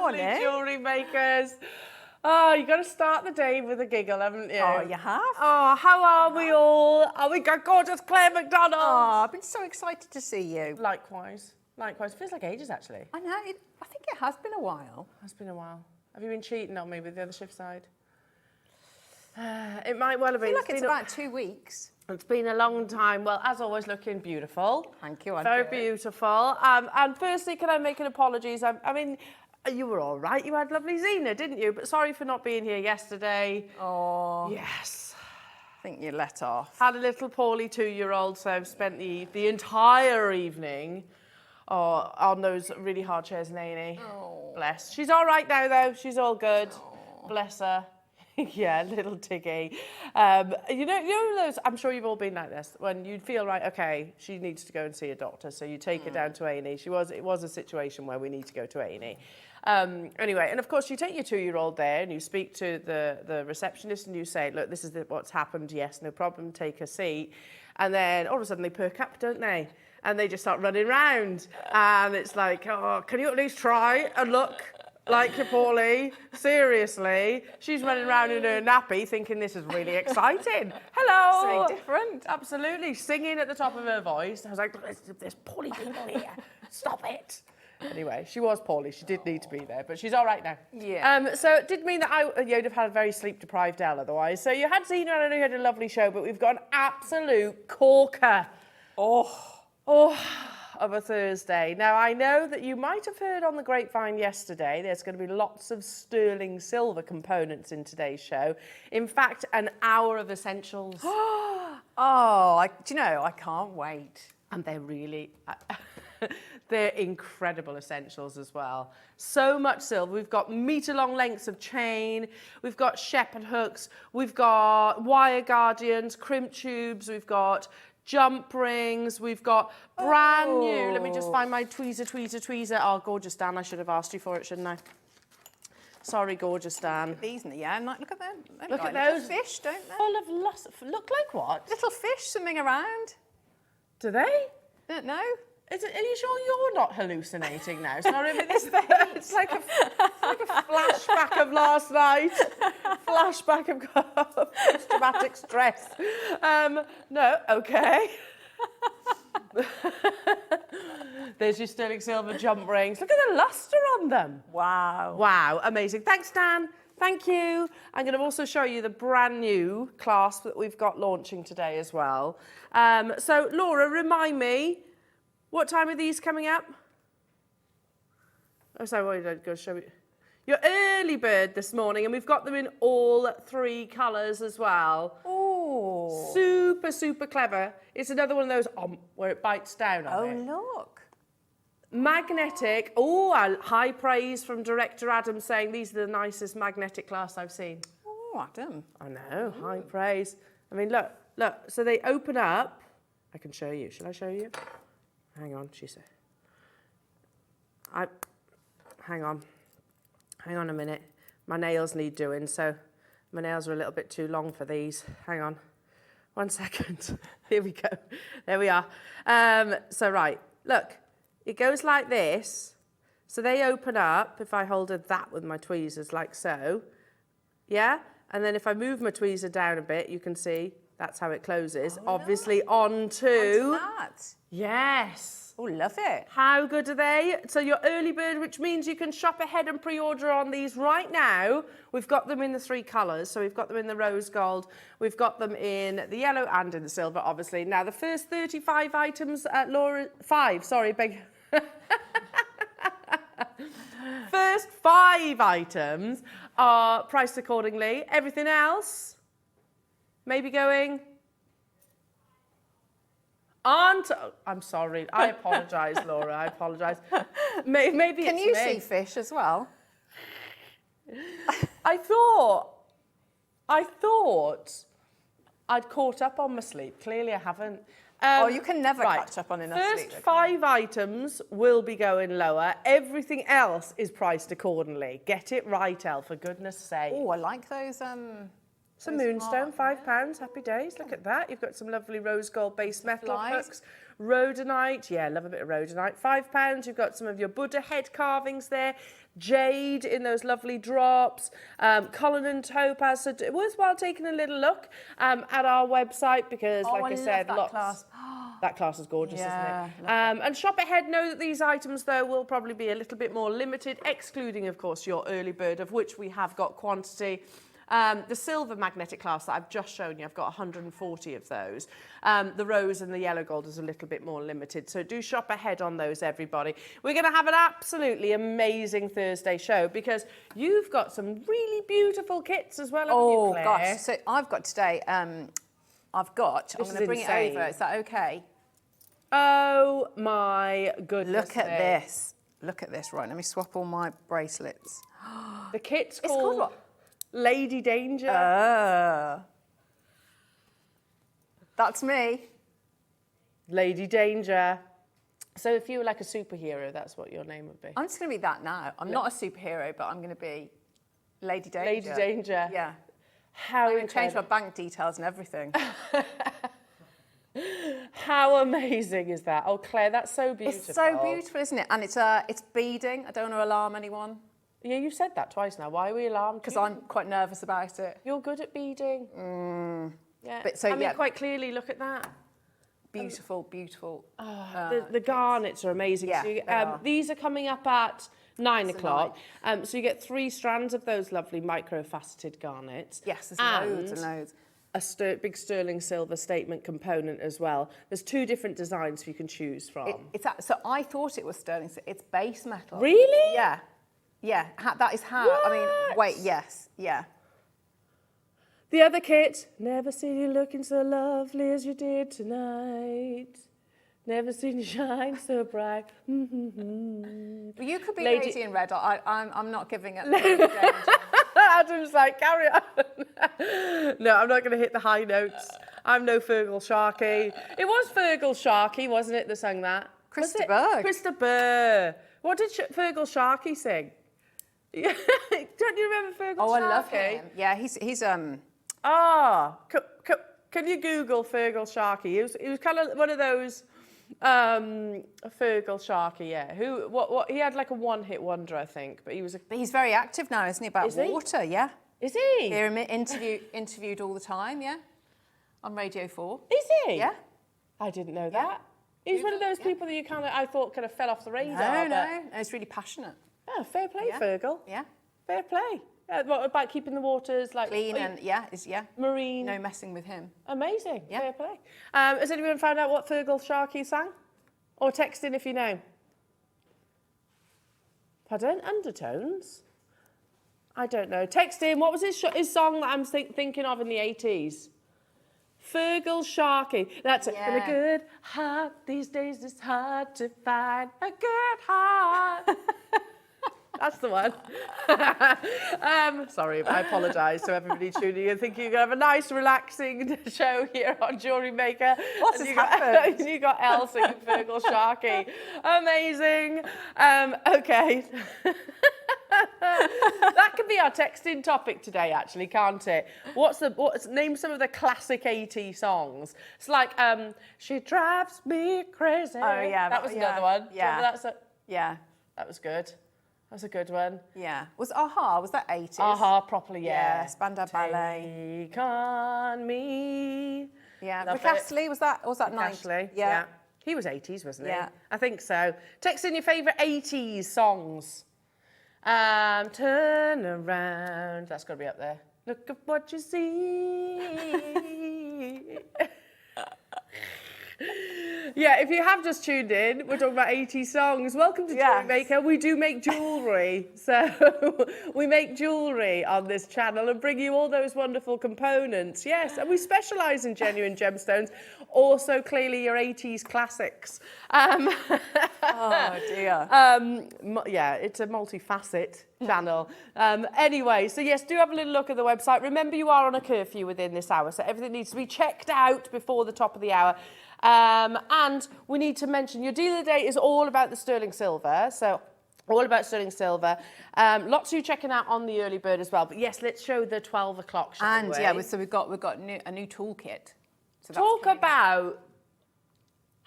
Morning. Jewellery makers. Oh, you got to start the day with a giggle, haven't you? Oh, you have? Oh, how are we all? Oh, we got gorgeous Claire Macdonald. Oh, I've been so excited to see you. Likewise. Likewise. Feels like ages, actually. I know. I think it has been a while. It's been a while. Have you been cheating on me with the other shift side? It might well have been. I feel like it's about 2 weeks. It's been a long time. Well, as always, looking beautiful. Thank you, Very beautiful. And firstly, can I make an apologies? I mean, you were all right. You had lovely Zena, didn't you? But sorry for not being here yesterday. Oh. Yes. I think you let off. Had a little poorly 2-year-old, so I've spent the entire evening on those really hard chairs in A&E. Oh. Bless. She's all right now, though. She's all good. Oh. Bless her. Yeah, little Tiggy. You know those, I'm sure you've all been like this, when you feel right, okay, she needs to go and see a doctor, so you take her down to A&E. It was a situation where we need to go to A&E. Anyway, and of course you take your 2-year-old there and you speak to the receptionist and you say, look, this is what's happened, yes, no problem, take a seat. And then all of a sudden they perk up, don't they? And they just start running around. And it's like, oh, can you at least try and look like you're poorly? Seriously. She's running around in her nappy thinking this is really exciting. Hello. Something different. Absolutely. Singing at the top of her voice. I was like, there's poorly people here. Stop it. Anyway, she was poorly. She did need to be there, but she's all right now. Yeah. So it did mean that you'd have had a very sleep-deprived Elle otherwise. So you had Zena, and I know you had a lovely show, but we've got an absolute corker. Of a Thursday. Now, I know that you might have heard on the grapevine yesterday, there's going to be lots of sterling silver components in today's show. In fact, an hour of essentials. Do you know, I can't wait. And they're really, they're incredible essentials as well. So much silver. We've got metre-long lengths of chain. We've got shepherd hooks. We've got wire guardians, crimp tubes. We've got jump rings. We've got brand new. Let me just find my tweezer. Oh, gorgeous, Dan. I should have asked you for it, shouldn't I? Sorry, gorgeous, Dan. These, yeah, look at them. Look at those. Little fish, don't they? Full of lots. Look like what? Little fish swimming around. Do they? Don't know. Are you sure you're not hallucinating now? Sorry, it's like a flashback of last night. Flashback of post-traumatic stress. No, okay. There's your sterling silver jump rings. Look at the lustre on them. Wow. Wow, amazing. Thanks, Dan. Thank you. I'm going to also show you the brand new clasp that we've got launching today as well. So, Laura, remind me, what time are these coming up? Oh, sorry, what did I go show you? Your early bird this morning, and we've got them in all 3 colours as well. Oh. Super, super clever. It's another one of those where it bites down on it. Oh, look. Magnetic. Oh, high praise from director Adam saying these are the nicest magnetic clasps I've seen. Oh, Adam. I know, high praise. I mean, look. So they open up. I can show you. Should I show you? Hang on, she said. Hang on a minute. My nails need doing, so my nails are a little bit too long for these. Hang on. 1 second. Here we go. There we are. So, right, look. It goes like this. So they open up, if I hold that with my tweezers like so. Yeah? And then if I move my tweezer down a bit, you can see that's how it closes. Obviously onto that. Yes. Oh, love it. How good are they? So your early bird, which means you can shop ahead and pre-order on these right now. We've got them in the 3 colours. So we've got them in the rose gold. We've got them in the yellow and in the silver, obviously. Now, the first 35 items at Laura... 5, sorry, beg... First 5 items are priced accordingly. Everything else, maybe going... I'm sorry. I apologise, Laura. I apologise. Maybe Can it's you me. see fish as well? I thought I'd caught up on my sleep. Clearly, I haven't. You can never catch up on enough sleep. First 5 items will be going lower. Everything else is priced accordingly. Get it right, Elle, for goodness sake. Oh, I like those. Some moonstone, £5. Happy days. Look at that. You've got some lovely rose gold base metal hooks. Rhodonite, yeah, love a bit of rhodonite. £5. You've got some of your Buddha head carvings there. Jade in those lovely drops, Cullinan topaz. So it worthwhile taking a little look at our website because, like I said, that class. That class is gorgeous, Yeah, isn't it? And shop ahead. Know that these items, though, will probably be a little bit more limited, excluding, of course, your early bird, of which we have got quantity. The silver magnetic clasp that I've just shown you, I've got 140 of those. The rose and the yellow gold is a little bit more limited. So do shop ahead on those, everybody. We're going to have an absolutely amazing Thursday show because you've got some really beautiful kits as well, haven't you, Claire? Gosh. So I've got today, I'm going to bring it over. Is that okay? Oh my goodness. Look at this. Look at this. Right, let me swap all my bracelets. The kit's It's called what? Lady Danger. That's me. Lady Danger. So if you were like a superhero, that's what your name would be. I'm just going to be that now. I'm not a superhero, but I'm going to be Lady Danger. Lady Danger. Yeah. How I'm going to change my bank details and everything. How amazing is that? Oh, Claire, that's so beautiful. It's so beautiful, isn't it? And it's beading. I don't want to alarm anyone. Yeah, you've said that twice now. Why are we alarmed? Because I'm quite nervous about it. You're good at beading. Yeah. But so, I mean, quite clearly, look at that. Beautiful, beautiful. The garnets are amazing. Yeah, So you, they are. these are coming up at 9 o'clock. So you get 3 strands of those lovely micro-faceted garnets. Yes, there's loads and loads. A big sterling silver statement component as well. There's 2 different designs you can choose from. So I thought it was sterling. So it's base metal. Really? Yeah. Yeah. That is how. What? I mean, wait. Yes. Yeah. The other kit, never seen you looking so lovely as you did tonight. Never seen you shine so bright. Well, you could be Lady- Lady in Red. I'm not giving it. Adam's like, carry on. No, I'm not going to hit the high notes. I'm no Fergal Sharkey. It was Fergal Sharkey, wasn't it, that sang that? Krista Berg. Krista Berg. What did Fergal Sharkey sing? Don't you remember Fergal Sharkey? Oh, I love him. Yeah, he's Can you Google Fergal Sharkey? He was kind of one of those Fergal Sharkey, yeah. What he had like a one-hit wonder, I think, but he's very active now, isn't he? About Is he? water, yeah. Is he? They're interviewed all the time, yeah. On Radio 4. Is he? Yeah. I didn't know that. He's one of those people that you I thought kind of fell off the radar. No, he's really passionate. Oh, fair play, Yeah. Fergal. Yeah. Fair play. What about keeping the waters like Clean and marine? no messing with him. Amazing. Yeah. Fair play. Has anyone found out what Fergal Sharkey sang? Or text in if you know. Pardon? Undertones? I don't know. Text in. What was his song that I'm thinking of in the 80s? Fergal Sharkey. That's it. Yeah. And a good heart. These days it's hard to find a good heart. That's the one. Sorry, I apologise to everybody tuning in, thinking you're going to have a nice, relaxing show here on Jewellery Maker. What has happened? You got Elle singing Fergal Sharkey. Amazing. Okay. That could be our texting topic today, actually, can't it? Name some of the classic 80s songs. It's like, She Drives Me Crazy. Oh, yeah. That was another one. Do you Yeah. remember that? Yeah. That was good. That's a good one. Yeah. Was that 80s? Aha, properly, yeah. Yeah, Spandau Ballet. Take on me. Yeah. Love Rick it. Astley, was that 90s? Ashley, Yeah. He was 80s, wasn't he? Yeah. I think so. Text in your favourite 80s songs. Turn around. That's got to be up there. Look at what you see. Yeah, if you have just tuned in, we're talking about 80s songs. Welcome to Jewellery Maker. We do make jewellery. So we make jewellery on this channel and bring you all those wonderful components. Yes, and we specialise in genuine gemstones. Also, clearly, your 80s classics. Oh, dear. Yeah, it's a multi-facet channel. Anyway, so yes, do have a little look at the website. Remember, you are on a curfew within this hour, so everything needs to be checked out before the top of the hour. And we need to mention your deal of the day is all about the sterling silver. So all about sterling silver. Lots of you checking out on the early bird as well. But yes, let's show the 12 o'clock. And yeah, so we've got a new toolkit. So that's Talk coming up. about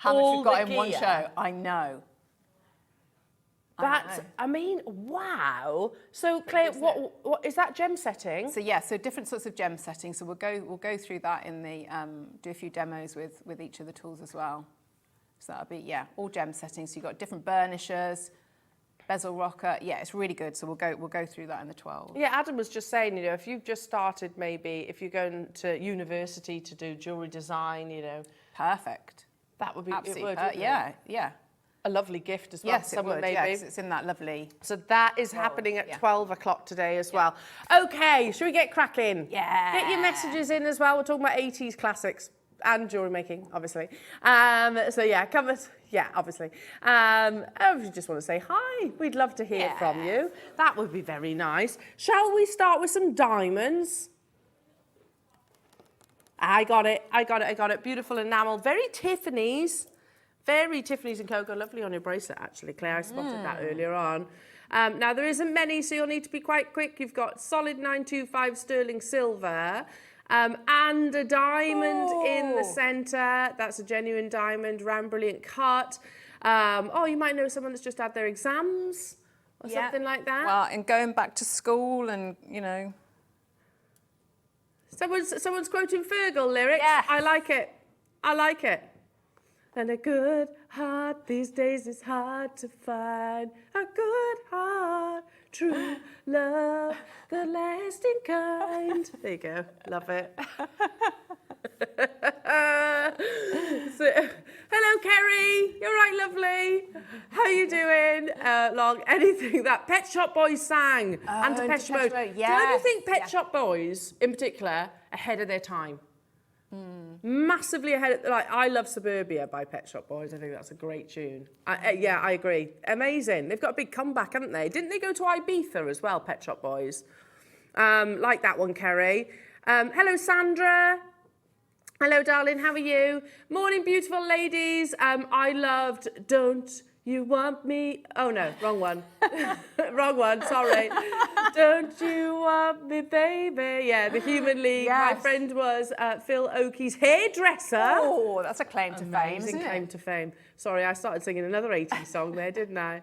How much all we've got the in one gear. show. I know. That's, I mean, wow. So Claire, what is that gem setting? So yeah, so different sorts of gem settings. So we'll go through that in the do a few demos with each of the tools as well. So that'll be all gem settings. So you've got different burnishers, bezel rocker. Yeah, it's really good. So we'll go through that in the 12. Yeah, Adam was just saying, you know, if you've just started, maybe if you're going to university to do jewellery design, you know, perfect. that would be Absolutely. it would, yeah. A lovely gift as well. Yes, it would. Maybe. Yeah, 'cause it's in that lovely. So that is happening at 12 o'clock today as well. Okay, should we get cracking? Yeah. Get your messages in as well. We're talking about 80s classics and jewellery making, obviously. So yeah, obviously. If you just want to say hi, we'd love to hear from you. That would be very nice. Shall we start with some diamonds? I got it. Beautiful enamel. Very Tiffany's. Very Tiffany's and Coco. Lovely on your bracelet, actually, Claire. I spotted that earlier on. Now, there isn't many, so you'll need to be quite quick. You've got solid 925 sterling silver and a diamond in the centre. That's a genuine diamond, round brilliant cut. You might know someone that's just had their exams or something like that. Well, and going back to school and, you know. Someone's quoting Fergal lyrics. Yeah. I like it. And a good heart these days is hard to find. A good heart, true love, the lasting kind. There you go. Love it. Hello, Kerry. You're right, lovely. How you doing? Anything that Pet Shop Boys sang. And Depeche Mode. Mode, Don't you think Pet Shop Boys, in particular, ahead of their time? Massively ahead. I love Suburbia by Pet Shop Boys. I think that's a great tune. I agree. Amazing. They've got a big comeback, haven't they? Didn't they go to Ibiza as well, Pet Shop Boys? Like that one, Kerry. Hello, Sandra. Hello, darling. How are you? Morning, beautiful ladies. I loved Don't You Want Me. Oh, no, wrong one. Wrong one, sorry. Don't you want me, baby? Yeah, the Human League. Yes. My friend was Phil Oakey's hairdresser. Oh, that's a claim to fame, Amazing isn't claim it? to fame. Sorry, I started singing another 80s song there, didn't I?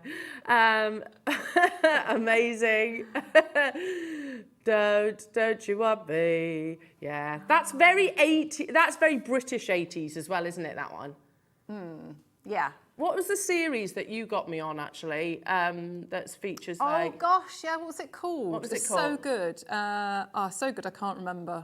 Amazing. Don't you want me? Yeah, that's very British 80s as well, isn't it, that one? Yeah. What was the series that you got me on, actually, that features like... Oh, gosh, yeah, what was it called? What was it So called? good. So good, I can't remember.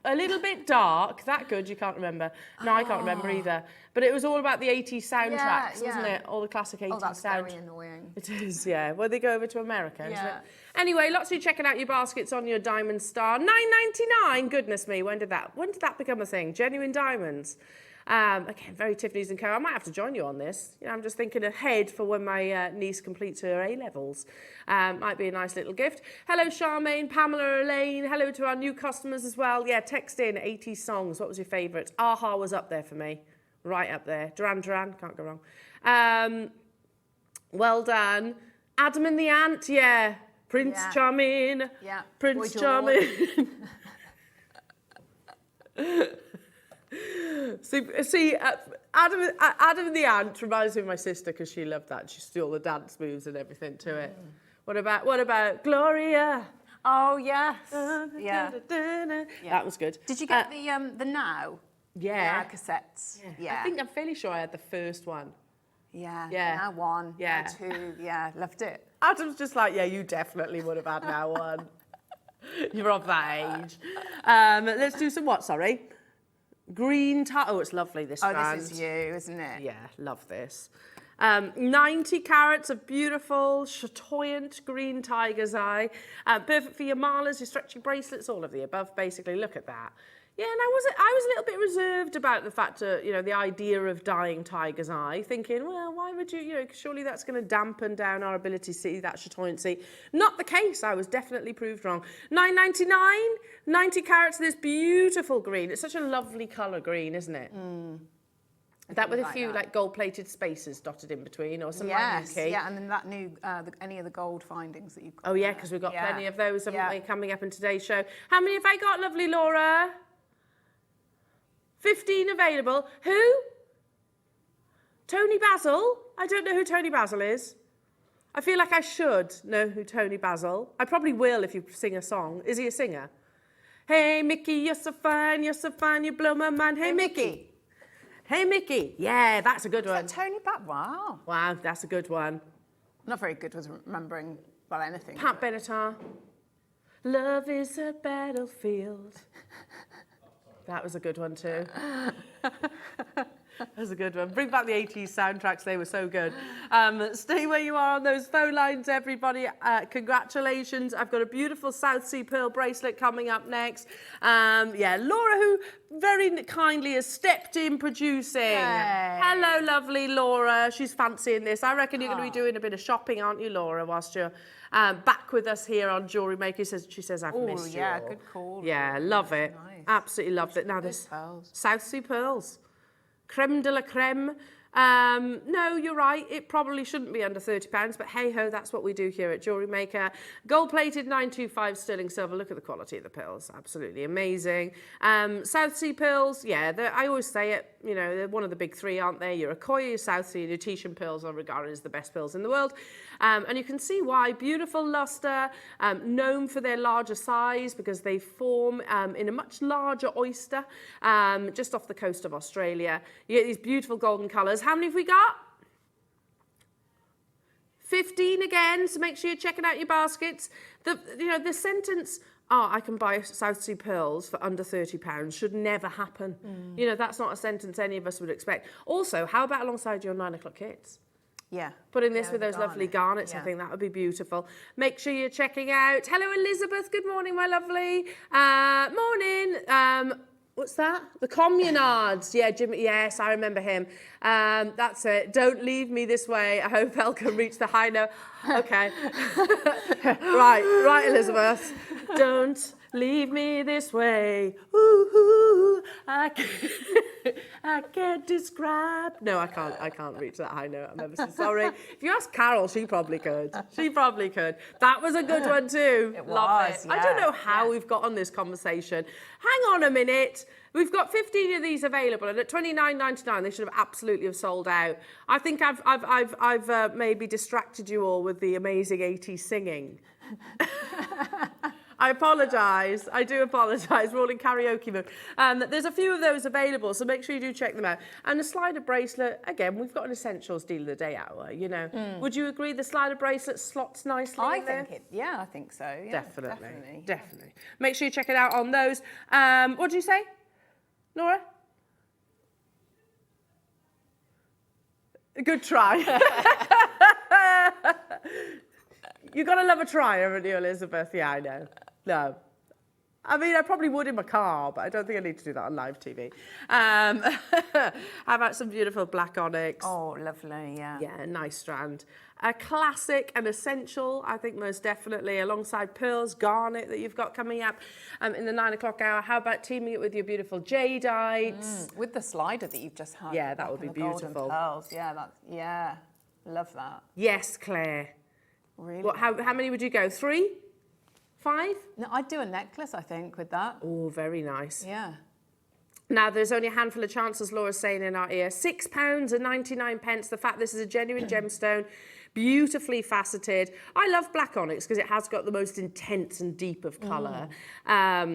A little bit dark, that good, you can't remember. No, I can't remember either. But it was all about the 80s soundtracks, wasn't it? All the classic 80s that's sound. very annoying. It is, yeah. Well, they go over to America, isn't Yeah. it? Anyway, lots of you checking out your baskets on your Diamond Star. $9.99, goodness me, when did that become a thing? Genuine diamonds. Again, very Tiffany's and Co. I might have to join you on this. You know, I'm just thinking ahead for when my niece completes her A-levels. Might be a nice little gift. Hello, Charmaine, Pamela, Elaine. Hello to our new customers as well. Yeah, text in 80s songs. What was your favourite? Aha was up there for me. Right up there. Duran Duran, can't go wrong. Well done. Adam and the Ant, yeah. Prince Charming. Yeah. Prince Boy Charming. See, Adam and the Ant reminds me of my sister because she loved that. She used to do all the dance moves and everything to it. What about Gloria? Oh, yes. Yeah. That was good. Did you get the Now? Yeah. Now cassettes? Yeah. I'm fairly sure I had the first one. Yeah. Yeah. Now 1. Yeah. Now 2. Yeah. Loved it. Adam's just like, yeah, you definitely would have had Now 1. You're of that age. Let's do some what, sorry? Green tie. Oh, it's lovely, this strand. This is you, isn't it? Yeah, love this. 90 carats of beautiful, chatoyant green tiger's eye. Perfect for your malas, your stretchy bracelets, all of the above, basically. Look at that. Yeah, and I was a little bit reserved about the fact that, the idea of dyeing tiger's eye, thinking, well, why would you, surely that's going to dampen down our ability to see that chatoyancy. Not the case. I was definitely proved wrong. $9.99, 90 carats of this beautiful green. It's such a lovely colour green, isn't it? That with a few gold-plated spaces dotted in between, or some Yes, yeah, and then that new, any of the gold findings that you've got. Oh, yeah, because we've got plenty of those, haven't we, Yeah. coming up in today's show. How many have I got, lovely Laura? 15 available. Who? Tony Basil? I don't know who Tony Basil is. I feel like I should know who Tony Basil. I probably will if you sing a song. Is he a singer? Hey, Mickey, you're so fine, you blow my mind. Hey, Mickey. Hey, Mickey. Yeah, that's a good one. Tony Batt. Wow. Wow, that's a good one. Not very good with remembering, well, anything. Pat Benatar. Love is a battlefield. That was a good one too. That was a good one. Bring back the 80s soundtracks. They were so good. Stay where you are on those phone lines, everybody. Congratulations. I've got a beautiful South Sea Pearl bracelet coming up next. Yeah, Laura, who very kindly has stepped in producing. Yay. Hello, lovely Laura. She's fancying this. I reckon you're going to be doing a bit of shopping, aren't you, Laura, whilst you're back with us here on Jewellery Maker. She says, I've missed you. Yeah, good call. Yeah, love it. Nice. Absolutely loved it. Now, this pearls. South Sea Pearls. Creme de la creme. No, you're right. It probably shouldn't be under £30, but hey ho, that's what we do here at Jewellery Maker. Gold plated 925 sterling silver. Look at the quality of the pearls. Absolutely amazing. South Sea pearls, yeah, I always say it, you know, they're one of the big three, aren't they? Your Akoya, your South Sea, and your Tahitian pearls are regarded as the best pearls in the world. And you can see why. Beautiful luster, known for their larger size because they form in a much larger oyster just off the coast of Australia. You get these beautiful golden colours. How many have we got? 15 again, so make sure you're checking out your baskets. The sentence, oh, I can buy South Sea pearls for under £30 should never happen. You know, that's not a sentence any of us would expect. Also, how about alongside your 9 o'clock hits? Yeah. Putting this with those lovely garnets, I think that would be beautiful. Make sure you're checking out. Hello, Elizabeth. Good morning, my lovely. Morning. What's that? The Communards. Yeah, Jimmy. Yes, I remember him. That's it. Don't leave me this way. I hope Elle can reach the high note. Okay. Right, Elizabeth. Don't leave me this way. Ooh, I can't describe. No, I can't reach that high note. I'm ever so sorry. If you ask Carol, she probably could. That was a good one too. It Love was, it. I don't know how we've got on this conversation. Hang on a minute. We've got 15 of these available, and at $29.99, they should have absolutely sold out. I think I've maybe distracted you all with the amazing 80s singing. I apologise. I do apologise. We're all in karaoke mode. There's a few of those available, so make sure you do check them out. And the slider bracelet, again, we've got an essentials deal of the day hour, you know. Would you agree the slider bracelet slots nicely in there? I think so. Yeah, Definitely. Make sure you check it out on those. What did you say, Laura? Good try. You've got to love a try, haven't you, Elizabeth? Yeah, I know. No. I mean, I probably would in my car, but I don't think I need to do that on live TV. How about some beautiful black onyx? Oh, lovely, yeah. Yeah, a nice strand. A classic and essential, I think most definitely, alongside pearls, garnet that you've got coming up in the 9 o'clock hour. How about teaming it with your beautiful jadeite? With the slider that you've just had. Yeah, that would be beautiful. Pearls. Yeah, love that. Yes, Claire. Really? How many would you go? 3? 5? No, I'd do a necklace, I think, with that. Oh, very nice. Yeah. Now, there's only a handful of chances, Laura's saying in our ear. £6.99. The fact this is a genuine gemstone, beautifully faceted. I love black onyx because it has got the most intense and deep of colour. I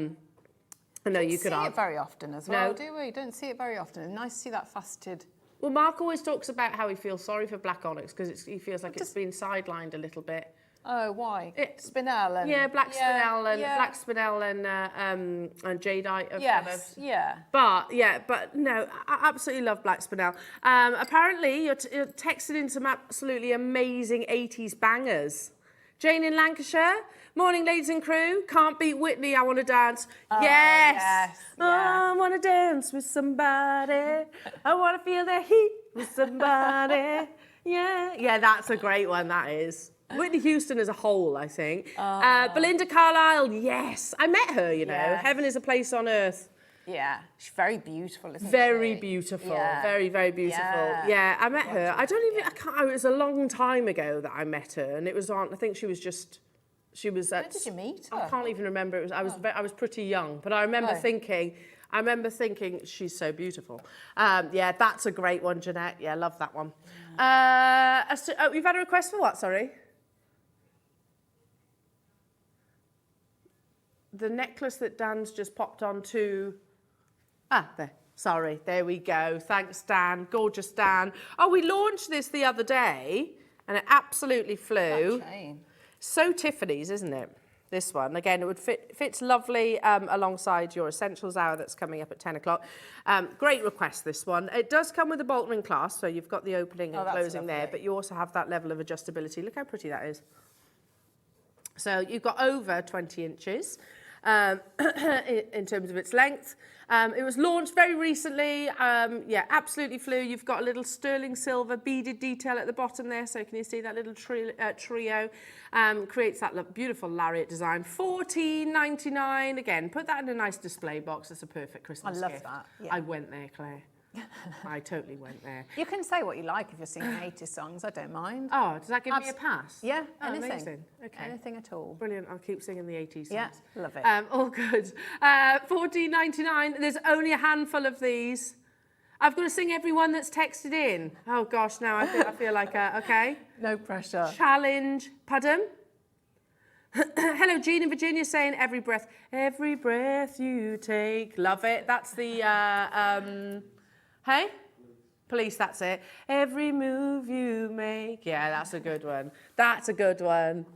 know you could see it very often as well, do we? Don't see it very often. It's nice to see that faceted. Well, Mark always talks about how he feels sorry for black onyx because he feels like it's been sidelined a little bit. Oh, why? Spinel and... Yeah, black spinel and jadeite. Yes, But no, I absolutely love black spinel. Apparently, you're texting in some absolutely amazing 80s bangers. Jane in Lancashire. Morning, ladies and crew. Can't beat Whitney, I want to dance. Yes. I want to dance with somebody. I want to feel the heat with somebody. Yeah, that's a great one, that is. Whitney Houston as a whole, I think. Belinda Carlisle, yes. I met her, you know. Yes. Heaven is a place on earth. Yeah, she's very beautiful, isn't she? Very beautiful. Yeah. Very, very beautiful. Yeah, I met her. It was a long time ago that I met her, and it was on, I think she was at... Where did you meet her? I can't even remember. I was pretty young, but I remember thinking, I remember thinking, she's so beautiful. Yeah, that's a great one, Jeanette. Yeah, love that one. We've had a request for what, sorry? The necklace that Dan's just popped onto... there. Sorry, there we go. Thanks, Dan. Gorgeous, Dan. Oh, we launched this the other day, and it absolutely flew. That chain. So Tiffany's, isn't it? This one. Again, it would fits lovely alongside your Essentials hour that's coming up at 10 o'clock. Great request, this one. It does come with a bolt ring clasp, so you've got the opening and closing there, but you also have that level of adjustability. Look how pretty that is. So you've got over 20 inches. In terms of its length. It was launched very recently. Yeah, absolutely flew. You've got a little sterling silver beaded detail at the bottom there. So can you see that little trio? Creates that beautiful lariat design. $14.99. Again, put that in a nice display box. It's a perfect Christmas gift. I love that. Yeah. I went there, Claire. I totally went there. You can say what you like if you're singing 80s songs. I don't mind. Oh, does that give me a pass? Yeah, oh, anything. Amazing. Okay. Anything at all. Brilliant. I'll keep singing the 80s songs. Yeah, love it. All good. $14.99. There's only a handful of these. I've got to sing every one that's texted in. Oh gosh, now I feel like okay. No pressure. Challenge. Pardon? Hello, Jean in Virginia saying every breath you take. Love it. That's the hey? Police, that's it. Every move you make. Yeah, that's a good one. That's a good one.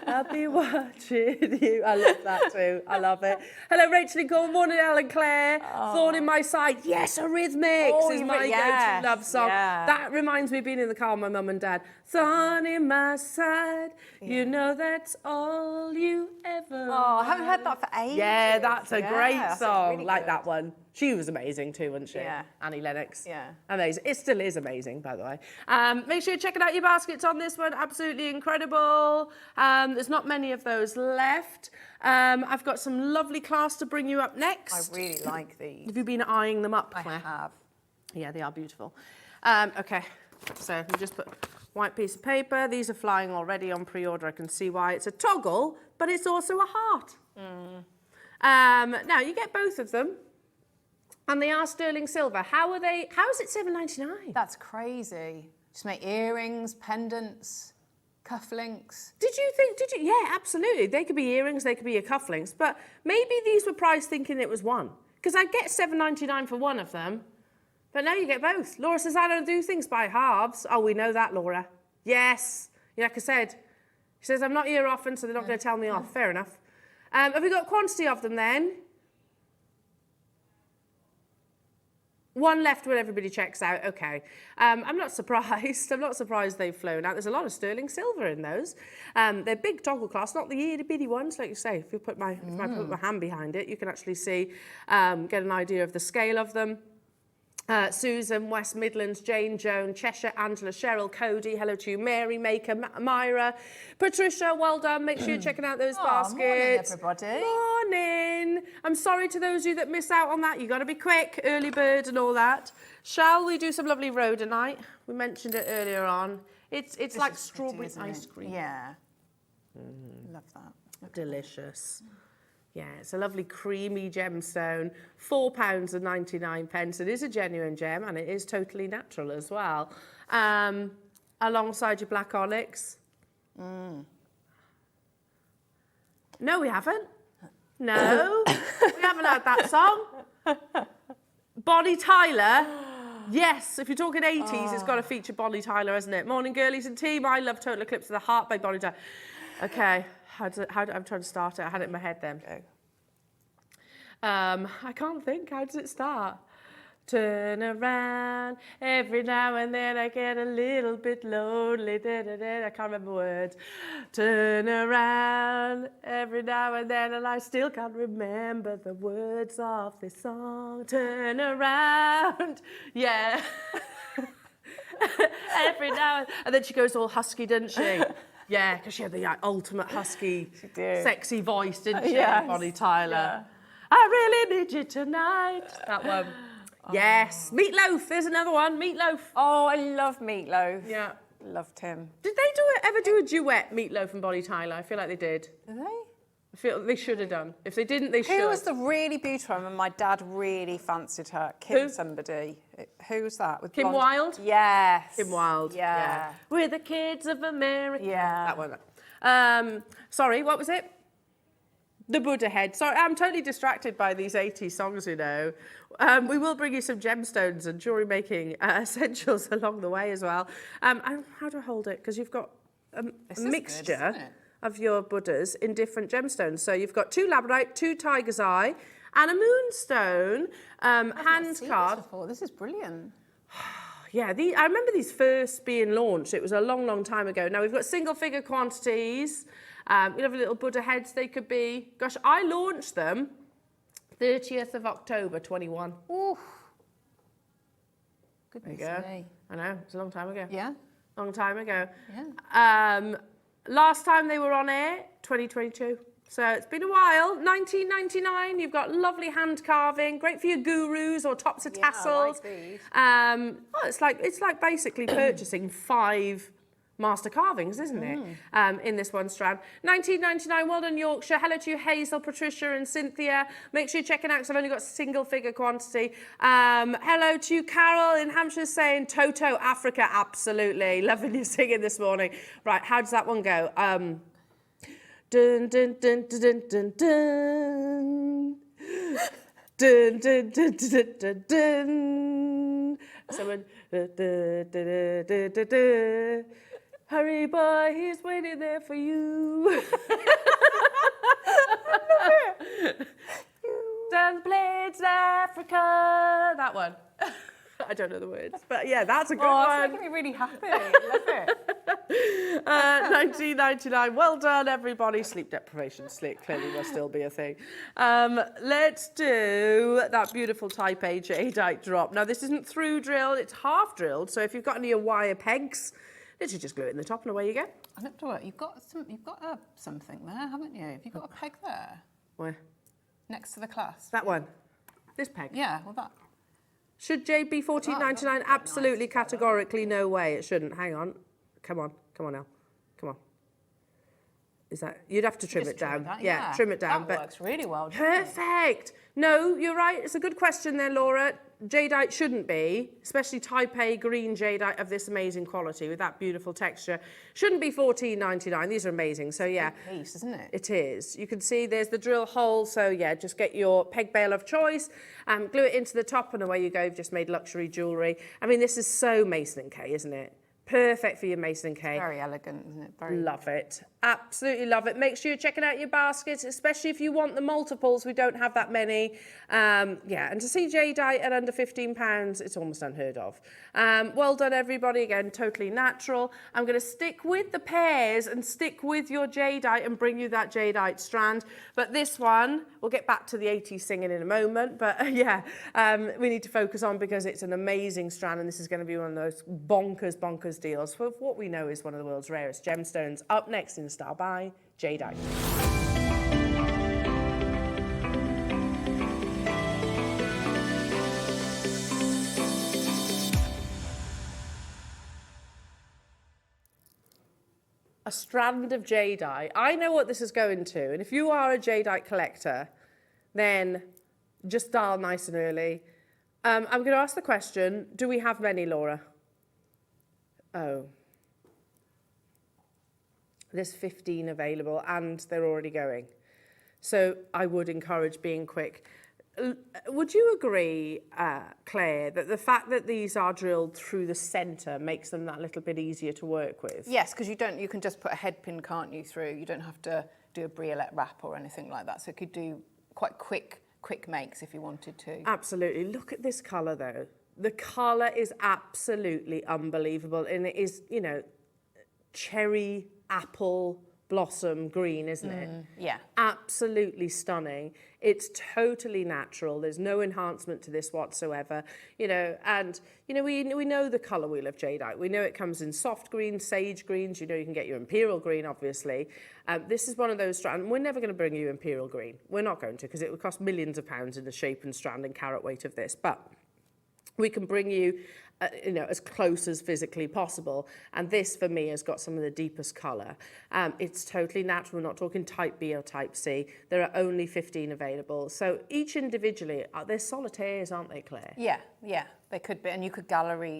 I'll be watching you. I love that too. I love it. Hello, Rachel. Good morning, Ellen Claire. Thorn in my side. Yes, Eurythmics is my go-to love song. Yeah. That reminds me of being in the car with my mum and dad. Thorn in my side. You know that's all you ever. Oh, I haven't heard that for ages. Yeah, that's a great song. Really like that one. She was amazing too, wasn't she? Yeah. Annie Lennox. Yeah. Amazing. It still is amazing, by the way. Make sure you're checking out your baskets on this one. Absolutely incredible. There's not many of those left. I've got some lovely clasps to bring you up next. I really like these. Have you been eyeing them up, Claire? I have. Yeah, they are beautiful. Okay, so we just put white piece of paper. These are flying already on pre-order. I can see why. It's a toggle, but it's also a heart. Now, you get both of them. And they are sterling silver. How are they? How is it $7.99? That's crazy. Just make earrings, pendants, cufflinks. Did you? Yeah, absolutely. They could be earrings, they could be your cufflinks. But maybe these were priced thinking it was one. Because I get $7.99 for one of them. But now you get both. Laura says, I don't do things by halves. Oh, we know that, Laura. Yes. Yeah, like I said. She says, I'm not here often, so they're not going to tell me off. Fair enough. Have we got quantity of them then? One left when everybody checks out. Okay. I'm not surprised. I'm not surprised they've flown out. There's a lot of sterling silver in those. They're big toggle clasps, not the itty bitty ones, like you say. If I put my hand behind it, you can actually see, get an idea of the scale of them. Susan, West Midlands, Jane, Joan, Cheshire, Angela, Cheryl, Cody, hello to you, Mary, Maker, Myra, Patricia, well done. Make sure you're checking out those baskets. Morning, everybody. Morning. I'm sorry to those of you that miss out on that. You've got to be quick, early bird and all that. Shall we do some lovely rhodonite? We mentioned it earlier on. It's like strawberry ice cream. Yeah. Love that. Delicious. Yeah, it's a lovely creamy gemstone, £4.99. It is a genuine gem and it is totally natural as well. Alongside your black onyx. No, we haven't. No, we haven't had that song. Bonnie Tyler. Yes, if you're talking 80s, it's got to feature Bonnie Tyler, hasn't it? Morning, girlies and team. I love Total Eclipse of the Heart by Bonnie Tyler. Okay. I'm trying to start it. I had it in my head then. Okay. I can't think. How does it start? Turn around. Every now and then I get a little bit lonely. Da, da, da. I can't remember words. Turn around. Every now and then, and I still can't remember the words of this song. Turn around. Yeah. Every now and then she goes all husky, doesn't she? Yeah, because she had the ultimate husky, sexy voice, didn't she, yes. Bonnie Tyler? Yeah. I really need you tonight. That one. Yes. Meatloaf, there's another one. Meatloaf. Oh, I love Meatloaf. Yeah. Loved him. Did they ever do a duet, Meatloaf and Bonnie Tyler? I feel like they did. Did they? I feel they should have done. If they didn't, they should. Who was the really beautiful one? And my dad really fancied her. Kim Who? somebody. Who was that? With Kim blonde? Wilde? Yes. Kim Wilde. Yeah. We're the kids of America. Yeah. That one. Sorry, what was it? The Buddha head. Sorry, I'm totally distracted by these 80s songs, you know. We will bring you some gemstones and jewellery making essentials along the way as well. And how do I hold it? Because you've got a mixture good, isn't it? of your Buddhas in different gemstones. So you've got 2 labradorite, 2 tiger's eye, and a moonstone hand card. This is brilliant. Yeah, I remember these first being launched. It was a long, long time ago. Now we've got single figure quantities. We have little Buddha heads they could be. Gosh, I launched them 30th of October, 21. Ooh. There Goodness you go. me. I know, it's a long time ago. Yeah. Long time ago. Yeah. Last time they were on air, 2022. So it's been a while. 19.99. You've got lovely hand carving, great for your gurus or tops of tassels. I like these. It's like basically purchasing 5 master carvings, isn't it? In this one strand. 19.99. Well done, Yorkshire. Hello to you, Hazel, Patricia, and Cynthia. Make sure you check it out because I've only got single figure quantity. Hello to you, Carol in Hampshire, saying Toto, Africa. Absolutely. Loving you singing this morning. Right, how does that one go? Dun dun dun dun dun dun dun dun dun dun dun dun dun. Someone hurry boy, he's waiting there for you. Dance Blades Africa. That one. I don't know the words, but yeah, that's a good one. It's making me really happy. Love it. 19.99. Well done, everybody. Sleep deprivation clearly must still be a thing. Let's do that beautiful Type A jadeite drop. Now, this isn't through drilled; it's half drilled. So if you've got any wire pegs, literally just glue it in the top, and away you go. I looked at it. You've got something there, haven't you? Have you got a peg there Where? next to the clasp? That one. This peg. Yeah. Well, that. Should jade be $14.99? Absolutely, categorically, no way. It shouldn't. Hang on. Come on, Elle. Come on. Is that? You'd have to trim it down. Yeah, trim it down. That works really well. Perfect. No, you're right. It's a good question there, Laura. Jadeite shouldn't be, especially Type A green jadeite of this amazing quality with that beautiful texture. Shouldn't be $14.99. These are amazing. So yeah, Piece, isn't it? it is. You can see there's the drill hole. So yeah, just get your peg bail of choice, glue it into the top, and away you go. You've just made luxury jewellery. I mean, this is so Mason & Kay, isn't it? Perfect for your Mason & Kay. Very elegant, isn't it? Very. Love it. Absolutely love it. Make sure you're checking out your baskets, especially if you want the multiples. We don't have that many. Yeah, and to see jadeite at under £15, it's almost unheard of. Well done, everybody. Again, totally natural. I'm going to stick with the pairs and stick with your jadeite and bring you that jadeite strand. But this one, we'll get back to the 80s singing in a moment. But yeah, we need to focus on because it's an amazing strand, and this is going to be one of those bonkers deals for what we know is one of the world's rarest gemstones. Up next in Style by Jadeite. A strand of jadeite. I know what this is going to, and if you are a jadeite collector, then just dial nice and early. I'm going to ask the question, do we have many, Laura? Oh. There's 15 available and they're already going. So I would encourage being quick. Would you agree, Claire, that the fact that these are drilled through the centre makes them that little bit easier to work with? Yes, because you can just put a head pin, can't you, through. You don't have to do a briolette wrap or anything like that. So you could do quite quick makes if you wanted to. Absolutely. Look at this colour though. The colour is absolutely unbelievable, and it is, you know, cherry apple blossom green, isn't it? Yeah. Absolutely stunning. It's totally natural. There's no enhancement to this whatsoever. You know, and you know, we know the colour wheel of jadeite. We know it comes in soft greens, sage greens. You know, you can get your imperial green, obviously. This is one of those strands. We're never going to bring you imperial green. We're not going to, because it would cost millions of pounds in the shape and strand and carat weight of this. But we can bring you, you know, as close as physically possible. And this, for me, has got some of the deepest colour. It's totally natural. We're not talking type B or type C. There are only 15 available. So each individually, they're solitaires, aren't they, Claire? Yeah, yeah, they could be. And you could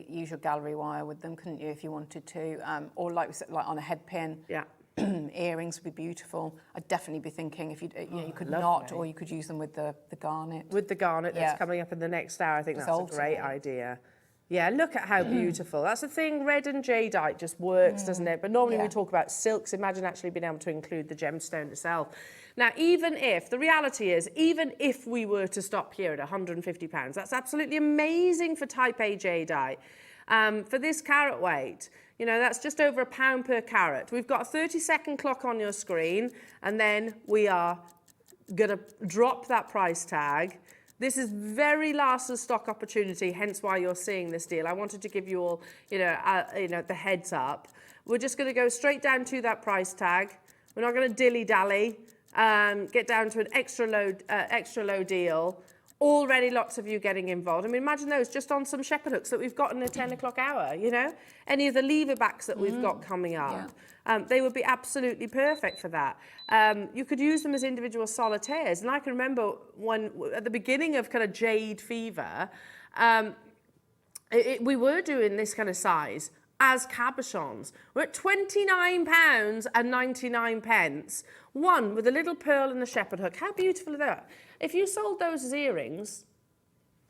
use your gallery wire with them, couldn't you, if you wanted to? Or like we said, like on a head pin. Yeah. Earrings would be beautiful. I'd definitely be thinking if you know, you could lovely. knot, or you could use them with the garnet. With the garnet that's coming up in the next hour, I think that's a great idea. Yeah, look at how beautiful. That's the thing, red and jadeite just works, doesn't it? But normally we talk about silks. Imagine actually being able to include the gemstone itself. Now, the reality is, even if we were to stop here at £150, that's absolutely amazing for type A jadeite. For this carat weight, you know, that's just over £1 per carat. We've got a 30-second clock on your screen, and then we are going to drop that price tag. This is very last of stock opportunity, hence why you're seeing this deal. I wanted to give you all, you know, the heads up. We're just going to go straight down to that price tag. We're not going to dilly-dally, get down to an extra low deal. Already lots of you getting involved. I mean, imagine those just on some shepherd hooks that we've got in the 10 o'clock hour, you know? Any of the lever backs that we've got coming up. They would be absolutely perfect for that. You could use them as individual solitaires. And I can remember when, at the beginning of kind of jade fever, we were doing this kind of size as cabochons. We're at £29.99. One with a little pearl and the shepherd hook. How beautiful are that? If you sold those as earrings,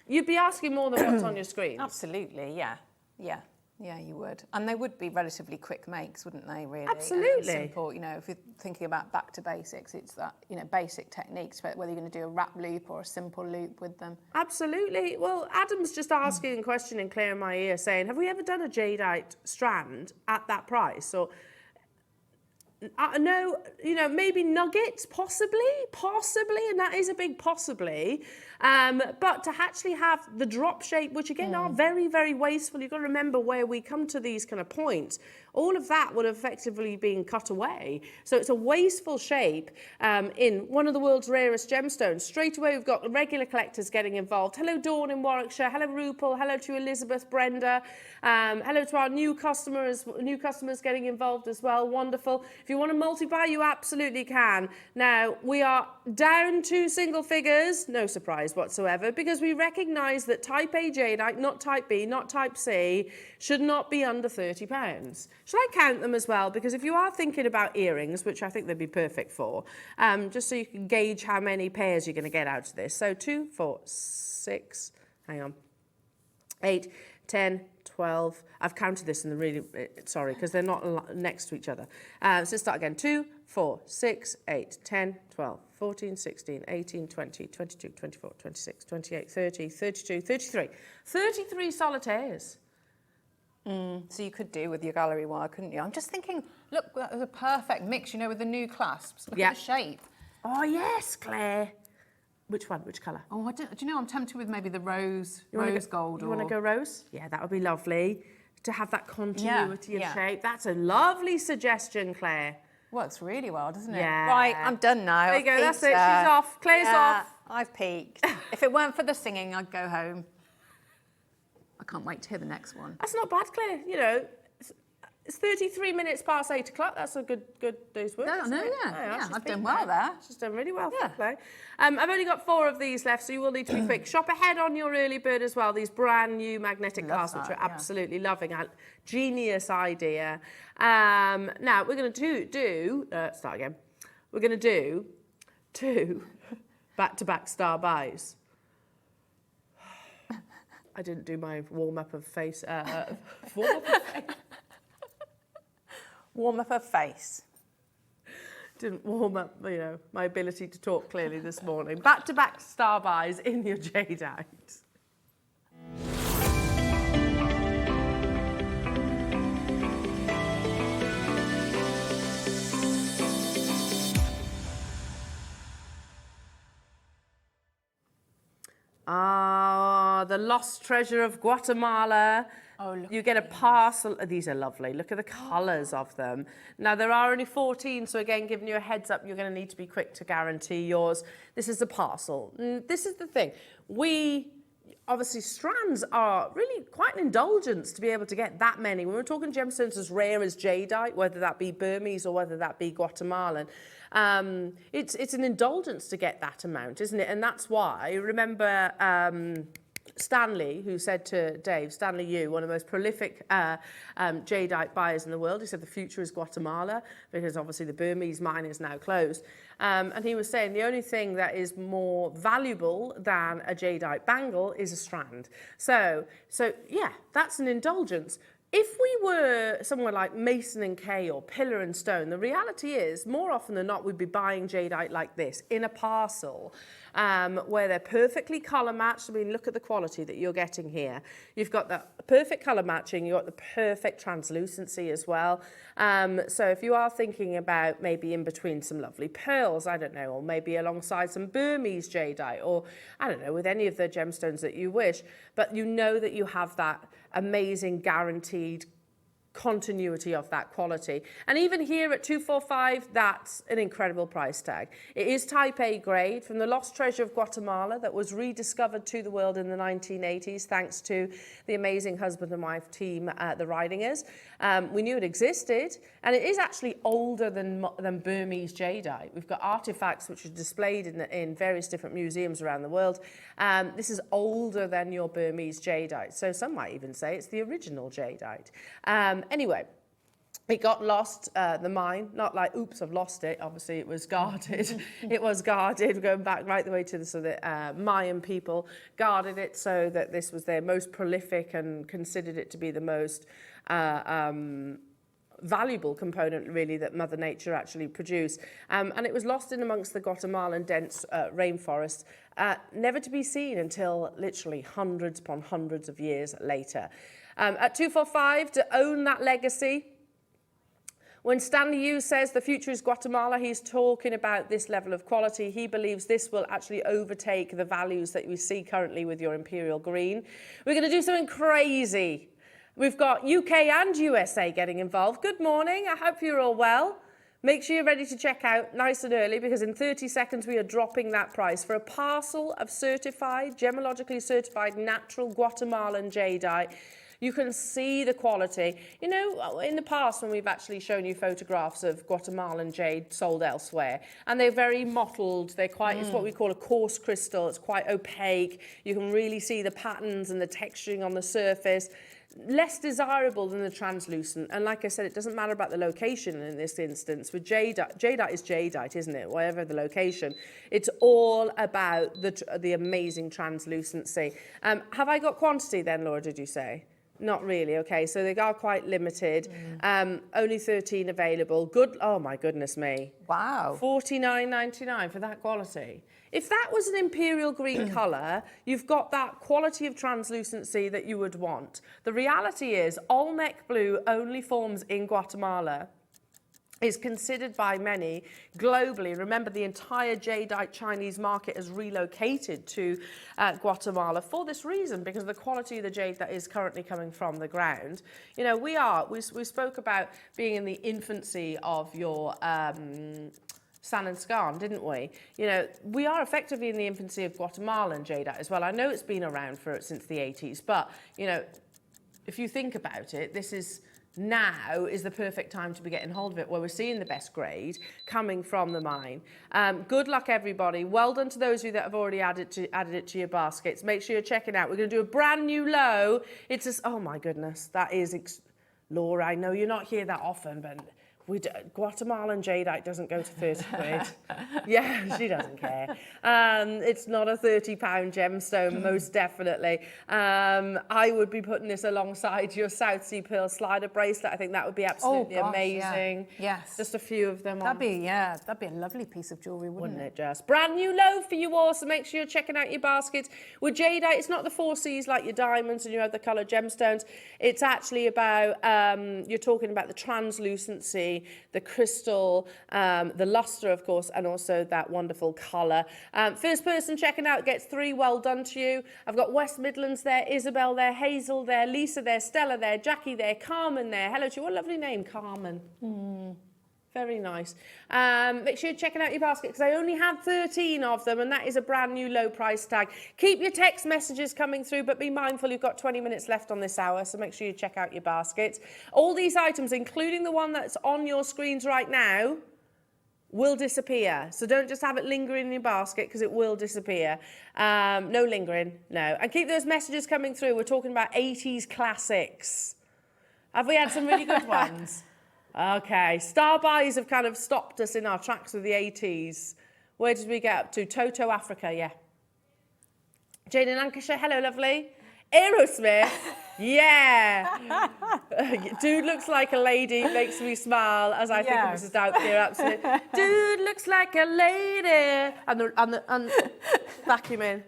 you'd be asking more than what's on your screen. Absolutely, yeah, yeah. Yeah, you would. And they would be relatively quick makes, wouldn't they, really? Absolutely. Simple, you know, if you're thinking about back to basics, it's that, you know, basic techniques, whether you're going to do a wrap loop or a simple loop with them. Absolutely. Well, Adam's just asking a question in Claire in my ear saying, have we ever done a jadeite strand at that price? Or no, you know, maybe nuggets, possibly, and that is a big possibly. But to actually have the drop shape, which again are very, very wasteful, you've got to remember where we come to these kind of points, all of that would have effectively been cut away. So it's a wasteful shape in one of the world's rarest gemstones. Straight away, we've got regular collectors getting involved. Hello, Dawn in Warwickshire. Hello, Rupal. Hello to Elizabeth, Brenda. Hello to our new customers getting involved as well. Wonderful. If you want to multi-buy, you absolutely can. Now, we are down to single figures. No surprise whatsoever, because we recognise that type A jadeite, not type B, not type C, should not be under £30. Shall I count them as well? Because if you are thinking about earrings, which I think they'd be perfect for, just so you can gauge how many pairs you're going to get out of this. So 2, 4, 6, hang on, 8, 10, 12. I've counted this in the really, sorry, because they're not next to each other. So start again. 2, 4, 6, 8, 10, 12, 14, 16, 18, 20, 22, 24, 26, 28, 30, 32, 33. 33 solitaires. So you could do with your gallery wire, couldn't you? I'm just thinking, look, that was a perfect mix, you know, with the new clasps. Look at the shape. Oh, yes, Claire. Which one? Which colour? Oh, do you know, I'm tempted with maybe the rose gold. You want to go rose? Yeah, that would be lovely. To have that continuity of shape. That's a lovely suggestion, Claire. Works really well, doesn't it? Yeah. Right, I'm done now. There you go, that's it. She's off. Claire's off. I've peaked. If it weren't for the singing, I'd go home. I can't wait to hear the next one. That's not bad, Claire. You know, it's 33 minutes past 8 o'clock. That's a good day's work. I've done well there. She's done really well, fair play. I've only got 4 of these left, so you will need to be quick. Shop ahead on your early bird as well. These brand new magnetic clasps, which we're absolutely loving. Genius idea. Now, we're going to start again. We're going to do 2 back-to-back star buys. I didn't do my warm-up of face. Warm up her face. Didn't warm up, you know, my ability to talk clearly this morning. Back-to-back star buys in your jadeite. Ah, the lost treasure of Guatemala. Oh, look. You get a parcel. These are lovely. Look at the colours of them. Now, there are only 14, so again, giving you a heads up, you're going to need to be quick to guarantee yours. This is a parcel. This is the thing. We obviously strands are really quite an indulgence to be able to get that many. When we're talking gemstones as rare as jadeite, whether that be Burmese or whether that be Guatemalan, it's an indulgence to get that amount, isn't it? And that's why, remember Stanley, who said to Dave, Stanley Yu, one of the most prolific jadeite buyers in the world, he said the future is Guatemala, because obviously the Burmese mine is now closed. And he was saying the only thing that is more valuable than a jadeite bangle is a strand. So yeah, that's an indulgence. If we were somewhere like Mason and Kay or Pillar and Stone, the reality is, more often than not, we'd be buying jadeite like this in a parcel, where they're perfectly colour matched. I mean, look at the quality that you're getting here. You've got the perfect colour matching, you've got the perfect translucency as well. So if you are thinking about maybe in between some lovely pearls, I don't know, or maybe alongside some Burmese jadeite, or I don't know, with any of the gemstones that you wish, but you know that you have that amazing guaranteed continuity of that quality. And even here at 245, that's an incredible price tag. It is type A grade from the lost treasure of Guatemala that was rediscovered to the world in the 1980s thanks to the amazing husband and wife team the Ridingers. We knew it existed, and it is actually older than Burmese jadeite. We've got artifacts which are displayed in various different museums around the world. This is older than your Burmese jadeite, so some might even say it's the original jadeite. Anyway, it got lost, the mine, not like, oops, I've lost it. Obviously, it was guarded. It was guarded, going back right the way to the sort of Mayan people, guarded it so that this was their most prolific and considered it to be the most valuable component, really, that Mother Nature actually produced. And it was lost in amongst the Guatemalan dense rainforest, never to be seen until literally hundreds upon hundreds of years later. At 245, to own that legacy, when Stanley Yu says the future is Guatemala, he's talking about this level of quality. He believes this will actually overtake the values that we see currently with your Imperial Green. We're going to do something crazy. We've got UK and USA getting involved. Good morning. I hope you're all well. Make sure you're ready to check out nice and early, because in 30 seconds we are dropping that price for a parcel of certified, gemologically certified natural Guatemalan jadeite. You can see the quality. You know, in the past when we've actually shown you photographs of Guatemalan jade sold elsewhere, and they're very mottled, they're quite, it's what we call a coarse crystal, it's quite opaque. You can really see the patterns and the texturing on the surface. Less desirable than the translucent. And like I said, it doesn't matter about the location in this instance. With jadeite is jadeite, isn't it? Whatever the location. It's all about the amazing translucency. Have I got quantity then, Laura, did you say? Not really, okay, so they are quite limited. Only 13 available. Good, oh my goodness me. Wow. $49.99 for that quality. If that was an Imperial Green colour, you've got that quality of translucency that you would want. The reality is, Olmec blue only forms in Guatemala. Is considered by many globally. Remember, the entire jadeite Chinese market has relocated to Guatemala for this reason, because of the quality of the jade that is currently coming from the ground. You know, we spoke about being in the infancy of your San and Scan, didn't we? You know, we are effectively in the infancy of Guatemalan jadeite as well. I know it's been around since the 80s, but, you know, if you think about it, this is now is the perfect time to be getting hold of it, where we're seeing the best grade coming from the mine. Good luck, everybody. Well done to those of you that have already added it to your baskets. Make sure you're checking out. We're going to do a brand new low. It's just, oh my goodness, that is, Laura, I know you're not here that often, but Guatemalan jadeite doesn't go to 30 quid. Yeah, she doesn't care. It's not a £30 gemstone, most definitely. I would be putting this alongside your South Sea Pearl slider bracelet. I think that would be absolutely amazing. Yeah. Yes. Just a few of them. That'd be a lovely piece of jewellery, wouldn't it? Just brand new low for you all, so make sure you're checking out your baskets. With jadeite, it's not the 4 C's like your diamonds and your other coloured gemstones. It's actually about, you're talking about the translucency, the crystal, the luster, of course, and also that wonderful colour. First person checking out gets 3. Well done to you. I've got West Midlands there, Isabel there, Hazel there, Lisa there, Stella there, Jackie there, Carmen there. Hello to you. What a lovely name, Carmen. Very nice. Make sure you're checking out your basket because I only had 13 of them and that is a brand new low price tag. Keep your text messages coming through, but be mindful you've got 20 minutes left on this hour, so make sure you check out your baskets. All these items, including the one that's on your screens right now, will disappear. So don't just have it lingering in your basket because it will disappear. No lingering, no. And keep those messages coming through. We're talking about 80s classics. Have we had some really good ones? Okay, Star Buys have kind of stopped us in our tracks with the 80s. Where did we get up to? Toto Africa, yeah. Jane in Lancashire, hello, lovely. Aerosmith, yeah. Dude looks like a lady, makes me smile as I think of Mrs. Doubtfire, absolutely. Dude looks like a lady. And vacuum in.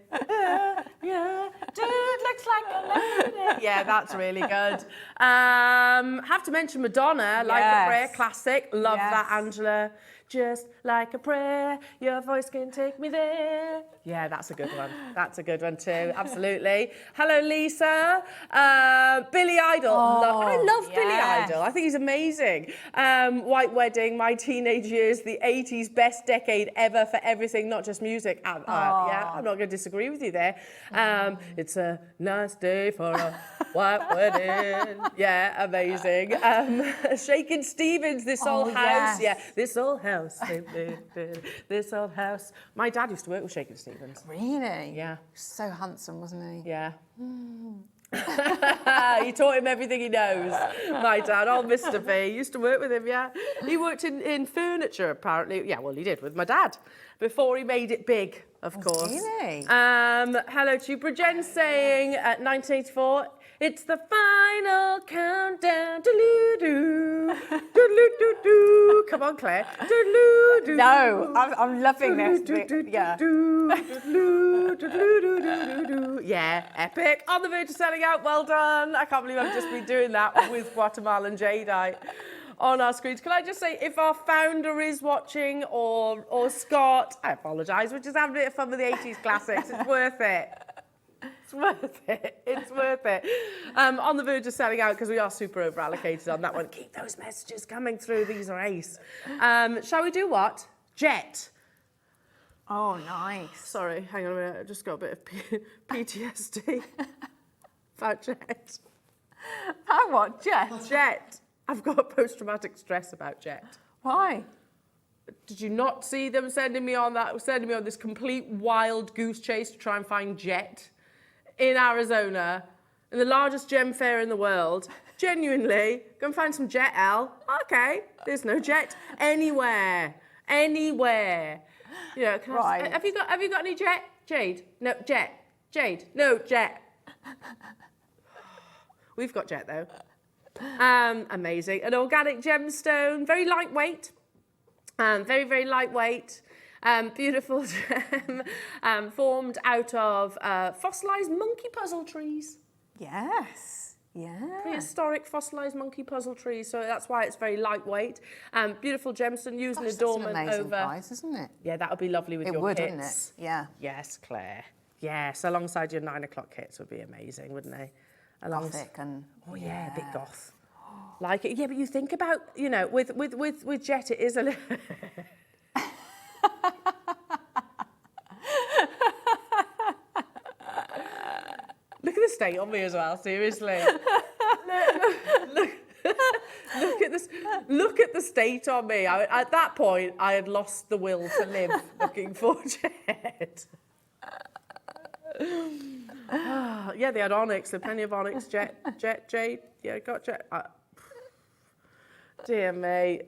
Yeah, dude looks like a lady. Yeah, that's really good. Have to mention Madonna, Like a Prayer, classic. Love that, Angela. Just like a prayer, your voice can take me there. Yeah, that's a good one. That's a good one too, absolutely. Hello, Lisa. Billy Idol. I love Billy Idol. I think he's amazing. White Wedding, My Teenage Years, the 80s, best decade ever for everything, not just music. Yeah, I'm not going to disagree with you there. It's a nice day for a white wedding. Yeah, amazing. Shakin' Stevens, This Old House. Yeah, This Old House. This old house. My dad used to work with Shakin' Stevens. Really? Yeah. So handsome, wasn't he? Yeah. He taught him everything he knows. My dad, old Mr. B, used to work with him, yeah. He worked in furniture, apparently. Yeah, well, he did with my dad before he made it big, of course. Really? Hello to you. Bridgen saying at 1984, it's the final countdown. Doo-doo-doo. Doo-doo-doo-doo. Come on, Claire. Doo-doo-doo. No, I'm loving this. Yeah. Yeah, epic. On the verge of selling out. Well done. I can't believe I've just been doing that with Guatemalan jadeite on our screens. Can I just say, if our founder is watching or Scott, I apologise, we're just having a bit of fun with the 80s classics. It's worth it. It's worth it. It's worth it. On the verge of selling out because we are super over allocated on that one. Keep those messages coming through. These are ace. Shall we do what? Jet. Oh, nice. Sorry, hang on a minute. I just got a bit of PTSD about Jet. How what? Jet? Jet. I've got post-traumatic stress about Jet. Why? Did you not see them sending me on this complete wild goose chase to try and find Jet in Arizona, in the largest gem fair in the world? Genuinely, go and find some Jet, Al. Okay, there's no Jet anywhere. You know, have you got any Jet? Jade? No, Jet. Jade? No, Jet. We've got Jet though. Amazing. An organic gemstone, very lightweight. Very, very lightweight. Beautiful gem. Formed out of fossilised monkey puzzle trees. Yes. Yeah. Prehistoric fossilised monkey puzzle trees, so that's why it's very lightweight. Beautiful gemstone used in adornment that's an amazing over. price, isn't it? Yeah, that would be lovely with your would, kits. wouldn't it? Yeah. Yes, Claire. Yes, alongside your 9 o'clock kits would be amazing, wouldn't they? Gothic and oh yeah, a bit goth. Like it. Yeah, but you think about, you know, with Jet, it is a little. Look at the state on me as well, seriously. Look at this. Look at the state on me. At that point, I had lost the will to live looking for Jet. Yeah, they had onyx. There plenty of onyx. Jet, jade. Yeah, got Jet. Dear me.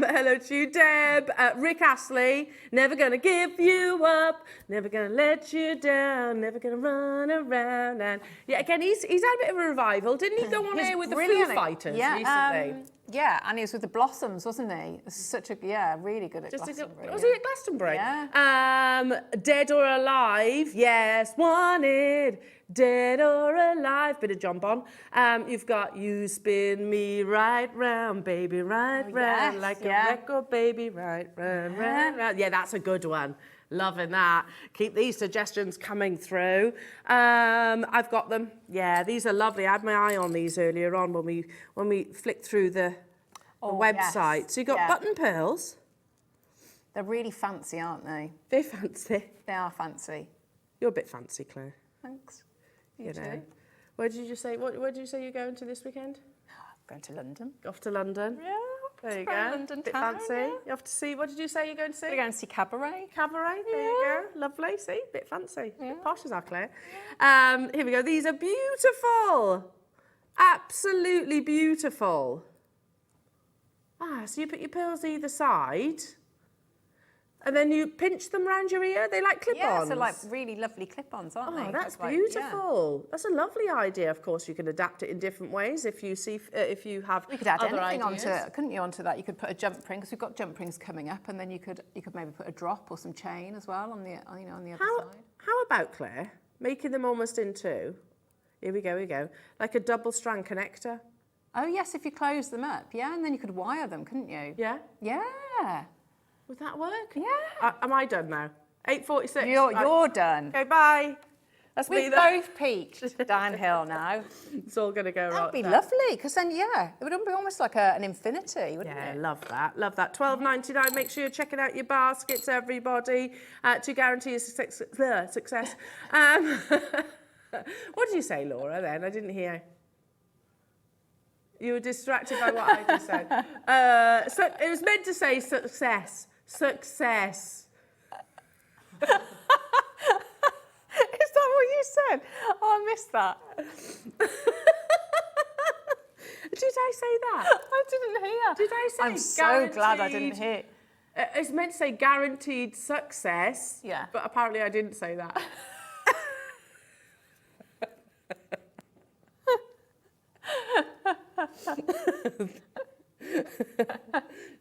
Hello to you, Deb. Rick Astley, never gonna give you up, never gonna let you down, never gonna run around. And yeah, again, he's had a bit of a revival, didn't he? Go on air with the Foo Fighters recently. Yeah, and he was with the Blossoms, wasn't he? Such a really good at Glastonbury. Was he at Glastonbury? Yeah. Dead or Alive, yes, wanted. Dead or alive, bit of John Bon. You've got You Spin Me Right Round, Baby, right round, like a record, baby, right round, round, round. Yeah, that's a good one. Loving that. Keep these suggestions coming through. I've got them. Yeah, these are lovely. I had my eye on these earlier on when we flicked through the website. Yes. So you've got button pearls. They're really fancy, aren't they? They're fancy. They are fancy. You're a bit fancy, Claire. Thanks. You know. Where did you say you're going to this weekend? Going to London. Off to London. Yeah. There you go. go. London Bit town, fancy. yeah. You have to see. What did you say you're going to see? We're going to see Cabaret. Cabaret. There you go. Lovely. See, bit fancy. Yeah. Bit posh as our Claire. Here we go. These are beautiful. Absolutely beautiful. So you put your pearls either side, and then you pinch them round your ear. They like clip-ons. Yeah, so like really lovely clip-ons, aren't they? Oh, that's Like, beautiful. That's a lovely idea. Of course, you can adapt it in different ways if you see if you have You could add other anything ideas. onto it, couldn't you? Onto that, you could put a jump ring because we've got jump rings coming up, and then you could maybe put a drop or some chain as well on the on the other side. How about, Claire, making them almost into? Here we go. Like a double strand connector. Oh yes, if you close them up, yeah, and then you could wire them, couldn't you? Yeah. Yeah. Would that work? Yeah. Am I done now? 8:46. You're done. Okay, bye. That's me. We've both peaked downhill now. It's all going to go That'd be right. lovely, because then, yeah, it would be almost like an infinity, wouldn't Yeah, it? love that. $12.99. Make sure you're checking out your baskets, everybody, to guarantee a success. What did you say, Laura, then? I didn't hear. You were distracted by what I just said. So it was meant to say success. Success. Is that what you said? Oh, I missed that. Did I say that? I didn't hear. Did I say I'm so glad I didn't guaranteed? hear. It's meant to say guaranteed success. Yeah. But apparently I didn't say that.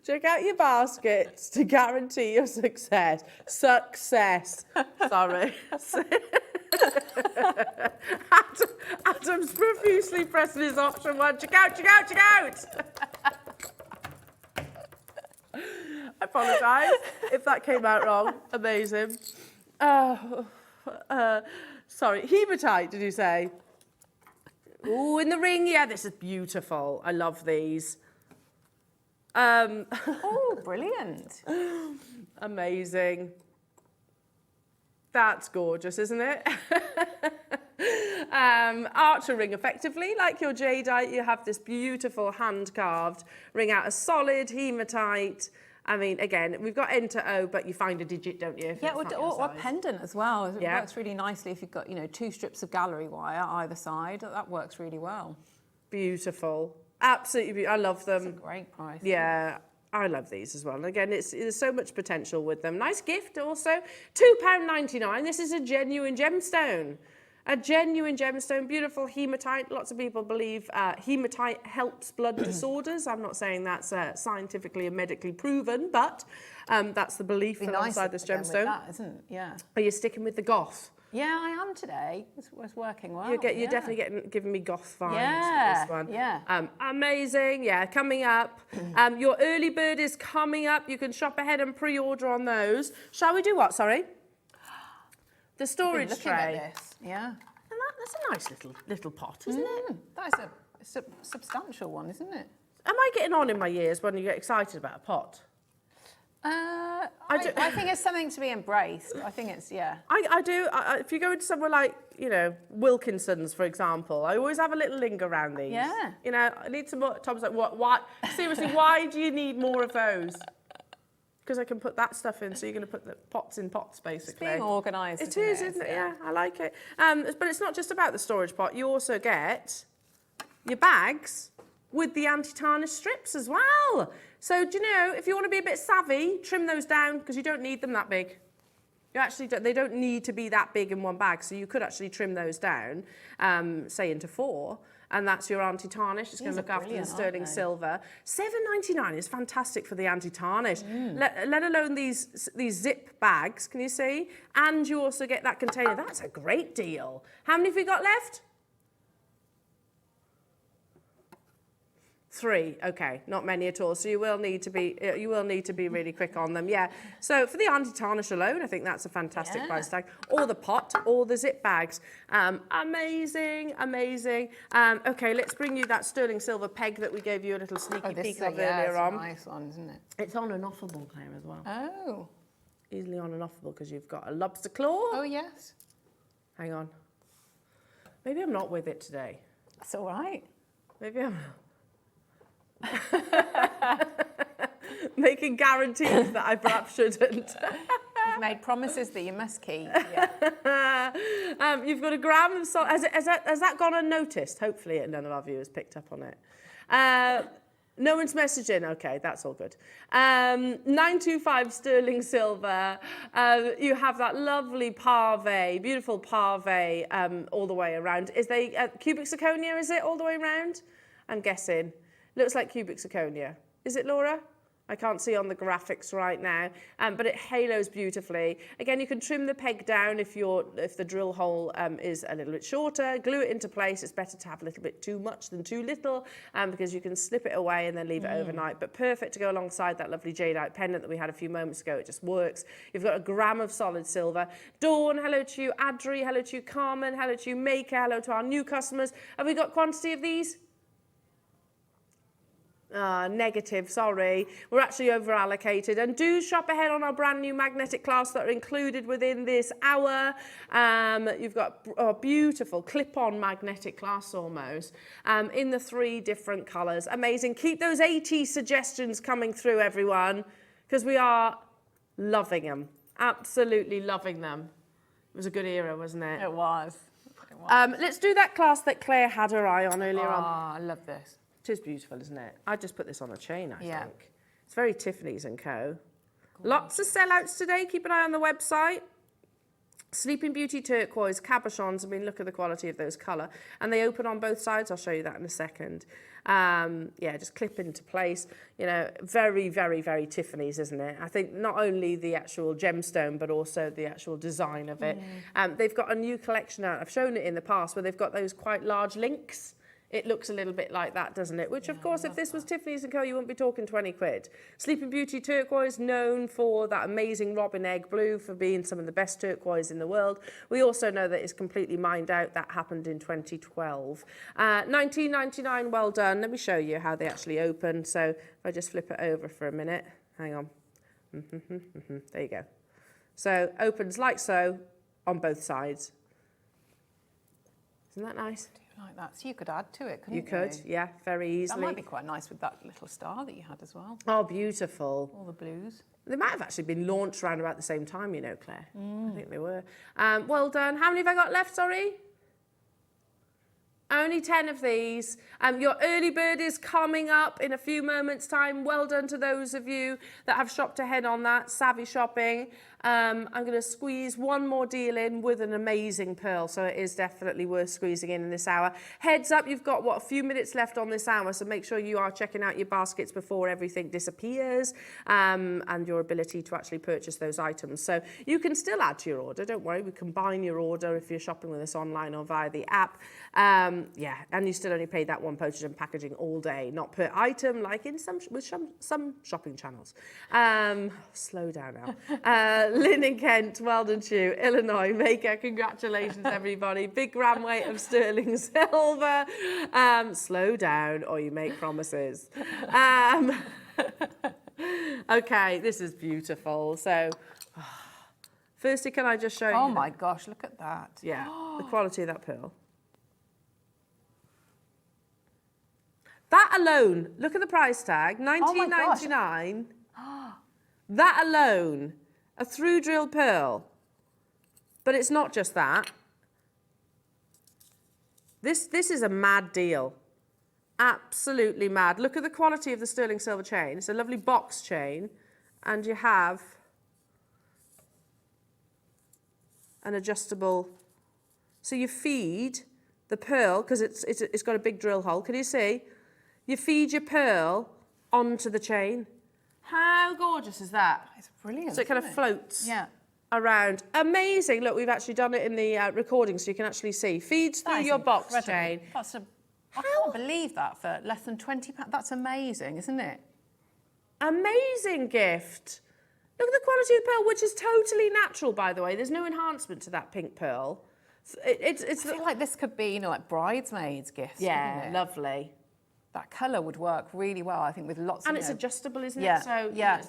Check out your baskets to guarantee your success. Success. Sorry. Adam's profusely pressing his option one. Check out. I apologise if that came out wrong. Amazing. Sorry, hematite, did you say? Ooh, in the ring, yeah, this is beautiful. I love these. Oh, brilliant. Amazing. That's gorgeous, isn't it? Archer ring, effectively, like your jadeite, you have this beautiful hand-carved ring out of solid hematite. I mean, again, we've got N to O, but you find a digit, don't you? Yeah, or a pendant as well. It Yeah. works really nicely if you've got, 2 strips of gallery wire either side. That works really well. Beautiful. Absolutely beautiful. I love them. It's a great price. Yeah, I love these as well. And again, there's so much potential with them. Nice gift also. £2.99. This is a genuine gemstone. A genuine gemstone, beautiful hematite. Lots of people believe hematite helps blood disorders. I'm not saying that's scientifically and medically proven, but that's the belief alongside this gemstone. With that, isn't it? Yeah. Are you sticking with the goth? Yeah, I am today. It's working well. You're definitely giving me goth vibes Yeah, with this one. yeah. Amazing. Yeah, coming up. Your early bird is coming up. You can shop ahead and pre-order on those. Shall we do what? Sorry. The storage Looking tray. at this. Yeah. And that's a nice little pot, isn't it? That is a substantial one, isn't it? Am I getting on in my years when you get excited about a pot? I think it's something to be embraced. I think it's, yeah. I do. If you go into somewhere like, Wilkinson's, for example, I always have a little linger around these. Yeah. I need some more. Tom's like, what? Why? Seriously, why do you need more of those? Because I can put that stuff in, so you're going to put the pots in pots, basically. It's being organised. It is, isn't it? Yeah, I like it. But it's not just about the storage pot. You also get your bags with the anti-tarnish strips as well. So, do you know, if you want to be a bit savvy, trim those down because you don't need them that big. They don't need to be that big in one bag, so you could actually trim those down, say into 4. And that's your anti-tarnish. It's going to look after the sterling silver. $7.99 is fantastic for the anti-tarnish. Let alone these zip bags, can you see? And you also get that container. That's a great deal. How many have we got left? 3, okay, not many at all. So you will need to be really quick on them. Yeah. So for the anti-tarnish alone, I think that's a fantastic price tag. Or the pot, or the zip bags. Amazing, amazing. Okay, let's bring you that sterling silver peg that we gave you a little sneaky peek of earlier on. Nice one, isn't it? It's on and offable, Claire, as well. Oh. Easily on and offable because you've got a lobster claw. Oh yes. Hang on. Maybe I'm not with it today. That's all right. Maybe I'm making guarantees that I perhaps shouldn't. You've made promises that you must keep. Yeah. You've got a gram of salt. Has that gone unnoticed? Hopefully none of our viewers picked up on it. No one's messaging. Okay, that's all good. 925 sterling silver. You have that lovely pave, beautiful pave all the way around. Is they cubic zirconia, is it, all the way around? I'm guessing. Looks like cubic zirconia. Is it, Laura? I can't see on the graphics right now, but it halos beautifully. Again, you can trim the peg down if the drill hole is a little bit shorter, glue it into place. It's better to have a little bit too much than too little because you can slip it away and then leave it overnight, but perfect to go alongside that lovely jadeite pendant that we had a few moments ago. It just works. You've got a gram of solid silver. Dawn, hello to you. Adri, hello to you. Carmen, hello to you. Maker, hello to our new customers. Have we got quantity of these? Negative, sorry. We're actually over allocated. And do shop ahead on our brand new magnetic clasps that are included within this hour. You've got beautiful clip-on magnetic clasps almost in the 3 different colours. Amazing. Keep those 80 suggestions coming through, everyone, because we are loving them. Absolutely loving them. It was a good era, wasn't it? It was. Let's do that clasp that Claire had her eye on earlier on. I love this. It is beautiful, isn't it? I just put this on a chain, I Yeah. think. It's very Tiffany's & Co. Lots of sellouts today. Keep an eye on the website. Sleeping Beauty turquoise, cabochons. I mean, look at the quality of those colour. And they open on both sides. I'll show you that in a second. Yeah, just clip into place. You know, very, very, very Tiffany's, isn't it? I think not only the actual gemstone, but also the actual design of it. They've got a new collection out. I've shown it in the past where they've got those quite large links. It looks a little bit like that, doesn't it? Which, of course, if this was Tiffany's & Co., you wouldn't be talking 20 quid. Sleeping Beauty turquoise, known for that amazing robin egg blue, for being some of the best turquoise in the world. We also know that it's completely mined out. That happened in 2012. 19.99, well done. Let me show you how they actually open. So if I just flip it over for a minute. Hang on. There you go. So opens like so on both sides. Isn't that nice? Like that. So you could add to it, couldn't you? You could, yeah, very easily. That might be quite nice with that little star that you had as well. Oh, beautiful. All the blues. They might have actually been launched around about the same time, you know, Claire. I think they were. Well done. How many have I got left, sorry? Only 10 of these. Your early bird is coming up in a few moments' time. Well done to those of you that have shopped ahead on that, savvy shopping. I'm going to squeeze one more deal in with an amazing pearl, so it is definitely worth squeezing in this hour. Heads up, you've got, a few minutes left on this hour, so make sure you are checking out your baskets before everything disappears, and your ability to actually purchase those items. So you can still add to your order, don't worry. We combine your order if you're shopping with us online or via the app. Yeah, and you still only pay that one postage and packaging all day, not per item, like in some shopping channels. Slow down now. Lynn and Kent, well done to you. Illinois Maker, congratulations everybody. Big gram weight of sterling silver. Slow down or you make promises. Okay, this is beautiful. So, firstly, can I just show you? Oh my gosh, look at that. Yeah, the quality of that pearl. That alone, look at the price tag, $19.99. That alone, a through drill pearl. But it's not just that. This is a mad deal. Absolutely mad. Look at the quality of the sterling silver chain. It's a lovely box chain. And you have an adjustable. So you feed the pearl, because it's got a big drill hole. Can you see? You feed your pearl onto the chain. How gorgeous is that? It's brilliant. So it kind of floats Yeah. around. Amazing. Look, we've actually done it in the recording so you can actually see. Feeds through your box chain. That's a I can't believe that for less than £20. That's amazing, isn't it? Amazing gift. Look at the quality of the pearl, which is totally natural, by the way. There's no enhancement to that pink pearl. I feel like this could be, like bridesmaids gifts. Yeah, lovely. That colour would work really well, I think, with lots of... And it's adjustable, isn't it? So yeah.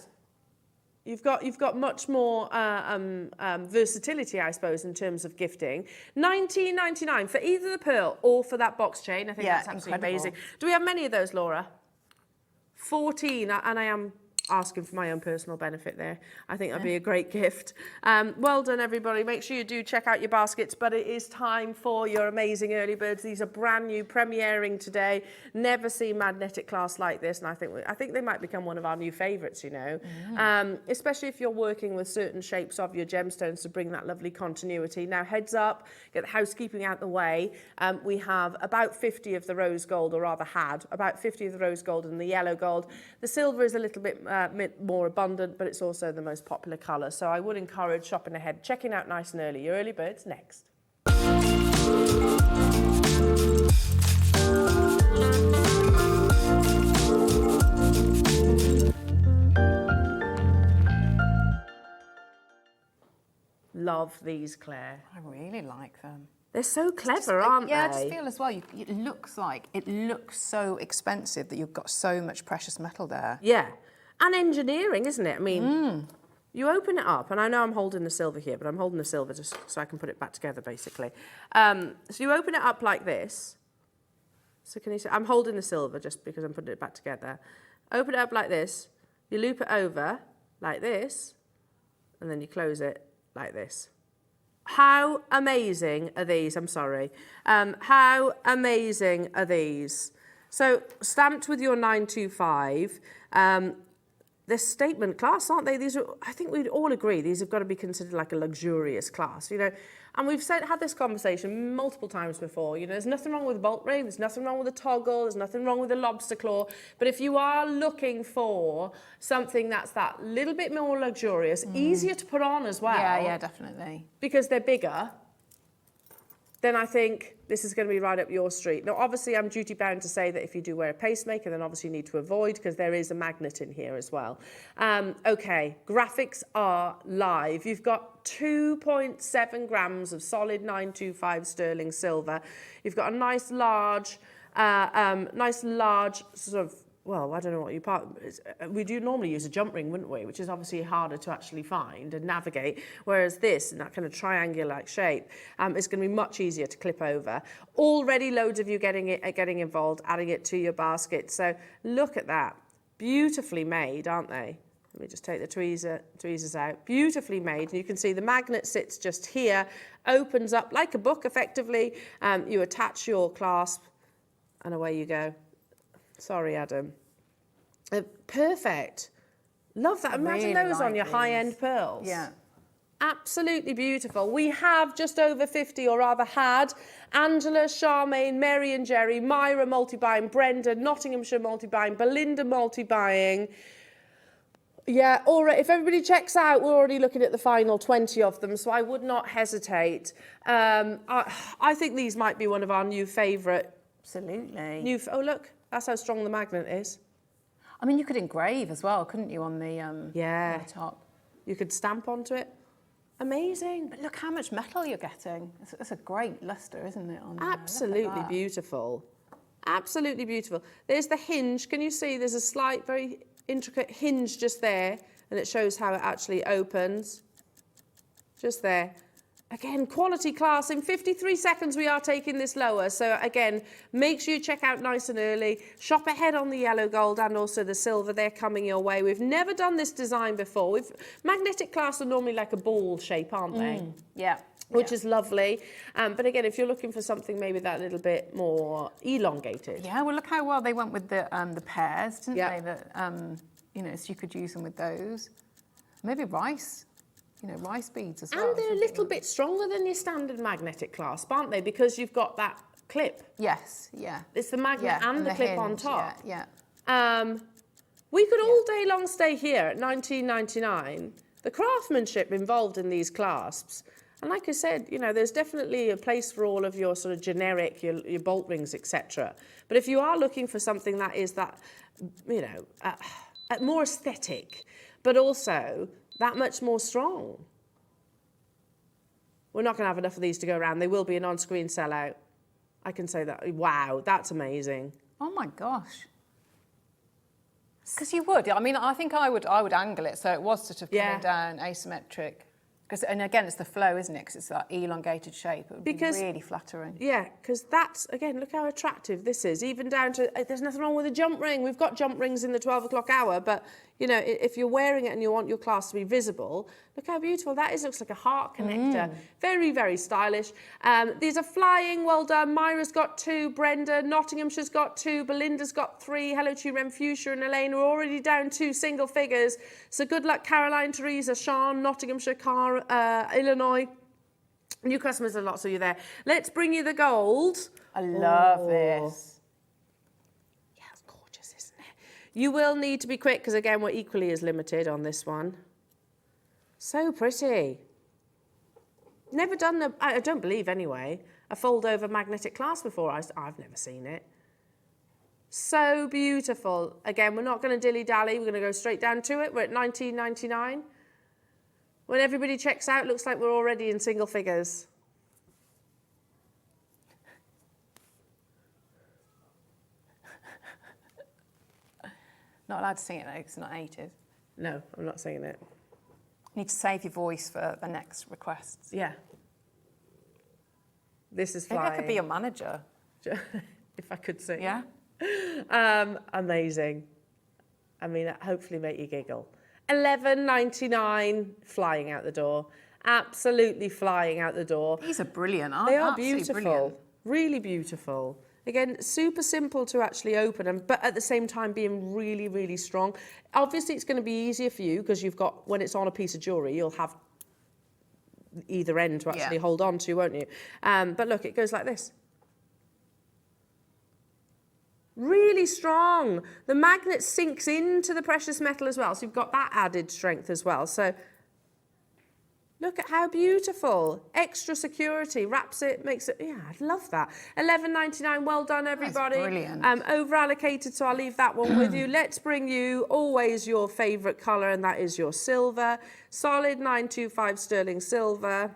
You've got much more versatility, I suppose, in terms of gifting. $19.99 for either the pearl or for that box chain. I think that's absolutely amazing. Do we have many of those, Laura? 14, and I am asking for my own personal benefit there. I think that'd be a great gift. Well done, everybody. Make sure you do check out your baskets, but it is time for your amazing early birds. These are brand new, premiering today. Never seen magnetic glass like this, and I think they might become one of our new favourites, you know. Especially if you're working with certain shapes of your gemstones to bring that lovely continuity. Now, heads up, get the housekeeping out the way. We have about 50 of the rose gold, or rather had about 50 of the rose gold and the yellow gold. The silver is a little bit more abundant, but it's also the most popular colour. So I would encourage shopping ahead, checking out nice and early. Your early birds next. Love these, Claire. I really like them. They're so clever, aren't they? Yeah, I just feel as well, it looks so expensive that you've got so much precious metal there. Yeah. And engineering, isn't it? I mean, you open it up, and I know I'm holding the silver here, but I'm holding the silver just so I can put it back together, basically. So you open it up like this. So can you see? I'm holding the silver just because I'm putting it back together. Open it up like this. You loop it over like this, and then you close it like this. How amazing are these? I'm sorry. How amazing are these? So stamped with your 925. They're statement class, aren't they? These are, I think we'd all agree, these have got to be considered like a luxurious class, you know. And we've had this conversation multiple times before. You know, there's nothing wrong with a bolt ring, there's nothing wrong with a toggle, there's nothing wrong with a lobster claw. But if you are looking for something that's that little bit more luxurious, easier to put on as well. Yeah, definitely. Because they're bigger, then I think this is going to be right up your street. Now, obviously, I'm duty bound to say that if you do wear a pacemaker, then obviously you need to avoid, because there is a magnet in here as well. Okay, graphics are live. You've got 2.7 grams of solid 925 sterling silver. You've got a nice large sort of, well, I don't know what you part. We do normally use a jump ring, wouldn't we? Which is obviously harder to actually find and navigate. Whereas this, in that kind of triangular-like shape, is going to be much easier to clip over. Already loads of you getting involved, adding it to your basket. So look at that. Beautifully made, aren't they? Let me just take the tweezers out. Beautifully made. And you can see the magnet sits just here, opens up like a book, effectively. You attach your clasp, and away you go. Sorry, Adam. Perfect. Love that. Imagine really those like on your these. high-end pearls. Yeah. Absolutely beautiful. We have just over 50, or rather had, Angela, Charmaine, Mary and Jerry, Myra multi-buying, Brenda, Nottinghamshire multi-buying, Belinda multi-buying. Yeah, already, if everybody checks out, we're already looking at the final 20 of them, so I would not hesitate. I think these might be one of our new favourite. Absolutely. Oh, look. That's how strong the magnet is. I mean, you could engrave as well, couldn't you, on the, on the top? You could stamp onto it. Amazing. But look how much metal you're getting. It's a great lustre, isn't it? On Absolutely beautiful. Absolutely beautiful. There's the hinge. Can you see there's a slight, very intricate hinge just there, and it shows how it actually opens. Just there. Again, quality class. In 53 seconds, we are taking this lower. So again, make sure you check out nice and early. Shop ahead on the yellow gold and also the silver. They're coming your way. We've never done this design before. Magnetic glass are normally like a ball shape, aren't they? Yeah. Which is lovely. But again, if you're looking for something maybe that little bit more elongated. Yeah, well, look how well they went with the pairs, didn't they? That, you know, so you could use them with those. Maybe rice. You know, rice beads as well. And they're a little bit stronger than your standard magnetic clasp, aren't they? Because you've got that clip. Yes, yeah. It's the magnet and the clip hinge on top. Yeah. We could all day long stay here at $19.99. The craftsmanship involved in these clasps, And like I said, you know, there's definitely a place for all of your sort of generic, your bolt rings, etc. But if you are looking for something that is that, you know, more aesthetic, but also that much more strong. We're not going to have enough of these to go around. They will be an on-screen sellout. I can say that. Wow, that's amazing. Oh my gosh. Because you would. I mean, I think I would angle it so it was sort of coming down asymmetric. And again, it's the flow, isn't it? Because it's that elongated shape. It would be really flattering. Yeah, because that's, again, look how attractive this is. Even down to, there's nothing wrong with a jump ring. We've got jump rings in the 12 o'clock hour, but, you know, if you're wearing it and you want your class to be visible, look how beautiful that is. It looks like a heart connector. Very, very stylish. These are flying. Well done. Myra's got 2. Brenda, Nottinghamshire's got 2. Belinda's got 3. Hello to you, Renfusia and Elena. We're already down to single figures. So good luck, Caroline, Teresa, Sean, Nottinghamshire, Illinois. New customers, a lot, so you're there. Let's bring you the gold. I love this. Yeah, it's gorgeous, isn't it? You will need to be quick because, again, we're equally as limited on this one. So pretty. Never done, I don't believe anyway, a fold-over magnetic clasp before. I've never seen it. So beautiful. Again, we're not going to dilly-dally. We're going to go straight down to it. We're at $19.99. When everybody checks out, looks like we're already in single figures. Not allowed to sing it though, because it's not 80s. No, I'm not singing it. You need to save your voice for the next requests. Yeah. This is Maybe flying. I could be your manager. If I could sing. Yeah? Amazing. I mean, hopefully make you giggle. $11.99, flying out the door. Absolutely flying out the door. These are brilliant, aren't they? They are absolutely beautiful. Brilliant. Really beautiful. Again, super simple to actually open, but at the same time being really, really strong. Obviously, it's going to be easier for you because you've got, when it's on a piece of jewellery, you'll have either end to actually hold on to, won't you? But look, it goes like this. Really strong. The magnet sinks into the precious metal as well, so you've got that added strength as well. So look at how beautiful. Extra security, wraps it, makes it, yeah, I love that. $11.99, well done everybody. That's brilliant. Over allocated, so I'll leave that one with you. Let's bring you always your favourite colour, and that is your silver. Solid 925 sterling silver.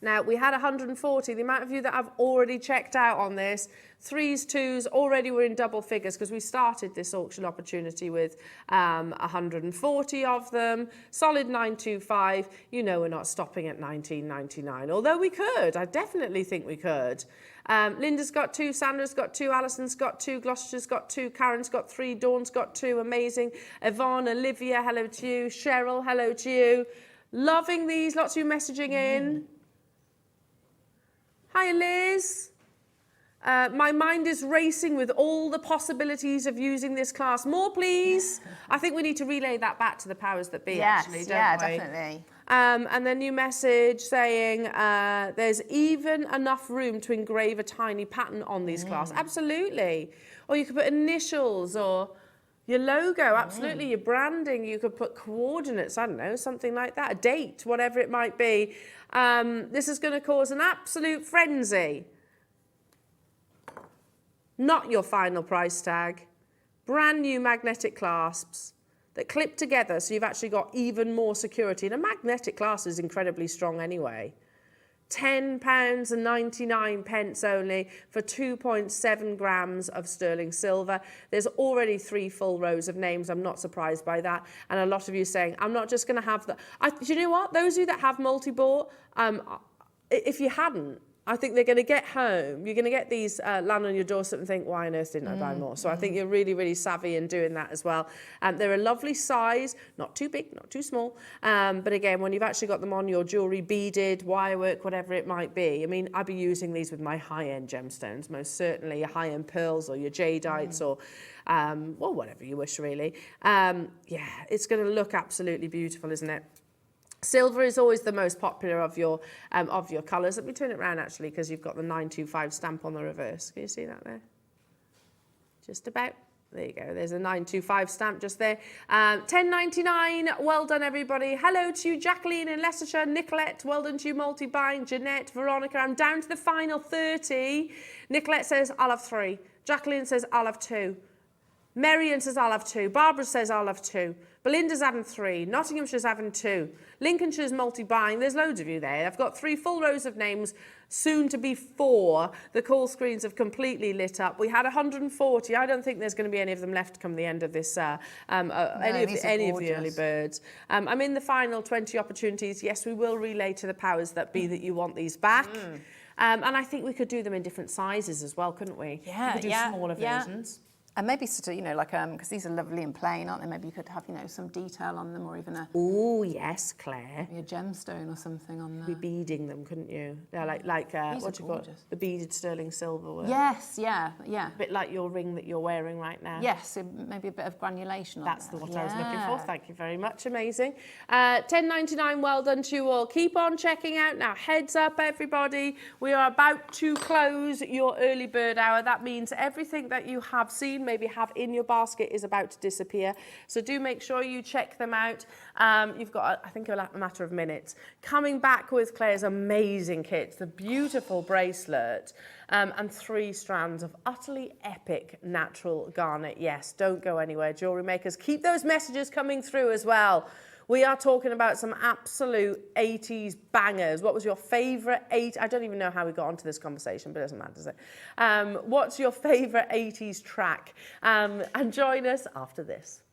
Now, we had 140. The amount of you that have already checked out on this, 3s, 2s, already were in double figures because we started this auction opportunity with 140 of them. Solid 925. You know we're not stopping at $19.99, although we could. I definitely think we could. Linda's got 2, Sandra's got 2, Alison's got 2, Gloucester's got 2, Karen's got 3, Dawn's got 2, amazing. Yvonne, Olivia, hello to you. Cheryl, hello to you. Loving these, lots of you messaging in. Hi, Liz. My mind is racing with all the possibilities of using this class. More, please. I think we need to relay that back to the powers that be, actually, don't we? Yeah, definitely. And then new message saying there's even enough room to engrave a tiny pattern on these class. Absolutely. Or you could put initials or your logo, absolutely, your branding. You could put coordinates, I don't know, something like that, a date, whatever it might be. This is going to cause an absolute frenzy. Not your final price tag. Brand new magnetic clasps that clip together so you've actually got even more security. And a magnetic clasp is incredibly strong anyway. £10.99 only for 2.7 grams of sterling silver. There's already 3 full rows of names. I'm not surprised by that. And a lot of you saying, I'm not just going to have the... do you know what? Those of you that have multi-bought, if you hadn't, I think they're going to get home. You're going to get these land on your doorstep and think, why on earth didn't I buy more? So I think you're really, really savvy in doing that as well. They're a lovely size, not too big, not too small. But again, when you've actually got them on your jewellery, beaded, wirework, whatever it might be. I mean, I'd be using these with my high-end gemstones, most certainly, your high-end pearls or your jadeites or, well, whatever you wish, really. Yeah, it's going to look absolutely beautiful, isn't it? Silver is always the most popular of your colours. Let me turn it around, actually, because you've got the 925 stamp on the reverse. Can you see that there? Just about. There you go. There's a 925 stamp just there. 10.99. Well done, everybody. Hello to you, Jacqueline in Leicestershire. Nicolette, well done to you, multi-buying. Jeanette, Veronica. I'm down to the final 30. Nicolette says, I'll have 3. Jacqueline says, I'll have 2. Marion says, I'll have 2. Barbara says, I'll have 2. Belinda's having 3. Nottinghamshire's having 2. Lincolnshire's multi-buying. There's loads of you there. I've got 3 full rows of names, soon to be 4. The call screens have completely lit up. We had 140. I don't think there's going to be any of them left come the end of this, any of the early birds. I'm in the final 20 opportunities. Yes, we will relay to the powers that be that you want these back. And I think we could do them in different sizes as well, couldn't we? Yeah, we could do smaller versions. And maybe sort of, you know, like, because these are lovely and plain, aren't they? Maybe you could have, you know, some detail on them, or even a... Oh, yes, Claire. Maybe a gemstone or something on there. Be beading them, couldn't you? Yeah, like what you got? The beaded sterling silver work. Yes, yeah. A bit like your ring that you're wearing right now. Yes, maybe a bit of granulation on That's there. what I was looking for. Thank you very much. Amazing. 10.99. Well done to you all. Keep on checking out now. Heads up, everybody. We are about to close your early bird hour. That means everything that you have seen, maybe have in your basket, is about to disappear. So do make sure you check them out. You've got, I think, a matter of minutes. Coming back with Claire's amazing kits, the beautiful bracelet, and 3 strands of utterly epic natural garnet. Yes, don't go anywhere, jewellery makers. Keep those messages coming through as well. We are talking about some absolute 80s bangers. What was your favourite I don't even know how we got onto this conversation, but it doesn't matter, does it? What's your favourite 80s track? And join us after this.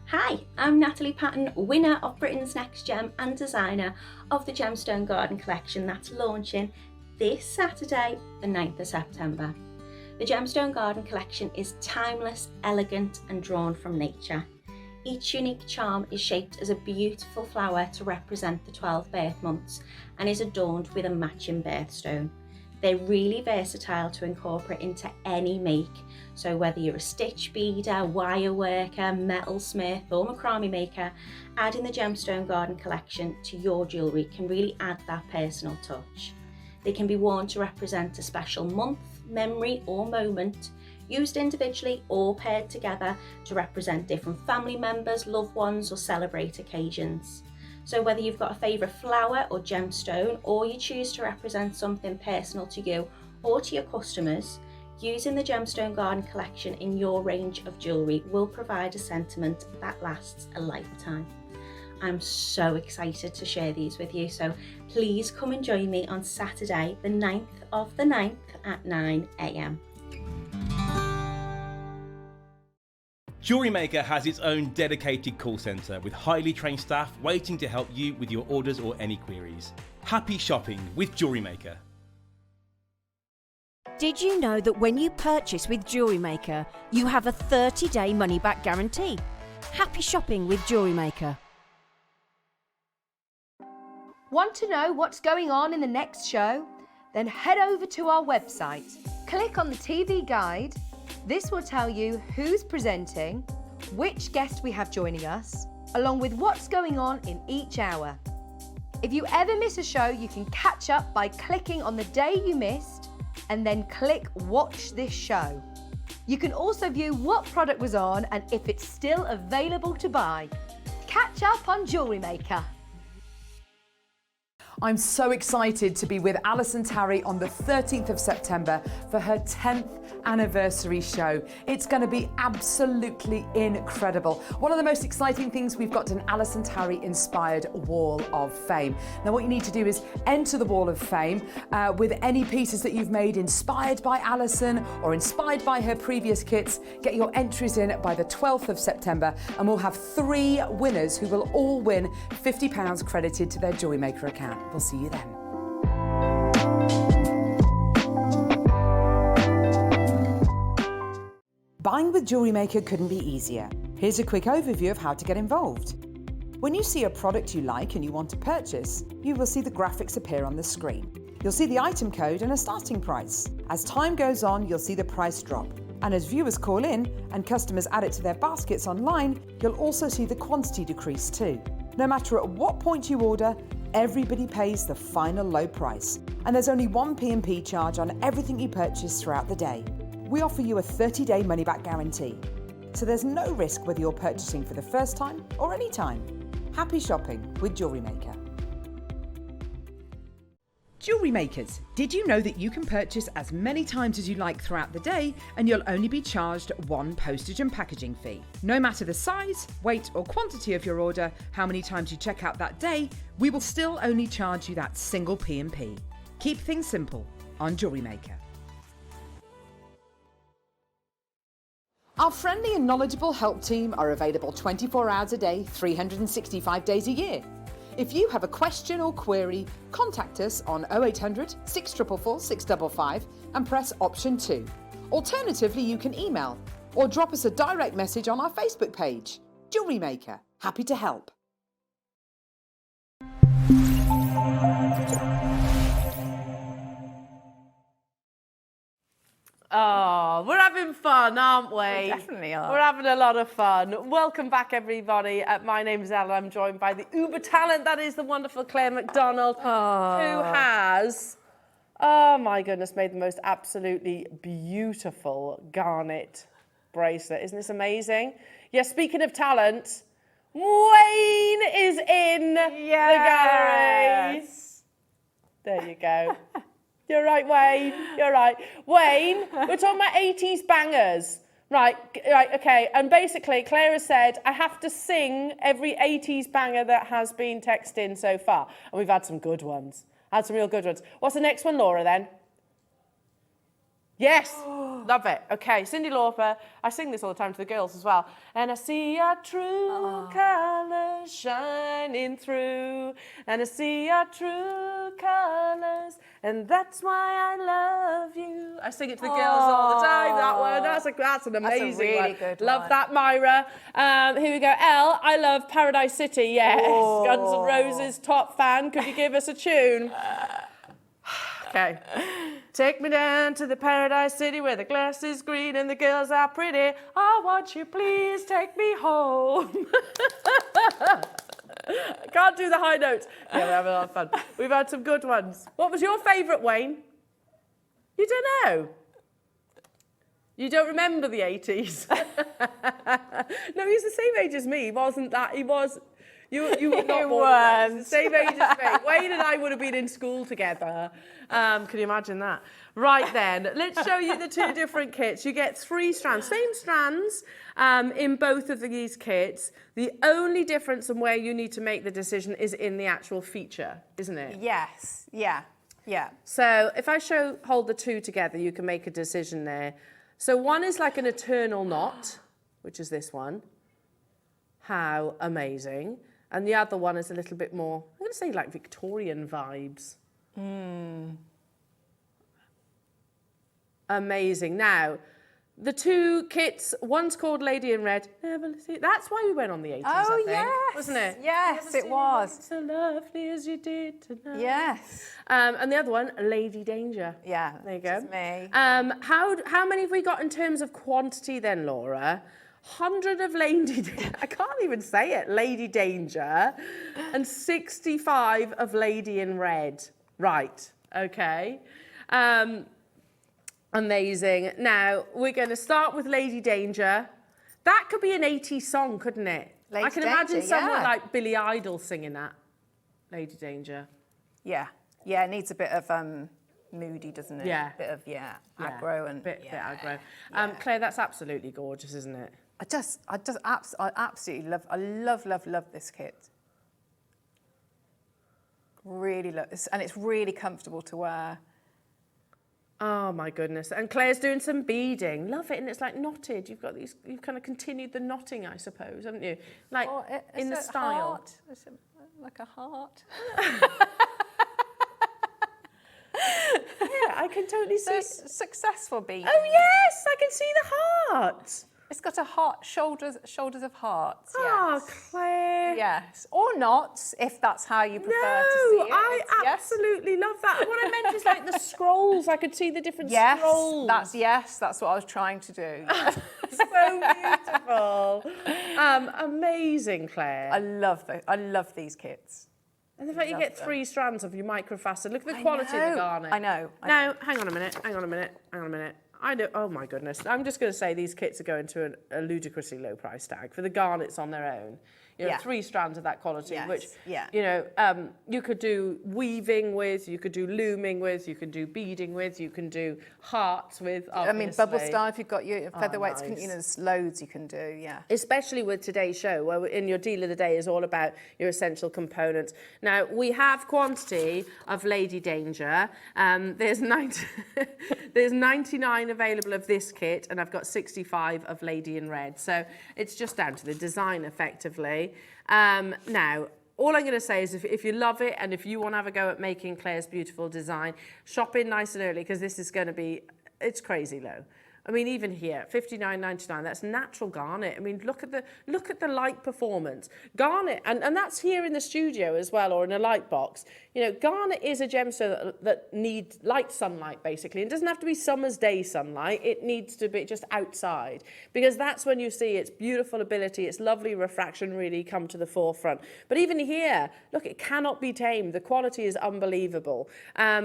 Hi, I'm Natalie Patton, winner of Britain's Next Gem and designer of the Gemstone Garden collection that's launching this Saturday, the 9th of September. The Gemstone Garden collection is timeless, elegant and drawn from nature. Each unique charm is shaped as a beautiful flower to represent the 12 birth months and is adorned with a matching birthstone. They're really versatile to incorporate into any make, so whether you're a stitch beader, wire worker, metalsmith or macrame maker, adding the Gemstone Garden collection to your jewellery can really add that personal touch. They can be worn to represent a special month, memory or moment, used individually or paired together to represent different family members, loved ones or celebrate occasions. So whether you've got a favourite flower or gemstone, or you choose to represent something personal to you or to your customers, using the Gemstone Garden collection in your range of jewellery will provide a sentiment that lasts a lifetime. I'm so excited to share these with you, so please come and join me on Saturday, the 9th of the 9th at 9 AM. Jewellery Maker has its own dedicated call centre with highly trained staff waiting to help you with your orders or any queries. Happy shopping with Jewellery Maker. Did you know that when you purchase with Jewellery Maker, you have a 30-day money-back guarantee? Happy shopping with Jewellery Maker. Want to know what's going on in the next show? Then head over to our website. Click on the TV guide. This will tell you who's presenting, which guest we have joining us, along with what's going on in each hour. If you ever miss a show, you can catch up by clicking on the day you missed and then click Watch This Show. You can also view what product was on and if it's still available to buy. Catch up on Jewellery Maker. I'm so excited to be with Alison Tarry on the 13th of September for her 10th anniversary show. It's going to be absolutely incredible. One of the most exciting things, we've got an Alison Tarry inspired Wall of Fame. Now what you need to do is enter the Wall of Fame with any pieces that you've made inspired by Alison or inspired by her previous kits. Get your entries in by the 12th of September and we'll have 3 winners who will all win £50 credited to their Jewellery Maker account. We'll see you then. Buying with Jewellery Maker couldn't be easier. Here's a quick overview of how to get involved. When you see a product you like and you want to purchase, you will see the graphics appear on the screen. You'll see the item code and a starting price. As time goes on, you'll see the price drop. And as viewers call in and customers add it to their baskets online, you'll also see the quantity decrease too. No matter at what point you order, everybody pays the final low price, and there's only one P&P charge on everything you purchase throughout the day. We offer you a 30-day money-back guarantee, so there's no risk whether you're purchasing for the first time or any time. Happy shopping with Jewellery Maker. Jewellery Makers, did you know that you can purchase as many times as you like throughout the day and you'll only be charged one postage and packaging fee? No matter the size, weight or quantity of your order, how many times you check out that day, we will still only charge you that single P&P. Keep things simple on Jewellery Maker. Our friendly and knowledgeable help team are available 24 hours a day, 365 days a year. If you have a question or query, contact us on 0800 644 655 and press option 2. Alternatively, you can email or drop us a direct message on our Facebook page. Jewellery Maker, happy to help. Oh, we're having fun, aren't we? Definitely are. We're having a lot of fun. Welcome back, everybody. My name is Ella. I'm joined by the uber talent that is the wonderful Claire Macdonald, who has, oh my goodness, made the most absolutely beautiful garnet bracelet. Isn't this amazing? Yeah, speaking of talent, Wayne is in the gallery. There you go. You're right, Wayne. You're right. Wayne, we're talking about 80s bangers. Right, okay. And basically, Claire has said, I have to sing every 80s banger that has been texted in so far. And we've had some good ones. Had some real good ones. What's the next one, Laura, then? Yes, love it. Okay, Cyndi Lauper. I sing this all the time to the girls as well. And I see your true colours shining through. And I see your true colours. And that's why I love you. I sing it to the girls all the time, that one. That's an amazing really one. good Love one. that, Myra. Here we go. Elle, I love Paradise City. Yes, Guns N' Roses, top fan. Could you give us a tune? Okay. Take me down to the Paradise City where the grass is green and the girls are pretty. Oh, won't you please take me home? I can't do the high notes. Yeah, we're having a lot of fun. We've had some good ones. What was your favourite, Wayne? You don't know? You don't remember the 80s? No, he's the same age as me. He wasn't that. He was... You were not born the same age as me. Wayne and I would have been in school together. Can you imagine that? Right then, let's show you the two different kits. You get 3 strands, same strands in both of these kits. The only difference in where you need to make the decision is in the actual feature, isn't it? Yes, yeah. So if I hold the two together, you can make a decision there. So one is like an eternal knot, which is this one. How amazing. And the other one is a little bit more, I'm going to say like Victorian vibes. Amazing. Now, the two kits, one's called Lady in Red. Never see. That's why we went on the 80s, I think. Yes. Wasn't it? Yes, it was. So lovely as you did tonight. Yes. And the other one, Lady Danger. Yeah, There you go. which is me. How many have we got in terms of quantity then, Laura? 100 of Lady Danger, I can't even say it, Lady Danger, and 65 of Lady in Red. Right, okay. Amazing. Now, we're going to start with Lady Danger. That could be an 80s song, couldn't it? Lady I can imagine Danger, someone yeah. like Billy Idol singing that. Lady Danger. Yeah, it needs a bit of moody, doesn't it? Yeah. A bit of, aggro and... Bit aggro. Yeah. Claire, that's absolutely gorgeous, isn't it? I absolutely love this kit. Really love this, and it's really comfortable to wear. Oh my goodness. And Claire's doing some beading. Love it. And it's like knotted. You've got these, you've kind of continued the knotting, I suppose, haven't you? Like in the style. Heart? Is it like a heart? Yeah, I can totally see. There's successful beading. Oh yes, I can see the heart. It's got a heart, shoulders of hearts. Oh, Yes. Claire. Yes, or not, if that's how you prefer to see No, it. I It's- absolutely love that. What I meant is like the scrolls. I could see the different Yes, scrolls. that's what I was trying to do. So beautiful. Amazing, Claire. I love these kits. And the fact you Love get them. 3 strands of your microfaceted. Look at the quality of the garnet. I know. Now, hang on a minute. I know, oh my goodness. I'm just going to say these kits are going to a ludicrously low price tag for the garnets on their own. You know, 3 strands of that quality, Yes, which, yeah. you know, you could do weaving with, you could do looming with, you can do beading with, you can do hearts with, obviously. I mean, bubble style, if you've got your featherweights, nice. you know, there's loads you can do, yeah. Especially with today's show, where in your deal of the day is all about your essential components. Now, we have quantity of Lady Danger. There's 99 available of this kit, and I've got 65 of Lady in Red. So it's just down to the design, effectively. Now, all I'm going to say is if you love it and if you want to have a go at making Claire's beautiful design, shop in nice and early because this is going to be, it's crazy low. I mean, even here, $59.99, that's natural garnet. I mean, look at the light performance. Garnet, and that's here in the studio as well, or in a light box. You know, garnet is a gemstone that needs light sunlight, basically. It doesn't have to be summer's day sunlight. It needs to be just outside, because that's when you see its beautiful ability, its lovely refraction really come to the forefront. But even here, look, it cannot be tamed. The quality is unbelievable.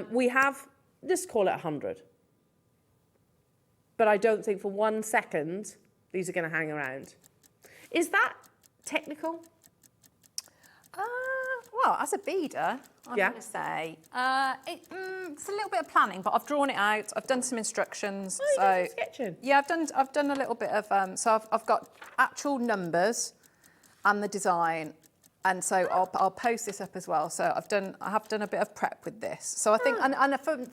We have, just call it 100. But I don't think for 1 second these are going to hang around. Is that technical? Well, as a beader, I'm going to say it's a little bit of planning, but I've drawn it out. I've done some instructions. Oh, so you've done some sketching. Yeah, I've done a little bit of. So I've got actual numbers and the design, and so I'll post this up as well. So I have done a bit of prep with this. So I think, and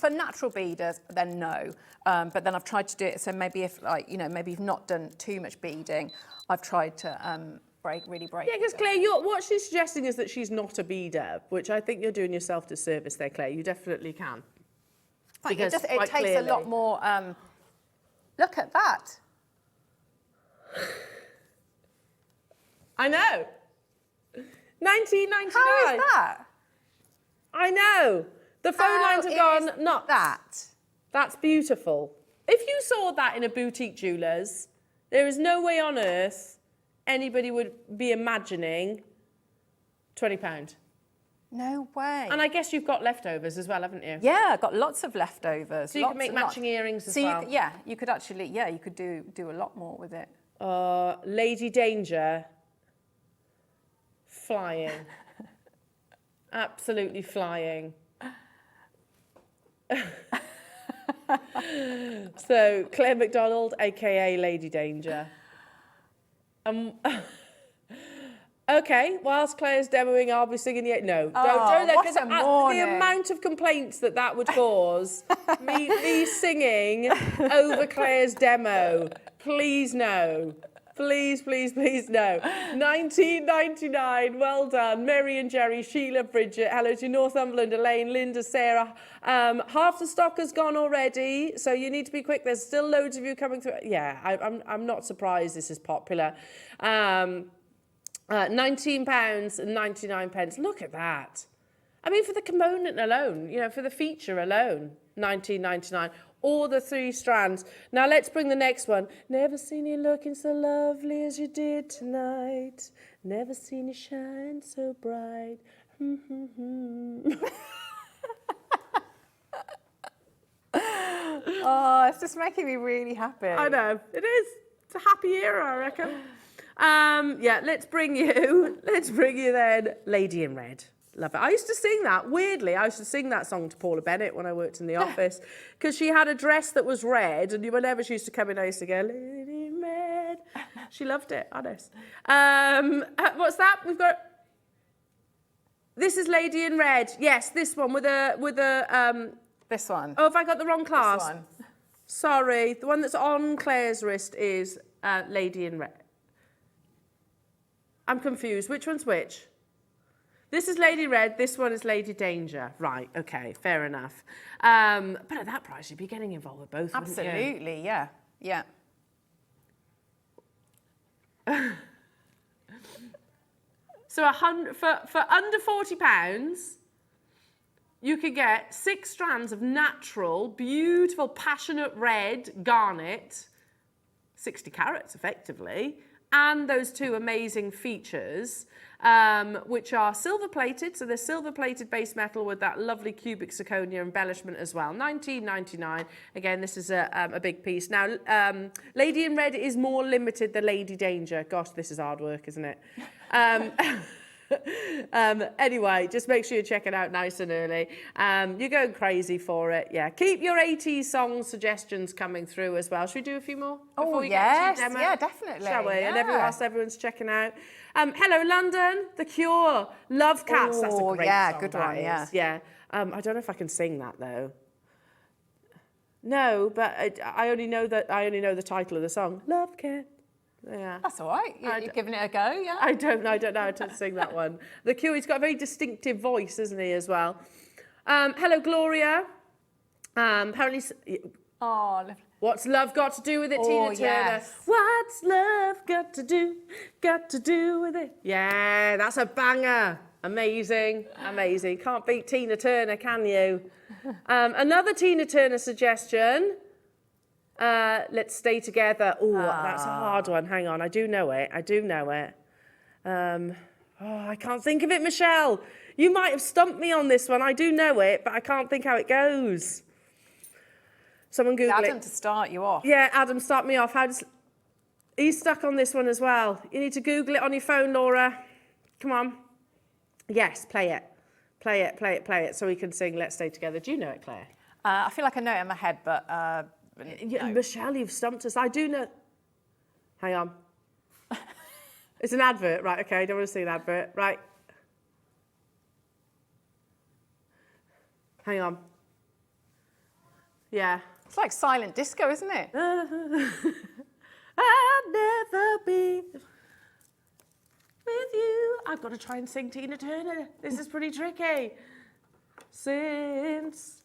for natural beaders, then no. But then I've tried to do it. So maybe if maybe you've not done too much beading, I've tried to really break. Yeah, because Claire, what she's suggesting is that she's not a beader, which I think you're doing yourself disservice there, Claire. You definitely can. Because it takes a lot more. Look at that. I know. $19.99. How is that? I know. The phone lines have gone nuts. That. That's beautiful. If you saw that in a boutique jeweller's, there is no way on earth anybody would be imagining £20. No way. And I guess you've got leftovers as well, haven't you? Yeah, I've got lots of leftovers. So you can make matching earrings as well. You could actually, you could do a lot more with it. Lady Danger, flying. Absolutely flying. So, Claire Macdonald, aka Lady Danger. Okay, whilst Claire's demoing, I'll be singing the... No, don't what a morning. The amount of complaints that would cause, me singing over Claire's demo. Please no. Please, please, please no. $19.99, well done. Mary and Jerry, Sheila, Bridget, hello to Northumberland, Elaine, Linda, Sarah. Half the stock has gone already, so you need to be quick. There's still loads of you coming through. Yeah, I'm not surprised this is popular. £19.99. Look at that. I mean, for the component alone, for the feature alone, $19.99. All the 3 strands. Now let's bring the next one. Never seen you looking so lovely as you did tonight. Never seen you shine so bright. Oh, it's just making me really happy. I know, it is. It's a happy era, I reckon. Let's bring you then Lady in Red. Love it. I used to sing that. Weirdly, I used to sing that song to Paula Bennett when I worked in the office because she had a dress that was red, and whenever she used to come in, I used to go, Lady in Red. She loved it, honest. What's that? We've got... This is Lady in Red. Yes, this one with a This one. Oh, have I got the wrong class? This one. Sorry. The one that's on Claire's wrist is Lady in Red. I'm confused. Which one's which? This is Lady Red, this one is Lady Danger. Right, okay, fair enough. But at that price, you'd be getting involved with both, wouldn't you? Absolutely, yeah. So for under £40, you could get 6 strands of natural, beautiful, passionate red garnet, 60 carats effectively, and those two amazing features, which are silver plated. So they're silver plated base metal with that lovely cubic zirconia embellishment as well. $19.99. Again, this is a big piece. Now, Lady in Red is more limited than Lady Danger. Gosh, this is hard work, isn't it? Anyway, just make sure you check it out nice and early. You're going crazy for it. Yeah, keep your 80s song suggestions coming through as well. Should we do a few more? Oh, we yes. get to your demo? Yeah, definitely. Shall we? And Yeah. everyone's checking out. Hello, London. The Cure. Love Cats. That's a Oh, great yeah, song, good that one, yeah. is. Yeah. I don't know if I can sing that though. No, but I only know the title of the song. Love Cat. Yeah. That's all right. You're giving it a go, yeah? I don't know how to sing that one. The Cure, he's got a very distinctive voice, isn't he, as well? Hello, Gloria. Apparently, Oh, lovely. what's love got to do with it, Tina Turner? Yes. What's love got to do with it? Yeah, that's a banger. Amazing. Can't beat Tina Turner, can you? Another Tina Turner suggestion. Let's Stay Together. Oh, that's a hard one. Hang on, I do know it. I can't think of it, Michelle. You might have stumped me on this one. I do know it, but I can't think how it goes. Someone Google Adam, it. to start you off. Yeah, Adam, start me off. He's stuck on this one as well. You need to Google it on your phone, Laura. Come on. Yes, play it, so we can sing Let's Stay Together. Do you know it, Claire? I feel like I know it in my head, but Yeah, no. Michelle, you've stumped us. I do know. Hang on. It's an advert, right? Okay, I don't want to see an advert, right? Hang on. Yeah. It's like silent disco, isn't it? I'll never be with you. I've got to try and sing Tina Turner. This is pretty tricky. Since,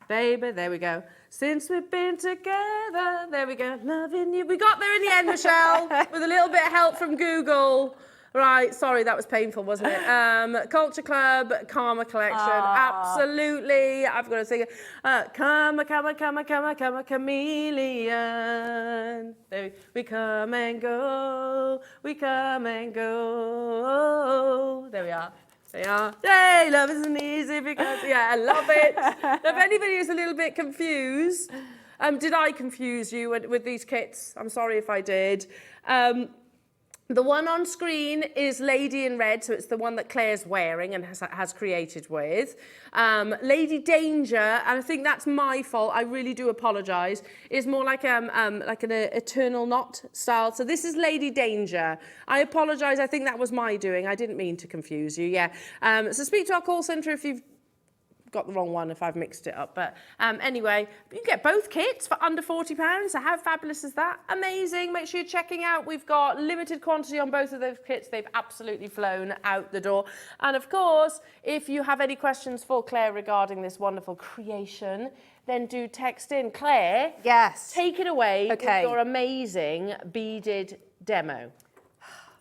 baby, there we go. Since we've been together, there we go, loving you. We got there in the end, Michelle, with a little bit of help from Google. Right, sorry, that was painful, wasn't it? Culture Club, Karma Collection, absolutely. I've got to sing it. Come a chameleon. There we come and go, we come and go. There we are. Hey, love isn't easy because, yeah, I love it. Now, if anybody is a little bit confused, did I confuse you with these kits? I'm sorry if I did. The one on screen is Lady in Red, so it's the one that Claire's wearing and has created with. Lady Danger, and I think that's my fault, I really do apologise, is more like an Eternal Knot style. So this is Lady Danger. I apologise, I think that was my doing. I didn't mean to confuse you, yeah. So speak to our call centre if you've got the wrong one, if I've mixed it up. But anyway, you can get both kits for under £40. So how fabulous is that? Amazing. Make sure you're checking out. We've got limited quantity on both of those kits. They've absolutely flown out the door. And of course, if you have any questions for Claire regarding this wonderful creation, then do text in. Claire, Yes. take it away with Okay. your amazing beaded demo.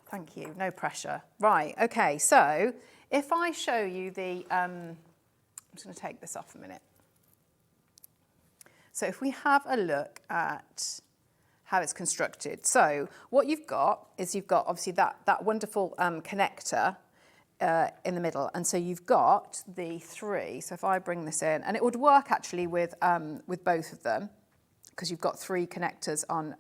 Thank you. No pressure. Right. Okay. So if I show you the, I'm just going to take this off a minute. So if we have a look at how it's constructed. So what you've got is you've got obviously that wonderful connector in the middle. And so you've got the three. So if I bring this in, and it would work actually with both of them because you've got three connectors on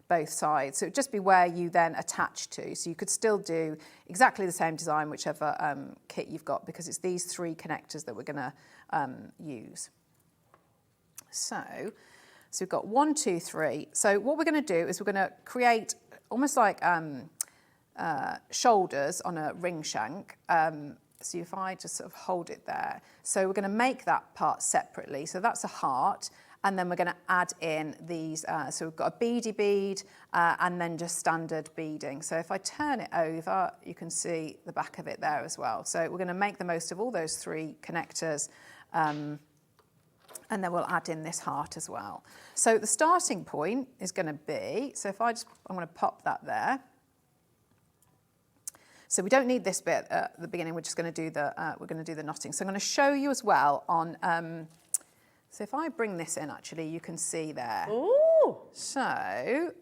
both sides. So it would just be where you then attach to. So you could still do exactly the same design, whichever kit you've got, because it's these three connectors that we're going to use. So we've got 1, 2, 3. So what we're going to do is we're going to create almost like shoulders on a ring shank. So if I just sort of hold it there. So we're going to make that part separately. So that's a heart. And then we're going to add in these, so we've got a beady bead and then just standard beading. So if I turn it over, you can see the back of it there as well. So we're going to make the most of all those three connectors and then we'll add in this heart as well. So the starting point is going to be, so if I'm going to pop that there. So we don't need this bit at the beginning, we're just going to do the knotting. So I'm going to show you as well on, so if I bring this in, actually, you can see there. Ooh! So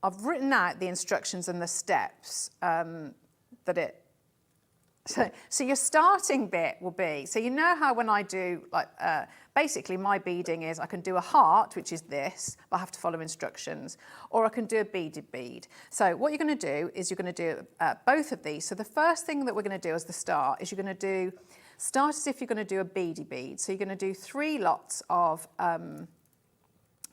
I've written out the instructions and the steps that it. So your starting bit will be, so you know how when I do, like, basically my beading is I can do a heart, which is this, but I have to follow instructions, or I can do a beaded bead. So what you're going to do is you're going to do both of these. So the first thing that we're going to do as the start is you're going to start as if you're going to do a beady bead. So you're going to do 3 lots of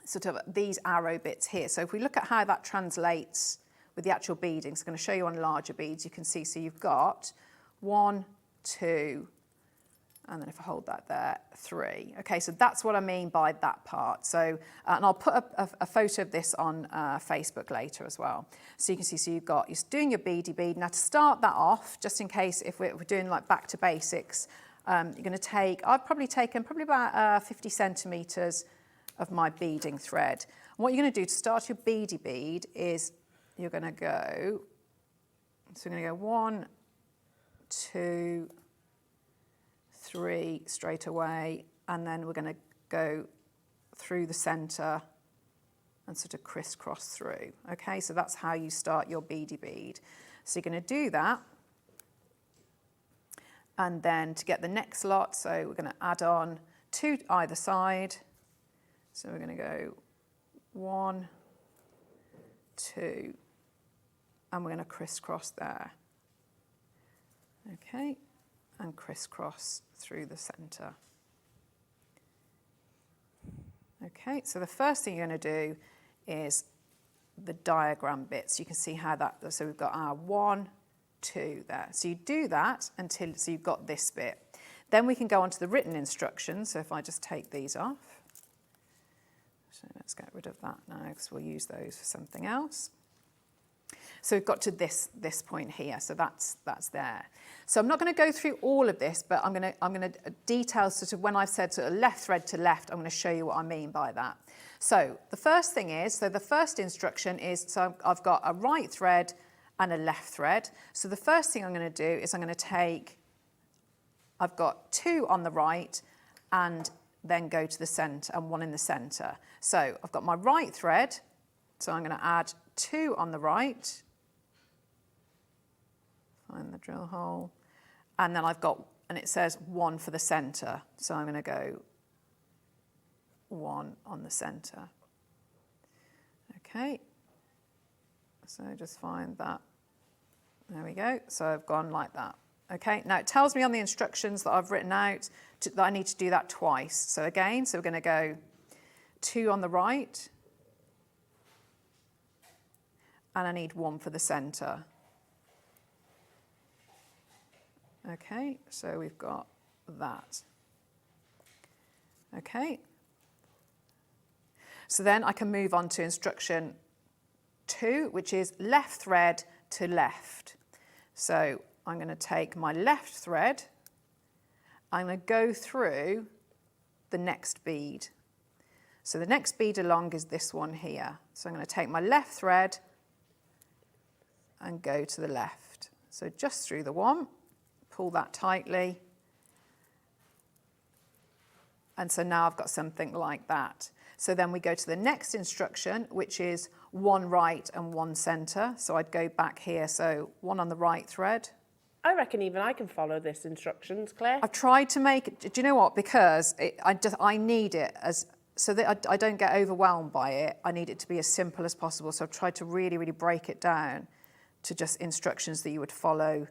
sort of these arrow bits here. So if we look at how that translates with the actual beading, so I'm going to show you on larger beads, you can see, so you've got 1, 2, and then if I hold that there, 3. Okay, so that's what I mean by that part. So, and I'll put a photo of this on Facebook later as well. So you can see, so you're doing your beady bead. Now to start that off, just in case if we're doing like back to basics, you're going to take, I've probably taken about 50 centimetres of my beading thread. And what you're going to do to start your beady bead is you're going to go, so we're going to go 1, 2, 3 straight away, and then we're going to go through the centre and sort of crisscross through. Okay, so that's how you start your beady bead. So you're going to do that, and then to get the next lot, so we're going to add on 2 either side. So we're going to go 1, 2, and we're going to crisscross there. Okay, and crisscross through the centre. Okay, so the first thing you're going to do is the diagram bit. So you can see how that, so we've got our 1, 2 there. So you do that until, so you've got this bit. Then we can go on to the written instructions. So if I just take these off. So let's get rid of that now because we'll use those for something else. So we've got to this point here, so that's there. So I'm not going to go through all of this, but I'm going to detail sort of when I've said sort of left thread to left, I'm going to show you what I mean by that. So the first thing is, so the first instruction is, so I've got a right thread and a left thread. So the first thing I'm going to do is I'm going to take, I've got 2 on the right and then go to the centre and 1 in the centre. So I've got my right thread, so I'm going to add 2 on the right, find the drill hole, and then I've got, and it says 1 for the centre, so I'm going to go 1 on the centre. Okay, so just find that, there we go, so I've gone like that. Okay, now it tells me on the instructions that I've written out that I need to do that twice. So again, so we're going to go 2 on the right, and I need 1 for the centre. Okay, so we've got that. Okay. So then I can move on to instruction 2, which is left thread to left. So I'm going to take my left thread, I'm going to go through the next bead. So the next bead along is this one here. So I'm going to take my left thread and go to the left. So just through the one, pull that tightly. And so now I've got something like that. So then we go to the next instruction, which is 1 right and 1 centre. So I'd go back here, so 1 on the right thread. I reckon even I can follow this instructions, Claire. I've tried to make it, do you know what? Because I need it as, so that I don't get overwhelmed by it. I need it to be as simple as possible. So I've tried to really, really break it down to just instructions that you would follow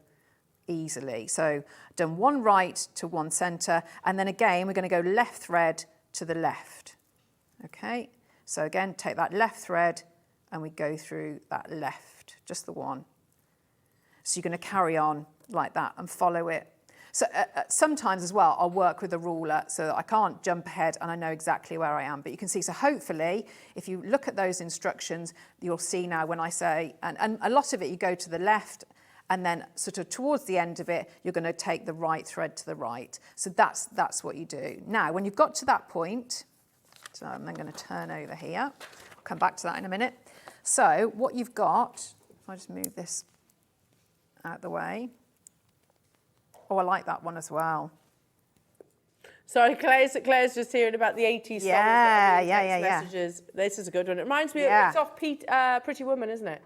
easily. So I've done 1 right to 1 centre, and then again we're going to go left thread to the left. Okay, so again take that left thread and we go through that left, just the one. So you're going to carry on like that and follow it. So sometimes as well I'll work with a ruler so that I can't jump ahead and I know exactly where I am, but you can see, so hopefully if you look at those instructions you'll see now when I say, and a lot of it you go to the left, and then sort of towards the end of it, you're going to take the right thread to the right. So that's what you do. Now, when you've got to that point, so I'm then going to turn over here. I'll come back to that in a minute. So what you've got, if I just move this out of the way. Oh, I like that one as well. Sorry, Claire's just hearing about the 80s songs. Yeah. Messages. This is a good one. It reminds me Yeah. it's off Pretty Woman, isn't it?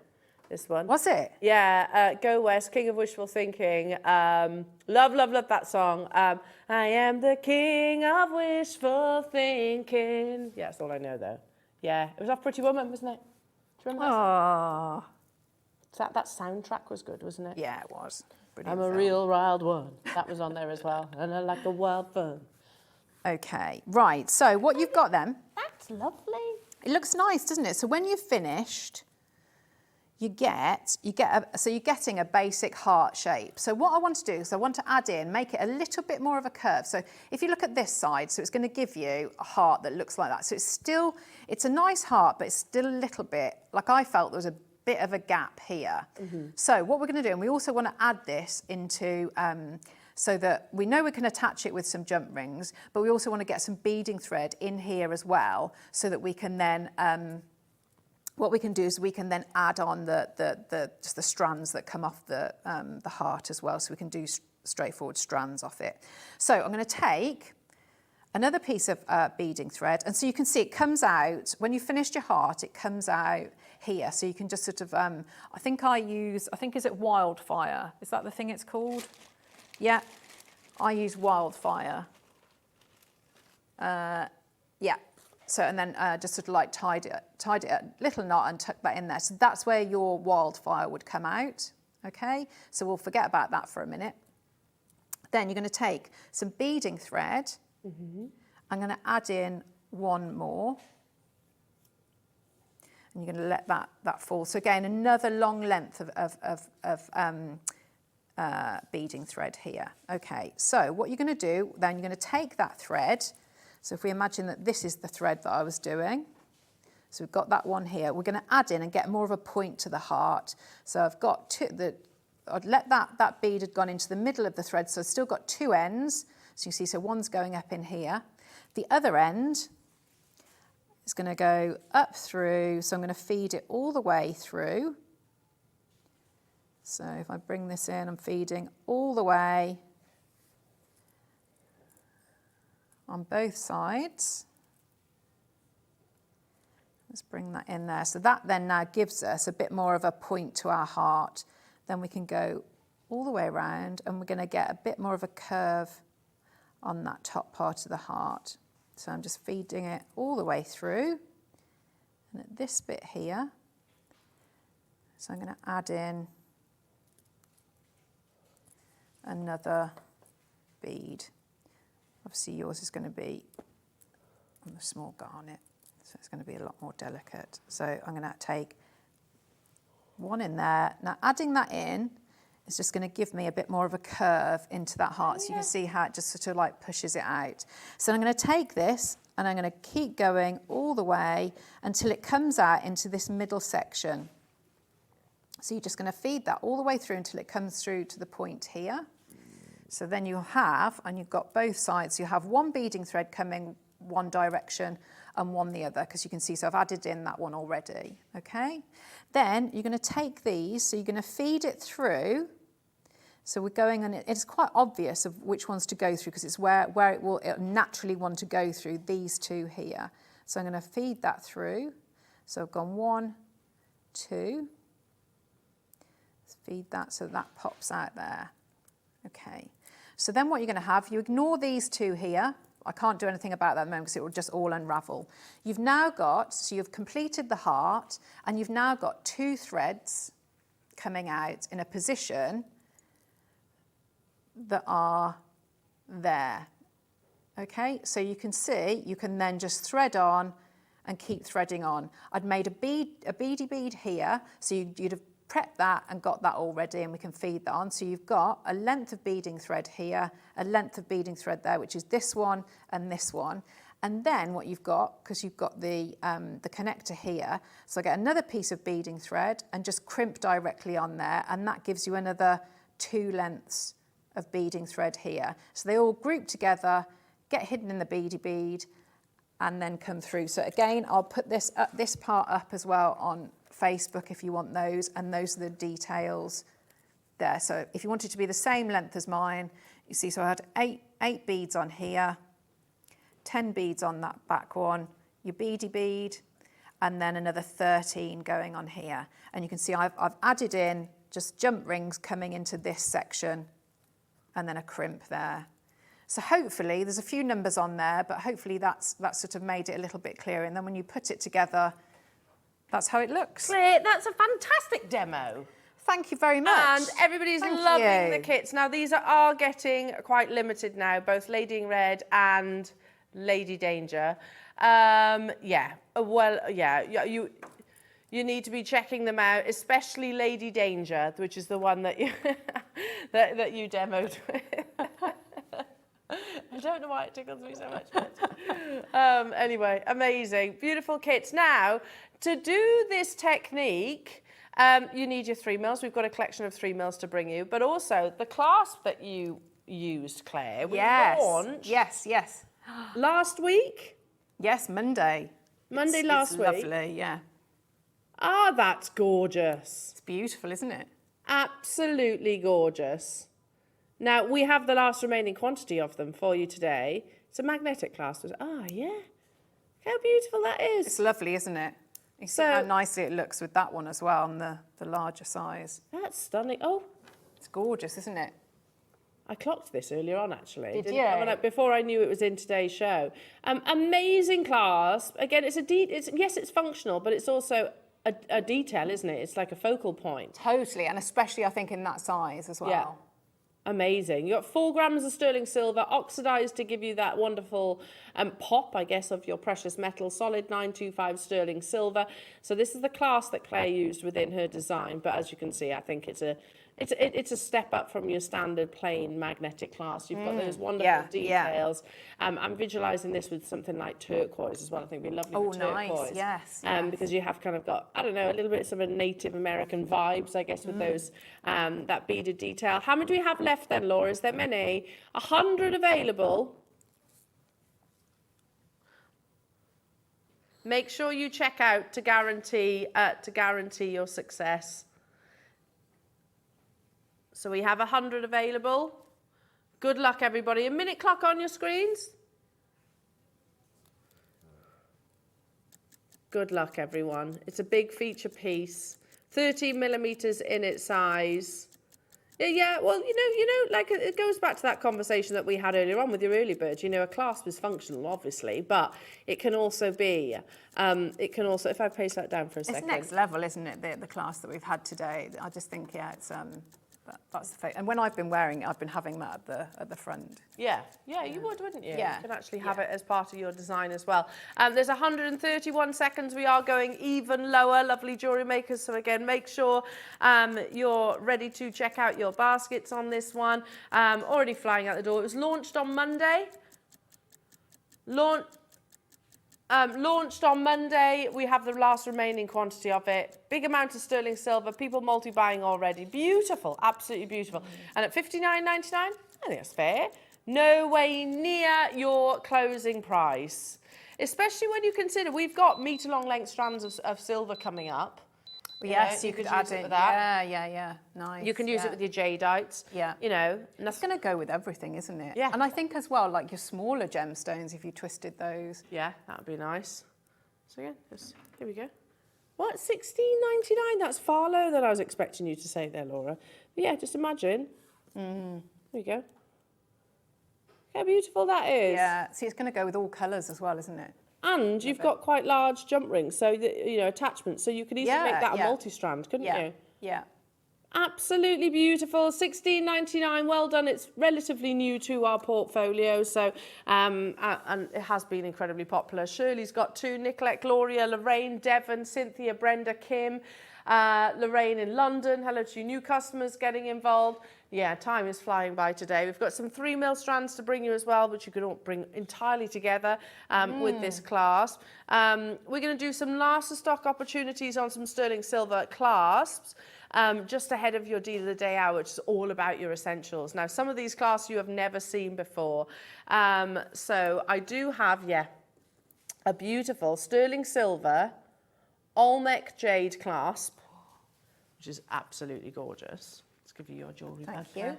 This one. Was it? Yeah, Go West, King of Wishful Thinking. Love that song. I am the king of wishful thinking. Yeah, that's all I know, though. Yeah, it was off Pretty Woman, wasn't it? Do you remember that song? Oh. That soundtrack was good, wasn't it? Yeah, it was. Brilliant I'm a film. real wild one. That was on there as well. And I like the wild fun. Okay, right. So what you've got then, That's lovely. it looks nice, doesn't it? So when you've finished, you're getting a basic heart shape. So what I want to do is I want to add in, make it a little bit more of a curve. So if you look at this side, so it's going to give you a heart that looks like that. So it's a nice heart, but it's still a little bit, like I felt there was a bit of a gap here. So what we're going to do, and we also want to add this into, so that we know we can attach it with some jump rings, but we also want to get some beading thread in here as well, so that we can then, what we can do is we can then add on just the strands that come off the heart as well, so we can do straightforward strands off it. So I'm going to take another piece of beading thread, and so you can see it comes out, when you've finished your heart, it comes out here, so you can just sort of, I think is it Wildfire? Is that the thing it's called? Yeah, I use Wildfire. Yeah, so and then just sort of like tied it a little knot and tuck that in there. So that's where your Wildfire would come out, okay? So we'll forget about that for a minute. Then you're going to take some beading thread. I'm going to add in one more. And you're going to let that fall. So again, another long length of beading thread here. Okay, so what you're going to do, then you're going to take that thread. So if we imagine that this is the thread that I was doing. So we've got that one here. We're going to add in and get more of a point to the heart. So I've got I'd let that bead had gone into the middle of the thread. So I've still got two ends. So you see, so one's going up in here. The other end is going to go up through. So I'm going to feed it all the way through. So if I bring this in, I'm feeding all the way on both sides. Let's bring that in there. So that then now gives us a bit more of a point to our heart. Then we can go all the way around and we're going to get a bit more of a curve on that top part of the heart. So I'm just feeding it all the way through. And at this bit here, so I'm going to add in another bead. Obviously yours is going to be on the small garnet, so it's going to be a lot more delicate. So I'm going to take one in there. Now adding that in is just going to give me a bit more of a curve into that heart. So you can see how it just sort of like pushes it out. So I'm going to take this and I'm going to keep going all the way until it comes out into this middle section. So you're just going to feed that all the way through until it comes through to the point here. So then you'll have, and you've got both sides, you have one beading thread coming one direction and one the other, because you can see, so I've added in that one already, okay? Then you're going to take these, so you're going to feed it through. So we're going, and it's quite obvious of which ones to go through, because it's where it'll naturally want to go through, these two here. So I'm going to feed that through. So I've gone 1, 2. Let's feed that so that pops out there. Okay, so then what you're going to have, you ignore these two here. I can't do anything about that at the moment because it will just all unravel. You've now got, so you've completed the heart and you've now got 2 threads coming out in a position that are there. Okay, so you can see, you can then just thread on and keep threading on. I'd made a beady bead here, so you'd have prepped that and got that all ready, and we can feed that on. So you've got a length of beading thread here, a length of beading thread there, which is this one and this one. And then what you've got, because you've got the connector here, so I get another piece of beading thread and just crimp directly on there, and that gives you another 2 lengths of beading thread here. So they all group together, get hidden in the beady bead, and then come through. So again, I'll put this part up as well on Facebook if you want those, and those are the details there. So if you want it to be the same length as mine, you see, so I had eight beads on here, 10 beads on that back one, your beady bead, and then another 13 going on here. And you can see I've added in just jump rings coming into this section and then a crimp there. So hopefully, there's a few numbers on there, but hopefully that's sort of made it a little bit clearer. And then when you put it together, that's how it looks. Claire, that's a fantastic demo. Thank you very much. And everybody's Thank loving you. the kits. Now, these are getting quite limited now, both Lady in Red and Lady Danger. You need to be checking them out, especially Lady Danger, which is the one that you that you demoed with. I don't know why it tickles me so much. But, anyway, amazing. Beautiful kits. Now, to do this technique, you need your 3mm. We've got a collection of 3mm to bring you, but also the clasp that you used, Claire, we launched Yes. last week. Yes, Monday. Monday last it's week. Lovely, yeah. Ah, that's gorgeous. It's beautiful, isn't it? Absolutely gorgeous. Now, we have the last remaining quantity of them for you today. It's a magnetic clasp. Ah, yeah. How beautiful that is. It's lovely, isn't it? You see So- how nicely it looks with that one as well, on the larger size. That's stunning. Oh, It's gorgeous, isn't it? I clocked this earlier on, actually. Did Didn't you? I? When I- before I knew it was in today's show. Amazing clasp. Again, it's functional, but it's also a detail, isn't it? It's like a focal point. Totally, and especially I think in that size as well. Yeah. Amazing. You've got 4 grams of sterling silver, oxidized to give you that wonderful pop, I guess, of your precious metal, solid 925 sterling silver. So this is the clasp that Claire used within her design. But as you can see, I think it's a step up from your standard plain magnetic clasp. You've got those wonderful details. I'm visualizing this with something like turquoise as well. I think it'd be lovely with turquoise. Nice, yes. Because you have kind of got, I don't know, a little bit of a Native American vibes, I guess, with those, that beaded detail. How many do we have left then, Laura? Is there many? 100 available. Make sure you check out to guarantee your success. So we have 100 available. Good luck, everybody. A minute clock on your screens. Good luck, everyone. It's a big feature piece. 13mm in its size. Yeah, well, like it goes back to that conversation that we had earlier on with your early birds. A clasp is functional, obviously, but it can also be, if I paste that down for a second. It's next level, isn't it, the class that we've had today? I just think, it's... That's the fate. And when I've been wearing it, I've been having that at the front. Yeah, you would, wouldn't you? Yeah. You can actually have it as part of your design as well. There's 131 seconds. We are going even lower, lovely jewellery makers. So again, make sure you're ready to check out your baskets on this one. Already flying out the door. It was launched on Monday. Launched on Monday. We have the last remaining quantity of it. Big amount of sterling silver. People multi-buying already. Beautiful, absolutely beautiful. And at $59.99, I think that's fair. No way near your closing price. Especially when you consider we've got metre-long length strands of silver coming up. Yes, you could add use it it. with that. Yeah. Nice. You can use it with your jadeite. Yeah. That's It's going to go with everything, isn't it? Yeah. And I think as well, like your smaller gemstones, if you twisted those. Yeah, that would be nice. So again, here we go. What, $16.99? That's far lower than I was expecting you to say there, Laura. But yeah, just imagine. There you go. How beautiful that is. Yeah. See, it's going to go with all colours as well, isn't it? And you've got quite large jump rings, so attachments. So you could easily make that a multi-strand, couldn't you? Yeah. Absolutely beautiful. $16.99. Well done. It's relatively new to our portfolio, so and it has been incredibly popular. Shirley's got 2: Nicolette, Gloria, Lorraine, Devon, Cynthia, Brenda, Kim, Lorraine in London. Hello to you new customers getting involved. Yeah, time is flying by today. We've got some 3mm strands to bring you as well, which you can all bring entirely together with this clasp. We're going to do some last of stock opportunities on some sterling silver clasps. Just ahead of your deal of the day hour, which is all about your essentials. Now, some of these clasps you have never seen before. So I do have, a beautiful sterling silver Olmec jade clasp, which is absolutely gorgeous. Let's give you your jewellery bag. Thank you.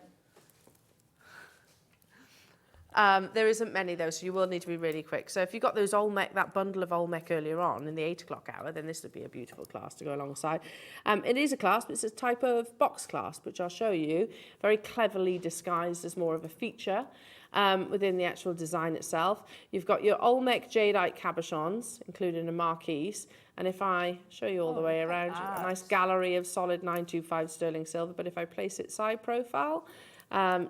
There isn't many though, so you will need to be really quick. So if you got those Olmec, that bundle of Olmec earlier on in the 8 o'clock hour, then this would be a beautiful clasp to go alongside. It is a clasp, it's a type of box clasp, which I'll show you, very cleverly disguised as more of a feature within the actual design itself. You've got your Olmec jadeite cabochons, including a marquise. And if I show you all the way around, a nice gallery of solid 925 sterling silver, but if I place it side profile,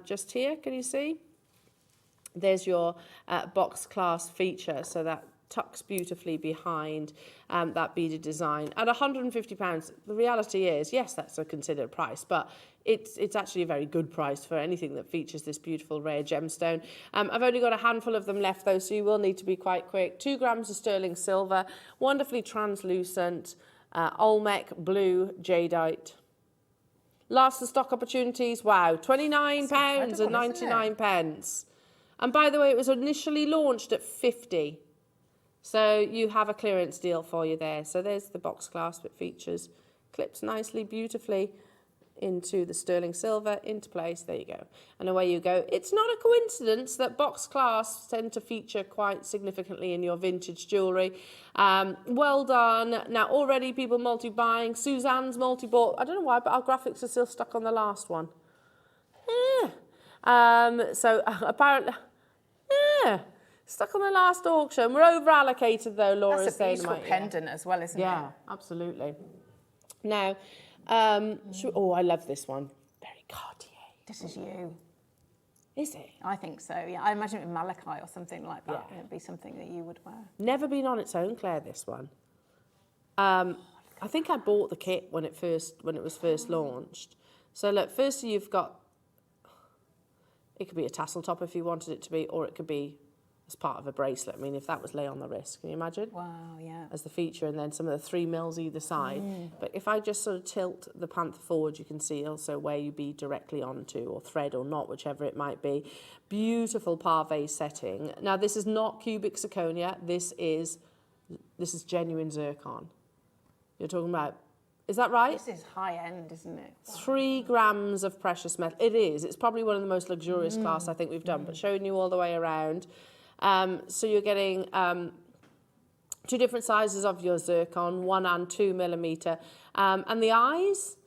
just here, can you see? There's your box clasp feature, so that tucks beautifully behind that beaded design. At £150, the reality is, yes, that's a considered price, but it's actually a very good price for anything that features this beautiful rare gemstone. I've only got a handful of them left though, so you will need to be quite quick. 2 grams of sterling silver, wonderfully translucent, Olmec blue jadeite. Last of stock opportunities, wow, £29.99. And by the way, it was initially launched at 50. So you have a clearance deal for you there. So there's the box clasp. It features, clips nicely, beautifully into the sterling silver, into place. There you go. And away you go. It's not a coincidence that box clasps tend to feature quite significantly in your vintage jewellery. Well done. Now already people multi-buying. Suzanne's multi-bought. I don't know why, but our graphics are still stuck on the last one. Yeah. So apparently, yeah, stuck on the last auction. We're over allocated though, Laura's saying. That's a beautiful pendant as well, isn't it? Yeah, absolutely. Now, oh, I love this one. Very Cartier. This is you. Is it? I think so, yeah. I imagine it with malachite or something like that. Yeah. It'd be something that you would wear. Never been on its own, Claire, this one. I think I bought the kit when it was first launched. So look, firstly you've got, it could be a tassel top if you wanted it to be, or it could be as part of a bracelet. I mean, if that was lay on the wrist, can you imagine? Wow, yeah. As the feature, and then some of the 3 mils either side. But if I just sort of tilt the panther forward, you can see also where you bead directly onto, or thread or not, whichever it might be. Beautiful pave setting. Now, this is not cubic zirconia. This is genuine zircon. You're talking about, is that right? This is high end, isn't it? 3 grams of precious metal. It is. It's probably one of the most luxurious class I think we've done, but showing you all the way around. So you're getting 2 different sizes of your zircon, 1 and 2 millimeter. And the eyes,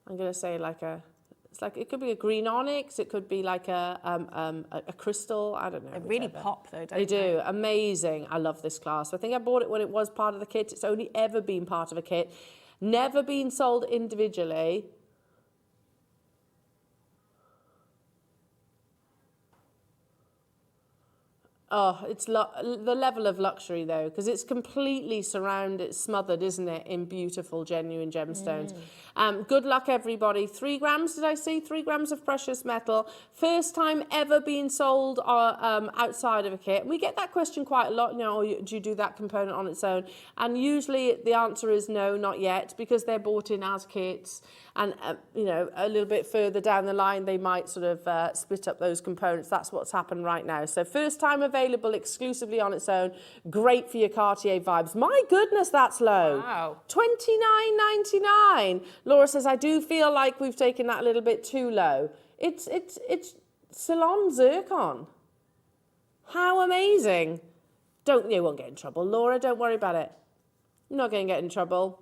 I'm going to say it could be a green onyx, it could be like a crystal, I don't know. They really pop though, don't they? They do. Amazing. I love this class. I think I bought it when it was part of the kit. It's only ever been part of a kit. Never been sold individually. Oh, it's the level of luxury though, because it's completely surrounded, smothered, isn't it, in beautiful, genuine gemstones. Good luck, everybody. 3 grams, did I see? 3 grams of precious metal. First time ever being sold outside of a kit. We get that question quite a lot, you know, do you do that component on its own? And usually the answer is no, not yet, because they're bought in as kits. And, you know, a little bit further down the line, they might sort of split up those components. That's what's happened right now. So first time available exclusively on its own. Great for your Cartier vibes. My goodness, that's low. Wow. $29.99. Laura says, I do feel like we've taken that a little bit too low. It's Ceylon zircon. How amazing. You won't get in trouble, Laura. Don't worry about it. You're not going to get in trouble.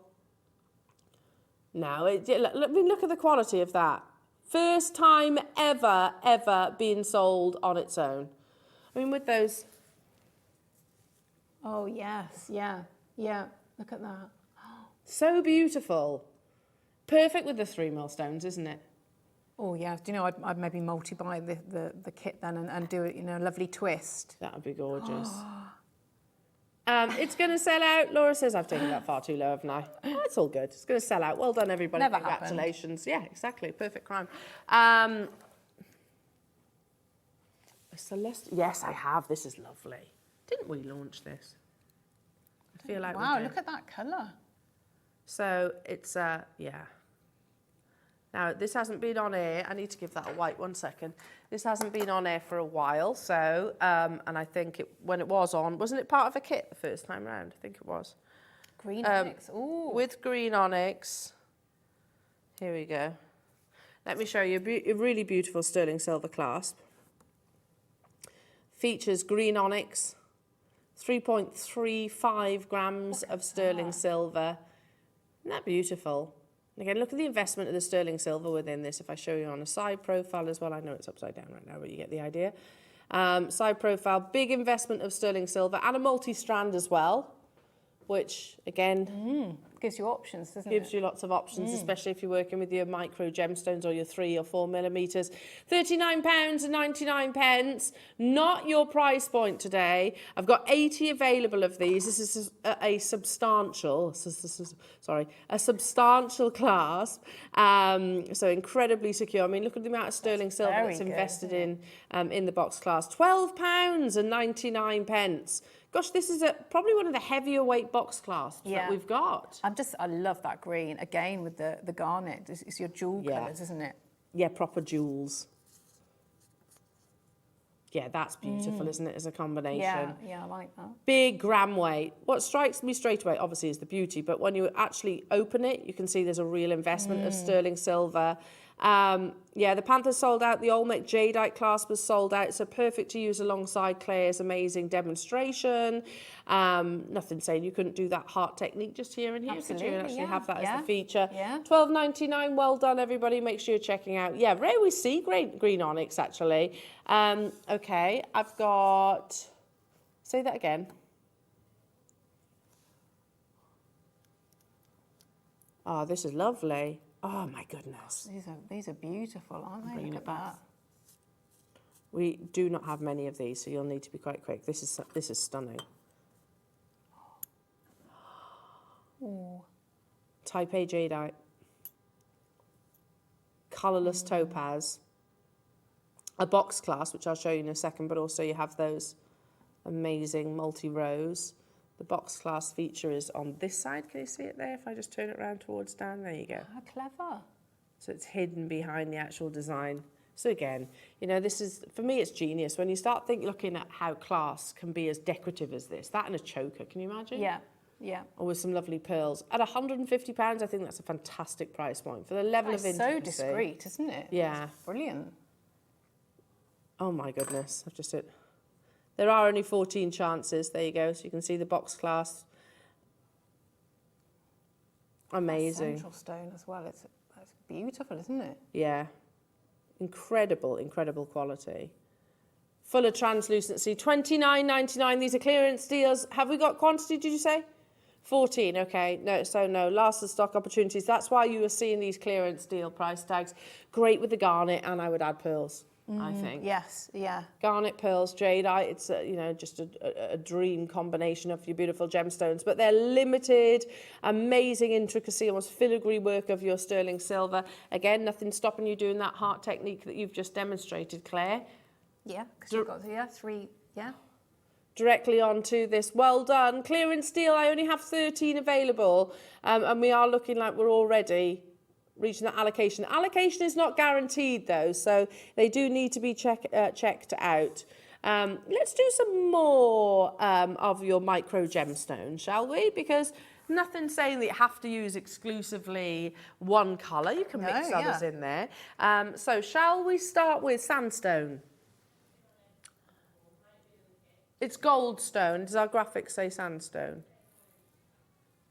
No, look at the quality of that. First time ever being sold on its own. I mean, with those... Oh, yes, yeah. Look at that. So beautiful. Perfect with the 3 millstones, isn't it? Oh, yeah. Do you know, I'd maybe multi-buy the kit then and do it, you know, a lovely twist. That would be gorgeous. It's going to sell out. Laura says I've taken that far too low, haven't I? Oh, it's all good. It's going to sell out. Well done, everybody. Never Congratulations. happened. Yeah, exactly. Perfect crime. Celeste. Yes, I have. This is lovely. Didn't we launch this? I feel like wow, we did. look at that colour. So it's, yeah. Now, this hasn't been on air. I need to give that a wipe 1 second. This hasn't been on air for a while, so, and I think when it was on, wasn't it part of a kit the first time round? I think it was. Green onyx, ooh. With green onyx. Here we go. Let me show you a really beautiful sterling silver clasp. Features green onyx, 3.35 grams of sterling silver. Isn't that beautiful? And again, look at the investment of the sterling silver within this. If I show you on a side profile as well, I know it's upside down right now, but you get the idea. Side profile, big investment of sterling silver and a multi-strand as well, which again Gives you options, doesn't gives it? you lots of options, especially if you're working with your micro gemstones or your 3 or 4 millimeters. £39.99, not your price point today. I've got 80 available of these. This is a substantial, a substantial clasp. So incredibly secure. I mean, look at the amount of sterling silver very that's good, invested in the box clasp. £12.99. Gosh, this is probably one of the heavier weight box clasps that we've got. I love that green, again, with the garnet. It's your jewel colours, isn't it? Yeah, proper jewels. Yeah, that's beautiful, isn't it, as a combination? Yeah, I like that. Big gram weight. What strikes me straight away, obviously, is the beauty, but when you actually open it, you can see there's a real investment of sterling silver. Yeah, the Panther sold out. The Olmec Jadeite clasp was sold out. So perfect to use alongside Claire's amazing demonstration. Nothing saying you couldn't do that heart technique just here and here. Absolutely, Could you actually have that as the feature? Yeah. $12.99. Well done, everybody. Make sure you're checking out. Yeah, rare we see green onyx, actually. Okay, I've got... Say that again. Oh, this is lovely. Oh my goodness. These are beautiful, aren't they? Bringing Look it at back. that. We do not have many of these, so you'll need to be quite quick. This is stunning. Ooh. Type A jadeite. Colourless topaz. A box clasp, which I'll show you in a second, but also you have those amazing multi-rows. The box clasp feature is on this side. Can you see it there? If I just turn it around towards down, there you go. How clever. So it's hidden behind the actual design. So again, you know, this is, for me, it's genius. When you start looking at how class can be as decorative as this, that and a choker, can you imagine? Yeah, yeah. Or with some lovely pearls. At £150, I think that's a fantastic price point for the level of It's intimacy. so discreet, isn't it? Yeah. It's brilliant. Oh my goodness, I've just hit. There are only 14 chances. There you go. So you can see the box clasp. Amazing. Central stone as well. It's beautiful, isn't it? Yeah. Incredible, incredible quality. Full of translucency. $29.99. These are clearance deals. Have we got quantity, did you say? 14, okay. No, so no. Last of stock opportunities. That's why you are seeing these clearance deal price tags. Great with the garnet, and I would add pearls. I think. Yes, yeah. Garnet, pearls, jadeite, it's you know, just a dream combination of your beautiful gemstones, but they're limited, amazing intricacy, almost filigree work of your sterling silver. Again, nothing stopping you doing that heart technique that you've just demonstrated, Claire. Yeah, because you've got, three, Directly onto this. Well done. Clearance deal, I only have 13 available, and we are looking like we're already reaching that allocation. Allocation is not guaranteed though, so they do need to be checked out. Let's do some more of your micro gemstones, shall we? Because nothing saying that you have to use exclusively one colour. You can mix others in there. So shall we start with sandstone? It's goldstone. Does our graphics say sandstone?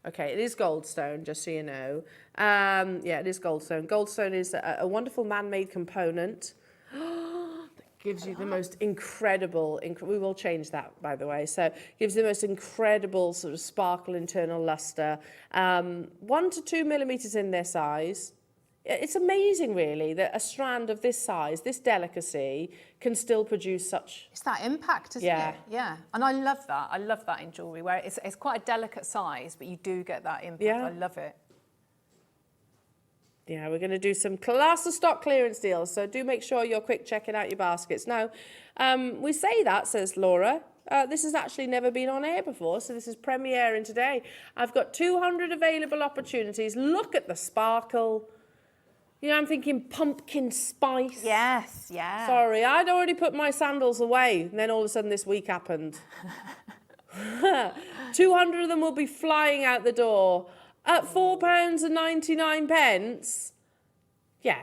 Okay, it is goldstone, just so you know. Yeah, it is goldstone. Goldstone is a wonderful man-made component that gives you the most incredible, we will change that, by the way. So gives you the most incredible sort of sparkle, internal luster. 1 to 2 millimeters in their size. It's amazing, really, that a strand of this size, this delicacy, can still produce such... It's that impact, isn't it? Yeah. And I love that. I love that in jewellery, where it's quite a delicate size, but you do get that impact. Yeah. I love it. Yeah, we're going to do some class of stock clearance deals, so do make sure you're quick checking out your baskets. Now, we say that, says Laura. This has actually never been on air before, so this is premiering today. I've got 200 available opportunities. Look at the sparkle. You know, I'm thinking pumpkin spice. Yes, yeah. Sorry, I'd already put my sandals away, and then all of a sudden this week happened. 200 of them will be flying out the door. At £4.99. Yeah.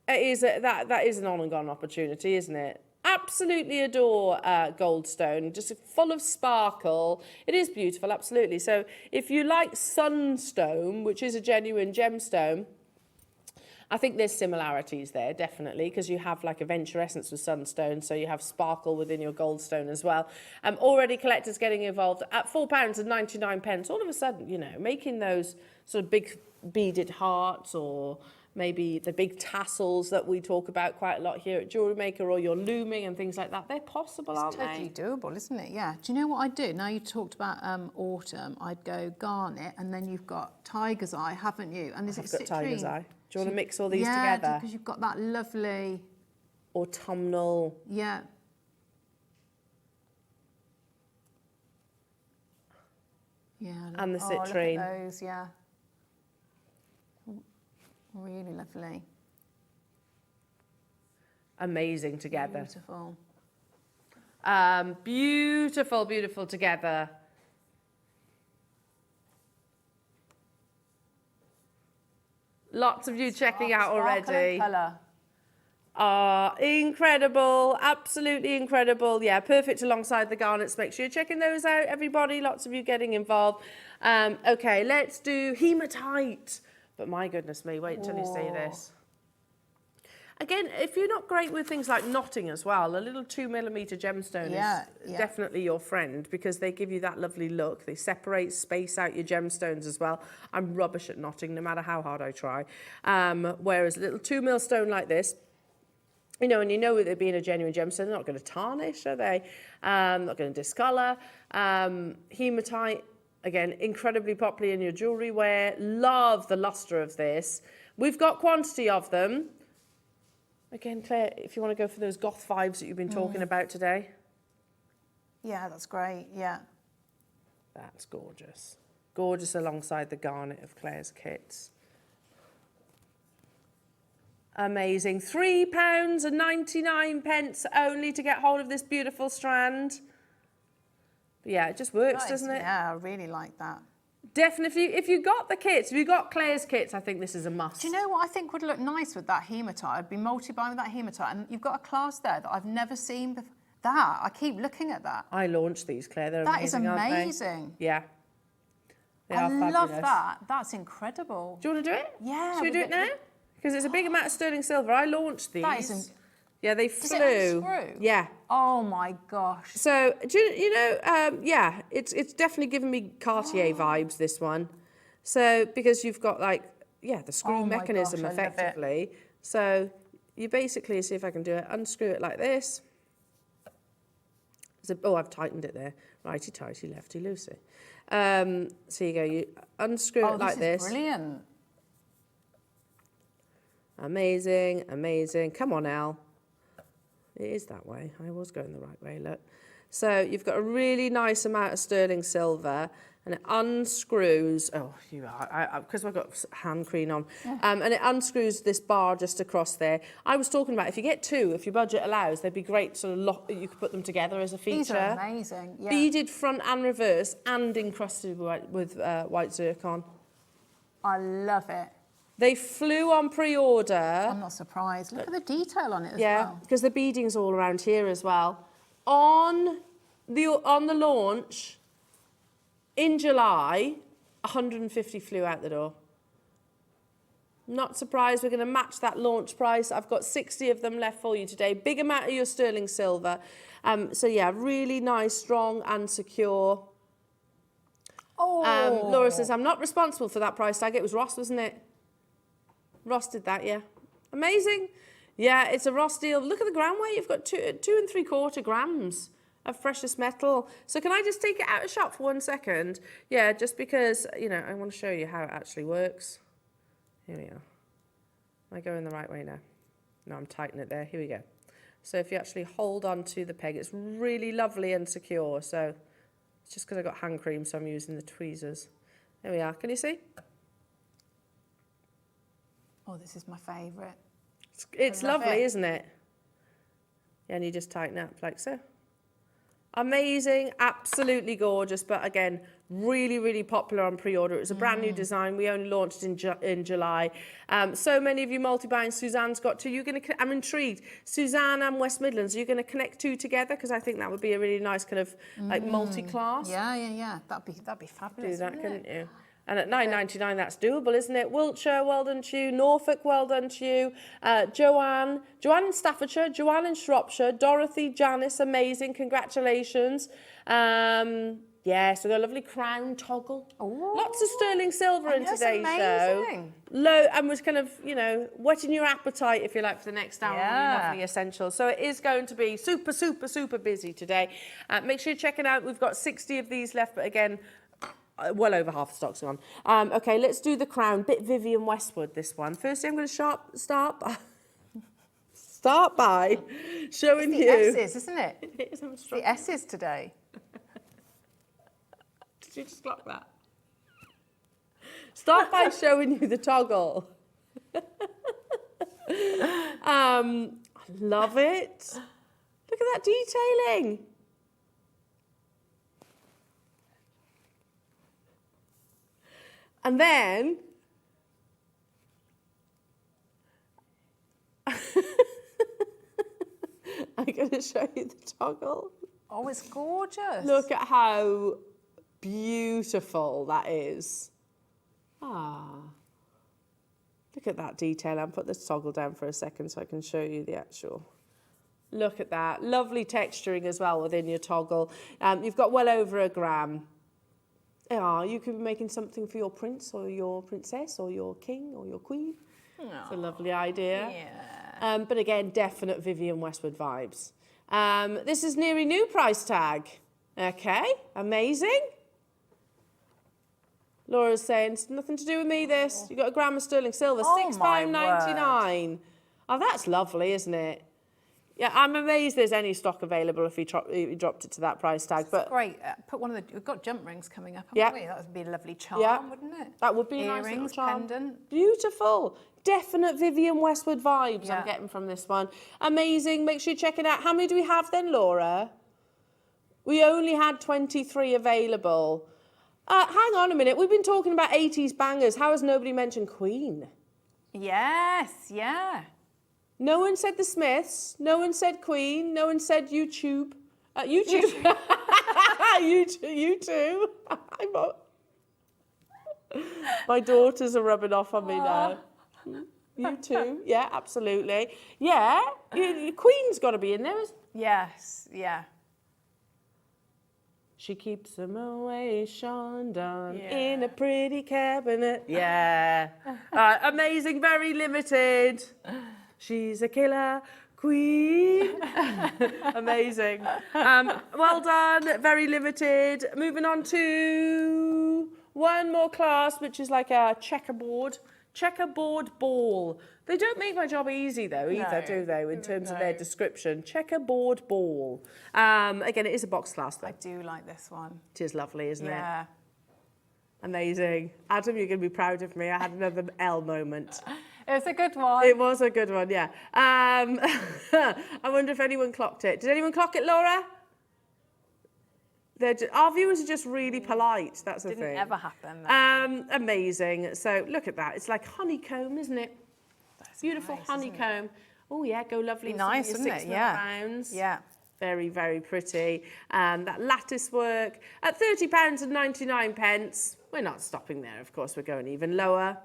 That is an on and gone opportunity, isn't it? Absolutely adore goldstone, just full of sparkle. It is beautiful, absolutely. So if you like sunstone, which is a genuine gemstone, I think there's similarities there, definitely, because you have like a venture essence with sunstone, so you have sparkle within your goldstone as well. Already collectors getting involved at £4.99. All of a sudden, you know, making those sort of big beaded hearts, or maybe the big tassels that we talk about quite a lot here at Jewellery Maker, or your looming and things like that. They're possible, aren't Totally they? doable, isn't it? Yeah. Do you know what I'd do? Now you talked about autumn, I'd go garnet, and then you've got tiger's eye, haven't you? And is it I've got tiger's citrine? eye. Do you want to mix all these yeah, together? because you've got that lovely... Autumnal. Yeah. Yeah. And the oh, look citrine. at those, yeah. Really lovely. Amazing together. Beautiful. Beautiful, beautiful together. Lots of you checking out already. Colour. Incredible, absolutely incredible. Yeah, perfect alongside the garnets. Make sure you're checking those out, everybody. Lots of you getting involved. Okay, let's do hematite. But my goodness me, wait until you see this. Again, if you're not great with things like knotting as well, a little 2mm gemstone is definitely your friend, because they give you that lovely look. They separate, space out your gemstones as well. I'm rubbish at knotting, no matter how hard I try. Whereas a little 2mm stone like this, you know, and you know with it being a genuine gemstone, they're not going to tarnish, are they? Not going to discolour. Hematite, again, incredibly popular in your jewellery wear. Love the lustre of this. We've got quantity of them. Again, Claire, if you want to go for those goth vibes that you've been talking about today. Yeah, that's great, yeah. That's gorgeous. Gorgeous alongside the garnet of Claire's kits. Amazing. £3.99 only to get hold of this beautiful strand. But yeah, it just works, doesn't it? Yeah, I really like that. Definitely, if you got the kits, if you got Claire's kits, I think this is a must. Do you know what I think would look nice with that hematite? I'd be multi-buying with that hematite, and you've got a class there that I've never seen before. That, I keep looking at that. I launched these, Claire. They're That is amazing, aren't they? amazing. Yeah. They I are fabulous. love that. That's incredible. Do you want to do it? Yeah. Should we do it now? Because it's a big amount of sterling silver. I launched these. That is yeah, they Does flew. it unscrew? Yeah. Oh my gosh. So, do you know, yeah, it's definitely giving me Cartier vibes, this one. So, because you've got like, yeah, the screw mechanism gosh, I love it. effectively. So, you basically, see if I can do it, unscrew it like this. So, oh, I've tightened it there. Righty-tighty, lefty-loosey. So you go, you unscrew it like this. This is brilliant. Amazing, amazing. Come on, Al. It is that way. I was going the right way, look. So you've got a really nice amount of sterling silver, and it unscrews. Oh, you are, because I've got hand cream on. Yeah. And it unscrews this bar just across there. I was talking about if you get two, if your budget allows, they'd be great. Sort of you could put them together as a feature. These are amazing. Yeah. Beaded front and reverse, and encrusted with white zircon. I love it. They flew on pre-order. I'm not surprised. Look at the detail on it as well. Yeah, because the beading's all around here as well. On the launch in July, 150 flew out the door. Not surprised. We're going to match that launch price. I've got 60 of them left for you today. Big amount of your sterling silver. So yeah, really nice, strong and secure. Oh. Laura says, I'm not responsible for that price tag. It was Ross, wasn't it? Ross did that, yeah. Amazing. Yeah, it's a Ross deal. Look at the gram weight. You've got 2 3/4 grams of precious metal. So can I just take it out of shop for 1 second? Yeah, just because, you know, I want to show you how it actually works. Here we are. Am I going the right way now? No, I'm tightening it there. Here we go. So if you actually hold on to the peg, it's really lovely and secure. So it's just because I got hand cream, so I'm using the tweezers. There we are. Can you see? Oh, this is my favourite. It's lovely, isn't it? Yeah, and you just tighten up like so. Amazing, absolutely gorgeous, but again, Really, really popular on pre-order. It was a brand new design. We only launched in July. So many of you multi-buying. Suzanne's got two. I'm intrigued. Suzanne and West Midlands, are you going to connect two together? Because I think that would be a really nice kind of like multi-class. Yeah. That'd be fabulous. Do that, wouldn't couldn't you? And at £9.99, that's doable, isn't it? Wiltshire, well done to you. Norfolk, well done to you. Joanne in Staffordshire, Joanne in Shropshire, Dorothy, Janice, amazing, congratulations. Yes, we've got a lovely crown toggle. Ooh. Lots of sterling silver in That's today's show. amazing. And was kind of, whetting your appetite, if you like, for the next hour. Yeah. Really lovely essentials. So it is going to be super, super, super busy today. Make sure you check it out. We've got 60 of these left, but again, well over half the stock's gone. Okay, let's do the crown. Bit Vivienne Westwood, this one. Firstly, I'm going to start by showing It's the you. S's, isn't it? It is, I'm It's the struggling. S's today. Did you just clock that? Start by showing you the toggle. I love it. Look at that detailing. And then I'm going to show you the toggle. Oh, it's gorgeous. Look at how beautiful that is. Look at that detail. I'll put the toggle down for a second so I can show you the actual. Look at that. Lovely texturing as well within your toggle. You've got well over a gram. You could be making something for your prince or your princess or your king or your queen. It's a lovely idea. Yeah. But again, definite Vivienne Westwood vibes. This is nearly new price tag. Okay, amazing. Laura's saying, it's nothing to do with me, this. You got a gram of sterling silver, Oh, my £6.99. Oh, that's lovely, isn't it? Yeah, I'm amazed there's any stock available if you dropped it to that price tag. But Great. Put one of we've got jump rings coming up, haven't Yeah. we? That would be a lovely charm, Yeah. wouldn't it? that would be a nice little Earrings, charm. pendant. Beautiful. Definite Vivienne Westwood vibes Yeah. I'm getting from this one. Amazing. Make sure you check it out. How many do we have then, Laura? We only had 23 available. Hang on a minute. We've been talking about 80s bangers. How has nobody mentioned Queen? Yes, yeah. No one said the Smiths. No one said Queen. No one said YouTube. YouTube. you too. My daughters are rubbing off on me now. You too. Yeah, absolutely. Yeah, Queen's got to be in there. Yes, yeah. She keeps them away, Sean Dunn, Yeah. in a pretty cabinet. Yeah. Amazing, very limited. She's a killer queen. Amazing. Well done, very limited. Moving on to one more class, which is like a checkerboard ball. They don't make my job easy though, either, do they, in terms of their description? Checkerboard ball. Again, it is a box class though. I do like this one. It is lovely, isn't it? Yeah. Amazing. Adam, you're going to be proud of me. I had another L moment. It was a good one. It was a good one, yeah. I wonder if anyone clocked it. Did anyone clock it, Laura? Our viewers are just really polite. That's the thing. Didn't ever happen. Amazing. So look at that. It's like honeycomb, isn't it? That's Beautiful nice, isn't it? honeycomb. Oh yeah, go lovely. Be nice, for your wouldn't it? £6 Yeah. pounds. Yeah. Very, very pretty. That lattice work at £30.99. We're not stopping there, of course. We're going even lower.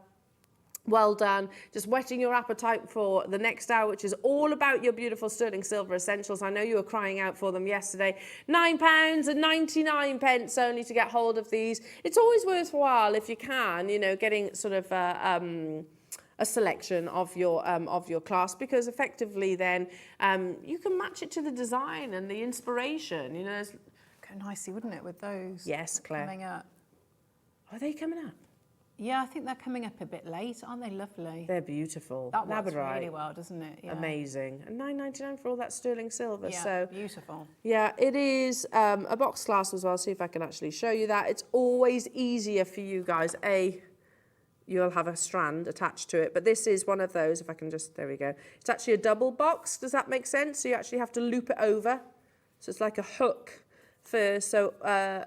Well done. Just whetting your appetite for the next hour, which is all about your beautiful sterling silver essentials. I know you were crying out for them yesterday. £9.99 only to get hold of these. It's always worthwhile if you can, getting sort of a selection of your class, because effectively then you can match it to the design and the inspiration. Go nicely, wouldn't it, with those? Yes, Claire. Coming up. Are they coming up? Yeah, I think they're coming up a bit late. Aren't they lovely? They're beautiful. That works Labradorite. really well, doesn't it? Yeah. Amazing. And £9.99 for all that sterling silver. Yeah, So beautiful. yeah, it is a box class as well. See if I can actually show you that. It's always easier for you guys. You'll have a strand attached to it, but this is one of those. If I can just, there we go. It's actually a double box. Does that make sense? So you actually have to loop it over. So it's like a hook first. So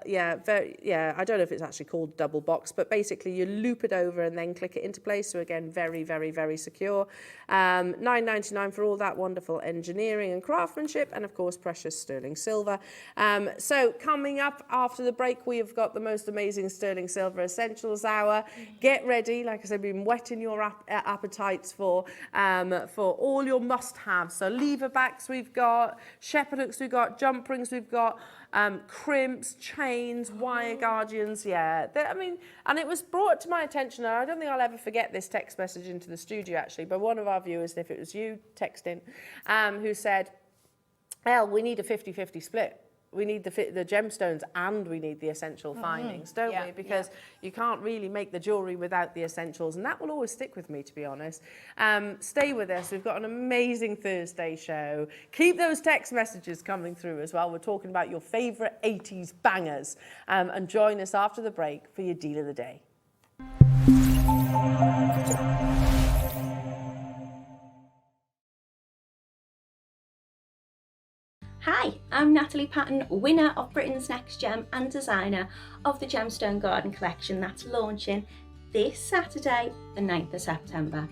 yeah, I don't know if it's actually called double box, but basically you loop it over and then click it into place. So again, very, very, very secure. $9.99 for all that wonderful engineering and craftsmanship, and of course precious sterling silver. So coming up after the break, we have got the most amazing sterling silver essentials hour. Get ready, like I said, we've been whetting your appetites for all your must-haves. So lever backs we've got, shepherd hooks we've got, jump rings we've got, crimps, chains, wire guardians, yeah. I mean, and it was brought to my attention, and I don't think I'll ever forget this text message into the studio actually, by one of our viewers, if it was you texting, who said, Elle, we need a 50-50 split. We need the gemstones and we need the essential findings, don't we? Because you can't really make the jewellery without the essentials, and that will always stick with me, to be honest. Stay with us. We've got an amazing Thursday show. Keep those text messages coming through as well. We're talking about your favourite 80s bangers. And join us after the break for your deal of the day. Hi, I'm Natalie Patton, winner of Britain's Next Gem and designer of the Gemstone Garden collection that's launching this Saturday, the 9th of September.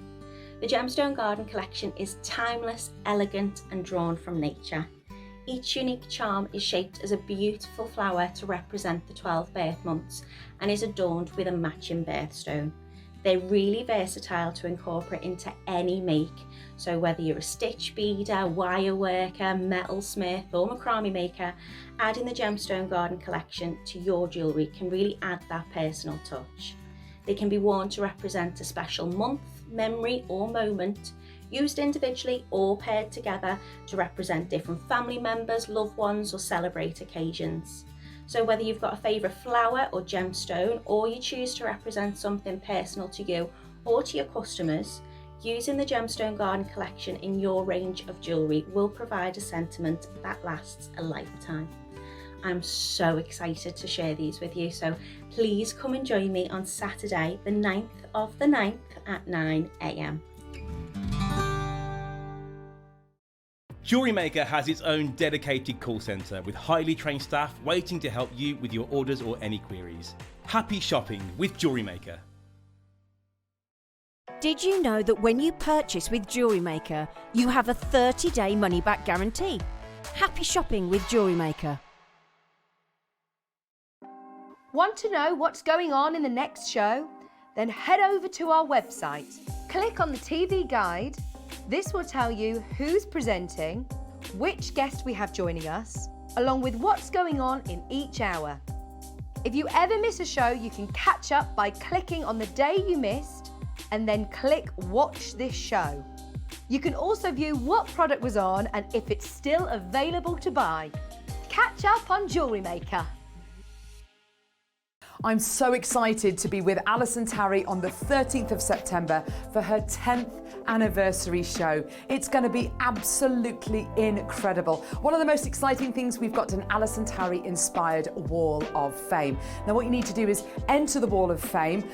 The Gemstone Garden collection is timeless, elegant and drawn from nature. Each unique charm is shaped as a beautiful flower to represent the 12 birth months and is adorned with a matching birthstone. They're really versatile to incorporate into any make, so whether you're a stitch beader, wire worker, metalsmith or macrame maker, adding the Gemstone Garden collection to your jewellery can really add that personal touch. They can be worn to represent a special month, memory or moment, used individually or paired together to represent different family members, loved ones or celebrate occasions. So whether you've got a favourite flower or gemstone, or you choose to represent something personal to you or to your customers, using the Gemstone Garden collection in your range of jewellery will provide a sentiment that lasts a lifetime. I'm so excited to share these with you, so please come and join me on Saturday, the 9th of the 9th at 9 AM. Jewellery Maker has its own dedicated call centre with highly trained staff waiting to help you with your orders or any queries. Happy shopping with Jewellery Maker. Did you know that when you purchase with Jewellery Maker, you have a 30-day money-back guarantee? Happy shopping with Jewellery Maker. Want to know what's going on in the next show? Then head over to our website. Click on the TV guide. This will tell you who's presenting, which guest we have joining us, along with what's going on in each hour. If you ever miss a show, you can catch up by clicking on the day you missed and then click Watch This Show. You can also view what product was on and if it's still available to buy. Catch up on Jewellery Maker. I'm so excited to be with Alison Tarry on the 13th of September for her 10th anniversary show. It's going to be absolutely incredible. One of the most exciting things, we've got an Alison Tarry inspired Wall of Fame. Now what you need to do is enter the Wall of Fame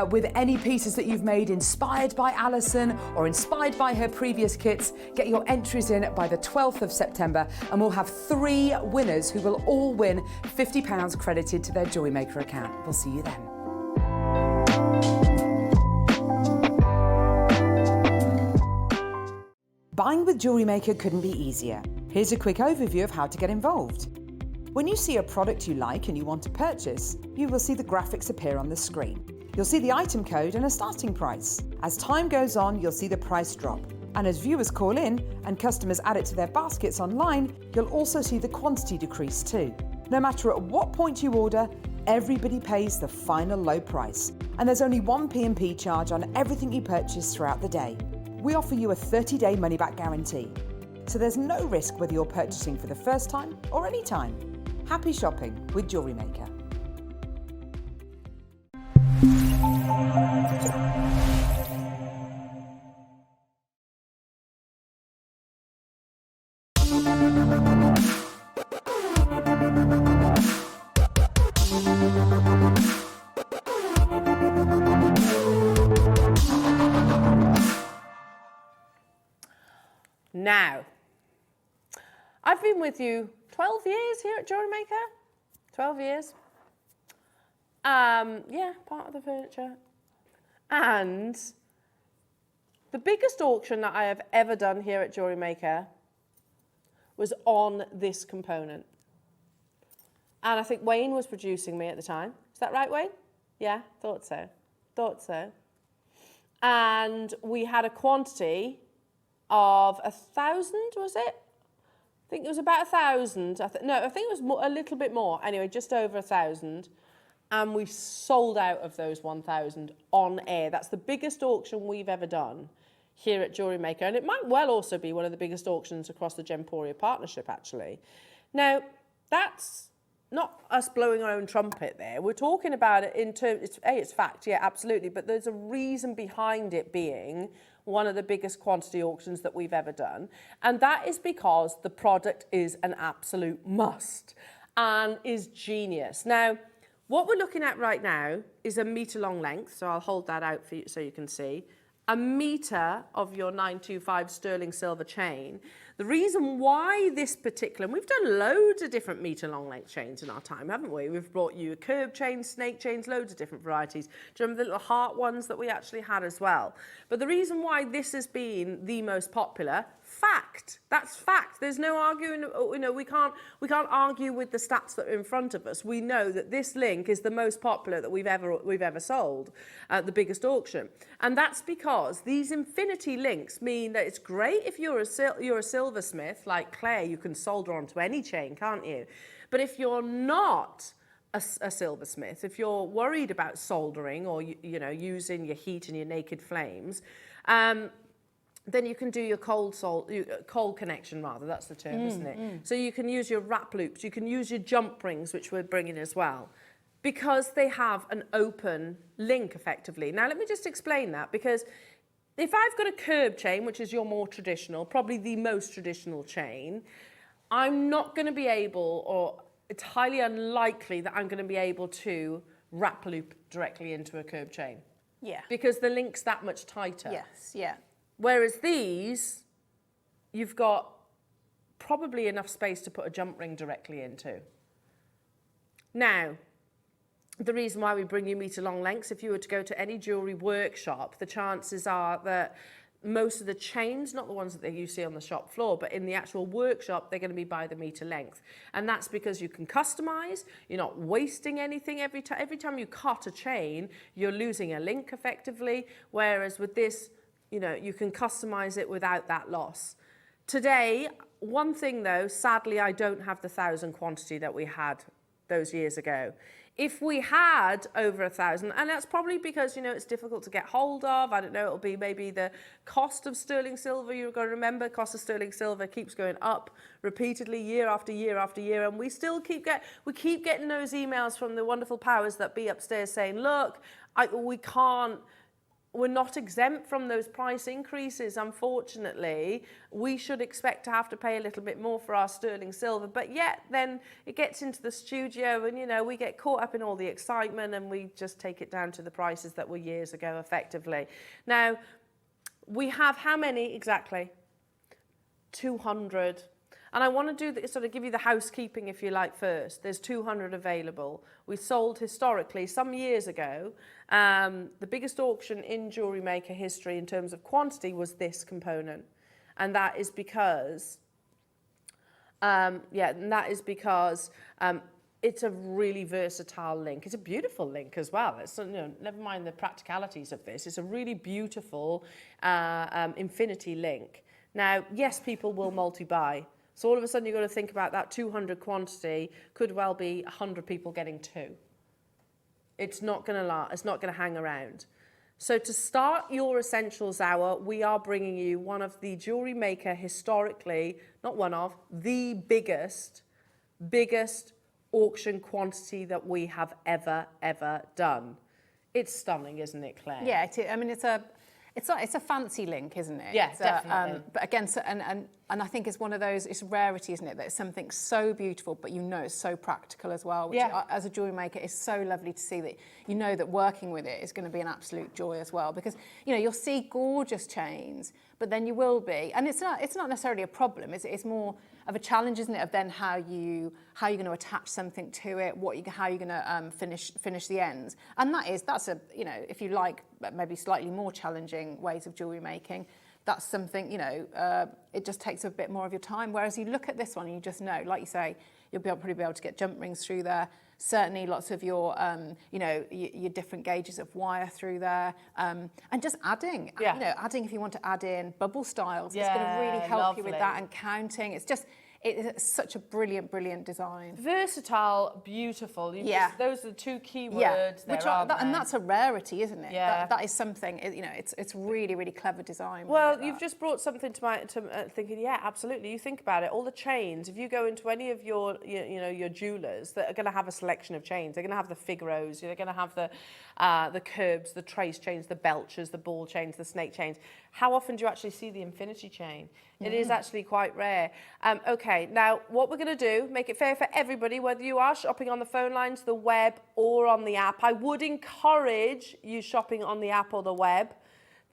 with any pieces that you've made inspired by Alison or inspired by her previous kits. Get your entries in by the 12th of September and we'll have 3 winners who will all win £50 credited to their Jewellery Maker account. We'll see you then. Buying with Jewellery Maker couldn't be easier. Here's a quick overview of how to get involved. When you see a product you like and you want to purchase, you will see the graphics appear on the screen. You'll see the item code and a starting price. As time goes on, you'll see the price drop. And as viewers call in and customers add it to their baskets online, you'll also see the quantity decrease too. No matter at what point you order, everybody pays the final low price. And there's only one P&P charge on everything you purchase throughout the day. We offer you a 30-day money-back guarantee. So there's no risk whether you're purchasing for the first time or any time. Happy shopping with Jewellery Maker. Now, I've been with you 12 years here at Jewellery Maker. 12 years. Yeah, part of the furniture. And the biggest auction that I have ever done here at Jewellery Maker was on this component. And I think Wayne was producing me at the time. Is that right, Wayne? Yeah, thought so. Thought so. And we had a quantity of 1,000, was it? I think it was about 1,000. I think it was a little bit more. Anyway, just over 1,000. And we sold out of those 1,000 on air. That's the biggest auction we've ever done here at Jewellery Maker. And it might well also be one of the biggest auctions across the Gemporia partnership, actually. Now, that's not us blowing our own trumpet there. We're talking about it in terms, it's fact, yeah, absolutely. But there's a reason behind it being one of the biggest quantity auctions that we've ever done. And that is because the product is an absolute must and is genius. Now, what we're looking at right now is a metre long length. So I'll hold that out for you so you can see. A metre of your 925 sterling silver chain. The reason why this particular, and we've done loads of different metre long length chains in our time, haven't we? We've brought you curb chains, snake chains, loads of different varieties. Do you remember the little heart ones that we actually had as well? But the reason why this has been the most popular, fact. That's fact. There's no arguing, you know, we can't argue with the stats that are in front of us. We know that this link is the most popular that we've ever sold at the biggest auction. And that's because these infinity links mean that it's great if you're a silversmith like Claire, you can solder onto any chain, can't you? But if you're not a silversmith, if you're worried about soldering or you know, using your heat and your naked flames, then you can do your cold connection rather, that's the term, isn't it? So you can use your wrap loops, you can use your jump rings, which we're bringing as well, because they have an open link effectively. Now let me just explain that, because if I've got a curb chain, which is your more traditional, probably the most traditional chain, I'm not going to be able, or it's highly unlikely that I'm going to be able to wrap loop directly into a curb chain. Yeah. Because the link's that much tighter. Yes, yeah. Whereas these, you've got probably enough space to put a jump ring directly into. Now, the reason why we bring you metre long lengths, if you were to go to any jewellery workshop, the chances are that most of the chains, not the ones that you see on the shop floor, but in the actual workshop, they're going to be by the metre length. And that's because you can customise, you're not wasting anything every time you cut a chain, you're losing a link effectively, whereas with this, you know, you can customise it without that loss. Today, one thing though, sadly, I don't have the 1,000 quantity that we had those years ago. If we had over 1,000, and that's probably because, you know, it's difficult to get hold of. I don't know, it'll be maybe the cost of sterling silver. You've got to remember, cost of sterling silver keeps going up repeatedly year after year after year. And we still keep getting those emails from the wonderful powers that be upstairs saying, look, we're not exempt from those price increases, unfortunately. We should expect to have to pay a little bit more for our sterling silver, but yet then it gets into the studio and, you know, we get caught up in all the excitement and we just take it down to the prices that were years ago, effectively. Now, we have how many exactly? 200. And I want to do sort of give you the housekeeping, if you like, first. There's 200 available. We sold historically some years ago. The biggest auction in Jewellery Maker history in terms of quantity was this component. And that is because, it's a really versatile link. It's a beautiful link as well. It's, you know, never mind the practicalities of this. It's a really beautiful infinity link. Now, yes, people will multi-buy. So all of a sudden you've got to think about that 200 quantity could well be 100 people getting 2. It's not going to last. It's not going to hang around. So to start your Essentials Hour, we are bringing you one of the Jewellery Maker historically, not one of, the biggest auction quantity that we have ever done. It's stunning, isn't it, Claire? Yeah, I mean, it's a fancy link, isn't it? Yeah, it's definitely. but again, so, and And I think it's one of those, it's rarity, isn't it? That it's something so beautiful, but you know it's so practical as well, which as a jewellery maker, is so lovely to see that you know that working with it is going to be an absolute joy as well. Because, you know, you'll see gorgeous chains, but then you will be, and it's not necessarily a problem, it's more of a challenge, isn't it, of then how you're going to attach something to it, how you're going to finish the ends. And that's a, you know, if you like maybe slightly more challenging ways of jewellery making, that's something, you know, it just takes a bit more of your time. Whereas you look at this one and you just know, like you say, you'll probably be able to get jump rings through there. Certainly lots of your, you know, your different gauges of wire through there. And just adding, you know, adding if you want to add in bubble styles. It's going to really help you with that, and counting. It's such a brilliant, brilliant design. Versatile, beautiful. Those are the two key words and that's a rarity, isn't it? Yeah. That is something, you know, it's really, really clever design. Well, you've just brought something to my thinking, yeah, absolutely. You think about it, all the chains, if you go into any of your, you know, your jewellers that are going to have a selection of chains, they're going to have the Figaros, they're going to have the curbs, the trace chains, the belchers, the ball chains, the snake chains. How often do you actually see the infinity chain? It is actually quite rare. Okay, now what we're going to do, make it fair for everybody, whether you are shopping on the phone lines, the web, or on the app. I would encourage you shopping on the app or the web.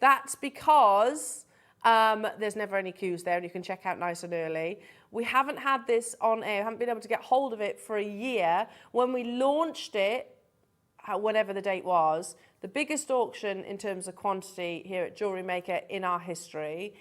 That's because there's never any queues there and you can check out nice and early. We haven't had this on air, haven't been able to get hold of it for a year. When we launched it, whatever the date was, the biggest auction in terms of quantity here at Jewellery Maker in our history.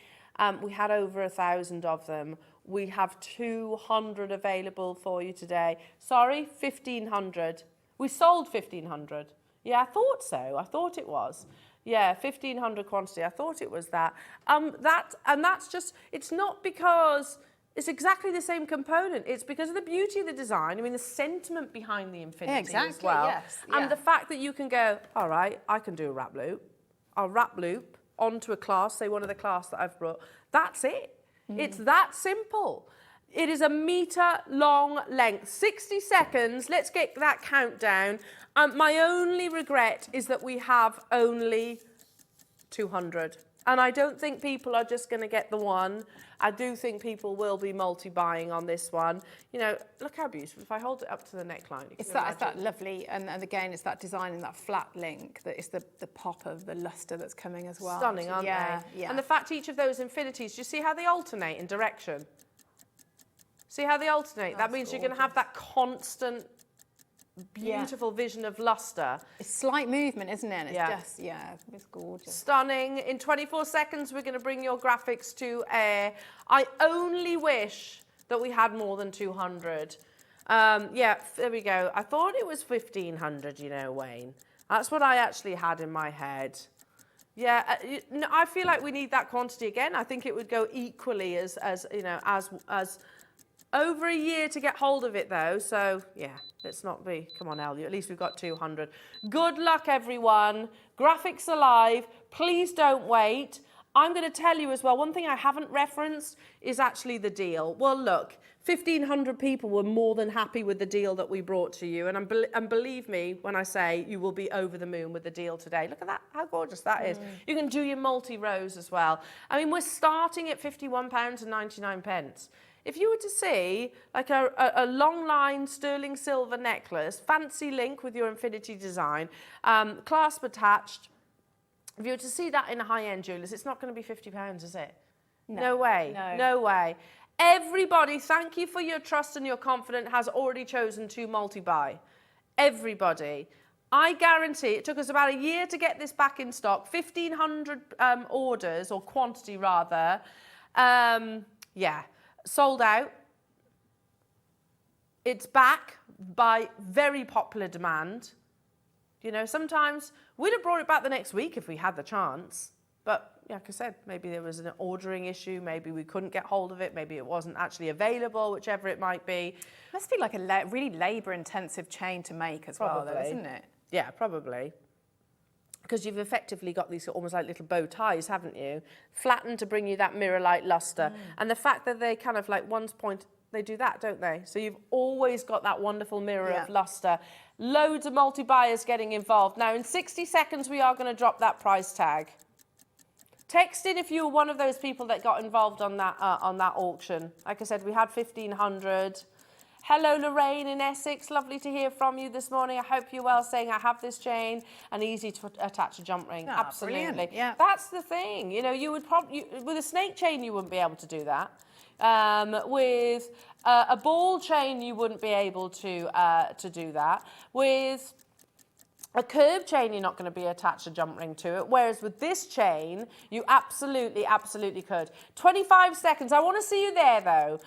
We had over 1,000 of them. We have 200 available for you today. Sorry, 1,500. We sold 1,500. Yeah, I thought so. I thought it was. Yeah, 1,500 quantity. I thought it was that. That's just, it's not because it's exactly the same component. It's because of the beauty of the design. I mean, the sentiment behind the infinity as well. Yes, and the fact that you can go, all right, I can do a wrap loop. I'll wrap loop onto a class, say one of the class that I've brought. That's it. It's that simple. It is a metre long length, 60 seconds. Let's get that countdown. My only regret is that we have only 200. And I don't think people are just going to get the one. I do think people will be multi-buying on this one. You know, look how beautiful. If I hold it up to the neckline, it's that lovely, and again, it's that design and that flat link that is the pop of the lustre that's coming as well. Stunning, aren't they? Yeah. And the fact each of those infinities, do you see how they alternate in direction? See how they alternate? That means you're going to have that constant, beautiful vision of lustre. It's slight movement, isn't it? It's it's gorgeous. Stunning. In 24 seconds, we're going to bring your graphics to air. I only wish that we had more than 200. Yeah, there we go. I thought it was 1,500, you know, Wayne. That's what I actually had in my head. Yeah, I feel like we need that quantity again. I think it would go equally as you know, as over a year to get hold of it, though. So, yeah, let's not be... Come on, Elliot. At least we've got 200. Good luck, everyone. Graphics alive. Please don't wait. I'm going to tell you as well, one thing I haven't referenced is actually the deal. Well, look, 1,500 people were more than happy with the deal that we brought to you. And believe me when I say you will be over the moon with the deal today. Look at that, how gorgeous that is. You can do your multi-rows as well. I mean, we're starting at £51.99. If you were to see like a long line sterling silver necklace, fancy link with your infinity design, clasp attached, if you were to see that in a high-end jewellers, it's not going to be £50, is it? No way. No way. Everybody, thank you for your trust and your confidence, has already chosen to multi-buy. Everybody. I guarantee, it took us about a year to get this back in stock, 1,500 orders, or quantity rather. Yeah. Sold out. It's back by very popular demand. You know, sometimes we'd have brought it back the next week if we had the chance. But like I said, maybe there was an ordering issue, maybe we couldn't get hold of it, maybe it wasn't actually available, whichever it might be. Must be like a really labour-intensive chain to make as well, though, isn't it? Yeah, probably. Because you've effectively got these almost like little bow ties, haven't you? Flattened to bring you that mirror-like lustre. And the fact that they kind of like one's point, they do that, don't they? So you've always got that wonderful mirror of lustre. Loads of multi-buyers getting involved. Now, in 60 seconds, we are going to drop that price tag. Text in if you were one of those people that got involved on that auction. Like I said, we had 1,500. Hello, Lorraine in Essex. Lovely to hear from you this morning. I hope you're well, saying I have this chain and easy to attach a jump ring. Ah, Absolutely. brilliant, yeah. That's the thing. You know, you would probably, with a snake chain, you wouldn't be able to do that. With a ball chain, you wouldn't be able to do that. With a curved chain, you're not going to be attached a jump ring to it, whereas with this chain, you absolutely could. 25 seconds. I want to see you there, though,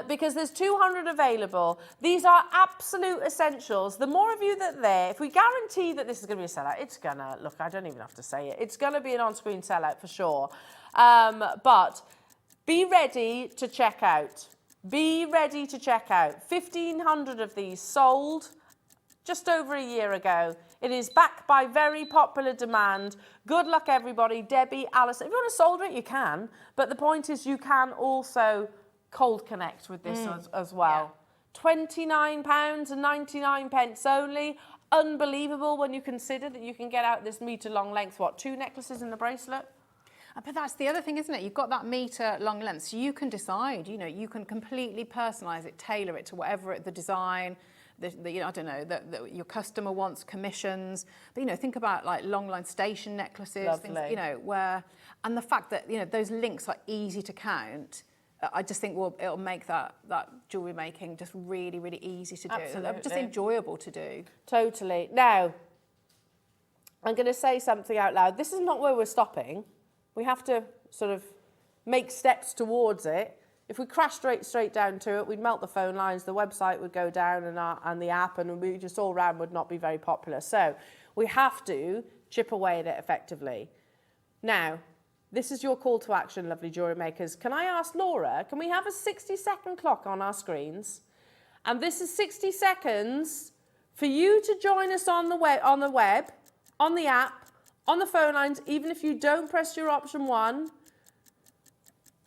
because there's 200 available. These are absolute essentials. The more of you that are there, if we guarantee that this is going to be a sellout, it's going to, look, I don't even have to say it. It's going to be an on-screen sellout for sure. But be ready to check out. Be ready to check out. 1,500 of these sold just over a year ago. It is backed by very popular demand. Good luck, everybody. Debbie, Alison. If you want to solder it, you can. But the point is you can also cold connect with this as well. £29.99 only. Unbelievable when you consider that you can get out this metre-long length, what, 2 necklaces and a bracelet? But that's the other thing, isn't it? You've got that metre long length, so you can decide, you know, you can completely personalise it, tailor it to whatever the design, you know, I don't know, that your customer wants, commissions. But, you know, think about like long line station necklaces, things, you know, and the fact that, you know, those links are easy to count, I just think it'll make that jewellery making just really, really easy to do. Absolutely. Just enjoyable to do. Totally. Now, I'm going to say something out loud. This is not where we're stopping. We have to sort of make steps towards it. If we crash straight down to it, we'd melt the phone lines, the website would go down and the app, and we just all round would not be very popular. So we have to chip away at it effectively. Now, this is your call to action, lovely jewellery makers. Can I ask Laura, can we have a 60-second clock on our screens? And this is 60 seconds for you to join us on the web, on the app, on the phone lines, even if you don't press your option 1.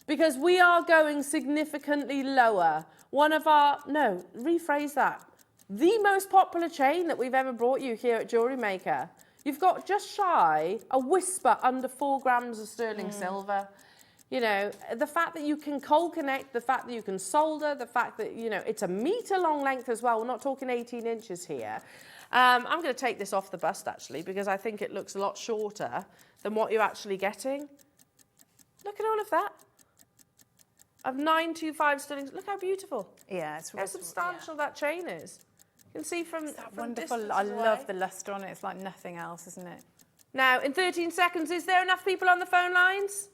Because we are going significantly lower. Rephrase that. The most popular chain that we've ever brought you here at Jewellery Maker. You've got just shy, a whisper under 4 grams of sterling silver. You know, the fact that you can cold connect, the fact that you can solder, the fact that, you know, it's a metre long length as well. We're not talking 18 inches here. I'm going to take this off the bust, actually, because I think it looks a lot shorter than what you're actually getting. Look at all of that. Of 925 sterling. Look how beautiful. Yeah, it's how substantial that chain is. You can see from wonderful. I love the lustre on it. It's like nothing else, isn't it? Now, in 13 seconds, is there enough people on the phone lines?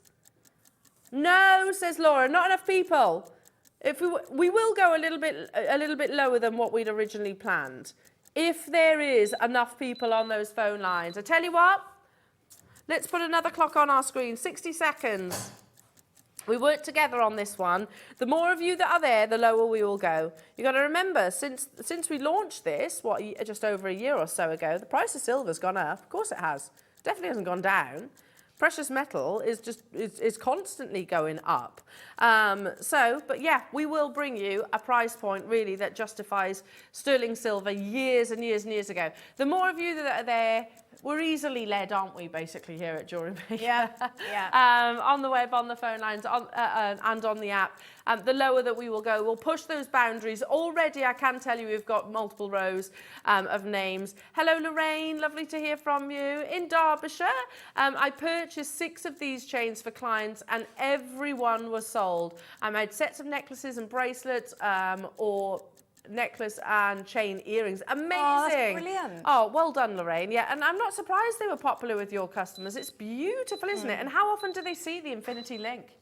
No, says Laura, not enough people. If we will go a little bit lower than what we'd originally planned. If there is enough people on those phone lines. I tell you what, let's put another clock on our screen. 60 seconds. We worked together on this one. The more of you that are there, the lower we will go. You've got to remember, since we launched this, just over a year or so ago, the price of silver's gone up. Of course it has. Definitely hasn't gone down. Precious metal is constantly going up. But yeah, we will bring you a price point really that justifies sterling silver years and years and years ago. The more of you that are there, we're easily led, aren't we, basically, here at Jewellery Maker? Yeah. On the web, on the phone lines, and on the app. The lower that we will go, we'll push those boundaries. Already, I can tell you, we've got multiple rows of names. Hello, Lorraine. Lovely to hear from you. In Derbyshire, I purchased 6 of these chains for clients, and everyone was sold. I had sets of necklaces and bracelets, or necklace and chain earrings. Amazing. Oh, that's brilliant. Oh, well done, Lorraine. Yeah, and I'm not surprised they were popular with your customers. It's beautiful, isn't it? And how often do they see the infinity link?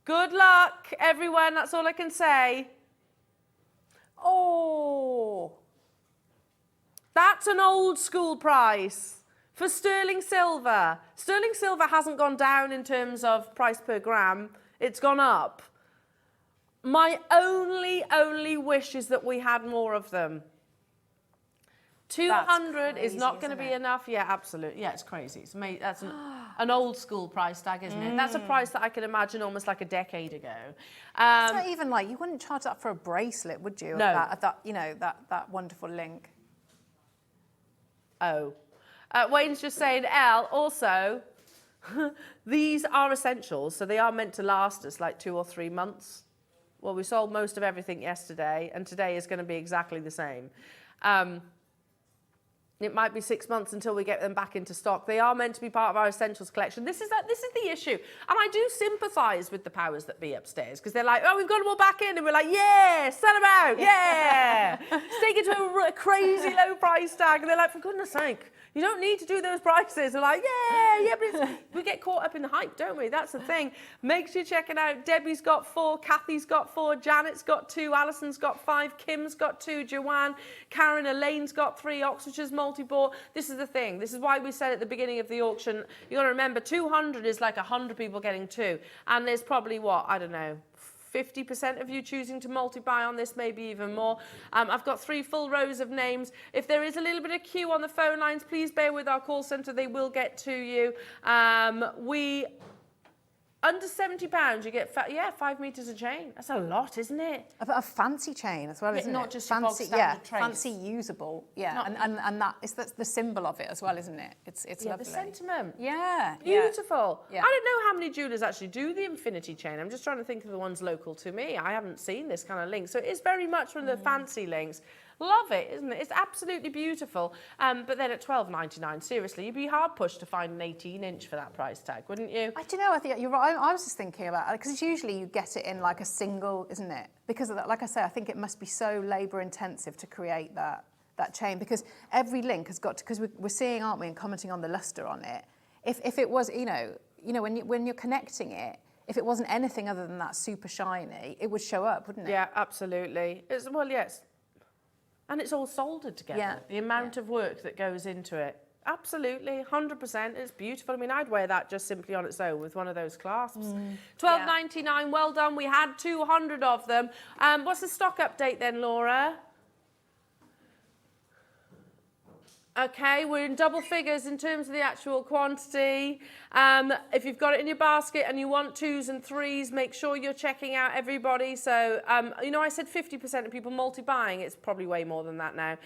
Good luck, everyone. That's all I can say. Oh, that's an old school price for sterling silver. Sterling silver hasn't gone down in terms of price per gram. It's gone up. My only wish is that we had more of them. 200 is not going to be enough. Yeah, absolutely. Yeah, it's crazy. It's that's an old school price tag, isn't it? That's a price that I can imagine almost like a decade ago. It's not even like, you wouldn't charge that for a bracelet, would you? No. That you know, that wonderful link. Oh. Wayne's just saying, Elle, also, these are essentials, so they are meant to last us like 2 or 3 months. Well, we sold most of everything yesterday, and today is going to be exactly the same. It might be 6 months until we get them back into stock. They are meant to be part of our essentials collection. This is the issue. And I do sympathise with the powers that be upstairs, because they're like, oh, we've got them all back in. And we're like, yeah, sell them out, yeah. Take it to a crazy low price tag. And they're like, for goodness sake, you don't need to do those prices. We're like, yeah, but we get caught up in the hype, don't we? That's the thing. Make sure you check it out. Debbie's got 4, Kathy's got 4, Janet's got 2, Alison's got 5, Kim's got 2, Joanne, Karen, Elaine's got 3, Oxfordshire's multi-bought. This is the thing. This is why we said at the beginning of the auction, you got to remember 200 is like 100 people getting 2. And there's probably, what, I don't know, 50% of you choosing to multi-buy on this, maybe even more. I've got 3 full rows of names. If there is a little bit of queue on the phone lines, please bear with our call centre. They will get to you. Under £70, you get 5 metres of chain. That's a lot, isn't it? A fancy chain as well, isn't not it? just your fancy, bog standard trace. fancy, usable, and that's the symbol of it as well, isn't it? It's lovely. The sentiment. Yeah, Beautiful. Yeah. I don't know how many jewellers actually do the infinity chain. I'm just trying to think of the ones local to me. I haven't seen this kind of link. So it is very much one of the fancy links. Love it, isn't it? It's absolutely beautiful. But then at $12.99, seriously, you'd be hard pushed to find an 18-inch for that price tag, wouldn't you? I don't know. I think you're right. I was just thinking about it because usually you get it in like a single, isn't it? Because of that, like I say, I think it must be so labour intensive to create that chain, because every link has got to, because we're seeing, aren't we, and commenting on the lustre on it. If it was, you know, when you're connecting it, if it wasn't anything other than that super shiny, it would show up, wouldn't it? Yeah, absolutely. Yes. And it's all soldered together. Yeah. The amount of work that goes into it. Absolutely, 100%. It's beautiful. I mean, I'd wear that just simply on its own with one of those clasps. $12.99, well done. We had 200 of them. What's the stock update then, Laura? Okay, we're in double figures in terms of the actual quantity. If you've got it in your basket and you want 2s and 3s, make sure you're checking out everybody. So, I said 50% of people multi-buying. It's probably way more than that now.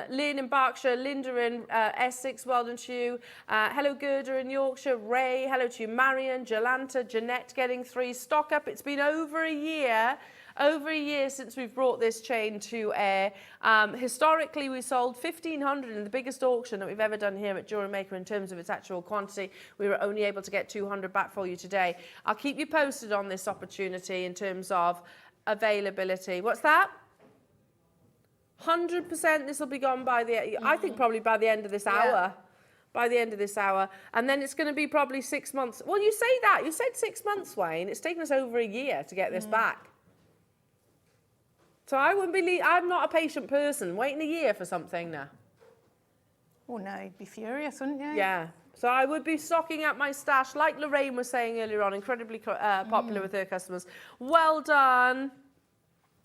Lynn in Berkshire, Linda in Essex, well done to you. Hello, Gerda in Yorkshire. Ray, hello to you. Marion, Jolanta, Jeanette getting 3. Stock up. It's been over a year since we've brought this chain to air. Historically, we sold 1,500 in the biggest auction that we've ever done here at Jewellery Maker in terms of its actual quantity. We were only able to get 200 back for you today. I'll keep you posted on this opportunity in terms of availability. What's that? 100% this will be gone by I think probably by the end of this hour. By the end of this hour. And then it's going to be probably 6 months. Well, you say that. You said 6 months, Wayne. It's taken us over a year to get this back. So I'm not a patient person. Waiting a year for something now. Oh no, you'd be furious, wouldn't you? Yeah. So I would be stocking up my stash, like Lorraine was saying earlier on, incredibly popular with her customers. Well done.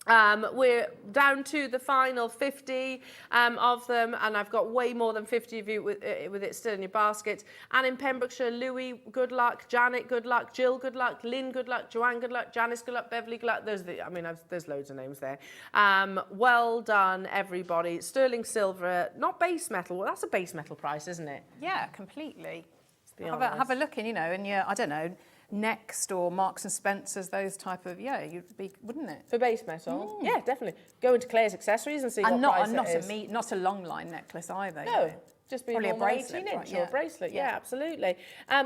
We're down to the final 50 of them, and I've got way more than 50 of you with it still in your basket. And in Pembrokeshire, Louis, good luck. Janet, good luck. Jill, good luck. Lynn, good luck. Joanne, good luck. Janice, good luck. Beverly, good luck. There's loads of names there. Well done, everybody. Sterling silver, not base metal. Well, that's a base metal price, isn't it? Yeah, completely. Have a look in, in your, I don't know, Next or Marks and Spencer's, those type of, you'd be, wouldn't it? For base metal? Yeah, definitely. Go into Claire's accessories and see what price it is. Not a long line necklace either. No. Just be Probably a a bracelet, 18-inch right, or a bracelet. Yeah, absolutely.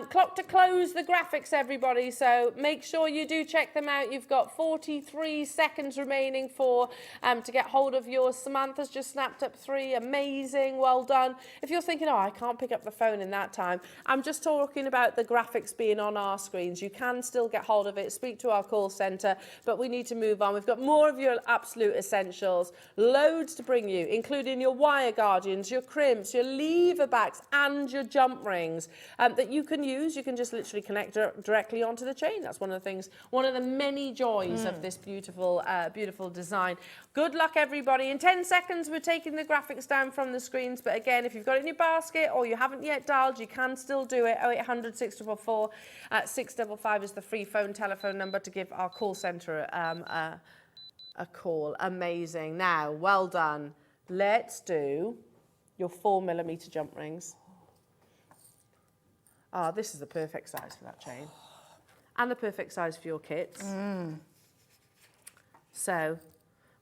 Clock to close the graphics, everybody. So make sure you do check them out. You've got 43 seconds remaining to get hold of yours. Samantha's just snapped up 3. Amazing. Well done. If you're thinking, I can't pick up the phone in that time, I'm just talking about the graphics being on our screens. You can still get hold of it. Speak to our call centre, but we need to move on. We've got more of your absolute essentials. Loads to bring you, including your wire guardians, your crimps, your lever backs and your jump rings that you can use. You can just literally connect directly onto the chain. That's one of the things, one of the many joys of this beautiful, beautiful design. Good luck, everybody. In 10 seconds, we're taking the graphics down from the screens. But again, if you've got it in your basket or you haven't yet dialed, you can still do it. 0800 644 655 is the free telephone number to give our call centre a call. Amazing. Now, well done. Let's do your 4mm jump rings. Ah, this is the perfect size for that chain. And the perfect size for your kits. So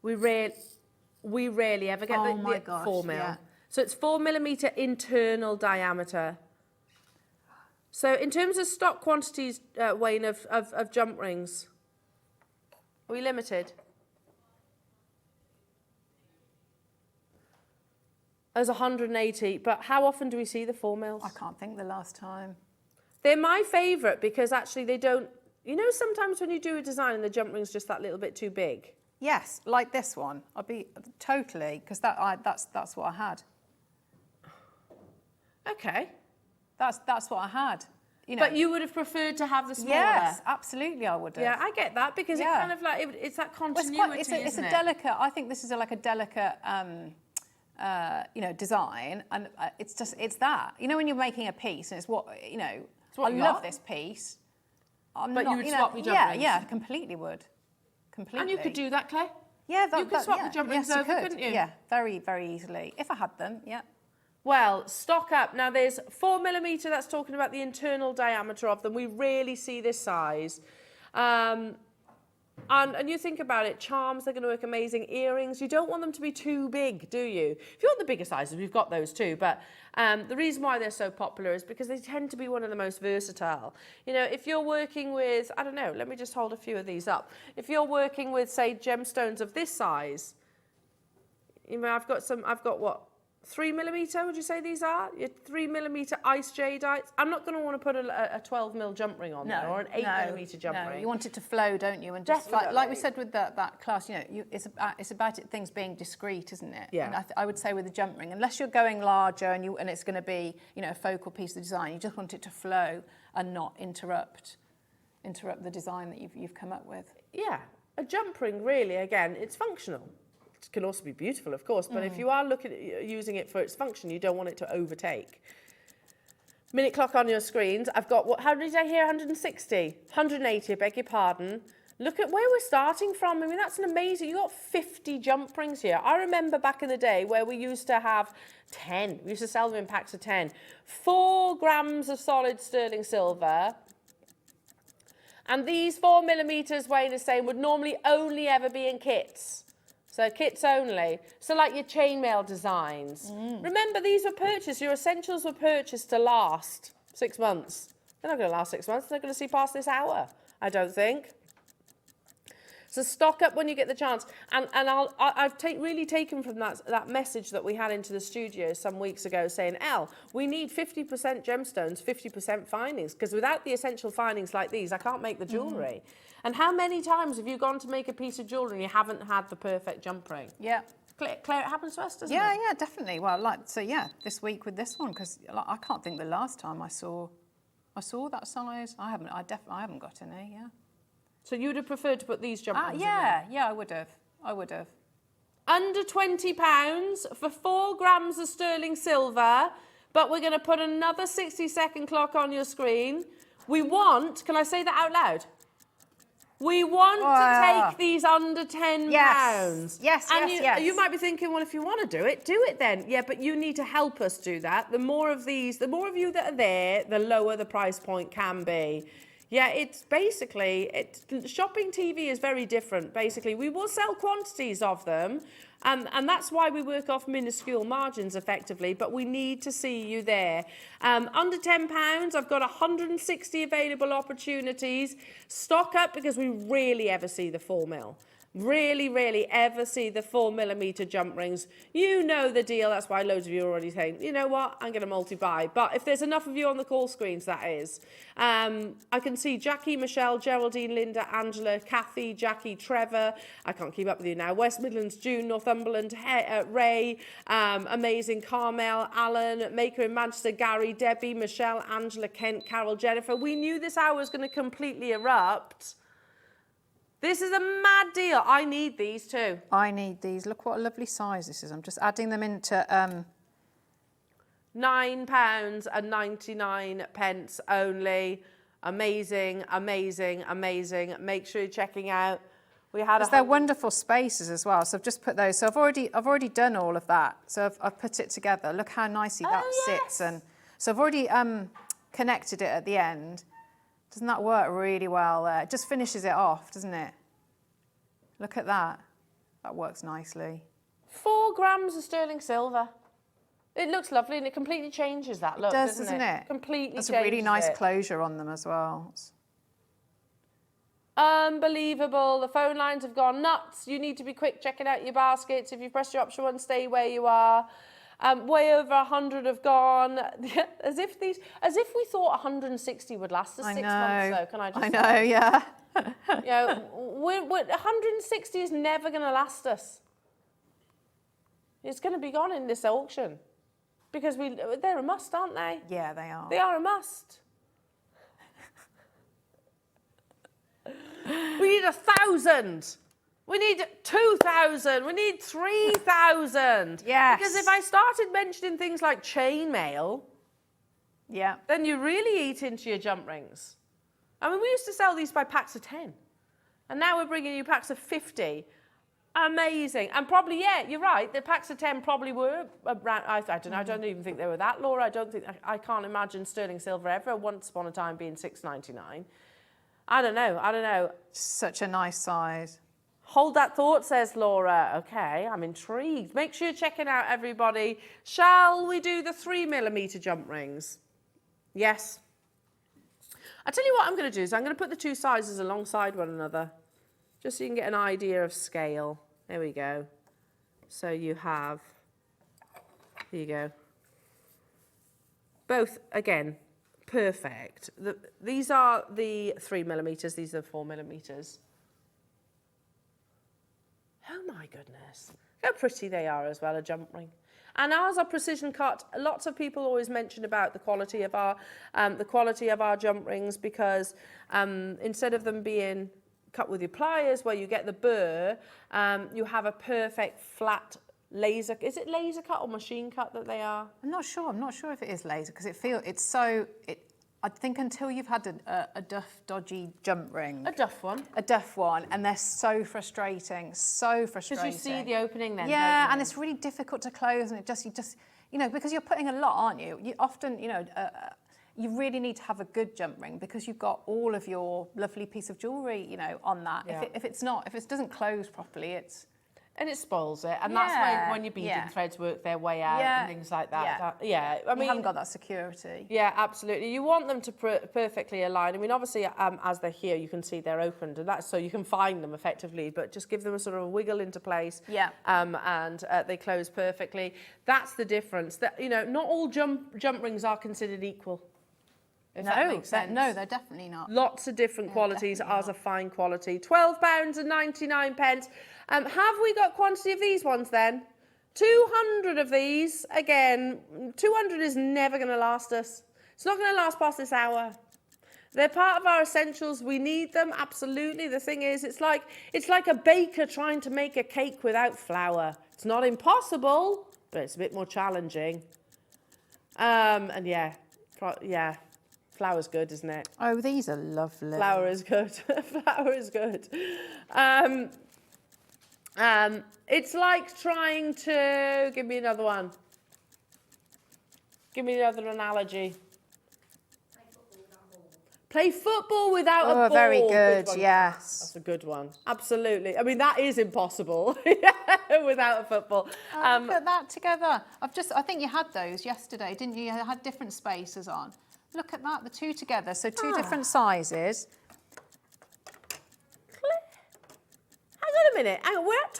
we rarely ever get the 4mm. Yeah. So it's 4mm internal diameter. So in terms of stock quantities, Wayne, of jump rings, are we limited? There's 180, but how often do we see the 4mm? I can't think the last time. They're my favourite because actually they don't, you know, sometimes when you do a design and the jump ring's just that little bit too big. Yes, like this one. I'd be totally, because that's what I had. Okay. That's what I had. You know. But you would have preferred to have the smaller. Yes, absolutely, I would have. Yeah, I get that because it Yeah. kind of like it's that Well, continuity, it's isn't a it? delicate. I think this is like a delicate, you know, design, and it's that. You know, when you're making a piece, and it's what you know. what I you love are. this piece. But you would swap your jump yeah, rings? yeah, completely would. Completely. And you could do that, Claire? Yeah, you could swap the jump rings yes, over, you could. couldn't you? Yeah, very, very easily if I had them. Yeah. Well, stock up. Now there's 4mm, that's talking about the internal diameter of them. We rarely see this size. And you think about it, charms, they're going to work amazing. Earrings, you don't want them to be too big, do you? If you want the bigger sizes, we've got those too. But the reason why they're so popular is because they tend to be one of the most versatile. You know, if you're working with, I don't know, let me just hold a few of these up. If you're working with, say, gemstones of this size, you know, I've got what? 3mm, would you say these are? Your 3mm ice jadeite. I'm not going to want to put a 12mm jump ring on there or an 8mm jump ring. You want it to flow, don't you? And just like we said with that class, you know, it's about things being discreet, isn't it? Yeah. And I would say with the jump ring, unless you're going larger and it's going to be, you know, a focal piece of design, you just want it to flow and not interrupt the design that you've come up with. Yeah, a jump ring really, again, it's functional. It can also be beautiful, of course, but if you are looking at using it for its function, you don't want it to overtake. Minute clock on your screens. I've got, how did I hear? 160? 180, I beg your pardon. Look at where we're starting from. I mean, that's an amazing, you've got 50 jump rings here. I remember back in the day where we used to have 10. We used to sell them in packs of 10. 4 grams of solid sterling silver. And these 4mm, Wayne is saying, would normally only ever be in kits. So kits only. So like your chainmail designs. Remember, these were purchased, your essentials were purchased to last 6 months. They're not going to last 6 months. They're going to see past this hour, I don't think. So stock up when you get the chance. And I've really taken from that message that we had into the studio some weeks ago saying, we need 50% gemstones, 50% findings, because without the essential findings like these, I can't make the jewellery. And how many times have you gone to make a piece of jewellery and you haven't had the perfect jump ring? Yeah. Claire, it happens to us, doesn't it? Yeah, definitely. Well, this week with this one, because I can't think the last time I saw that size. I haven't got any. Yeah. So you would have preferred to put these jump rings in yeah, there? yeah, I would have. Under £20 for 4 grams of sterling silver, but we're going to put another 60-second clock on your screen. We want, can I say that out loud? We want to take these under £10. Yes, And you might be thinking, well, if you want to do it then. Yeah, but you need to help us do that. The more of you that are there, the lower the price point can be. Yeah, it's basically, shopping TV is very different. Basically, we will sell quantities of them, and that's why we work off minuscule margins effectively, but we need to see you there. Under £10, I've got 160 available opportunities. Stock up because we rarely ever see the 4mm. Rarely ever see the 4mm jump rings. You know the deal. That's why loads of you are already saying, you know what, I'm going to multi-buy. But if there's enough of you on the call screens, that is. I can see Jackie, Michelle, Geraldine, Linda, Angela, Kathy, Jackie, Trevor. I can't keep up with you now. West Midlands, June, Northumberland, Ray, amazing, Carmel, Alan, Maker in Manchester, Gary, Debbie, Michelle, Angela, Kent, Carol, Jennifer. We knew this hour was going to completely erupt. This is a mad deal. I need these too. I need these. Look what a lovely size this is. I'm just adding them into... £9.99 only. Amazing. Make sure you're checking out We had Because they're wonderful spaces as well. So I've just put those. So I've already done all of that. So I've put it together. Look how nicely that sits. And so I've already connected it at the end. Doesn't that work really well there? It just finishes it off, doesn't it? Look at that. That works nicely. 4 grams of sterling silver. It looks lovely and it completely changes that look, doesn't it? Completely That's changes a really nice it. closure on them as well. Unbelievable. The phone lines have gone nuts. You need to be quick checking out your baskets. If you've pressed your option 1, stay where you are. Way over 100 have gone. as if we thought 160 would last us 6 months though, can I just say? I know, yeah. You know, 160 is never going to last us. It's going to be gone in this auction. Because they're a must, aren't they? Yeah, they are. They are a must. We need 1,000. We need 2,000. We need 3,000. Yes. Because if I started mentioning things like chainmail, yeah, then you really eat into your jump rings. I mean, we used to sell these by packs of 10. And now we're bringing you packs of 50. Amazing. And probably, yeah, you're right. The packs of 10 probably were around, I don't know, I don't even think they were that, Laura. I can't imagine sterling silver ever once upon a time being $6.99. I don't know. Such a nice size. Hold that thought, says Laura. Okay, I'm intrigued. Make sure you're checking out, everybody. Shall we do the 3mm jump rings? Yes. I'll tell you what I'm going to do is I'm going to put the 2 sizes alongside one another, just so you can get an idea of scale. There we go. So you have, here you go. Both, again, perfect. These are the 3mm, these are 4mm. Oh my goodness. Look how pretty they are as well, a jump ring. And ours are precision cut. Lots of people always mention about the quality of our jump rings because instead of them being cut with your pliers where you get the burr, you have a perfect flat laser. Is it laser cut or machine cut that they are? I'm not sure if it is laser because I think until you've had a dodgy jump ring. A duff one. A duff one, and they're so frustrating. Because you see the opening then. Yeah, and it's really difficult to close, and you just, because you're putting a lot, aren't you? You often, you really need to have a good jump ring because you've got all of your lovely piece of jewellery, on that. Yeah. If it doesn't close properly, it's... And it spoils it, and that's when your beading threads work their way out and things like that. I mean, you haven't got that security. Yeah, absolutely. You want them to perfectly align. I mean, obviously, as they're here, you can see they're opened, and that's so you can find them effectively. But just give them a sort of a wiggle into place. Yeah. And they close perfectly. That's the difference. That not all jump rings are considered equal. If that makes sense. No, they're definitely not. Lots of different qualities. Ours are fine quality. £12.99. Have we got quantity of these ones then? 200 of these. Again, 200 is never going to last us. It's not going to last past this hour. They're part of our essentials. We need them, absolutely. The thing is, it's like a baker trying to make a cake without flour. It's not impossible, but it's a bit more challenging. And yeah. Flour's good, isn't it? Oh, these are lovely. Flour is good. Flour is good. It's like trying to... Give me another one. Give me another analogy. Play football without a ball. Oh, very good, yes. That's a good one. Absolutely. I mean, that is impossible without a football. Put that together. I think you had those yesterday, didn't you? You had different spaces on. Look at that, the 2 together. So 2 different sizes. Hang on a minute. We're at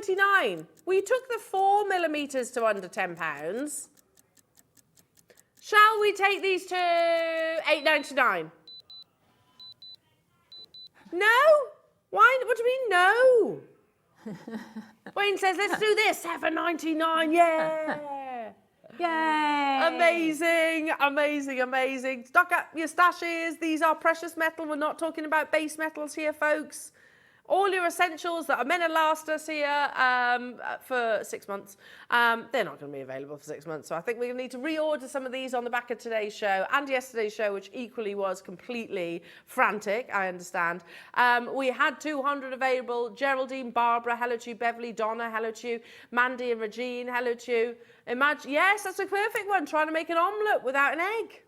£12.99. We took the 4mm to under £10. Shall we take these to £8.99? No? Why? What do you mean no? Wayne says, let's do this. £7.99. Yeah. Yay! Amazing, amazing, amazing. Stock up your stashes. These are precious metal. We're not talking about base metals here, folks. All your essentials that are meant to last us here for 6 months, they're not going to be available for 6 months. So I think we're going to need to reorder some of these on the back of today's show and yesterday's show, which equally was completely frantic, I understand. We had 200 available. Geraldine, Barbara, hello to you. Beverly, Donna, hello to you. Mandy and Regine, hello to you. Imagine, yes, that's a perfect one. Trying to make an omelette without an egg.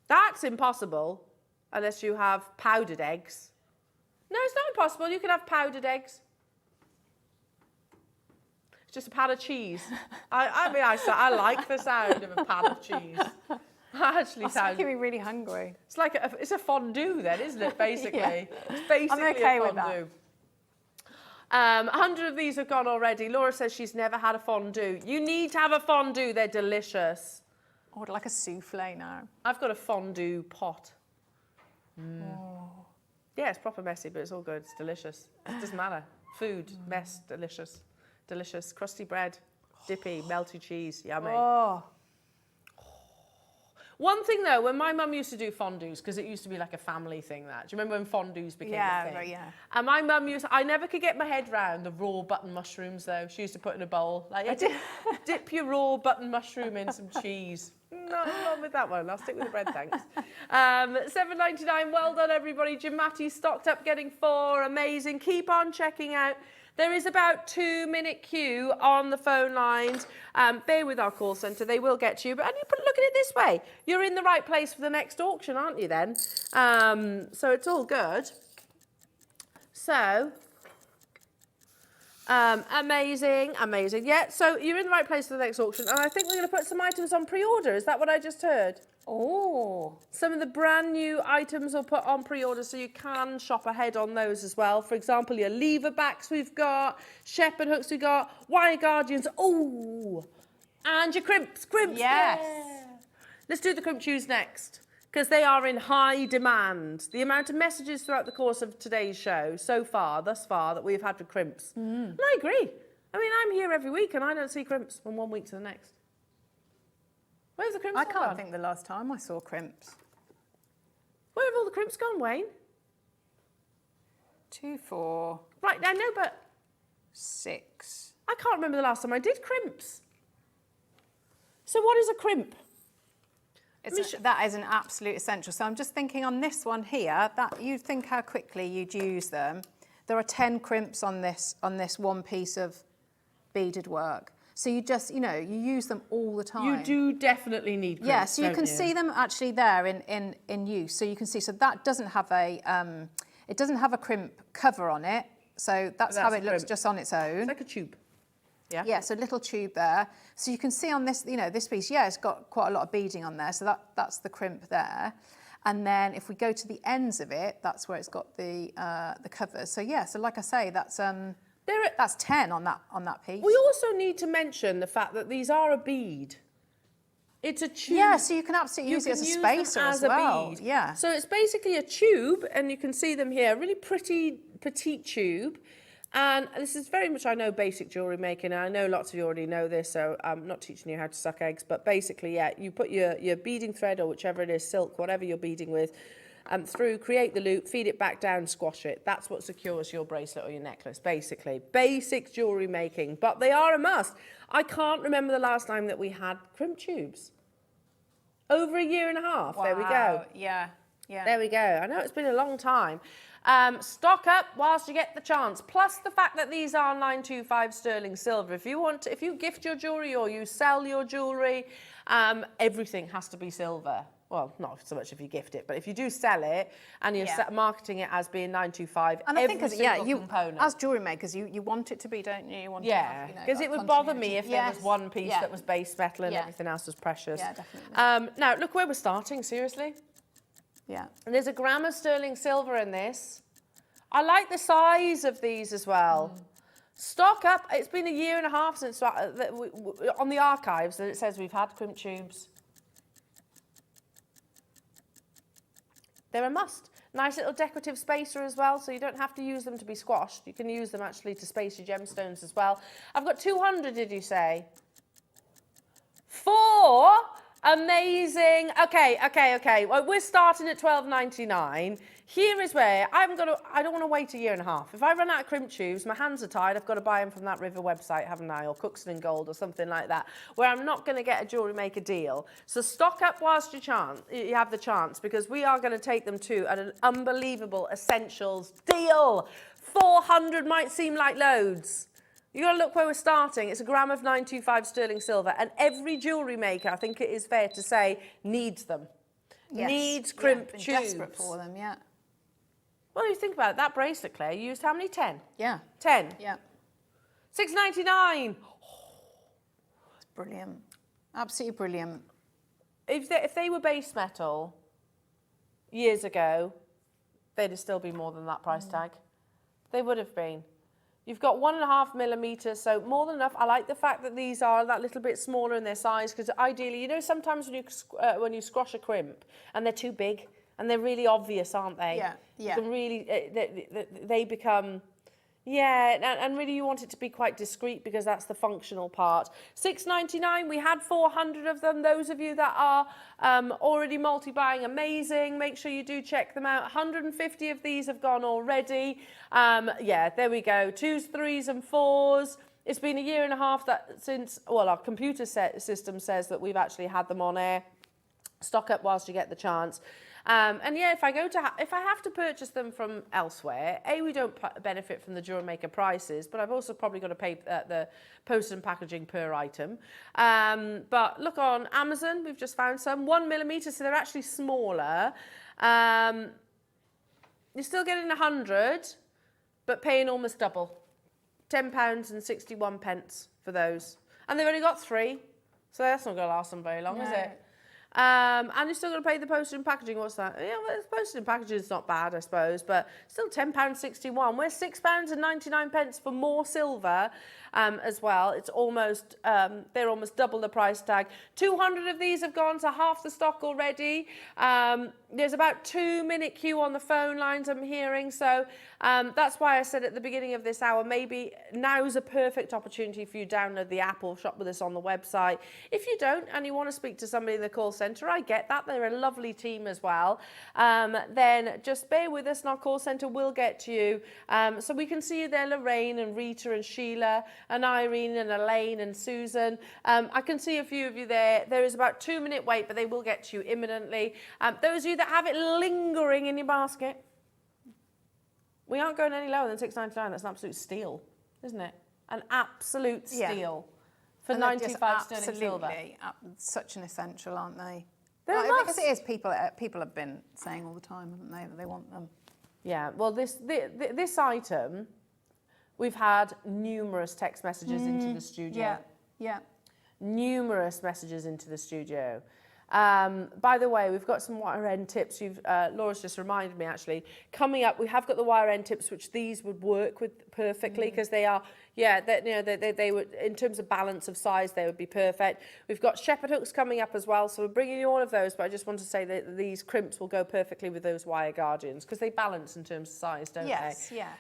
That's impossible unless you have powdered eggs. No, it's not impossible. You can have powdered eggs. It's just a pan of cheese. I like the sound of a pan of cheese. Actually, sounds making me really hungry. It's like it's a fondue, then, isn't it? Basically, Yeah. It's basically I'm okay a with fondue. that. 100 of these have gone already. Laura says she's never had a fondue. You need to have a fondue. They're delicious. I would like a souffle now. I've got a fondue pot. Oh. Yeah, it's proper messy, but it's all good. It's delicious. It doesn't matter. Food, mess, delicious. Delicious. Crusty bread, dippy, melty cheese, yummy. Oh. One thing though, when my mum used to do fondues, because it used to be like a family thing that. Do you remember when fondues became a thing? Right, yeah. And my mum I never could get my head round the raw button mushrooms though. She used to put in a bowl. Like, dip your raw button mushroom in some cheese. Not with that one. I'll stick with the bread, thanks. $7.99. Well done, everybody. Jim Matty stocked up, getting 4. Amazing. Keep on checking out. There is about 2-minute queue on the phone lines. Bear with our call centre. They will get to you. But look at it this way. You're in the right place for the next auction, aren't you then? So it's all good. So... amazing. Yeah, so you're in the right place for the next auction, and I think we're going to put some items on pre-order. Is that what I just heard? Oh. Some of the brand new items will put on pre-order, so you can shop ahead on those as well. For example, your lever backs we've got, shepherd hooks we've got, wire guardians, and your crimps. Yes. Yeah. Let's do the crimp shoes next, because they are in high demand. The amount of messages throughout the course of today's show thus far, that we've had for crimps. And I agree. I mean, I'm here every week and I don't see crimps from one week to the next. Where's the crimps I all can't gone? think the last time I saw crimps. Where have all the crimps gone, Wayne? 2, 4, Right, I know, but 6. I can't remember the last time I did crimps. So what is a crimp? That is an absolute essential. So I'm just thinking on this one here, that you think how quickly you'd use them. There are 10 crimps on this one piece of beaded work. So you just, you use them all the time. You do definitely need crimps. Yeah, so you can see them actually there in use. So you can see, so that doesn't have it doesn't have a crimp cover on it. So that's how it looks just on its own. It's like a tube. Yeah. Yeah, so a little tube there. So you can see on this, this piece, yeah, it's got quite a lot of beading on there. So that's the crimp there. And then if we go to the ends of it, that's where it's got the covers. So yeah, so like I say, that's 10 on that piece. We also need to mention the fact that these are a bead. It's a tube. Yeah, so you can absolutely use it as a spacer as well. Bead. Yeah. So it's basically a tube, and you can see them here, really pretty petite tube. And this is very much, I know, basic jewellery making. And I know lots of you already know this, so I'm not teaching you how to suck eggs. But basically, yeah, you put your beading thread, or whichever it is, silk, whatever you're beading with, through, create the loop, feed it back down, squash it. That's what secures your bracelet or your necklace, basically. Basic jewellery making, but they are a must. I can't remember the last time that we had crimp tubes. Over a year and a half. Wow. There we go. Yeah. There we go. I know it's been a long time. Stock up whilst you get the chance. Plus the fact that these are 925 sterling silver. If you gift your jewellery or you sell your jewellery, everything has to be silver. Well, not so much if you gift it, but if you do sell it and you're marketing it as being 925, and I think component. As jewellery makers, you want it to be, don't you? You want because it would bother me if there was one piece that was base metal and everything else was precious. Yeah, definitely. Now, look where we're starting, seriously. Yeah. And there's a gram of sterling silver in this. I like the size of these as well. Stock up. It's been a year and a half since on the archives that it says we've had crimp tubes. They're a must. Nice little decorative spacer as well, so you don't have to use them to be squashed. You can use them actually to space your gemstones as well. I've got 200, did you say? 4? Amazing. Okay. Well, we're starting at $12.99. Here is where I don't want to wait a year and a half. If I run out of crimp tubes, my hands are tied. I've got to buy them from that River website, haven't I? Or Cookston and Gold or something like that, where I'm not going to get a Jewellery Maker deal. So stock up whilst you have the chance, because we are going to take them to an unbelievable essentials deal. 400 might seem like loads. You got to look where we're starting. It's a gram of 925 sterling silver, and every jewellery maker, I think it is fair to say, needs them. Yes. Needs crimp been tubes. desperate for them, yeah. Well, you think about it, that bracelet, Claire, you used how many? 10? Yeah. 10? Yeah. $6.99. It's brilliant. Absolutely brilliant. If they were base metal years ago, they'd have still been more than that price tag. They would have been. You've got 1.5 millimeters, so more than enough. I like the fact that these are that little bit smaller in their size, because ideally, you know, sometimes when you squash a crimp and they're too big and they're really obvious, aren't they? Yeah, yeah. You can really, they become, yeah, and really you want it to be quite discreet, because that's the functional part. $6.99, we had 400 of them. Those of you that are already multi-buying, amazing. Make sure you do check them out. 150 of these have gone already. Yeah, there we go. 2s, 3s and 4s. It's been a year and a half since, well, our computer system says that we've actually had them on air. Stock up whilst you get the chance. And yeah, if I have to purchase them from elsewhere, we don't benefit from the Jewellery Maker prices, but I've also probably got to pay the postage and packaging per item. But look on Amazon, we've just found some 1 millimeter, so they're actually smaller. You're still getting 100, but paying almost double. £10.61 for those, and they've only got 3, so that's not going to last them very long, is it? And you're still going to pay the postage and packaging. What's that? Yeah, well, the postage and packaging is not bad, I suppose, but still £10.61. We're £6.99 for more silver as well. It's almost, they're almost double the price tag. 200 of these have gone to half the stock already. There's about 2-minute queue on the phone lines I'm hearing, so that's why I said at the beginning of this hour, maybe now's a perfect opportunity for you to download the app or shop with us on the website. If you don't and you want to speak to somebody in the call centre, I get that. They're a lovely team as well. Then just bear with us and our call centre will get to you. So we can see you there, Lorraine and Rita and Sheila and Irene and Elaine and Susan. I can see a few of you there. There is about 2-minute wait, but they will get to you imminently. Those of you that have it lingering in your basket, we aren't going any lower than $6.99. That's an absolute steal, isn't it? An absolute steal for 95 sterling silver. Such an essential, aren't they? They're a because must. it is. People have been saying all the time, haven't they, that they want them. Yeah. Well, this item, we've had numerous text messages into the studio. Yeah. Numerous messages into the studio. By the way, we've got some wire end tips. Laura's just reminded me, actually. Coming up, we have got the wire end tips, which these would work with perfectly, because they are, they would, in terms of balance of size, they would be perfect. We've got shepherd hooks coming up as well, so we're bringing you all of those, but I just want to say that these crimps will go perfectly with those wire guardians, because they balance in terms of size, don't they? Yes, yeah.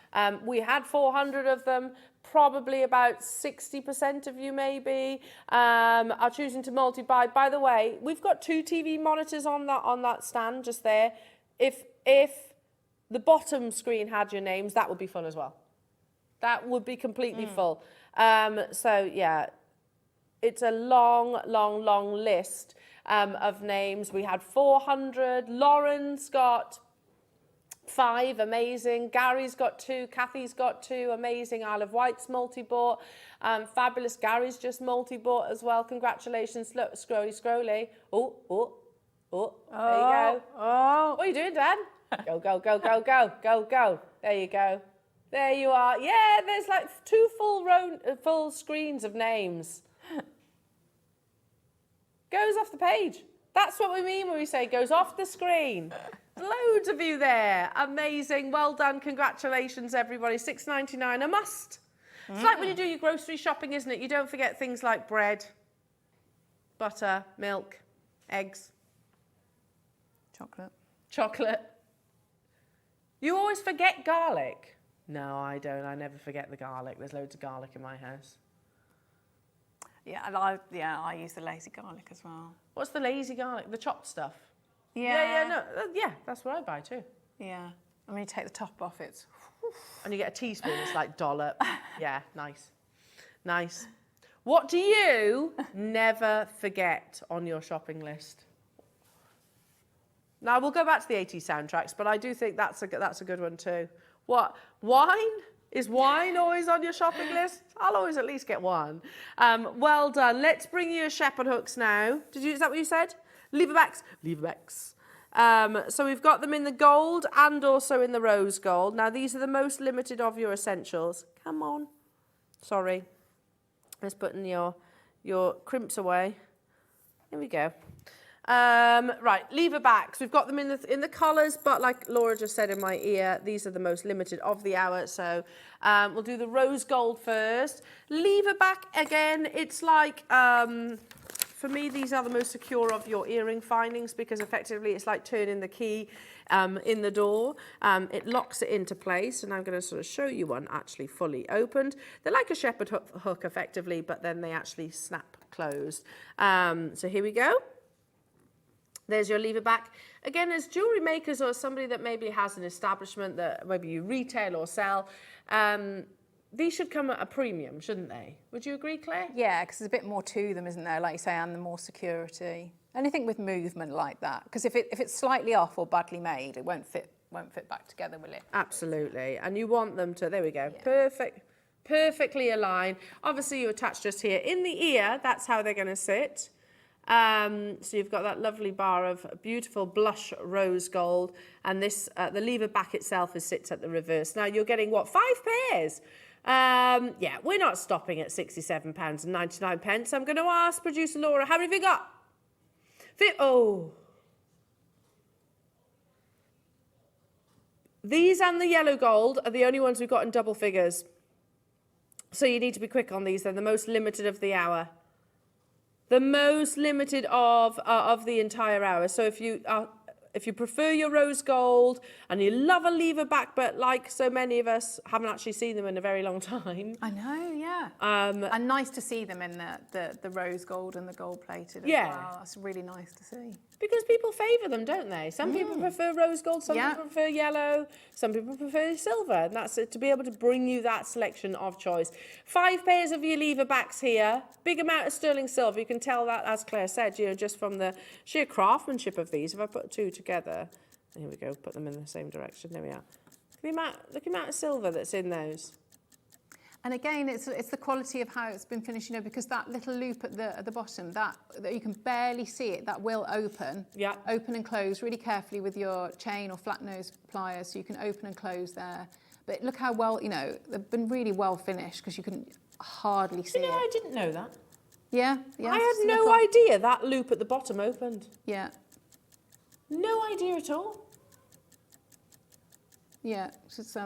We had 400 of them. Probably about 60% of you maybe are choosing to multi-buy. By the way, we've got 2 TV monitors on that stand just there. If the bottom screen had your names, that would be full as well. That would be completely full. So yeah, it's a long list of names. We had 400. Lauren's got 5, amazing. Gary's got 2, Kathy's got 2, amazing. Isle of Wight's multi-bought. Fabulous Gary's just multi-bought as well. Congratulations, look, scrolly. Oh, there you go. Oh. What are you doing, Dan? Go. There you go. There you are. Yeah, there's like 2 full screens of names. Goes off the page. That's what we mean when we say goes off the screen. Loads of you there. Amazing. Well done. Congratulations, everybody. $6.99 a must. It's like when you do your grocery shopping, isn't it? You don't forget things like bread, butter, milk, eggs. Chocolate. You always forget garlic. No, I don't. I never forget the garlic. There's loads of garlic in my house. Yeah, I use the lazy garlic as well. What's the lazy garlic? The chopped stuff? Yeah. Yeah, that's what I buy too. Yeah. I mean, you take the top off, it's... And you get a teaspoon, it's like dollop. Yeah, nice. Nice. What do you never forget on your shopping list? Now, we'll go back to the 80s soundtracks, but I do think that's a good one too. What? Wine? Is wine always on your shopping list? I'll always at least get one. Well done. Let's bring you a shepherd hooks now. Is that what you said? Leverbacks. Leverbacks. So we've got them in the gold and also in the rose gold. Now, these are the most limited of your essentials. Come on. Sorry. Let's put in your crimps away. Here we go. Right, lever backs. We've got them in the collars, but like Laura just said in my ear, these are the most limited of the hour. So we'll do the rose gold first. Lever back again. It's like for me, these are the most secure of your earring findings because effectively it's like turning the key in the door. It locks it into place, and I'm going to sort of show you one actually fully opened. They're like a shepherd hook effectively, but then they actually snap closed. So here we go. There's your lever back. Again, as jewellery makers or somebody that maybe has an establishment that maybe you retail or sell, these should come at a premium, shouldn't they? Would you agree, Claire? Yeah, because there's a bit more to them, isn't there? Like you say, and the more security. Anything with movement like that, because if it's slightly off or badly made, it won't fit back together, will it? Absolutely, and you want them to. There we go. Yeah. Perfectly aligned. Obviously, you attach just here in the ear. That's how they're going to sit. So you've got that lovely bar of beautiful blush rose gold, and this the lever back itself sits at the reverse. Now you're getting what, 5 pairs? Yeah, we're not stopping at £67.99. I'm going to ask producer Laura, how many have you got? Oh. These and the yellow gold are the only ones we've got in double figures. So you need to be quick on these. They're the most limited of the hour. The most limited of the entire hour. So if you prefer your rose gold and you love a lever back, but like so many of us haven't actually seen them in a very long time. I know, yeah. And nice to see them in the rose gold and the gold plated as well. That's really nice to see. Because people favour them, don't they? Some people prefer rose gold, some people prefer yellow, some people prefer silver. And that's it, to be able to bring you that selection of choice. 5 pairs of your lever backs here. Big amount of sterling silver. You can tell that, as Claire said, just from the sheer craftsmanship of these. If I put 2 together, here we go, put them in the same direction. There we are. Look at the amount of silver that's in those. And again, it's the quality of how it's been finished, because that little loop at the bottom, that you can barely see it, that will open. Yeah. Open and close really carefully with your chain or flat nose pliers, so you can open and close there. But look how well, they've been really well finished, because you can hardly see it. I didn't know that. Yeah. I had no idea that loop at the bottom opened. Yeah. No idea at all. Yeah, it's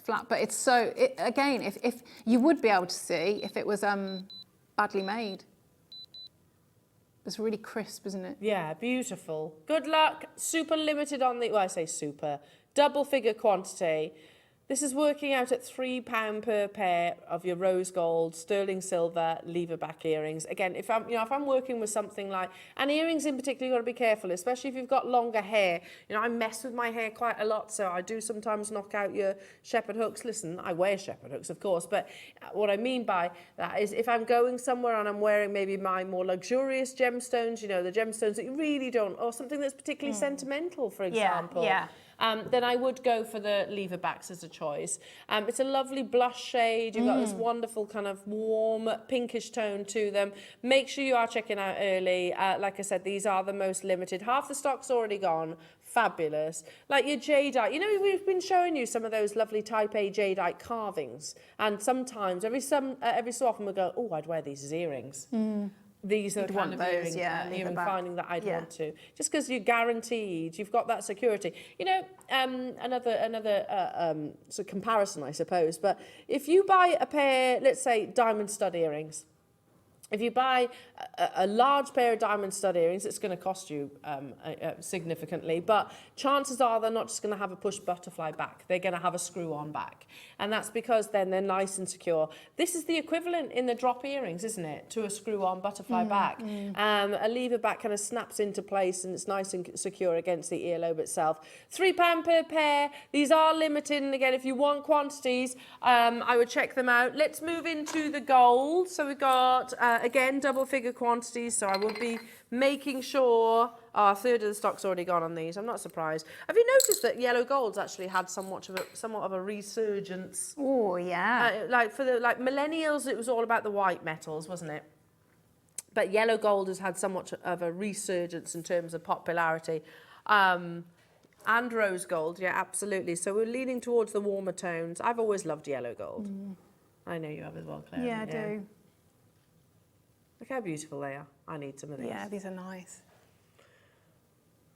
flat, but it's so. Again, if you would be able to see if it was badly made. It's really crisp, isn't it? Yeah, beautiful. Good luck. Super limited on the. Well, I say super. Double figure quantity. This is working out at £3 per pair of your rose gold, sterling silver, lever back earrings. Again, if I'm working with something like, and earrings in particular, you've got to be careful, especially if you've got longer hair. I mess with my hair quite a lot, so I do sometimes knock out your shepherd hooks. Listen, I wear shepherd hooks, of course, but what I mean by that is if I'm going somewhere and I'm wearing maybe my more luxurious gemstones, the gemstones that you really don't, or something that's particularly sentimental, for example. Yeah. Then I would go for the lever backs as a choice. It's a lovely blush shade. You've got this wonderful kind of warm pinkish tone to them. Make sure you are checking out early. Like I said, these are the most limited. Half the stock's already gone. Fabulous. Like your jadeite. We've been showing you some of those lovely type A jadeite carvings. And sometimes, every so often we go, oh, I'd wear these as earrings. These are the kind of earrings, even finding that I'd want to. Just because you're guaranteed, you've got that security. Another sort of comparison, I suppose, but if you buy a pair, let's say, diamond stud earrings, If you buy a large pair of diamond stud earrings, it's going to cost you significantly, but chances are they're not just going to have a push butterfly back. They're going to have a screw-on back. And that's because then they're nice and secure. This is the equivalent in the drop earrings, isn't it, to a screw-on butterfly back. A lever back kind of snaps into place and it's nice and secure against the earlobe itself. £3 per pair. These are limited, and again, if you want quantities, I would check them out. Let's move into the gold. So we've got... again, double figure quantities, so I will be making sure a third of the stock's already gone on these. I'm not surprised. Have you noticed that yellow gold's actually had somewhat of a resurgence? Oh, yeah. Like millennials, it was all about the white metals, wasn't it? But yellow gold has had somewhat of a resurgence in terms of popularity. And rose gold, yeah, absolutely. So we're leaning towards the warmer tones. I've always loved yellow gold. I know you have as well, Claire. Yeah, I do. Look how beautiful they are. I need some of these. Yeah, these are nice.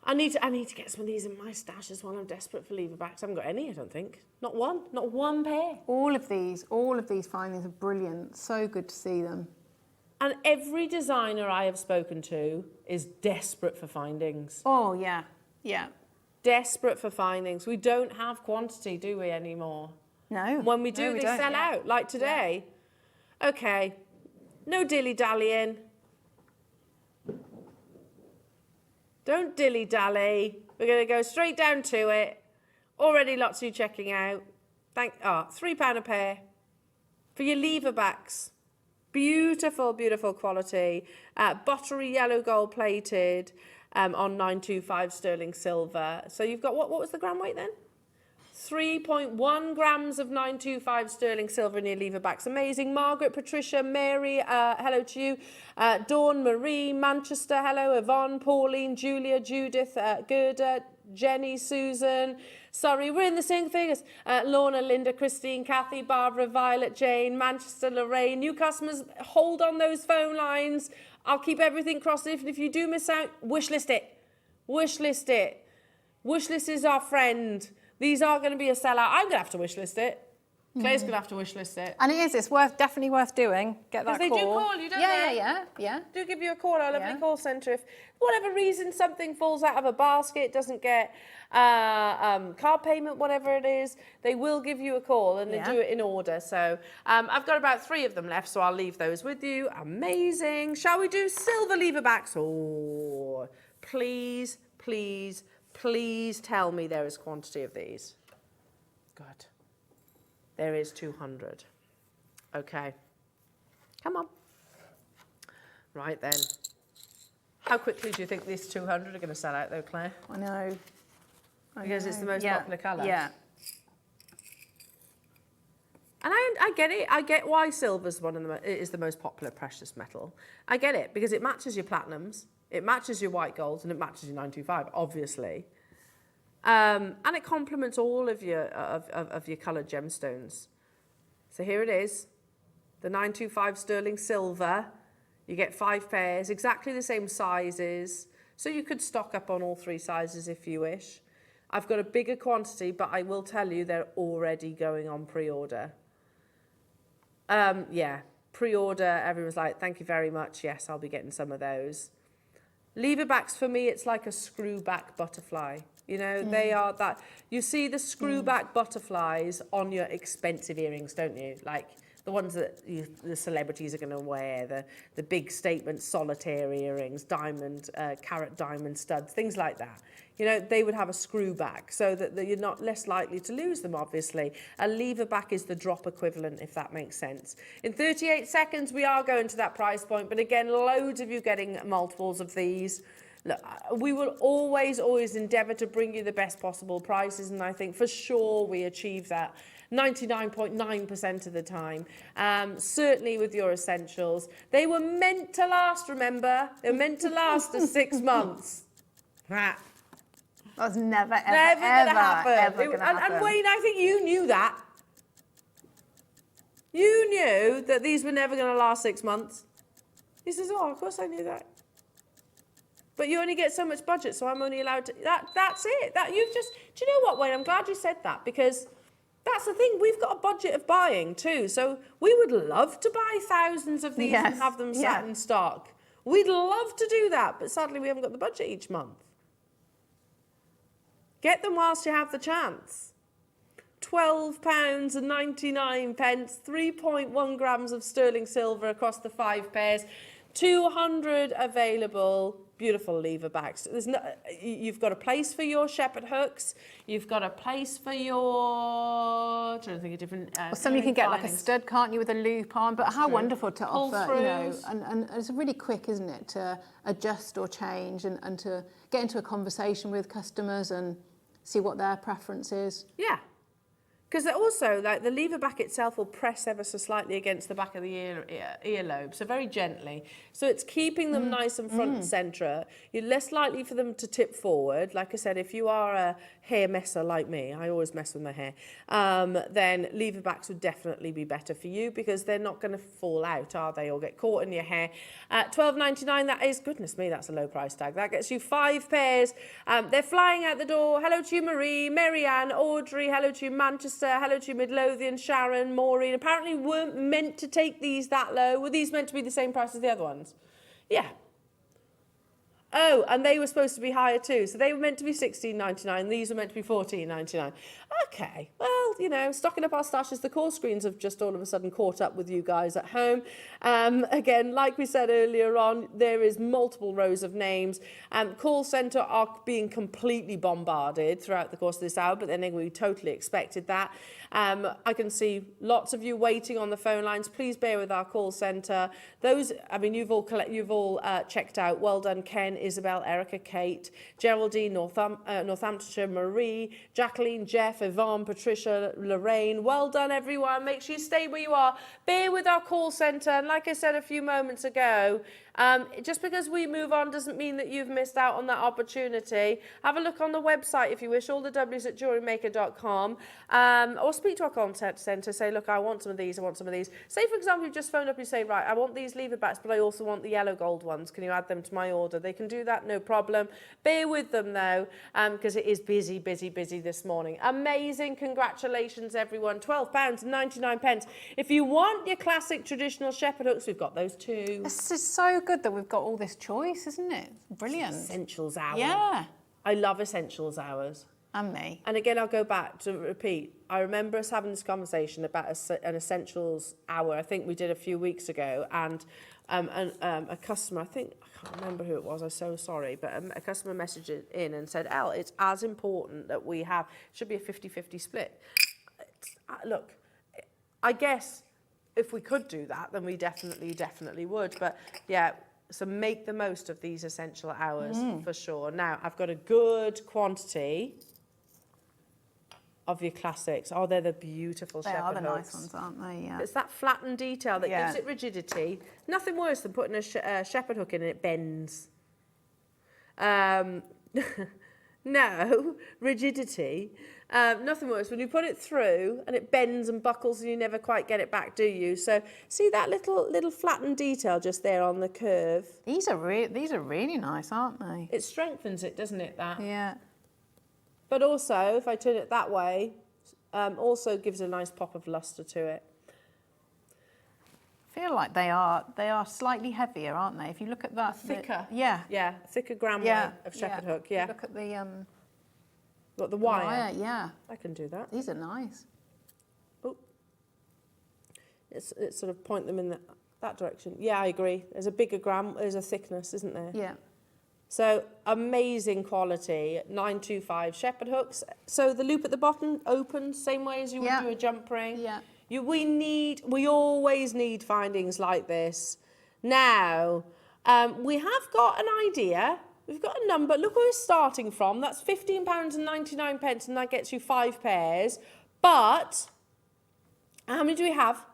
I need to get some of these in my stash as well. I'm desperate for lever backs. I haven't got any, I don't think. Not one pair. All of these findings are brilliant. So good to see them. And every designer I have spoken to is desperate for findings. Oh, yeah, yeah. Desperate for findings. We don't have quantity, do we, anymore? No. When we do, no, we they don't, sell out, like today. Yeah. Okay. No dilly-dallying. Don't dilly-dally. We're going to go straight down to it. Already lots of you checking out. £3 a pair for your lever backs. Beautiful, beautiful quality. Buttery yellow gold plated on 925 sterling silver. So you've got, what was the gram weight then? 3.1 grams of 925 sterling silver in your lever backs. Amazing. Margaret, Patricia, Mary, hello to you. Dawn, Marie, Manchester, hello. Yvonne, Pauline, Julia, Judith, Gerda, Jenny, Susan. Sorry, we're in the same figures. Lorna, Linda, Christine, Kathy, Barbara, Violet, Jane, Manchester, Lorraine. New customers, hold on those phone lines. I'll keep everything crossed. If you do miss out, wish list it. Wish list it. Wish list is our friend. These are going to be a sellout. I'm going to have to wish list it. Claire's going to have to wish list it. And it's definitely worth doing. Get that call. Because they do call you, don't they? Yeah. Do give you a call, our lovely call centre. If for whatever reason something falls out of a basket, doesn't get car payment, whatever it is, they will give you a call and they do it in order. So I've got about 3 of them left, so I'll leave those with you. Amazing. Shall we do silver lever backs? Oh, please, please, please tell me there is quantity of these. Good. There is 200. Okay. Come on. Right then. How quickly do you think these 200 are going to sell out though, Claire? I know. Because it's the most popular colour. Yeah. And I get it. I get why silver's is the most popular precious metal. I get it because it matches your platinums, it matches your white golds, and it matches your 925, obviously. And it complements all of your coloured gemstones. So here it is, the 925 sterling silver. You get 5 pairs, exactly the same sizes. So you could stock up on all 3 sizes if you wish. I've got a bigger quantity, but I will tell you they're already going on pre-order. Yeah, pre-order, everyone's like, thank you very much. Yes, I'll be getting some of those. Lever backs, for me, it's like a screw back butterfly. You know, they are that. You see the screw back butterflies on your expensive earrings, don't you? Like the ones that the celebrities are going to wear, the big statement solitaire earrings, diamond, carat diamond studs, things like that. You know, they would have a screw back so that you're not less likely to lose them, obviously. A lever back is the drop equivalent, if that makes sense. In 38 seconds, we are going to that price point. But again, loads of you getting multiples of these. Look, we will always endeavour to bring you the best possible prices. And I think for sure we achieve that 99.9% of the time. Certainly with your essentials. They were meant to last, remember? They were meant to last for 6 months. That's never, ever, never ever, gonna happen. ever going to happen. And Wayne, I think you knew that. You knew that these were never going to last 6 months. He says, oh, of course I knew that. But you only get so much budget, so I'm only allowed to... That's it. Do you know what, Wayne? I'm glad you said that, because That's the thing, we've got a budget of buying too, so we would love to buy thousands of these and Yes, have them sat yeah. in stock. We'd love to do that, but sadly we haven't got the budget each month. Get them whilst you have the chance. £12.99, 3.1 grams of sterling silver across the 5 pairs, 200 available. Beautiful lever backs. You've got a place for your shepherd hooks. You've got a place for your. Trying to think of different. Well, some you can get like a stud, can't you, with a loop on? But how wonderful to Pull offer, you know, throughs. and it's really quick, isn't it, to adjust or change and to get into a conversation with customers and see what their preference is. Yeah. Because also, like, the lever back itself will press ever so slightly against the back of the earlobe, so very gently. So it's keeping them nice and front and centre. You're less likely for them to tip forward. Like I said, if you are a hair messer like me, I always mess with my hair, then lever backs would definitely be better for you because they're not going to fall out, are they, or get caught in your hair. $12.99, that is, goodness me, that's a low price tag. That gets you 5 pairs. They're flying out the door. Hello to you, Marie, Marianne, Audrey. Hello to you, Manchester. Hello to you, Midlothian, Sharon, Maureen. Apparently weren't meant to take these that low. Were these meant to be the same price as the other ones? Yeah. Oh, and they were supposed to be higher too. So they were meant to be $16.99. These were meant to be $14.99. Okay, well, you know, stocking up our stashes. The call screens have just all of a sudden caught up with you guys at home. Again, like we said earlier on, there is multiple rows of names. Call centre are being completely bombarded throughout the course of this hour, but then we totally expected that. I can see lots of you waiting on the phone lines. Please bear with our call centre. Those, I mean, you've all checked out. Well done, Ken, Isabel, Erica, Kate, Geraldine, Northamptonshire, Marie, Jacqueline, Jeff, Yvonne, Patricia, Lorraine. Well done, everyone. Make sure you stay where you are. Bear with our call centre. And like I said a few moments ago, just because we move on doesn't mean that you've missed out on that opportunity. Have a look on the website if you wish, all the W's at JewelleryMaker.com, or speak to our contact centre. Say, look, I want some of these, I want some of these. Say, for example, you've just phoned up and you say, right, I want these lever backs, but I also want the yellow gold ones. Can you add them to my order? They can do that, no problem. Bear with them, though, because it is busy, busy, busy this morning. Amazing. Congratulations, everyone. £12.99. If you want your classic traditional shepherd hooks, we've got those too. This is so good that we've got all this choice, isn't it? Brilliant. Essentials hour. Yeah. I love essentials hours. And me. And again, I'll go back to repeat. I remember us having this conversation about an essentials hour. I think we did a few weeks ago, and a customer, I can't remember who it was, I'm so sorry, but a customer messaged it in and said, Elle, it's as important that we have, it should be a 50-50 split. Look, I guess if we could do that, then we definitely would. But yeah, so make the most of these essential hours for sure. Now, I've got a good quantity of your classics. Oh, they're the beautiful shepherd hooks. They are the nice ones, aren't they? Yeah. It's that flattened detail that gives it rigidity. Nothing worse than putting a shepherd hook in and it bends. No, rigidity. Nothing worse when you put it through and it bends and buckles and you never quite get it back, do you? So see that little flattened detail just there on the curve? These are really nice, aren't they? It strengthens it, doesn't it, that? Yeah. But also, if I turn it that way, also gives a nice pop of luster to it. I feel like they are slightly heavier, aren't they? If you look at that. Thicker. Yeah. Yeah, thicker gram weight of shepherd hook, yeah. Look at the What, the wire? yeah. I can do that. These are nice. Oh. It's sort of point them in that direction. Yeah, I agree. There's a bigger gram, there's a thickness, isn't there? Yeah. So amazing quality, 925 shepherd hooks. So the loop at the bottom opens same way as you would do a jump ring. Yeah. We always need findings like this. Now, we have got an idea. We've got a number. Look where we're starting from. That's £15.99, and that gets you 5 pairs. But how many do we have?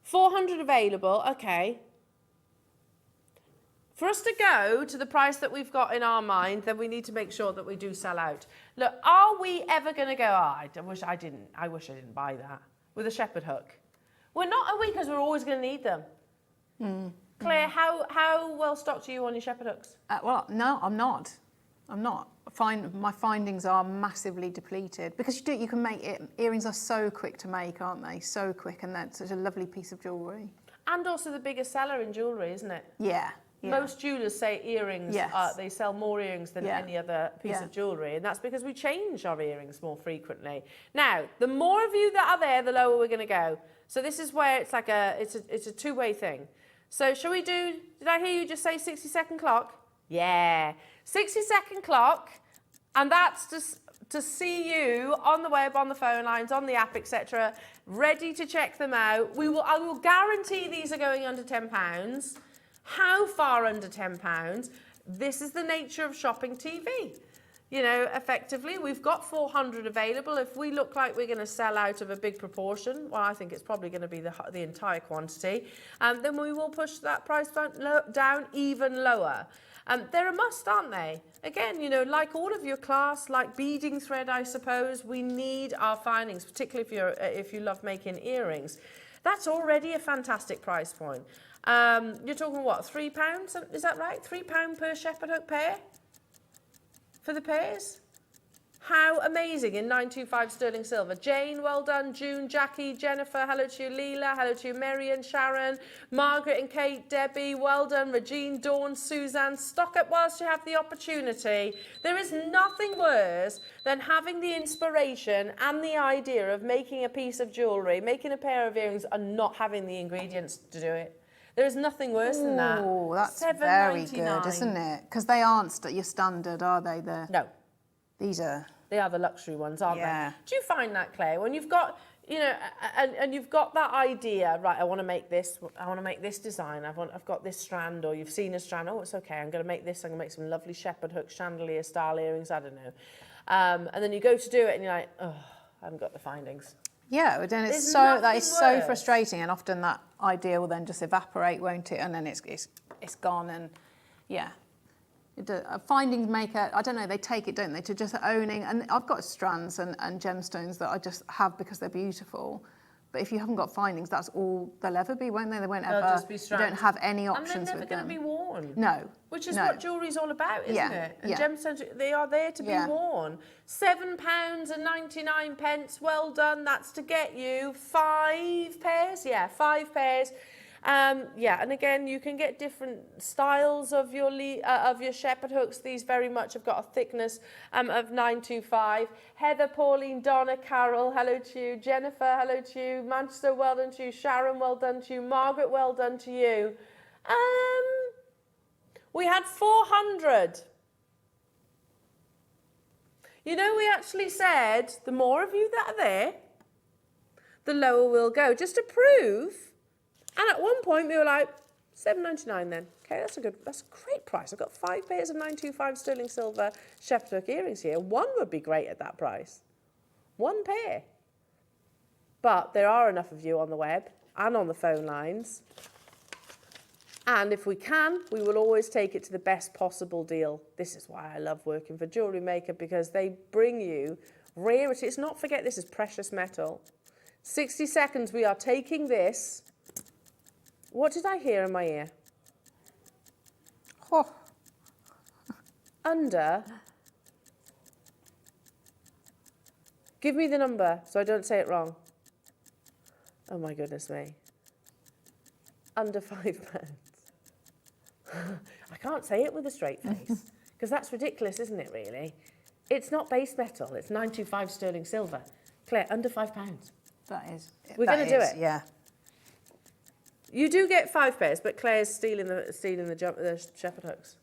400 available. Okay. For us to go to the price that we've got in our mind, then we need to make sure that we do sell out. Look, are we ever going to go, I wish I didn't buy that, with a shepherd hook? We're not, are we? Because we're always going to need them. Claire, how well stocked are you on your shepherd hooks? Well, no, I'm not. I'm not. My findings are massively depleted because you can make it. Earrings are so quick to make, aren't they? So quick, and that's such a lovely piece of jewellery. And also the biggest seller in jewellery, isn't it? Yeah. Most jewellers say earrings, they sell more earrings than any other piece of jewellery, and that's because we change our earrings more frequently. Now, the more of you that are there, the lower we're going to go. So this is where it's like it's a two-way thing. So shall we do, did I hear you just say 60-second clock? Yeah, 60-second clock, and that's to see you on the web, on the phone lines, on the app, etc., ready to check them out. I will guarantee these are going under £10. How far under £10? This is the nature of shopping TV. You know, effectively, we've got 400 available. If we look like we're going to sell out of a big proportion, well, I think it's probably going to be the entire quantity, then we will push that price down even lower. They're a must, aren't they? Again, you know, like all of your class, like beading thread, I suppose, we need our findings, particularly if you love making earrings. That's already a fantastic price point. You're talking what, £3? Is that right? £3 per shepherd hook pair for the pairs? How amazing in 925 sterling silver. Jane, well done. June, Jackie, Jennifer, hello to you. Leela, hello to you. Marion, Sharon, Margaret and Kate, Debbie, well done. Regine, Dawn, Suzanne, stock up whilst you have the opportunity. There is nothing worse than having the inspiration and the idea of making a piece of jewellery, making a pair of earrings and not having the ingredients to do it. There is nothing worse than that. Oh, that's very good, isn't it? Because they aren't your standard, are they? No. They are the luxury ones, aren't they? Do you find that, Claire, when you've got, you know, and you've got that idea, right, I want to make this design, I've got this strand, or you've seen a strand, oh, it's okay, I'm going to make this, I'm going to make some lovely shepherd hook chandelier style earrings, I don't know. And then you go to do it and you're like, oh, I haven't got the findings. Yeah, then that is so frustrating, and often that idea will then just evaporate, won't it? And then it's gone, and yeah. A findings maker, I don't know, they take it, don't they, to just owning, and I've got strands and gemstones that I just have because they're beautiful, but if you haven't got findings, that's all they'll ever be, won't they? They won't ever, just be strands. You don't have any options with them. And they're never going to be worn. No. Which is what jewellery's all about, isn't it? And gemstones, they are there to be worn. £7.99, well done, that's to get you 5 pairs, 5 pairs. And again, you can get different styles of your shepherd hooks. These very much have got a thickness of 925. Heather, Pauline, Donna, Carol, hello to you. Jennifer, hello to you. Manchester, well done to you. Sharon, well done to you. Margaret, well done to you. We had 400. You know, we actually said the more of you that are there, the lower we'll go, just to prove. And at one point we were like, £7.99 then. Okay, that's a great price. I've got 5 pairs of 925 sterling silver shepherd hook earrings here. One would be great at that price. 1 pair. But there are enough of you on the web and on the phone lines. And if we can, we will always take it to the best possible deal. This is why I love working for Jewellery Maker, because they bring you rarity. It's not, forget this is precious metal. 60 seconds, we are taking this. What did I hear in my ear? Oh. Under. Give me the number so I don't say it wrong. Oh my goodness me. Under £5. I can't say it with a straight face because that's ridiculous, isn't it, really? It's not base metal, it's 925 sterling silver. Claire, under £5. That is. We're going to do it. Yeah. You do get 5 pairs, but Claire's stealing the shepherd hooks.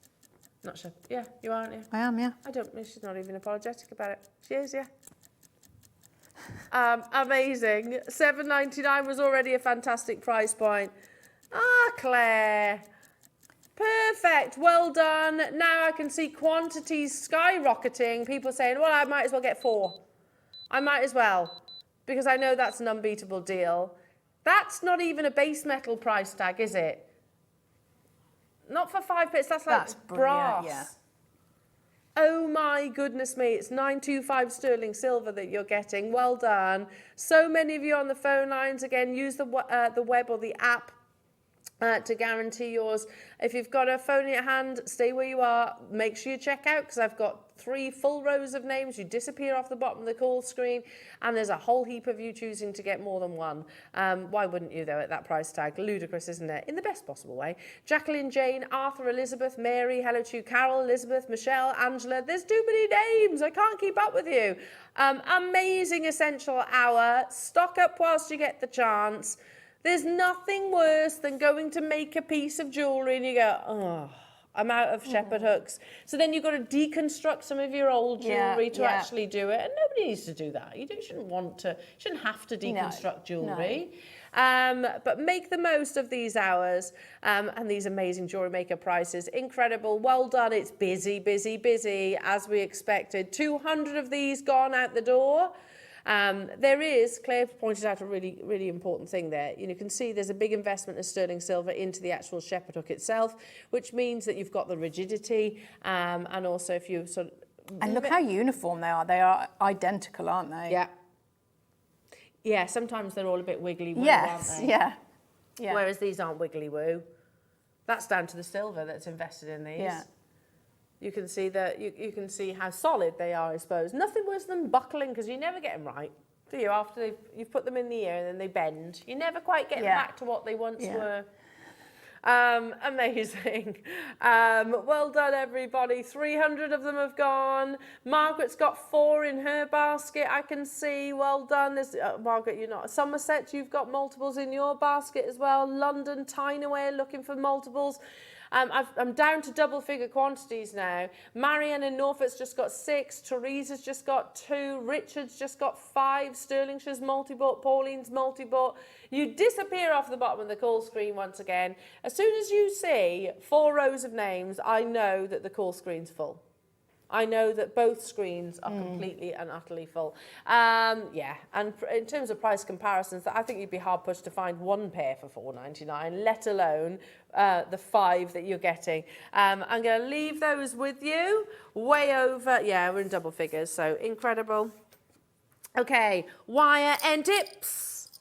Not shepherd. Yeah, you are, aren't you? I am, yeah. She's not even apologetic about it. She is, yeah. Amazing. £7.99 was already a fantastic price point. Ah, Claire. Perfect. Well done. Now I can see quantities skyrocketing. People saying, well, I might as well get 4. I might as well, because I know that's an unbeatable deal. That's not even a base metal price tag, is it? Not for 5 bits, that's brass. Yeah. Oh my goodness me, it's 925 sterling silver that you're getting. Well done. So many of you on the phone lines. Again, use the web or the app to guarantee yours. If you've got a phone in your hand, stay where you are. Make sure you check out, because I've got 3 full rows of names. You disappear off the bottom of the call screen, and there's a whole heap of you choosing to get more than one. Why wouldn't you, though, at that price tag? Ludicrous, isn't it? In the best possible way. Jacqueline, Jane, Arthur, Elizabeth, Mary, hello to you, Carol, Elizabeth, Michelle, Angela. There's too many names. I can't keep up with you. Amazing essential hour. Stock up whilst you get the chance. There's nothing worse than going to make a piece of jewellery and you go, oh, I'm out of shepherd hooks. So then you've got to deconstruct some of your old jewellery to actually do it. And nobody needs to do that. You shouldn't have to deconstruct jewellery. But make the most of these hours and these amazing Jewellery Maker prices. Incredible. Well done. It's busy, busy, busy, as we expected. 200 of these gone out the door. There is, Claire pointed out a really, really important thing there. You can see there's a big investment of sterling silver into the actual shepherd hook itself, which means that you've got the rigidity, and also if you sort of... And look how uniform they are. They are identical, aren't they? Yeah. Yeah, sometimes they're all a bit wiggly-woo, yes, aren't they? Yeah. Whereas these aren't wiggly-woo. That's down to the silver that's invested in these. Yeah. You can see that you can see how solid they are, I suppose. Nothing worse than buckling, because you never get them right, do you? After you've put them in the ear and then they bend, you never quite get them back to what they once were. Amazing. Well done, everybody. 300 of them have gone. Margaret's got 4 in her basket, I can see. Well done. There's, Margaret, you're not. Somerset, you've got multiples in your basket as well. London, Tyneaway, looking for multiples. I'm down to double-figure quantities now. Marianne in Norfolk's just got 6. Teresa's just got 2. Richard's just got 5. Stirlingshire's multi-bought. Pauline's multi-bought. You disappear off the bottom of the call screen once again. As soon as you see 4 rows of names, I know that the call screen's full. I know that both screens are completely and utterly full. Yeah, and in terms of price comparisons, I think you'd be hard-pushed to find one pair for $4.99, let alone the 5 that you're getting. I'm going to leave those with you. Way over, yeah, we're in double figures, so incredible. Okay, wire and tips.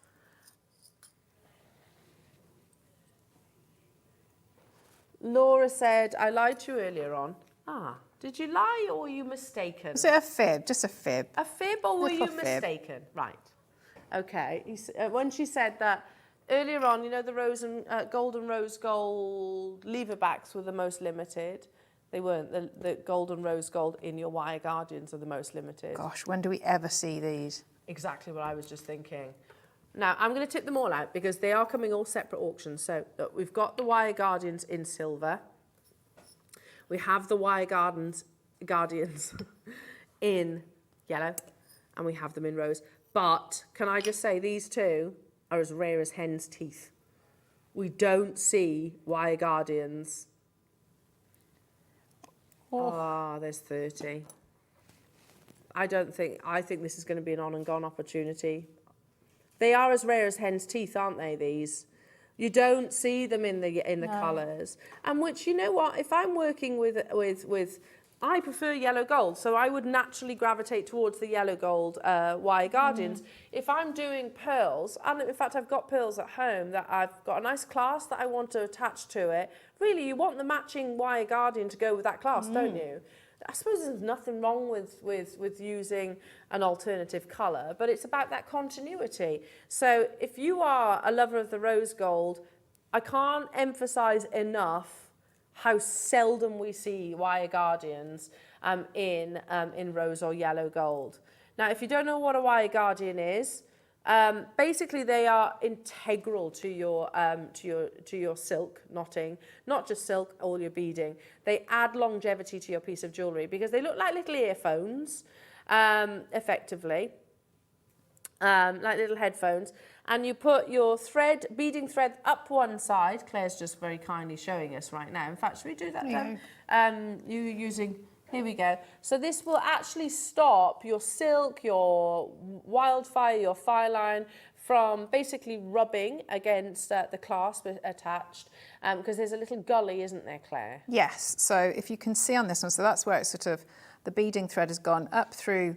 Laura said, I lied to you earlier on. Did you lie or were you mistaken? Was it a fib? Just a fib. A fib or were you Little fib. mistaken? Right. Okay. When she said that earlier on, you know, the rose and gold and rose gold lever backs were the most limited. They weren't. The gold and rose gold in your wire guardians are the most limited. Gosh, when do we ever see these? Exactly what I was just thinking. Now, I'm going to tip them all out because they are coming all separate auctions. So look, we've got the wire guardians in silver. We have the wire guardians in yellow, and we have them in rose. But can I just say, these two are as rare as hen's teeth. We don't see wire guardians. There's 30. I think this is going to be an on and gone opportunity. They are as rare as hen's teeth, aren't they, these? You don't see them in the colours, and which, you know what, if I'm working with I prefer yellow gold, so I would naturally gravitate towards the yellow gold wire guardians. If I'm doing pearls, and in fact I've got pearls at home that I've got a nice clasp that I want to attach to it, really you want the matching wire guardian to go with that clasp, don't you? I suppose there's nothing wrong with using an alternative colour, but it's about that continuity. So if you are a lover of the rose gold, I can't emphasise enough how seldom we see wire guardians in rose or yellow gold. Now, if you don't know what a wire guardian is, basically they are integral to your silk knotting, not just silk, all your beading. They add longevity to your piece of jewellery because they look like little earphones, effectively, like little headphones. And you put your beading thread up one side. Claire's just very kindly showing us right now. In fact, should we do that then? You're using... Here we go. So this will actually stop your silk, your wildfire, your fire line from basically rubbing against the clasp attached, because there's a little gully, isn't there, Claire? Yes. So if you can see on this one, so that's where it's sort of, the beading thread has gone up through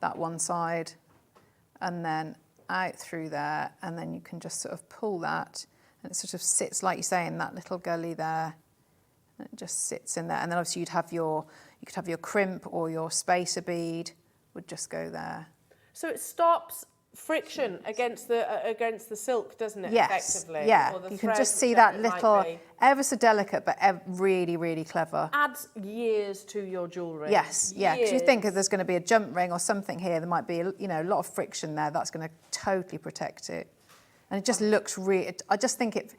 that one side and then out through there, and then you can just sort of pull that And it sort of sits, like you say, in that little gully there. And it just sits in there. And then obviously you could have your crimp or your spacer bead would just go there. So it stops friction against the silk, doesn't it? Yes, Effectively. yeah. Or the You can thread, just see whichever that it might little, be. ever so delicate, but really, really clever. Adds years to your jewellery. Yes, yeah. Because you Years. think if there's going to be a jump ring or something here, there might be a lot of friction there. That's going to totally protect it, and it just looks really. I just think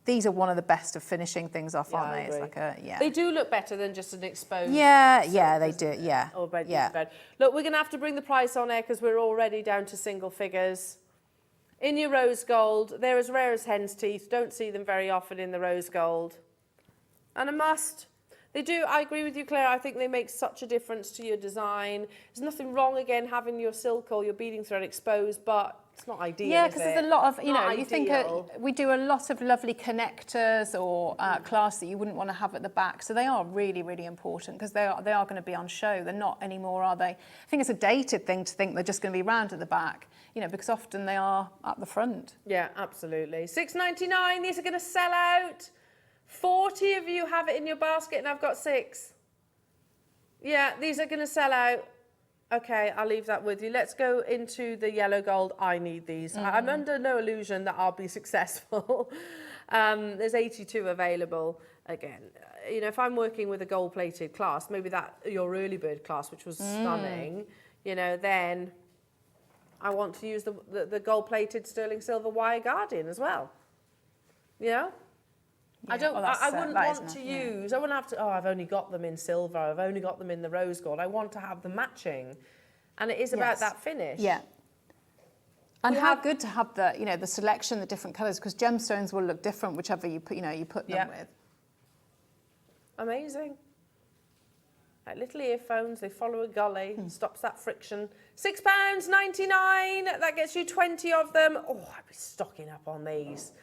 these are one of the best of finishing things off, Yeah, aren't I they? It's agree. like a They do look better than just an exposed. Yeah, they do. Yeah, Or red yeah. thread. Look, we're going to have to bring the price on there because we're already down to single figures. In your rose gold, they're as rare as hen's teeth. Don't see them very often in the rose gold. And a must. They do, I agree with you, Claire. I think they make such a difference to your design. There's nothing wrong, again, having your silk or your beading thread exposed, but it's not ideal, Yeah, is because there's it? a lot of, Not you think ideal. we do a lot of lovely connectors or clasps that you wouldn't want to have at the back. So they are really, really important because they are going to be on show. They're not anymore, are they? I think it's a dated thing to think they're just going to be round at the back, because often they are at the front. Yeah, absolutely. $6.99, these are going to sell out. 40 of you have it in your basket and I've got 6. Yeah, these are going to sell out. Okay, I'll leave that with you. Let's go into the yellow gold. I need these. I'm under no illusion that I'll be successful. There's 82 available. Again, if I'm working with a gold-plated clasp, maybe your early bird clasp, which was stunning, then I want to use the gold-plated sterling silver wire guardian as well. I wouldn't want to use, I wouldn't have to, I've only got them in silver, I've only got them in the rose gold. I want to have them matching. And it is about that finish. Yeah. And how good to have the selection, the different colours, because gemstones will look different whichever you put them with. Amazing. Like little earphones, they follow a gully, stops that friction. £6.99, that gets you 20 of them. Oh, I'd be stocking up on these.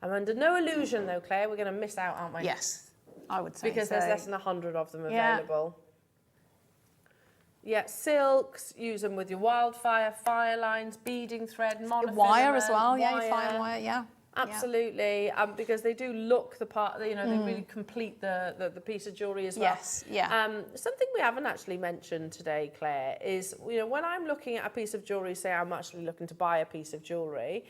I'm under no illusion though, Claire, we're going to miss out, aren't we? Yes, I would say because so. there's less than 100 of them available. Yeah, silks, use them with your wildfire, fire lines, beading thread, monofilament. Wire as well, yeah, fire wire, yeah. Absolutely, because they do look the part, they really complete the piece of jewellery as well. Yes, yeah. Something we haven't actually mentioned today, Claire, is, when I'm looking at a piece of jewellery, say I'm actually looking to buy a piece of jewellery,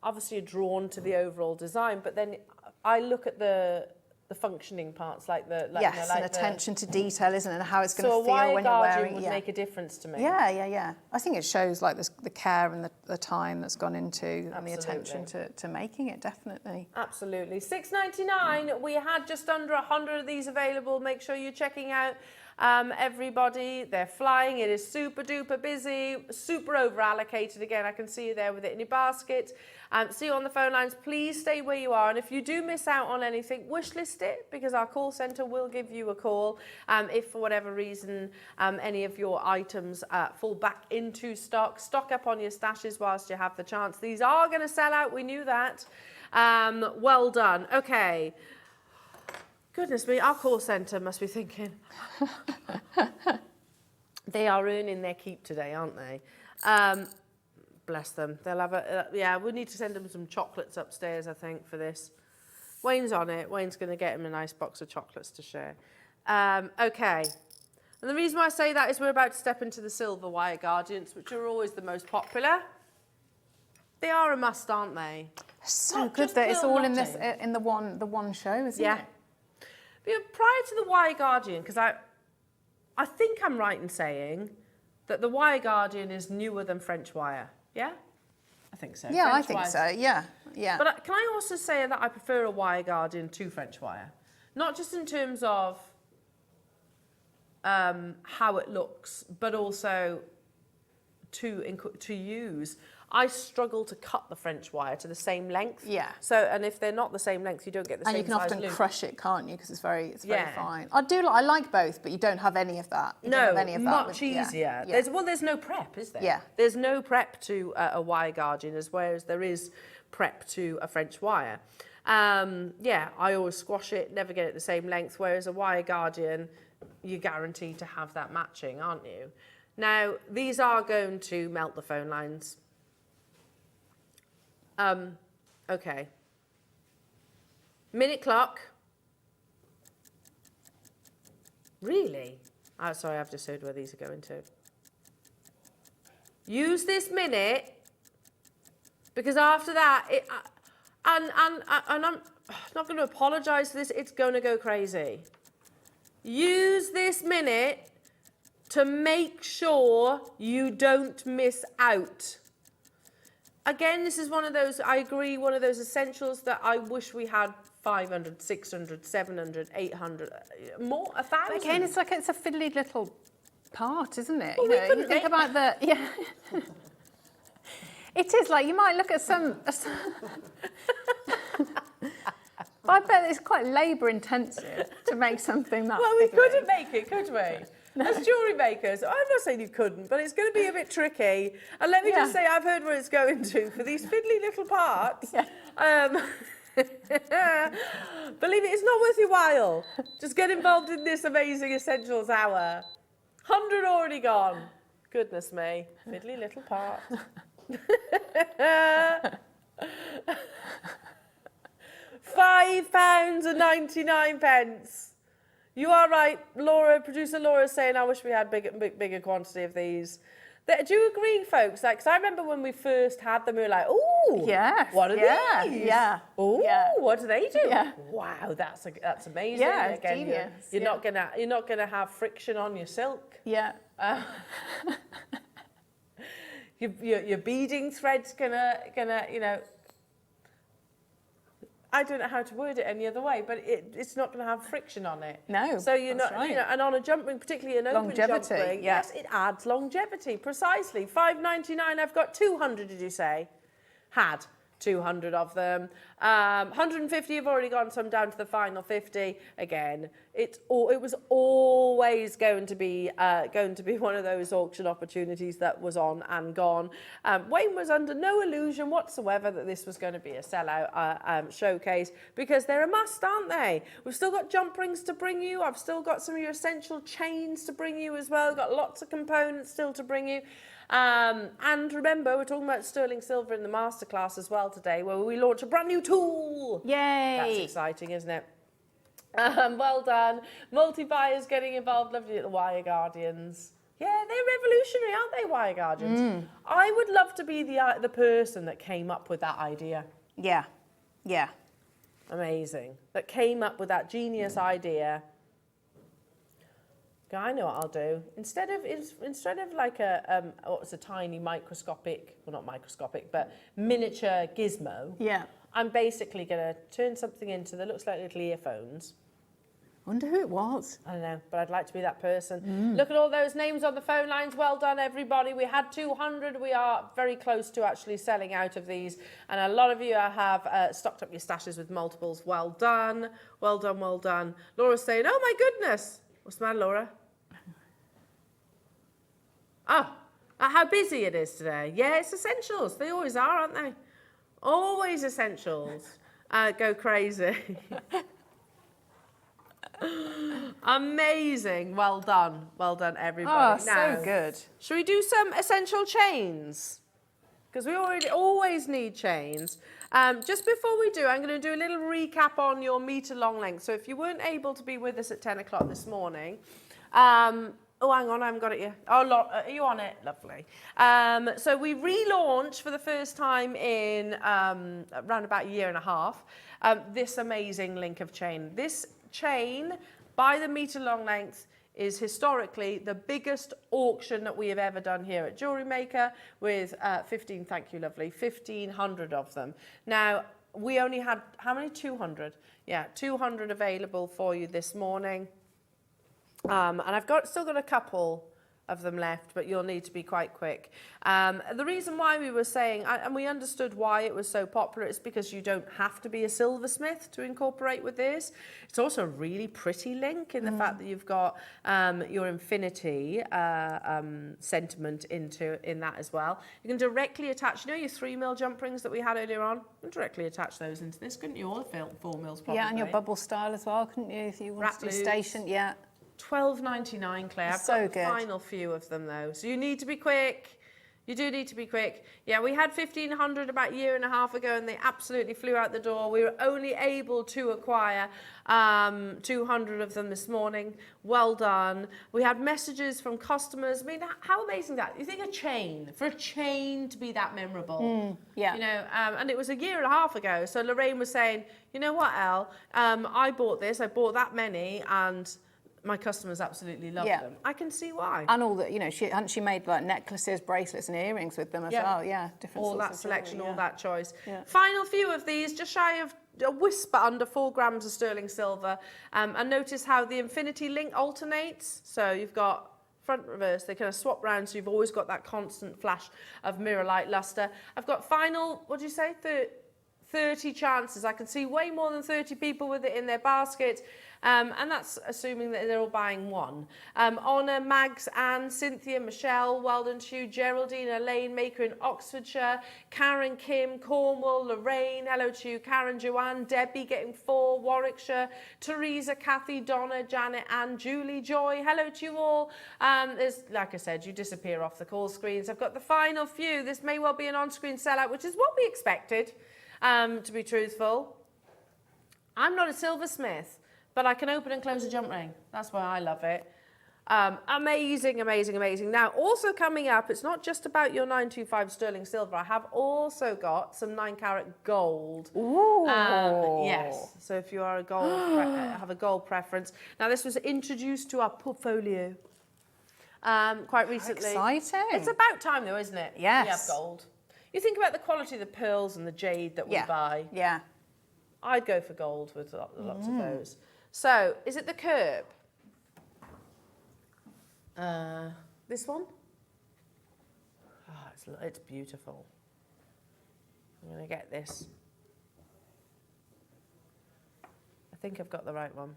obviously you're drawn to the overall design, but then I look at the functioning parts, like and attention to detail, isn't it, and how it's going to feel when when you're wearing it. would make a difference to me. Yeah. I think it shows like the care and the time that's gone into and the attention to making it, definitely. Absolutely. $6.99. We had just under 100 of these available. Make sure you're checking out everybody. They're flying. It is super duper busy, super over allocated. Again, I can see you there with it in your basket. See you on the phone lines. Please stay where you are. And if you do miss out on anything, wish list it, because our call centre will give you a call if for whatever reason any of your items fall back into stock. Stock up on your stashes whilst you have the chance. These are going to sell out. We knew that. Well done. Okay. Goodness me, our call centre must be thinking. They are earning their keep today, aren't they? Bless them. They'll have we need to send them some chocolates upstairs, I think, for this. Wayne's on it. Wayne's going to get him a nice box of chocolates to share. Okay. And the reason why I say that is we're about to step into the silver wire guardians, which are always the most popular. They are a must, aren't they? So good that it's all in the one show, isn't it? But prior to the wire guardian, because I think I'm right in saying that the wire guardian is newer than French wire. Yeah? I think so. Yeah, I think so. Yeah. But can I also say that I prefer a wire guardian to French wire? Not just in terms of how it looks, but also to use. I struggle to cut the French wire to the same length. Yeah. So, and if they're not the same length, you don't get the same size And you can often loop. crush it, can't you? Because it's very fine. I like both, but you don't have any of that. You don't have any of that much easier. Yeah. There's no prep, is there? Yeah. There's no prep to a wire guardian, whereas there is prep to a French wire. I always squash it, never get it the same length, whereas a wire guardian, you're guaranteed to have that matching, aren't you? Now, these are going to melt the phone lines. Okay. Minute clock. Really? Oh, sorry, I've just heard where these are going to. Use this minute, because after that, and I'm not going to apologise for this, it's going to go crazy. Use this minute to make sure you don't miss out. Again, this is one of those, I agree, one of those essentials that I wish we had 500, 600, 700, 800, more, 1,000. But again, it's like it's a fiddly little part, isn't it? Well, You know, you think about the, yeah. It is like, you might look at some I bet it's quite labour intensive to make something that Well, we fiddly. couldn't make it, could we? As jewellery makers, I'm not saying you couldn't, but it's going to be a bit tricky. And let me just say, I've heard where it's going to for these fiddly little parts. Believe it, it's not worth your while. Just get involved in this amazing essentials hour. 100 already gone. Goodness me, fiddly little part. £5.99. You are right, Laura. Producer Laura's saying, I wish we had bigger quantity of these. Do you agree, folks? Like, 'cause I remember when we first had them, we were like, "Oh, Yes, what are yeah, these? yeah, Oh, yeah. what do they do? Yeah. Wow, that's amazing. Yeah, it's Again, genius, you're yeah. not gonna have friction on your silk. Yeah. Your beading thread's gonna, you know. I don't know how to word it any other way, but it's not going to have friction on it. No, so you're that's not, right. you know, and on a jump ring, particularly an open jump Longevity, ring, yeah. yes, it adds longevity, precisely. £5.99, I've got 200, did you say? Had 200 of them. 150 have already gone, so I'm down to the final 50. Again, it was always going to be one of those auction opportunities that was on and gone. Wayne was under no illusion whatsoever that this was going to be a sellout showcase, because they're a must, aren't they? We've still got jump rings to bring you. I've still got some of your essential chains to bring you as well. Got lots of components still to bring you. And remember, we're talking about sterling silver in the masterclass as well today, where we launch a brand new tool. Yay! That's exciting, isn't it? Well done. Multi-buyers getting involved. Lovely little wire guardians. Yeah, they're revolutionary, aren't they, wire guardians? I would love to be the person that came up with that idea. Yeah. Yeah. Amazing. That came up with that genius idea. I know what I'll do. Instead of like what's a tiny microscopic, well, not microscopic, but miniature gizmo. Yeah. I'm basically going to turn something into that looks like little earphones. Wonder who it was. I don't know, but I'd like to be that person. Look at all those names on the phone lines. Well done, everybody. We had 200. We are very close to actually selling out of these. And a lot of you have stocked up your stashes with multiples. Well done. Well done, well done. Laura's saying, oh my goodness. What's the matter, Laura? Oh, how busy it is today. Yeah, it's essentials. They always are, aren't they? Always essentials. Go crazy. Amazing. Well done. Well done, everybody. Oh, Now, so good. should we do some essential chains? Because we always need chains. Just before we do, I'm going to do a little recap on your metre long length. So if you weren't able to be with us at 10 o'clock this morning, oh, hang on, I haven't got it yet. Oh, are you on it? Lovely. So we relaunched for the first time in around about a year and a half this amazing link of chain. This chain, by the metre long length, is historically the biggest auction that we have ever done here at Jewellery Maker, with 1,500 of them. Now, we only had, how many? 200. Yeah, 200 available for you this morning. And I've still got a couple of them left, but you'll need to be quite quick. The reason why we were saying, and we understood why it was so popular, is because you don't have to be a silversmith to incorporate with this. It's also a really pretty link in the fact that you've got your infinity sentiment in that as well. You can directly attach, you know, your 3mm jump rings that we had earlier on? You can directly attach those into this, couldn't you? All 4mm probably. Yeah, and your bubble style as well, couldn't you? If you wanted to do station, yeah. £12.99, Claire. I've So got the good. final few of them though, so you need to be quick. You do need to be quick. Yeah, we had 1,500 about a year and a half ago, and they absolutely flew out the door. We were only able to acquire 200 of them this morning. Well done. We had messages from customers. I mean, how amazing that. You think for a chain to be that memorable. Yeah. You know, and it was a year and a half ago. So Lorraine was saying, you know what, Elle, I bought this, I bought that many, and my customers absolutely love them. I can see why. And all the, you know, she made like necklaces, bracelets, and earrings with them as well. Yeah, different. All sorts that of selection, jewellery, all that choice. Yeah. Final few of these, just shy of a whisper under 4 grams of sterling silver. And notice how the infinity link alternates. So you've got front, reverse, they kind of swap round, so you've always got that constant flash of mirror light luster. I've got final, what do you say, 30 chances. I can see way more than 30 people with it in their basket. And that's assuming that they're all buying one. Honor, Mags, Anne, Cynthia, Michelle, well done to you, Geraldine, Elaine, Maker in Oxfordshire, Karen, Kim, Cornwall, Lorraine, hello to you, Karen, Joanne, Debbie getting 4, Warwickshire, Teresa, Kathy, Donna, Janet, Anne, Julie, Joy, hello to you all. There's, like I said, you disappear off the call screens. I've got the final few. This may well be an on-screen sellout, which is what we expected, to be truthful. I'm not a silversmith, but I can open and close a jump ring. That's why I love it. Amazing, amazing, amazing. Now, also coming up, it's not just about your 925 sterling silver. I have also got some 9-carat gold. Ooh. Yes. So if you are a gold, have a gold preference. Now, this was introduced to our portfolio quite recently. Exciting. It's about time, though, isn't it? Yes. We have gold. You think about the quality of the pearls and the jade that we buy. Yeah. I'd go for gold with lots of those. So, is it the curb? This one? Oh, it's beautiful. I'm going to get this. I think I've got the right one.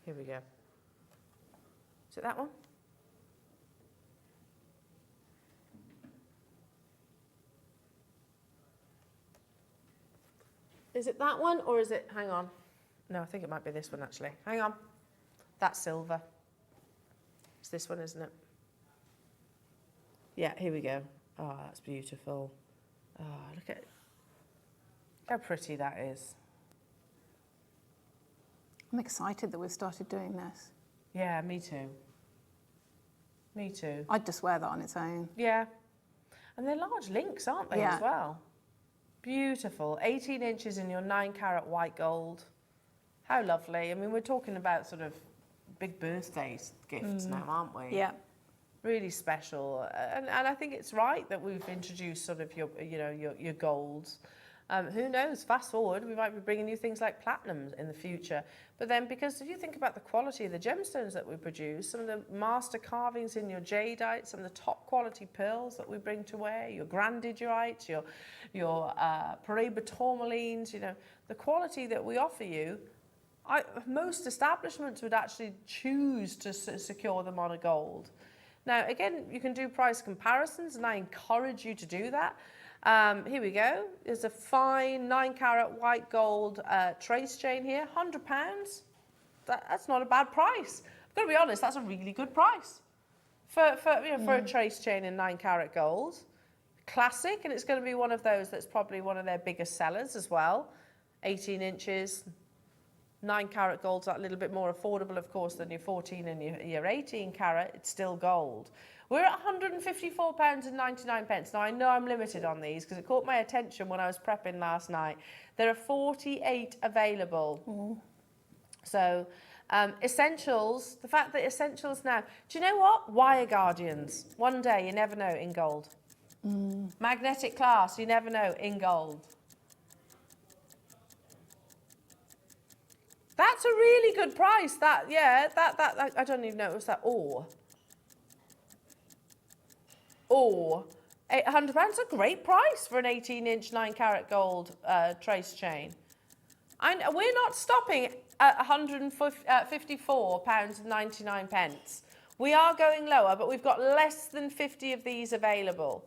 Here we go. Is it that one? Is it that one or is it, hang on. No, I think it might be this one actually. Hang on. That's silver. It's this one, isn't it? Yeah, here we go. Oh, that's beautiful. Oh, look at how pretty that is. I'm excited that we've started doing this. Yeah, me too. Me too. I'd just wear that on its own. Yeah. And they're large links, aren't they, as well? Beautiful. 18 inches in your 9-carat white gold. How lovely. I mean, we're talking about sort of big birthday gifts now, aren't we? Yeah. Really special. And I think it's right that we've introduced sort of your golds. Who knows, fast forward, we might be bringing you things like platinums in the future. But then, because if you think about the quality of the gemstones that we produce, some of the master carvings in your jadeite, some of the top quality pearls that we bring to wear, your grandidurites, your Paraiba tourmalines, you know, the quality that we offer you, most establishments would actually choose to secure them on a gold. Now, again, you can do price comparisons, and I encourage you to do that. Here we go. There's a fine 9-carat white gold trace chain here, £100. That's not a bad price. I've got to be honest, that's a really good price for a trace chain in 9-carat gold. Classic, and it's going to be one of those that's probably one of their biggest sellers as well. 18 inches, 9-carat gold's a little bit more affordable, of course, than your 14 and your 18-carat. It's still gold. We're at £154.99. Now, I know I'm limited on these because it caught my attention when I was prepping last night. There are 48 available. So, essentials, the fact that essentials now, do you know what? Wire guardians. One day, you never know, in gold. Magnetic clasp, you never know, in gold. That's a really good price. That I don't even know it was that or £800. A great price for an 18-inch 9-carat gold trace chain. We're not stopping at £154.99. We are going lower, but we've got less than 50 of these available.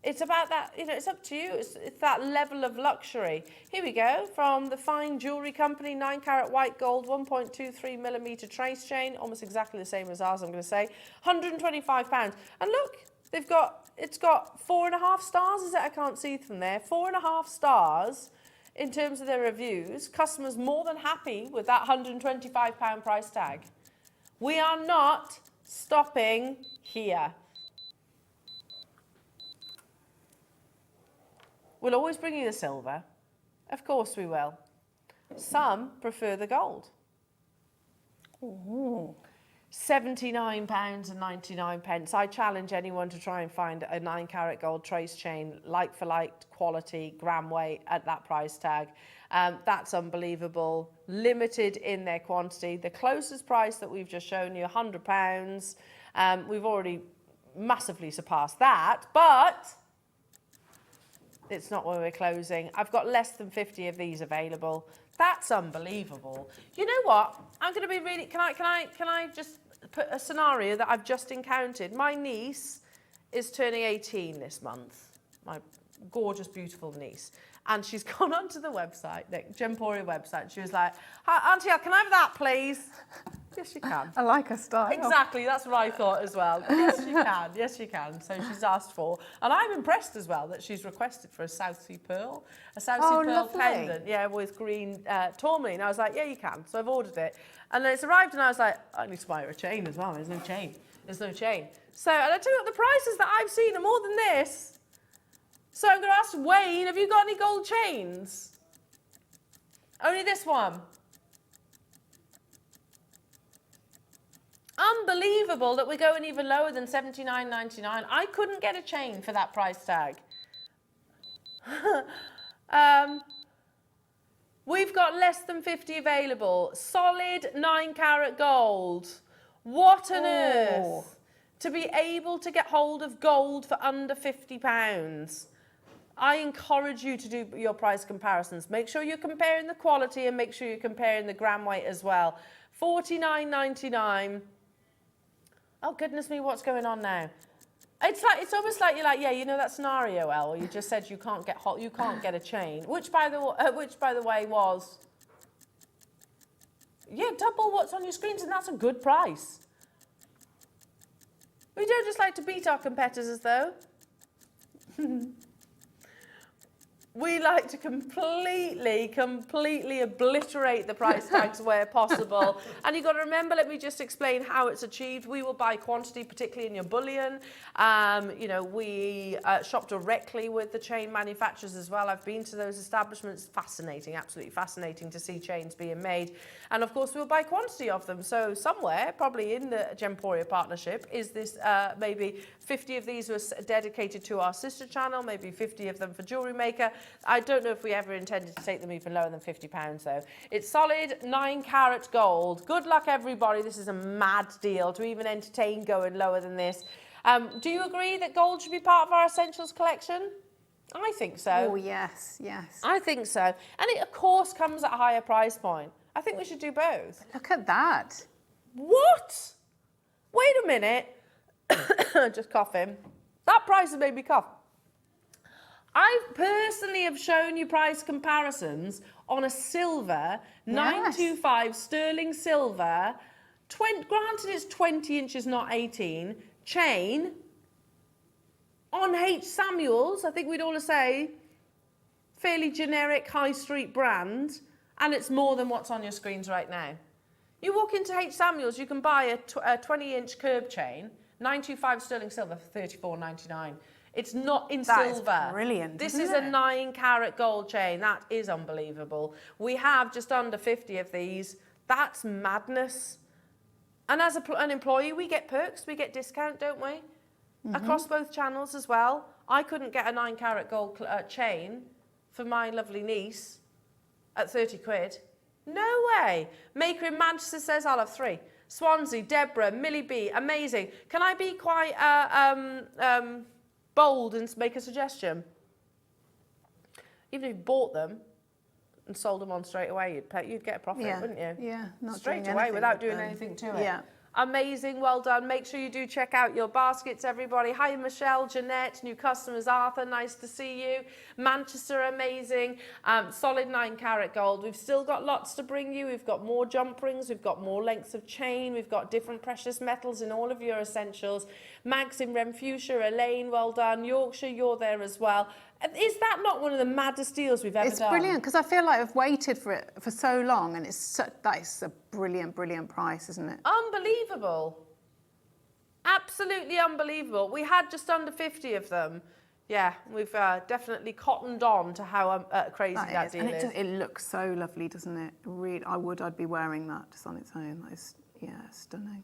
It's about that, you know, it's up to you. It's that level of luxury. Here we go, from the Fine Jewellery Company, 9 carat white gold, 1.23 millimetre trace chain, almost exactly the same as ours, I'm going to say, £125. And look, it's got 4.5 stars, is it? I can't see from there. 4.5 stars in terms of their reviews. Customers more than happy with that £125 price tag. We are not stopping here. We'll always bring you the silver. Of course we will. Some prefer the gold. Ooh. £79.99. I challenge anyone to try and find a 9 carat gold trace chain, like for like quality, gram weight at that price tag. That's unbelievable. Limited in their quantity. The closest price that we've just shown you, £100. We've already massively surpassed that, but it's not where we're closing. I've got less than 50 of these available. That's unbelievable. You know what? I'm going to be really. Can I just put a scenario that I've just encountered? My niece is turning 18 this month. My gorgeous, beautiful niece, and she's gone onto the website, the Gemporia website. And she was like, "Hi, Auntie, can I have that, please?" Yes, you can. I like her style. Exactly, that's what I thought as well. Yes, you can. Yes, you can. So she's asked for, and I'm impressed as well that she's requested for a South Sea pearl, pearl pendant, yeah, with green tourmaline. I was like, yeah, you can. So I've ordered it, and then it's arrived, and I was like, I need to buy her a chain as well. There's no chain. There's no chain. So, and I tell you what, the prices that I've seen are more than this. So I'm going to ask Wayne, have you got any gold chains? Only this one. Unbelievable that we're going even lower than $79.99. I couldn't get a chain for that price tag. We've got less than 50 available. Solid 9 carat gold. What on earth? To be able to get hold of gold for under £50. I encourage you to do your price comparisons. Make sure you're comparing the quality and make sure you're comparing the gram weight as well. $49.99. Oh, goodness me, what's going on now? It's almost like you're like, yeah, you know that scenario, Elle, where you just said you can't get a chain, which by the way was, yeah, double what's on your screens, and that's a good price. We don't just like to beat our competitors, though. We like to completely obliterate the price tags where possible. And you've got to remember, let me just explain how it's achieved. We will buy quantity, particularly in your bullion. You know, we shop directly with the chain manufacturers as well. I've been to those establishments. Fascinating, absolutely fascinating to see chains being made. And of course, we'll buy quantity of them. So somewhere, probably in the Gemporia partnership, is this maybe 50 of these was dedicated to our sister channel, maybe 50 of them for Jewellery Maker. I don't know if we ever intended to take them even lower than £50 though. It's solid 9 carat gold. Good luck everybody. This is a mad deal to even entertain going lower than this. Do you agree that gold should be part of our essentials collection? I think so. Oh yes, yes. I think so. And it of course comes at a higher price point. I think we should do both. Look at that. What? Wait a minute. Just coughing. That price has made me cough. I personally have shown you price comparisons on a silver, 925 sterling silver, granted it's 20 inches, not 18, chain, on H. Samuels, I think we'd all say, fairly generic high street brand, and it's more than what's on your screens right now. You walk into H. Samuels, you can buy a 20-inch curb chain, 925 sterling silver for $34.99. It's not in silver. That is brilliant. This is a 9 carat gold chain. That is unbelievable. We have just under 50 of these. That's madness. And as an employee, we get perks, we get discount, don't we? Across both channels as well. I couldn't get a 9 carat gold chain for my lovely niece at 30 quid. No way. Maker in Manchester says I'll have 3. Swansea, Deborah, Millie B, amazing. Can I be quite bold and make a suggestion? Even if you bought them and sold them on straight away, you'd get a profit, wouldn't you? Yeah, not straight doing away anything without with doing them. anything to it. Yeah. Amazing, well done. Make sure you do check out your baskets, everybody. Hi, Michelle, Jeanette, new customers, Arthur, nice to see you. Manchester, amazing. Solid 9-carat gold. We've still got lots to bring you. We've got more jump rings. We've got more lengths of chain. We've got different precious metals in all of your essentials. Mags in Renfrewshire, Elaine, well done. Yorkshire, you're there as well. Is that not one of the maddest deals we've ever done? It's brilliant, because I feel like I've waited for it for so long, and that is a brilliant, brilliant price, isn't it? Unbelievable. Absolutely unbelievable. We had just under 50 of them. Yeah, we've definitely cottoned on to how crazy that deal is. And it looks so lovely, doesn't it? Really, I'd be wearing that just on its own. That is, yeah, stunning.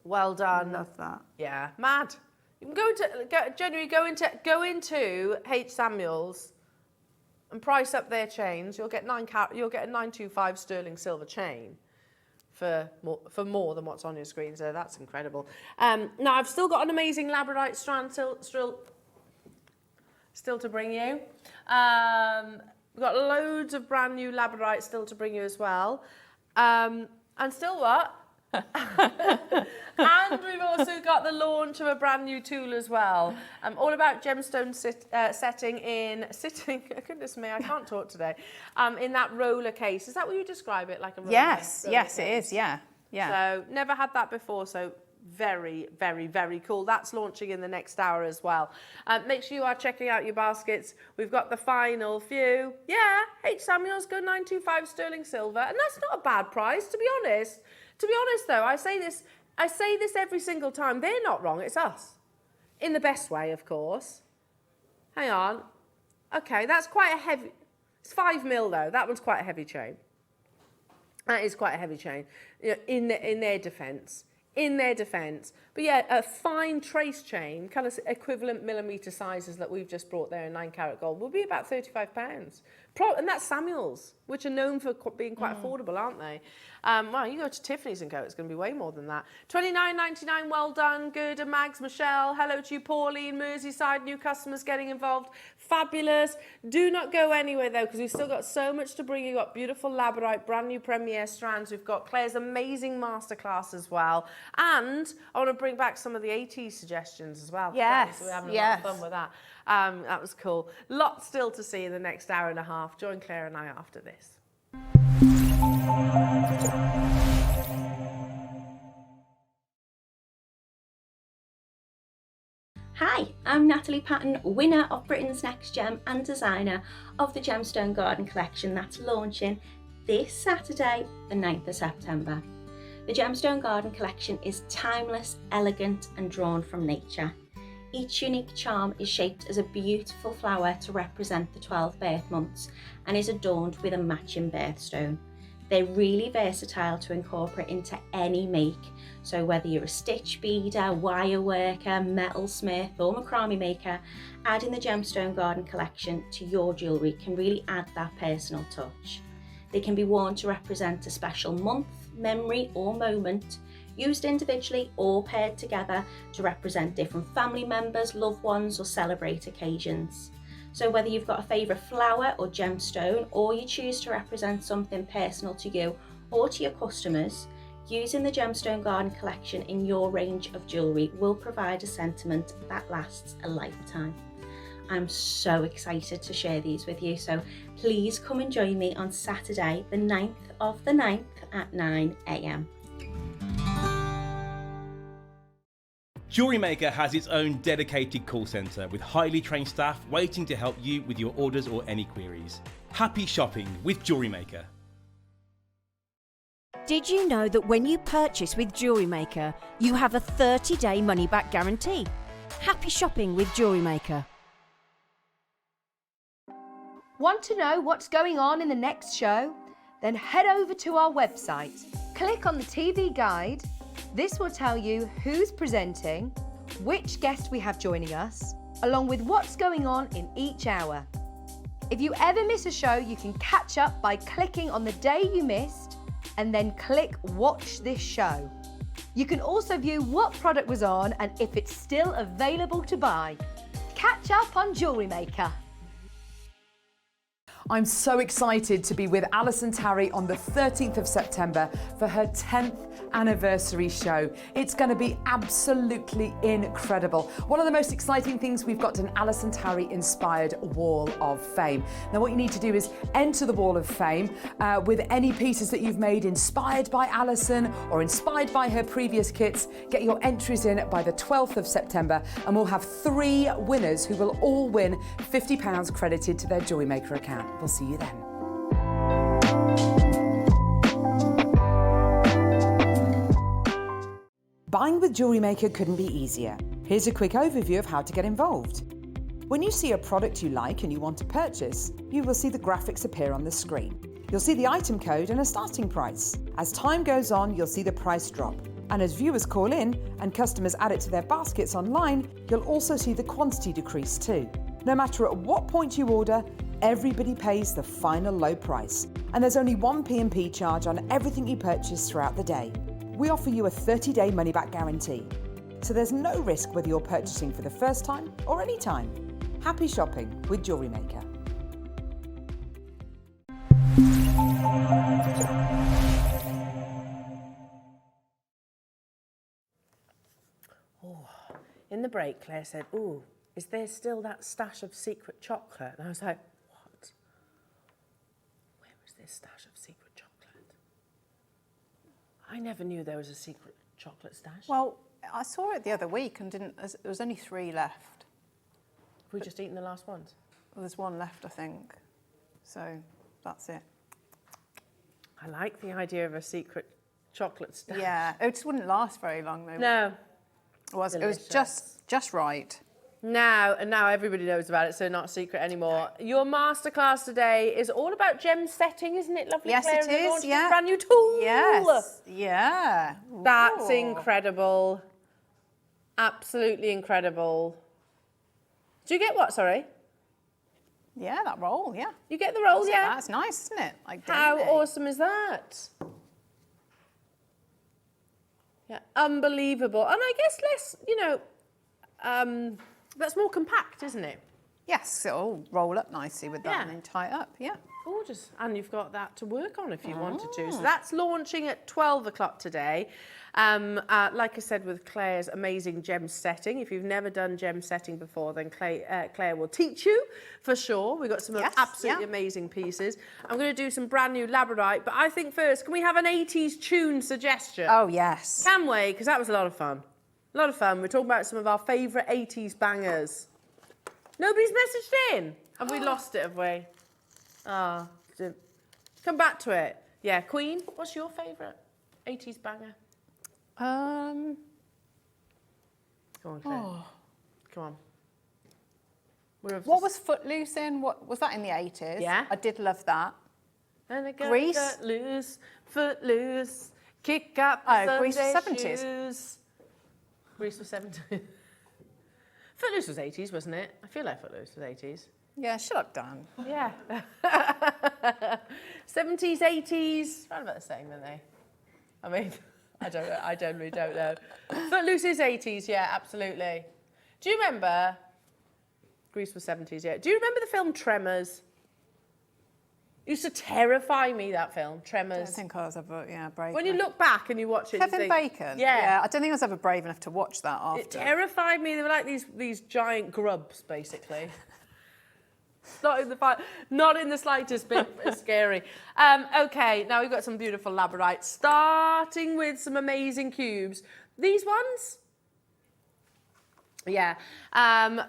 Well done. I love that. Yeah, mad. You can go into H. Samuels and price up their chains. You'll get a 925 sterling silver chain for more than what's on your screen. So that's incredible. Now I've still got an amazing labradorite strand still to bring you. We've got loads of brand new labradorite still to bring you as well. And still what? And we've also got the launch of a brand new tool as well. All about gemstone sitting, goodness me, I can't talk today, in that roller case. Is that what you describe it, like a roller case? Yes, it is, yeah. So never had that before, so very, very, very cool. That's launching in the next hour as well. Make sure you are checking out your baskets. We've got the final few. Yeah, H. Samuels, go 925 sterling silver, and that's not a bad price, to be honest. To be honest, though, I say this every single time. They're not wrong, it's us. In the best way, of course. Hang on. Okay, that's quite a heavy... It's 5 mil, though. That one's quite a heavy chain. That is quite a heavy chain, you know, in their defence. In their defence. But yeah, a fine trace chain, kind of equivalent millimetre sizes that we've just brought there in 9-carat gold, will be about £35. And that's Samuels, which are known for being quite affordable, aren't they? Well, you go to Tiffany's and go, it's going to be way more than that. $29.99, well done. Good. And Mags, Michelle, hello to you, Pauline, Merseyside, new customers getting involved. Fabulous. Do not go anywhere, though, because we've still got so much to bring you. We've got beautiful labradorite, brand new Premier strands. We've got Claire's amazing masterclass as well. And I want to bring back some of the 80s suggestions as well. Yes, So we're having a lot of fun with that. That was cool. Lots still to see in the next hour and a half. Join Claire and I after this. Hi, I'm Natalie Patton, winner of Britain's Next Gem and designer of the Gemstone Garden collection that's launching this Saturday, the 9th of September. The Gemstone Garden collection is timeless, elegant and drawn from nature. Each unique charm is shaped as a beautiful flower to represent the 12 birth months and is adorned with a matching birthstone. They're really versatile to incorporate into any make, so whether you're a stitch beader, wire worker, metalsmith or macrame maker, adding the Gemstone Garden collection to your jewellery can really add that personal touch. They can be worn to represent a special month, memory or moment, used individually or paired together to represent different family members, loved ones or celebrate occasions. So whether you've got a favourite flower or gemstone, or you choose to represent something personal to you or to your customers, using the Gemstone Garden collection in your range of jewellery will provide a sentiment that lasts a lifetime. I'm so excited to share these with you, so please come and join me on Saturday, the 9th of the 9th at 9 AM. Jewellery Maker has its own dedicated call centre with highly trained staff waiting to help you with your orders or any queries. Happy shopping with Jewellery Maker. Did you know that when you purchase with Jewellery Maker, you have a 30-day money-back guarantee? Happy shopping with Jewellery Maker. Want to know what's going on in the next show? Then head over to our website. Click on the TV guide. This will tell you who's presenting, which guest we have joining us, along with what's going on in each hour. If you ever miss a show, you can catch up by clicking on the day you missed and then click Watch This Show. You can also view what product was on and if it's still available to buy. Catch up on Jewellery Maker. I'm so excited to be with Alison Tarry on the 13th of September for her 10th anniversary show. It's going to be absolutely incredible. One of the most exciting things, we've got an Alison Tarry inspired Wall of Fame. Now what you need to do is enter the Wall of Fame with any pieces that you've made inspired by Alison or inspired by her previous kits. Get your entries in by the 12th of September and we'll have 3 winners who will all win £50 credited to their Jewellery Maker account. We'll see you then. Buying with Jewellery Maker couldn't be easier. Here's a quick overview of how to get involved. When you see a product you like and you want to purchase, you will see the graphics appear on the screen. You'll see the item code and a starting price. As time goes on, you'll see the price drop. And as viewers call in and customers add it to their baskets online, you'll also see the quantity decrease too. No matter at what point you order, everybody pays the final low price. And there's only one P&P charge on everything you purchase throughout the day. We offer you a 30-day money-back guarantee. So there's no risk whether you're purchasing for the first time or any time. Happy shopping with Jewellery Maker. In the break, Claire said, "Ooh, is there still that stash of secret chocolate?" And I was like, "What? Where was this stash of secret chocolate? I never knew there was a secret chocolate stash." Well, I saw it the other week and there was only 3 left. Have we just eaten the last ones? Well, there's 1 left, I think. So that's it. I like the idea of a secret chocolate stash. Yeah, it just wouldn't last very long though. No. It was Delicious. just right. Now everybody knows about it, so not a secret anymore. Your masterclass today is all about gem setting, isn't it, lovely Yes, Claire? it You're is, launching yeah. a brand new tool. Yes, yeah. That's Ooh. incredible. Absolutely incredible. Do you get what, sorry? Yeah, that roll, yeah. You get the roll, yeah? That's nice, isn't it? Like How dainty. awesome is that? Yeah, unbelievable. And I guess less, that's more compact, isn't it? Yes, it'll roll up nicely with that Yeah. and then tie it up, yeah. Gorgeous. And you've got that to work on if you wanted to. So that's launching at 12 o'clock today. Like I said, with Claire's amazing gem setting. If you've never done gem setting before, then Claire will teach you for sure. We've got some absolutely amazing pieces. I'm going to do some brand new labradorite, but I think first, can we have an 80s tune suggestion? Oh, yes. Can we? Because that was a lot of fun. A lot of fun. We're talking about some of our favourite 80s bangers. Nobody's messaged in. Have we lost it, have we? Ah, come back to it. Yeah, Queen, what's your favourite 80s banger? Come on, Claire. Come on. What was Footloose in? What was that in the 80s? Yeah. I did love that. And I got Grease? loose, foot loose, kick up Oh, Grease was Sunday 70s. shoes. Grease was 70s. Footloose was 80s, wasn't it? I feel like Footloose was 80s. Yeah, shut up, Dan. Yeah. 70s, 80s, around about the same, aren't they? I mean, I don't know. I generally don't know. Footloose is 80s, yeah, absolutely. Do you remember? Grease was 70s, yeah. Do you remember the film Tremors? It used to terrify me, that film, I Tremors. don't think I was ever, brave When you enough. look back and you watch it, Kevin you think, Bacon? Yeah. I don't think I was ever brave enough to watch that after. It terrified me. They were like these giant grubs, basically. Not in the slightest bit scary. Okay, now we've got some beautiful labradorite, starting with some amazing cubes. These ones, yeah,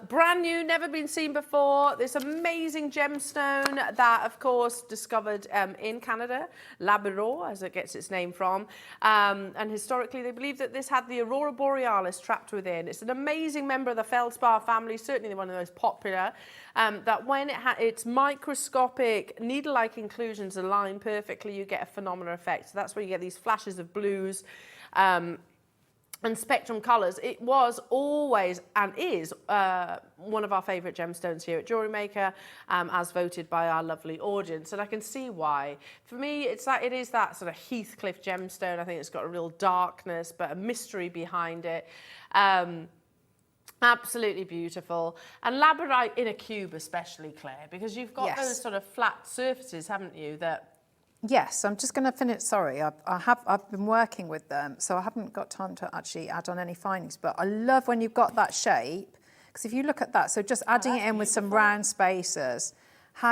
brand new, never been seen before. This amazing gemstone that, of course, discovered in Canada, Labrador, as it gets its name from. And historically, they believe that this had the Aurora Borealis trapped within. It's an amazing member of the feldspar family, certainly one of the most popular. That when it its microscopic needle-like inclusions align perfectly, you get a phenomenal effect. So that's where you get these flashes of blues. And spectrum colours. It was always and is one of our favourite gemstones here at Jewellery Maker, as voted by our lovely audience. And I can see why. For me, it is that sort of Heathcliff gemstone. I think it's got a real darkness, but a mystery behind it. Absolutely beautiful. And labradorite in a cube especially, Claire, because you've got Yes. those sort of flat surfaces, haven't you, that... Yes, I'm just going to finish. Sorry, I've been working with them, so I haven't got time to actually add on any findings. But I love when you've got that shape, because if you look at that, so just adding it in with some round spacers,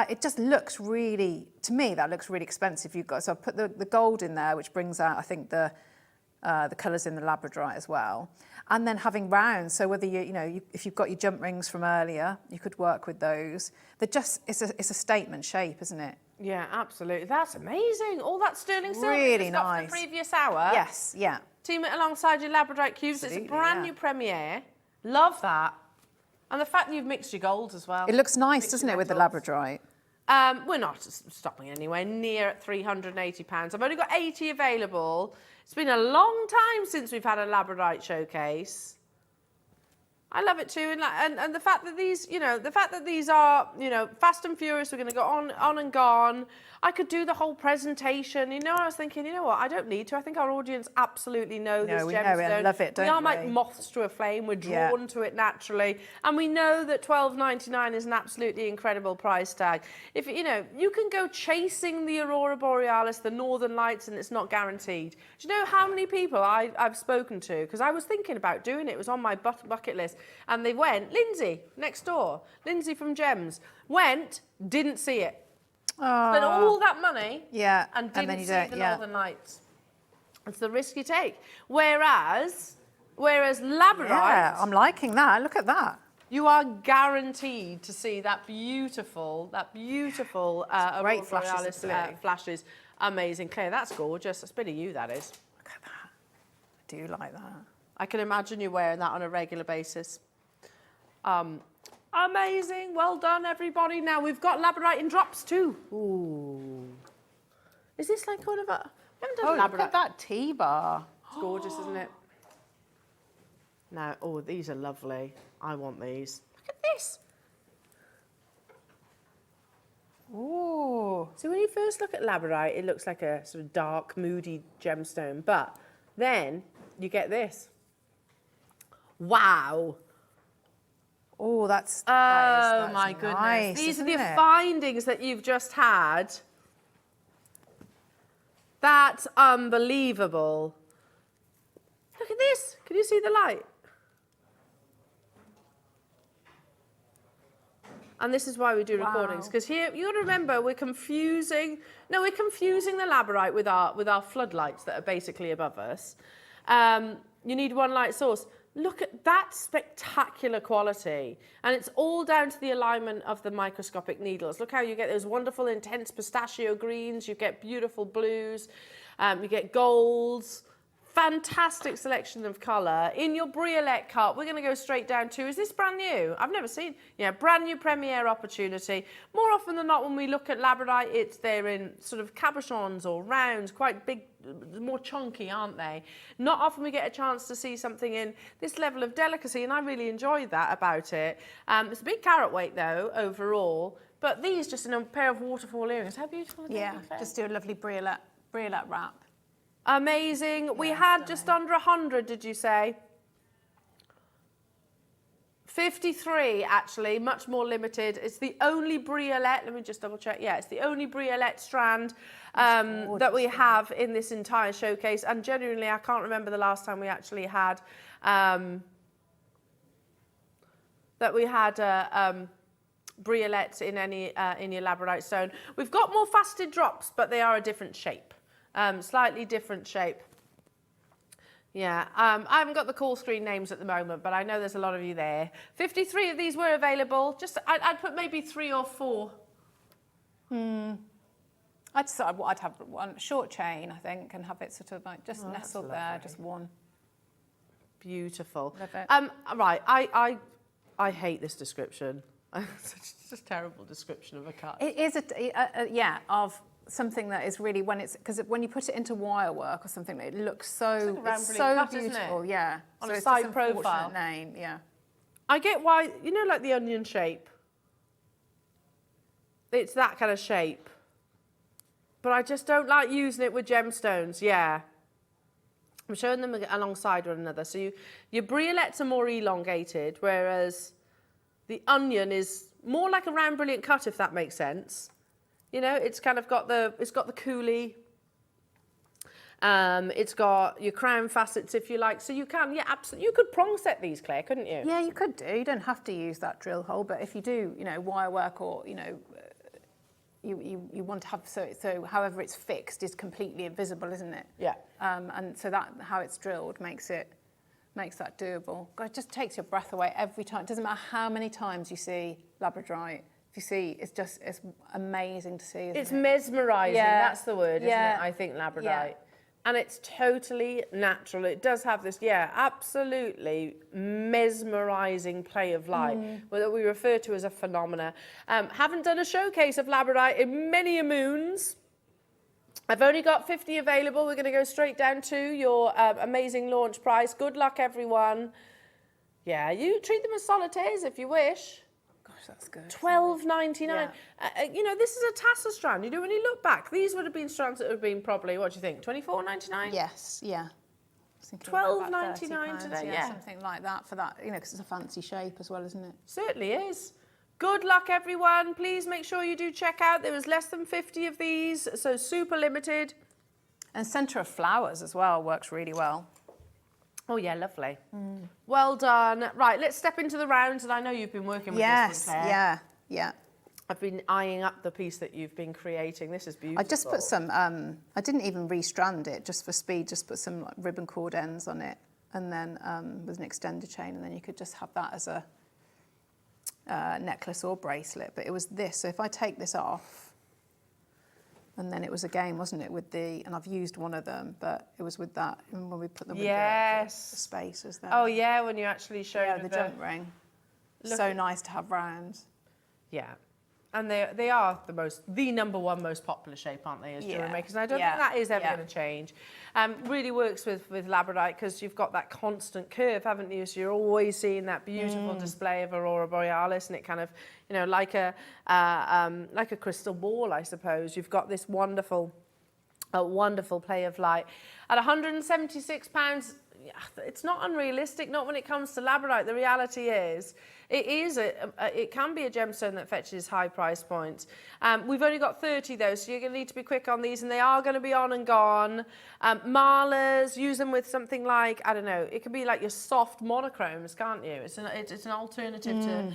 it just looks really, to me, that looks really expensive. You've got, so I've put the gold in there, which brings out, I think, the colours in the labradorite as well. And then having rounds, so whether if you've got your jump rings from earlier, you could work with those. They're just, it's a statement shape, isn't it? Yeah, absolutely. That's amazing. All that sterling silver Really you just got nice. for the previous hour. Yes, yeah. Team it alongside your labradorite cubes. It's a Absolutely, brand yeah. new premiere. Love that. And the fact that you've mixed your golds as well. It looks nice, Mixed doesn't your it, with the metals. labradorite? We're not stopping anywhere near at £380. I've only got 80 available. It's been a long time since we've had a labradorite showcase. I love it too, and the fact that these, are, fast and furious. We're going to go on and gone. I could do the whole presentation. I was thinking, you know what? I don't need to. I think our audience absolutely know this we gemstone. know it and love it, We don't are like we? moths to a flame. We're Yeah. drawn to it naturally, and we know that £12.99 is an absolutely incredible price tag. If you can go chasing the aurora borealis, the northern lights, and it's not guaranteed. Do you know how many people I've spoken to? Because I was thinking about doing it. It was on my bucket list. And they went, Lindsay, next door, Lindsay from Gems, went, didn't see it. Spent all that money Yeah, and and then didn't you see don't, the yeah. Northern Lights. It's the risk you take. Whereas labradorite, Yeah, I'm liking that. Look at that. you are guaranteed to see that beautiful great aurora flashes of borealis, blue. flashes. Amazing. Claire, that's gorgeous. That's a bit of you, that is. Look at that. I do like that. I can imagine you wearing that on a regular basis. Amazing. Well done, everybody. Now, we've got labradorite in drops too. Ooh. Is this like kind of a... We haven't done Look labradorite. at that T-bar. It's gorgeous, isn't it? Now, these are lovely. I want these. Look at this. Ooh. So when you first look at labradorite, it looks like a sort of dark, moody gemstone. But then you get this. Wow. Oh, that's Oh my nice, goodness. These are the isn't it? findings that you've just had. That's unbelievable. Look at this. Can you see the light? And this is why we do recordings, because here you got to remember we're confusing the labradorite with our floodlights that are basically above us. You need one light source. Look at that spectacular quality. And it's all down to the alignment of the microscopic needles. Look how you get those wonderful intense pistachio greens, you get beautiful blues, you get golds. Fantastic selection of colour. In your Briolette cut, we're going to go straight down to, is this brand new? I've never seen, yeah, brand new premiere opportunity. More often than not, when we look at labradorite, they're in sort of cabochons or rounds, quite big, more chunky, aren't they? Not often we get a chance to see something in this level of delicacy, and I really enjoyed that about it. It's a big carat weight, though, overall, but these just in a pair of waterfall earrings. How beautiful are they? Yeah, just do a lovely Briolette wrap. Amazing. We had just under 100, did you say? 53, actually, much more limited. It's the only Briolette, let me just double check. Yeah, it's the only Briolette strand that we have in this entire showcase. And genuinely, I can't remember the last time we actually had Briolette in your labradorite stone. We've got more faceted drops, but they are a different shape. Slightly different shape. Yeah, I haven't got the call screen names at the moment, but I know there's a lot of you there. 53 of these were available. Just, I'd put maybe 3 or 4. I'd have one short chain, I think, and have it sort of like just nestled there, just one. Beautiful. Love it. Right, I hate this description. It's just a terrible description of a cut. It is of something that is really because when you put it into wire work or something, it looks so like a it's rambly so cut, isn't it? beautiful. Yeah, On so a it's side just an unfortunate profile. name. Yeah, I get why, like the onion shape. It's that kind of shape. But I just don't like using it with gemstones, yeah. I'm showing them alongside one another. So your briolettes are more elongated, whereas the onion is more like a round brilliant cut, if that makes sense. You know, it's kind of got the coolie. It's got your crown facets, if you like. So you can, yeah, absolutely. You could prong set these, Claire, couldn't you? Yeah, you could do. You don't have to use that drill hole, but if you do, you know, wire work or, you know, you want to have, so however it's fixed is completely invisible, isn't it? Yeah. And so that, how it's drilled makes that doable. God, it just takes your breath away every time. It doesn't matter how many times you see labradorite. If you see, it's amazing to see, isn't It's it? mesmerising, Yeah. that's the word, isn't Yeah. it? I think labradorite. Yeah. And it's totally natural. It does have this, yeah, absolutely mesmerising play of light, that we refer to as a phenomena. Haven't done a showcase of labradorite in many a moons. I've only got 50 available. We're going to go straight down to your amazing launch price. Good luck, everyone. Yeah, you treat them as solitaires if you wish. Gosh, that's good. $12.99. You know, this is a tassel strand. You know, when you look back, these would have been strands that would have been probably, what do you think, $24.99? Yes, yeah. £12.99 today, yeah. Something like that for that, you know, because it's a fancy shape as well, isn't it? Certainly is. Good luck, everyone. Please make sure you do check out. There was less than 50 of these, so super limited. And centre of flowers as well works really well. Oh, yeah, lovely. Well done. Right, let's step into the rounds, and I know you've been working with this one, Claire. Yeah. I've been eyeing up the piece that you've been creating. This is beautiful. I just put some, I didn't even restrand it, just for speed, just put some like, ribbon cord ends on it, and then with an extender chain, and then you could just have that as a necklace or bracelet. But it was this, so if I take this off, and then it was again, wasn't it, with the, and I've used one of them, but it was with that, when we put them with the spaces there. Oh, yeah, when you actually showed the jump ring. So nice to have rounds. Yeah. And they are the number one most popular shape, aren't they, as jewellery makers? And I don't think that is ever going to change. Really works with labradorite because you've got that constant curve, haven't you? So you're always seeing that beautiful display of Aurora Borealis, and it kind of, you know, like a crystal ball, I suppose. You've got this wonderful play of light. At £176, it's not unrealistic, not when it comes to labradorite. The reality is, it can be a gemstone that fetches high price points. We've only got 30 though, so you're going to need to be quick on these, and they are going to be on and gone. Marlers, use them with something like, I don't know, it can be like your soft monochromes, can't you? It's an alternative to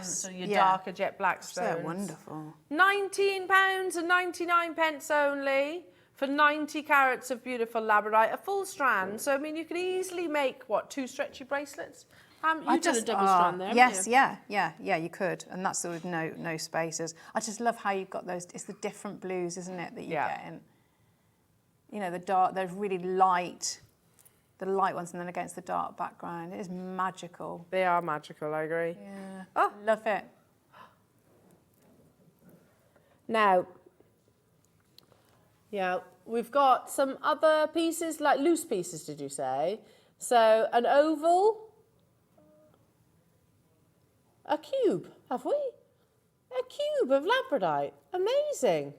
so your darker jet black stones. So wonderful. £19.99 only. For 90 carats of beautiful labradorite, a full strand. So, I mean, you could easily make, what, 2 stretchy bracelets? You've done a double strand there, yes, haven't you? yeah, you could. And that's with no spaces. I just love how you've got those, it's the different blues, isn't it, that you get in. You know, the dark, those really light, the light ones, and then against the dark background. It is magical. They are magical, I agree. Yeah. Oh, love it. Now, yeah, we've got some other pieces, like loose pieces, did you say? So, an oval, a cube, have we? A cube of labradorite, amazing.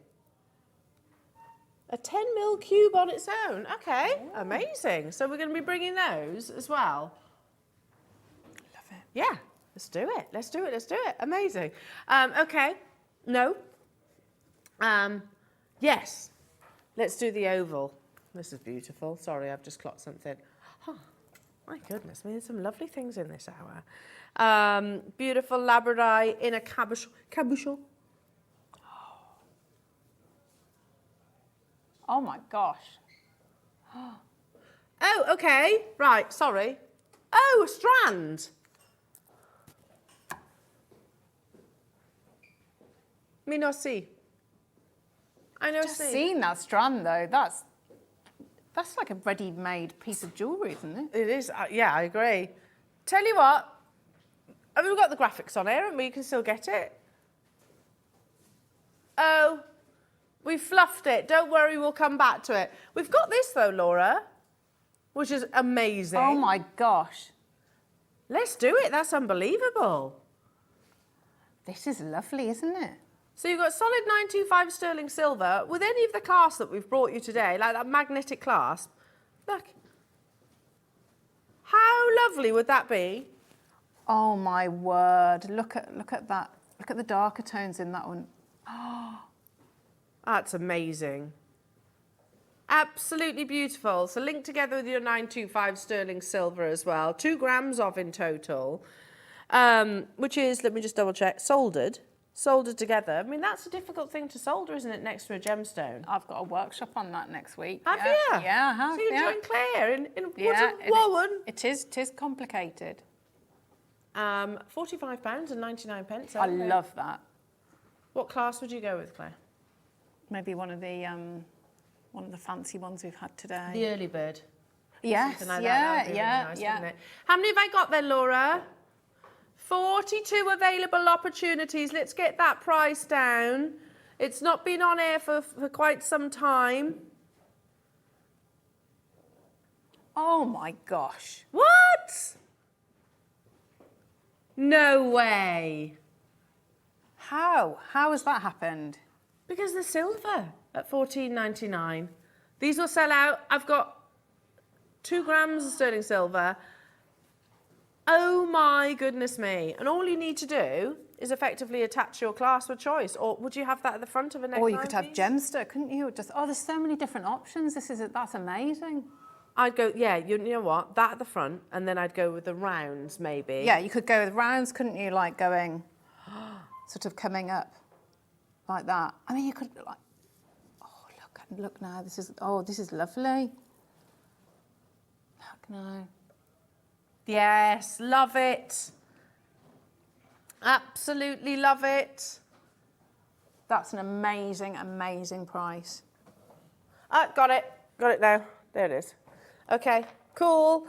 A 10mm cube on its own, okay, amazing. So we're going to be bringing those as well. Love it. Yeah, let's do it, amazing. Okay, no. Yes. Let's do the oval. This is beautiful. Sorry, I've just clocked something. Oh, my goodness, I mean, there's some lovely things in this hour. Beautiful labradorite in a cabochon. Oh my gosh. Oh, okay. Right, sorry. Oh, a strand. Me not see. I know. Just seen that strand though. That's like a ready-made piece of jewellery, isn't it? It is. Yeah, I agree. Tell you what. I mean, we've got the graphics on here, and we can still get it. Oh, we fluffed it. Don't worry, we'll come back to it. We've got this though, Laura, which is amazing. Oh my gosh. Let's do it. That's unbelievable. This is lovely, isn't it? So you've got solid 925 sterling silver with any of the clasp that we've brought you today, like that magnetic clasp. Look, How lovely would that be? Oh my word! Look at that. Look at the darker tones in that one. That's amazing. Absolutely beautiful. So linked together with your 925 sterling silver as well. 2 grams of in total, which is, let me just double check, soldered together. I mean, that's a difficult thing to solder, isn't it, next to a gemstone? I've got a workshop on that next week. Have yeah. you? Yeah, I have. So you join Claire in yeah, woman. It is complicated. £45.99. I love that. What class would you go with, Claire? Maybe one of the fancy ones we've had today. The early bird. Yes, Something like yeah, that. That would be yeah, really nice, yeah. wouldn't it? How many have I got there, Laura? 42 available opportunities. Let's get that price down. It's not been on air for quite some time. Oh my gosh. What? No way. How? How has that happened? Because the silver at $14.99. These will sell out. I've got 2 grams of sterling silver. Oh my goodness me. And all you need to do is effectively attach your clasp of choice. Or would you have that at the front of a neckline, Or you could have please? gemstone, couldn't you? Just there's so many different options. That's amazing. I'd go, yeah, you know what? That at the front, and then I'd go with the rounds, maybe. Yeah, you could go with rounds, couldn't you? Like going, sort of coming up like that. I mean, you could like, oh look now. This is lovely. Look now. Yes, love it. Absolutely love it. That's an amazing, amazing price. Got it now. There it is. Okay, cool.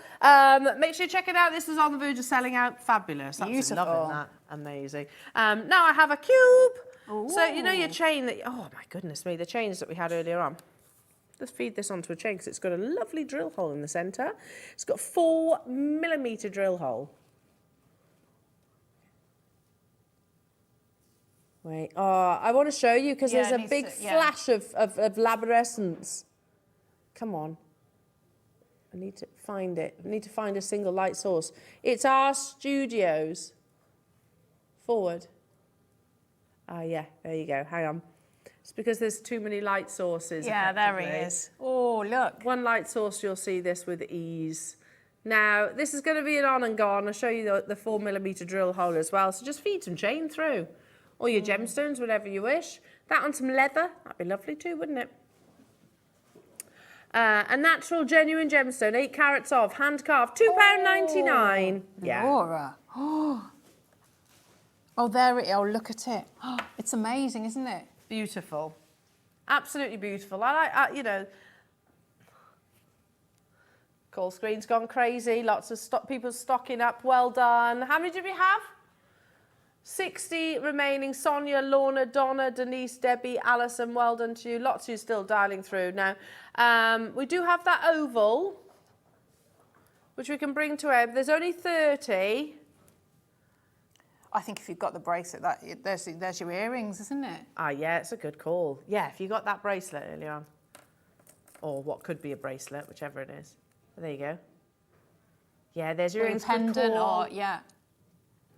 Make sure you check it out. This is on the verge of selling out. Fabulous. Absolutely Beautiful. loving that. Amazing. Now I have a cube. Ooh. So you know your chain that, oh my goodness me, the chains that we had earlier on. Let's feed this onto a chain because it's got a lovely drill hole in the centre. It's got a 4mm drill hole. Wait, oh, I want to show you because Yeah, there's it a needs big to- yeah. flash of labyrinths. Come on. I need to find it. I need to find a single light source. It's our studios. Forward. Ah, yeah, there you go. Hang on. It's because there's too many light sources. Yeah, there he effectively. is. Oh, look. One light source, you'll see this with ease. Now, this is going to be an on and gone. I'll show you the 4mm drill hole as well. So just feed some chain through. Or your gemstones, whatever you wish. That on some leather. That'd be lovely too, wouldn't it? A natural, genuine gemstone, 8 carats of, hand carved, £2.99. Yeah. Laura. Oh, there it is. Oh, look at it. Oh, it's amazing, isn't it? Beautiful. Absolutely beautiful. I like, you know, call screen's gone crazy. Lots of people stocking up. Well done. How many did we have? 60 remaining. Sonia, Lorna, Donna, Denise, Debbie, Alison, well done to you. Lots of you still dialing through. Now, we do have that oval, which we can bring to Eb. There's only 30. I think if you've got the bracelet, there's your earrings, isn't it? Ah, yeah, it's a good call. Yeah, if you got that bracelet earlier on, or what could be a bracelet, whichever it is. There you go. Yeah, there's your Or a earrings. Good pendant, call. or yeah.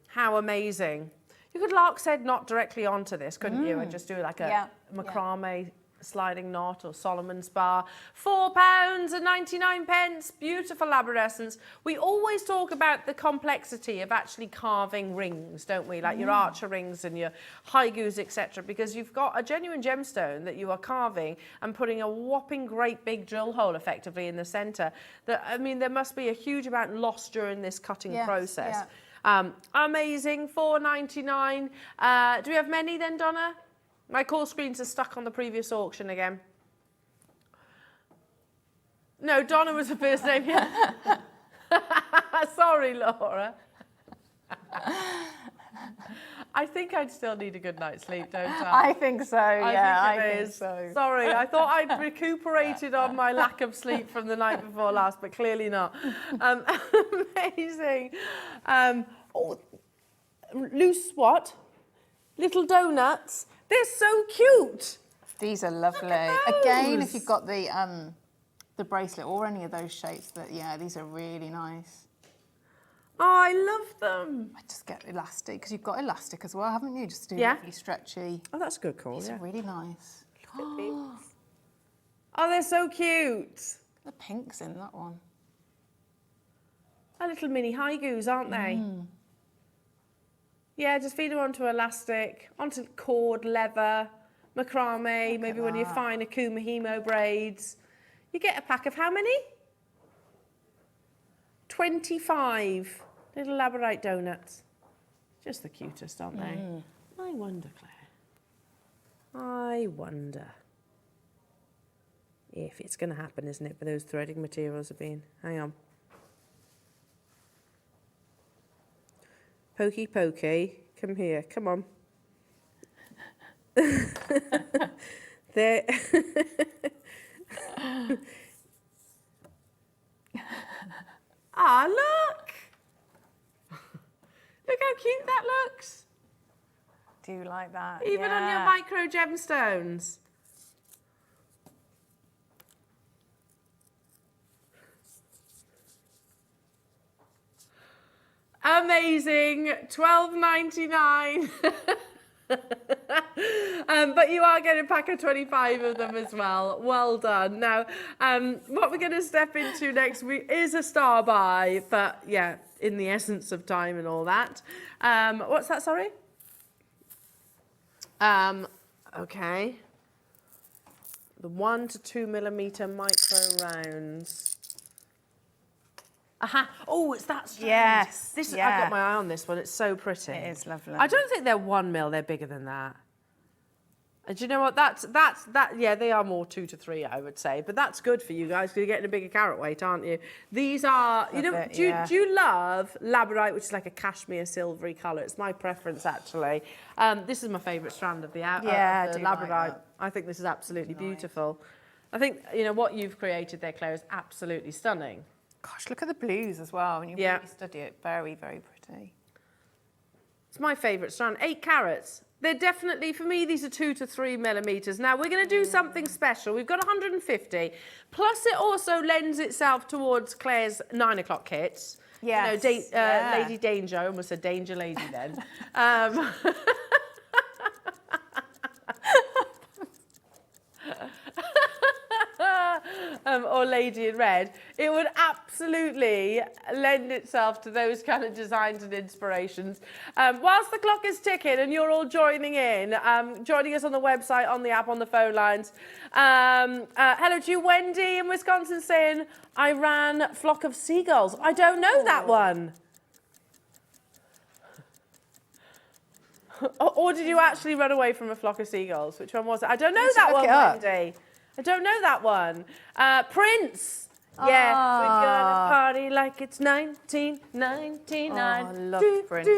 How amazing. You could lark's head knot directly onto this, couldn't you? And just do like a Yeah, macrame sliding knot or Solomon's bar. £4.99. Beautiful labyrinths. We always talk about the complexity of actually carving rings, don't we? Like your archer rings and your high goose, etc. Because you've got a genuine gemstone that you are carving and putting a whopping great big drill hole effectively in the centre. I mean, there must be a huge amount lost during this cutting Yes, process. yeah. Amazing, £4.99. Do we have many then, Donna? My call screens are stuck on the previous auction again. No, Donna was the first name. Yeah. Sorry, Laura. I think I'd still need a good night's sleep, don't I? I think so, yeah. I I think it think is. so. Sorry, I thought I'd recuperated on my lack of sleep from the night before last, but clearly not. Amazing. Loose what? Little donuts. They're so cute. These are lovely. at Again, those. if you've got the bracelet or any of those shapes, these are really nice. Oh, I love them. I just get elastic, because you've got elastic as well, haven't you? Just do Yeah. really stretchy. Oh, that's a good call, These yeah. are really nice. Oh, they're so cute. The pink's in that one. They're little mini haigus, aren't they? Yeah, just feed them onto elastic, onto cord, leather, macrame, maybe one of your finer Kumahimo braids. You get a pack of how many? 25 little labradorite donuts. Just the cutest, aren't they? I wonder, Claire. I wonder if it's going to happen, isn't it, for those threading materials have been. Hang on. Pokey, pokey, come here, come on. There. Ah, look! Look how cute that looks. Do you like that? Even on your micro gemstones. Amazing, $12.99. But you are getting a pack of 25 of them as well. Well done. Now, what we're going to step into next week is a star buy, but yeah, in the essence of time and all that. What's that, sorry? Okay. The 1 to 2 millimeter micro rounds. Aha! Oh, it's that strand. Yes, This is, yeah. I've got my eye on this one. It's so pretty. It is lovely. I don't think they're 1 mil. They're bigger than that. And do you know what? That. Yeah, they are more 2 to 3, I would say. But that's good for you guys because you're getting a bigger carat weight, aren't you? These are. You know. Love it, Do yeah. you love labradorite, which is like a cashmere silvery colour? It's my preference actually. This is my favourite strand of the Yeah, I of the do like labradorite. that. I think this is absolutely beautiful. I think what you've created there, Claire, is absolutely stunning. Gosh, look at the blues as well. When you Yeah. really study it, very, very pretty. It's my favourite strand. 8 carats. They're definitely, for me, these are 2 to 3 millimetres. Now, we're going to do something special. We've got 150. Plus, it also lends itself towards Claire's 9 o'clock kits. Yes, Lady Danger. I almost said Danger Lady then. Or Lady in Red, it would absolutely lend itself to those kind of designs and inspirations. Whilst the clock is ticking and you're all joining in, joining us on the website, on the app, on the phone lines. Hello to you, Wendy in Wisconsin saying, I ran Flock of Seagulls. I don't know that one. Or did you actually run away from a flock of seagulls? Which one was it? I don't know that one, Wendy. I don't know that one. Prince. Yeah, we're gonna party like it's 1999. Oh, I love Prince.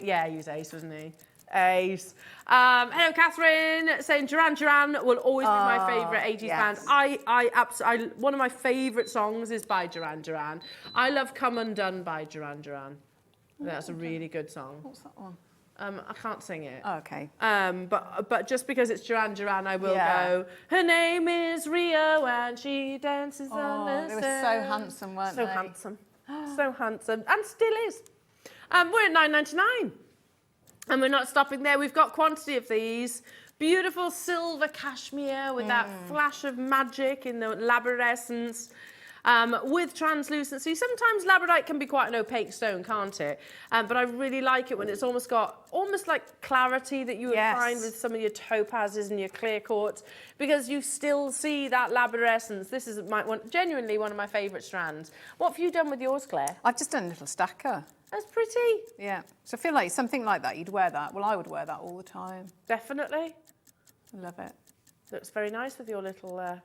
Yeah, he was ace, wasn't he? Ace. Hello, Catherine, saying Duran Duran will always be my favourite 80s band. I one of my favourite songs is by Duran Duran. I love Come Undone by Duran Duran. That's a really good song. What's that one? I can't sing it. Oh, okay. But just because it's Duran Duran, I will go. Her name is Rio and she dances on the They were so handsome, weren't they? So handsome, so handsome, and still is. We're at $9.99, and we're not stopping there. We've got quantity of these. Beautiful silver cashmere with that flash of magic in the labrarescence. With translucency. Sometimes labradorite can be quite an opaque stone, can't it? But I really like it when it's almost like clarity that you would find with some of your topazes and your clear quartz, because you still see that labrarescence. This is genuinely one of my favourite strands. What have you done with yours, Claire? I've just done a little stacker. That's pretty. Yeah. So I feel like something like that, you'd wear that. Well, I would wear that all the time. Definitely. I love it. Looks very nice with your little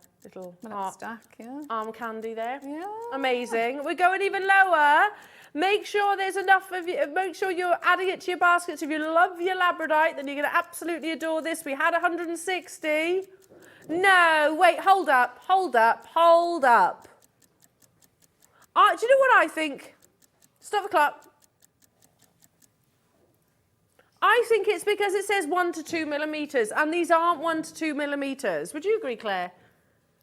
Stack, yeah. arm candy there. Yeah. Amazing. We're going even lower. Make sure there's enough of you. Make sure you're adding it to your baskets. If you love your labradorite, then you're going to absolutely adore this. We had 160. No, wait, hold up. Do you know what I think? Stop the clock. I think it's because it says 1 to 2 millimetres, and these aren't 1 to 2 millimetres. Would you agree, Claire?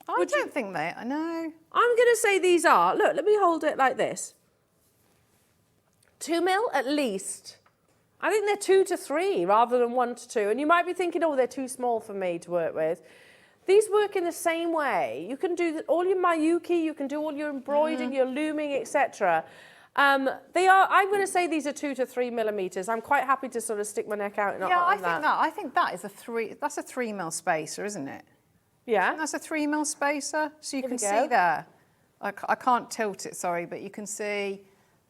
I don't think they. I know. I'm going to say these are. Look, let me hold it like this. 2 mil at least. I think they're 2 to 3 rather than 1 to 2. And you might be thinking, oh, they're too small for me to work with. These work in the same way. You can do all your Miyuki, you can do all your embroidering, your looming, etc. I'm going to say these are 2 to 3 millimeters. I'm quite happy to sort of stick my neck out. I think that is that's a 3 mil spacer, isn't it? Yeah. That's a 3 mil spacer. So you Here can we see go. there. I can't tilt it, sorry, but you can see.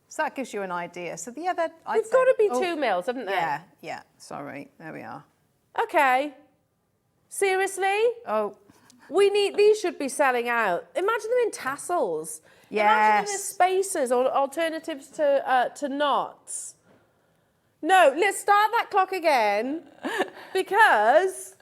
So that gives you an idea. So the other, They've got to be 2 mils, haven't they? Yeah. Sorry, there we are. Okay. Seriously? Oh, These should be selling out. Imagine them in tassels. Imagine them as yes. spacers or alternatives to knots. No, let's start that clock again because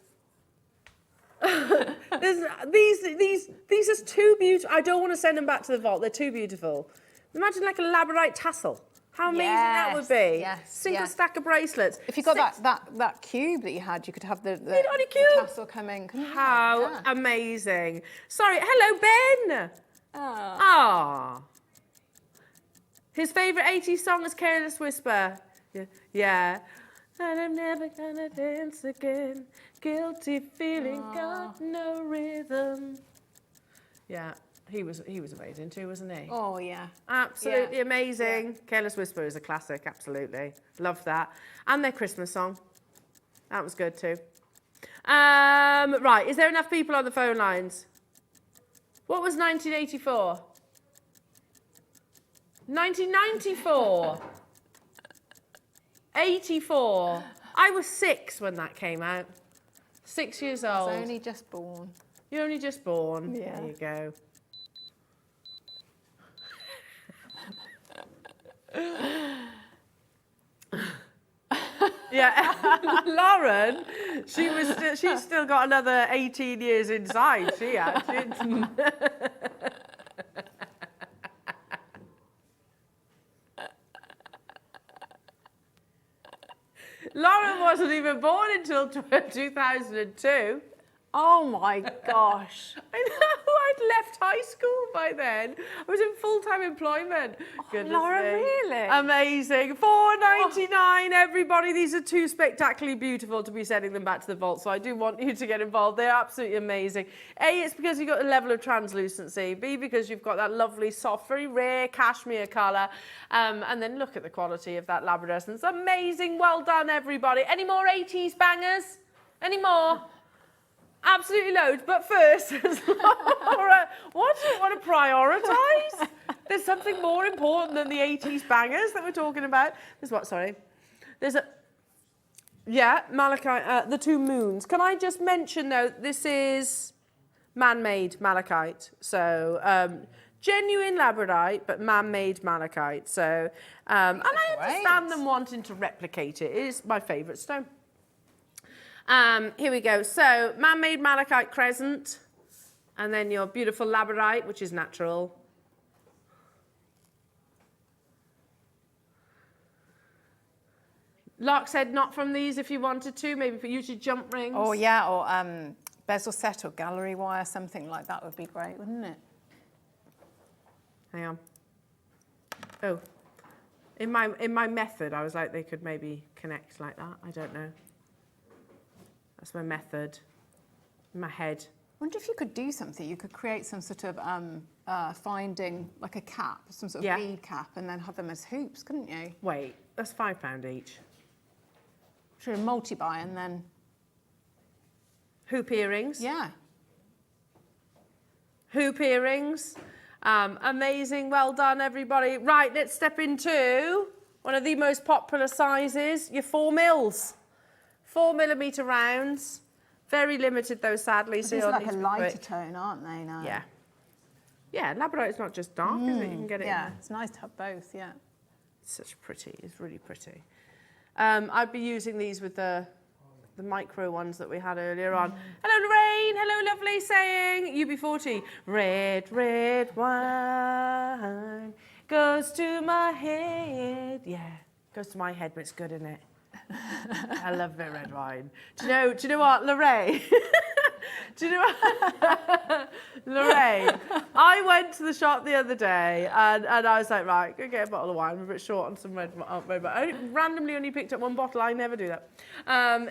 these are too beautiful. I don't want to send them back to the vault. They're too beautiful. Imagine like a labradorite tassel. How amazing that would be. Yes, Single stack of bracelets. If you got that cube that you had, you could have the on a cube. tassel coming. couldn't you? How Yeah. amazing. Sorry, hello, Ben. Ah. His favourite 80s song is Careless Whisper. Yeah. And I'm never gonna dance again. Guilty feeling, got no rhythm. Yeah, he was amazing too, wasn't he? Oh, yeah. Absolutely amazing. Careless Whisper is a classic, absolutely. Love that. And their Christmas song. That was good too. Right, is there enough people on the phone lines? What was 1984? 1994. 84. I was 6 when that came out. 6 years I old. was only just born. You're only just born. Yeah. There you go. Yeah, Lauren, she's still got another 18 years inside. She had. Lauren wasn't even born until 2002. Oh my gosh. I know, I'd left high school by then. I was in full-time employment. Goodness Laura, me. really? Amazing. $4.99, everybody. These are too spectacularly beautiful to be sending them back to the vault, so I do want you to get involved. They're absolutely amazing. A, it's because you've got a level of translucency. B, because you've got that lovely, soft, very rare cashmere colour. And then look at the quality of that labradescence. Amazing. Well done, everybody. Any more 80s bangers? Any more? Absolutely loads, but first, Laura, what do you want to prioritise? There's something more important than the 80s bangers that we're talking about. There's what, sorry? There's a, yeah, malachite, the 2 moons. Can I just mention, though, this is man-made malachite. So, genuine labradorite, but man-made malachite. So, and I understand them wanting to replicate it. It is my favourite stone. Here we go. So, man-made malachite crescent, and then your beautiful labradorite, which is natural. Lark said not from these if you wanted to, maybe use your jump rings. Oh, yeah, or bezel set or gallery wire, something like that would be great, wouldn't it? Hang on. Oh, in my method, I was like, they could maybe connect like that. I don't know. That's my method. In my head. I wonder if you could do something. You could create some sort of finding, like a cap, some sort of bead cap, and then have them as hoops, couldn't you? Wait, that's £5 each. Sure, multi-buy and then... Hoop earrings. Yeah. Hoop earrings. Amazing, well done, everybody. Right, let's step into one of the most popular sizes, your 4 mils. 4mm rounds. Very limited though, sadly. So you'll like need a to be lighter quick. tone, aren't they now? Yeah. Yeah, labradorite is not just dark, is it? You can get it Yeah, in. it's nice to have both, yeah. It's such pretty, it's really pretty. I'd be using these with the micro ones that we had earlier on. Hello, Lorraine. Hello, lovely, saying UB40. Red, red wine goes to my head. Yeah, goes to my head, but it's good, isn't it? I love a bit of red wine. Do you know what, Lorraine? Do you know what? Lorraine, I went to the shop the other day and I was like, right, go get a bottle of wine. We're a bit short on some red wine. I randomly only picked up one bottle. I never do that.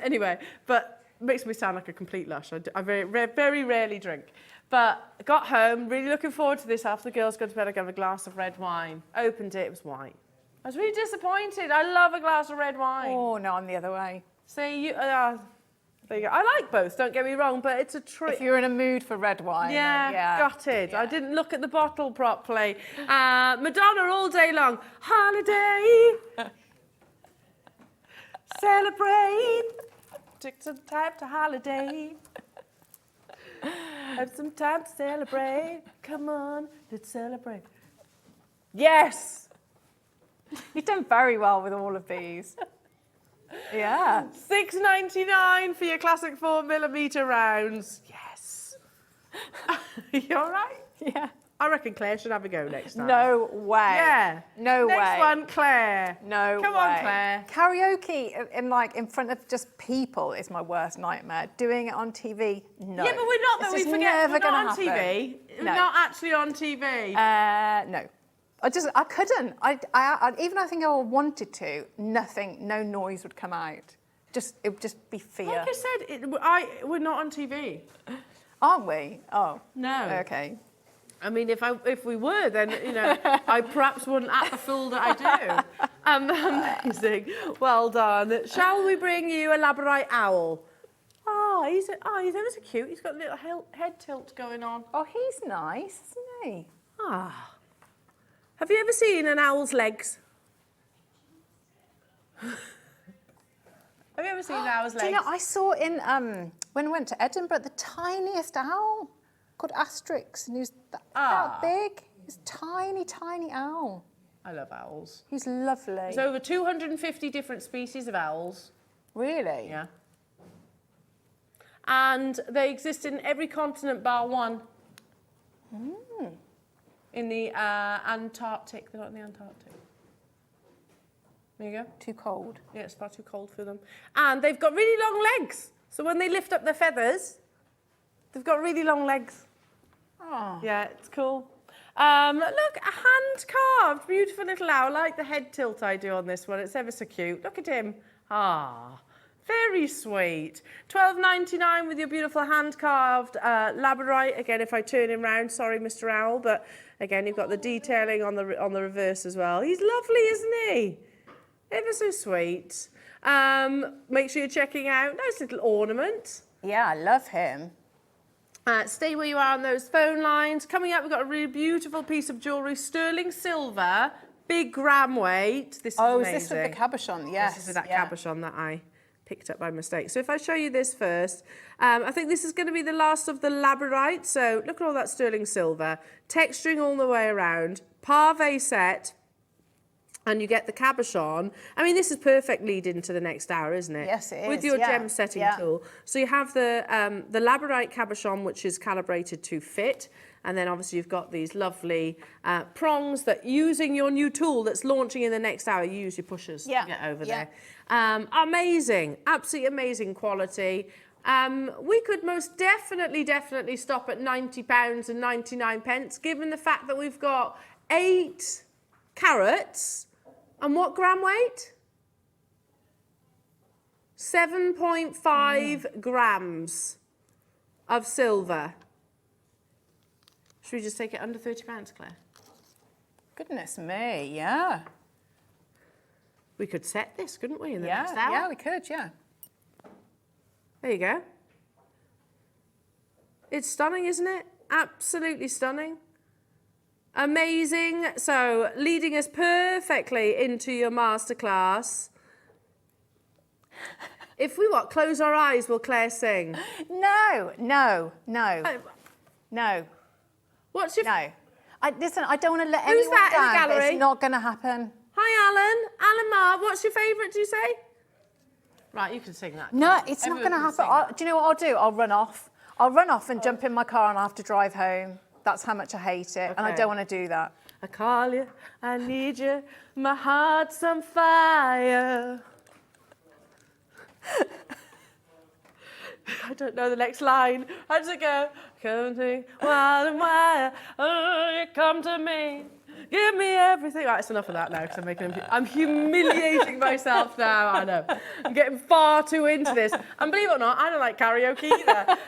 Anyway, but it makes me sound like a complete lush. I very rarely drink. But I got home, really looking forward to this. After the girls go to bed, I got a glass of red wine. Opened it, it was white. I was really disappointed. I love a glass of red wine. Oh, no, I'm the other way. See, there you go. I like both, don't get me wrong, but it's a treat. If you're in a mood for red wine. Yeah, Yeah. gutted. Yeah. I didn't look at the bottle properly. Madonna all day long. Holiday. Celebrate. Took some time to holiday. Have some time to celebrate. Come on, let's celebrate. Yes. You've done very well with all of these. Yeah. $6.99 for your classic 4mm rounds. Yes. You all right? Yeah. I reckon Claire should have a go next time. No way. Yeah. No way. Next one, Claire. No Come way. on, Claire. Karaoke in front of just people is my worst nightmare. Doing it on TV, no. Yeah, but we're not, It's though. We just forget never we're gonna not on happen. TV. We're No. not actually on TV. No. I couldn't. I even I think I wanted to, no noise would come out. It would just be fear. Like I said, we're not on TV. Aren't we? Oh. No. Okay. I mean, if we were, then, you know, I perhaps wouldn't act the fool that I do. Amazing. Well done. Shall we bring you a labradorite owl? He's ever so cute. He's got a little head tilt going on. Oh, he's nice, isn't he? Have you ever seen an owl's legs? Have you ever seen an owl's legs? Do you know, I saw in, when I went to Edinburgh, the tiniest owl called Asterix, and he was that big. He's a tiny, tiny owl. I love owls. He's lovely. There's over 250 different species of owls. Really? Yeah. And they exist in every continent bar one. In the Antarctic. They're not in the Antarctic. There you go. Too cold. Yeah, it's far too cold for them. And they've got really long legs. So when they lift up their feathers, they've got really long legs. Oh. Yeah, it's cool. Look, a hand-carved, beautiful little owl. I like the head tilt I do on this one. It's ever so cute. Look at him. Very sweet. $12.99 with your beautiful hand-carved labradorite. Again, if I turn him round, sorry, Mr. Owl, but again, you've got the detailing on the reverse as well. He's lovely, isn't he? Ever so sweet. Make sure you're checking out. Nice little ornament. Yeah, I love him. Stay where you are on those phone lines. Coming up, we've got a really beautiful piece of jewellery, sterling silver, big gram weight. This is amazing. Is this with the cabochon? Yes. This is with that cabochon that I picked up by mistake. So if I show you this first, I think this is going to be the last of the labradorite. So look at all that sterling silver, texturing all the way around, parve set, and you get the cabochon. I mean, this is perfect lead into the next hour, isn't it? Yes, it is. With your gem setting tool. So you have the labradorite cabochon, which is calibrated to fit. And then obviously you've got these lovely prongs that, using your new tool that's launching in the next hour, you use your pushers to get over there. Amazing, absolutely amazing quality. We could most definitely stop at £90 and 99 pence, given the fact that we've got 8 carats. And what gram weight? 7.5 grams of silver. Should we just take it under £30, Claire? Goodness me, yeah. We could set this, couldn't we, in the next hour? Yeah, we could, yeah. There you go. It's stunning, isn't it? Absolutely stunning. Amazing. So, leading us perfectly into your masterclass. If we close our eyes, will Claire sing? No. What's your... No. Listen, I don't want to let Who's anyone that in the down. gallery? It's not going to happen. Hi, Alan. Alan Marr, what's your favourite, do you say? Right, you can sing that. No, it's not going to happen. Do you know what I'll do? I'll run off. I'll run off and jump in my car and I'll have to drive home. That's how much I hate it. And I don't want to do that. I call you, I need you, my heart's on fire. I don't know the next line. How does it go? Come to wild and wild, oh, you come to me. Give me everything. Right, it's enough of that now because I'm humiliating myself now. I know. I'm getting far too into this. And believe it or not, I don't like karaoke either.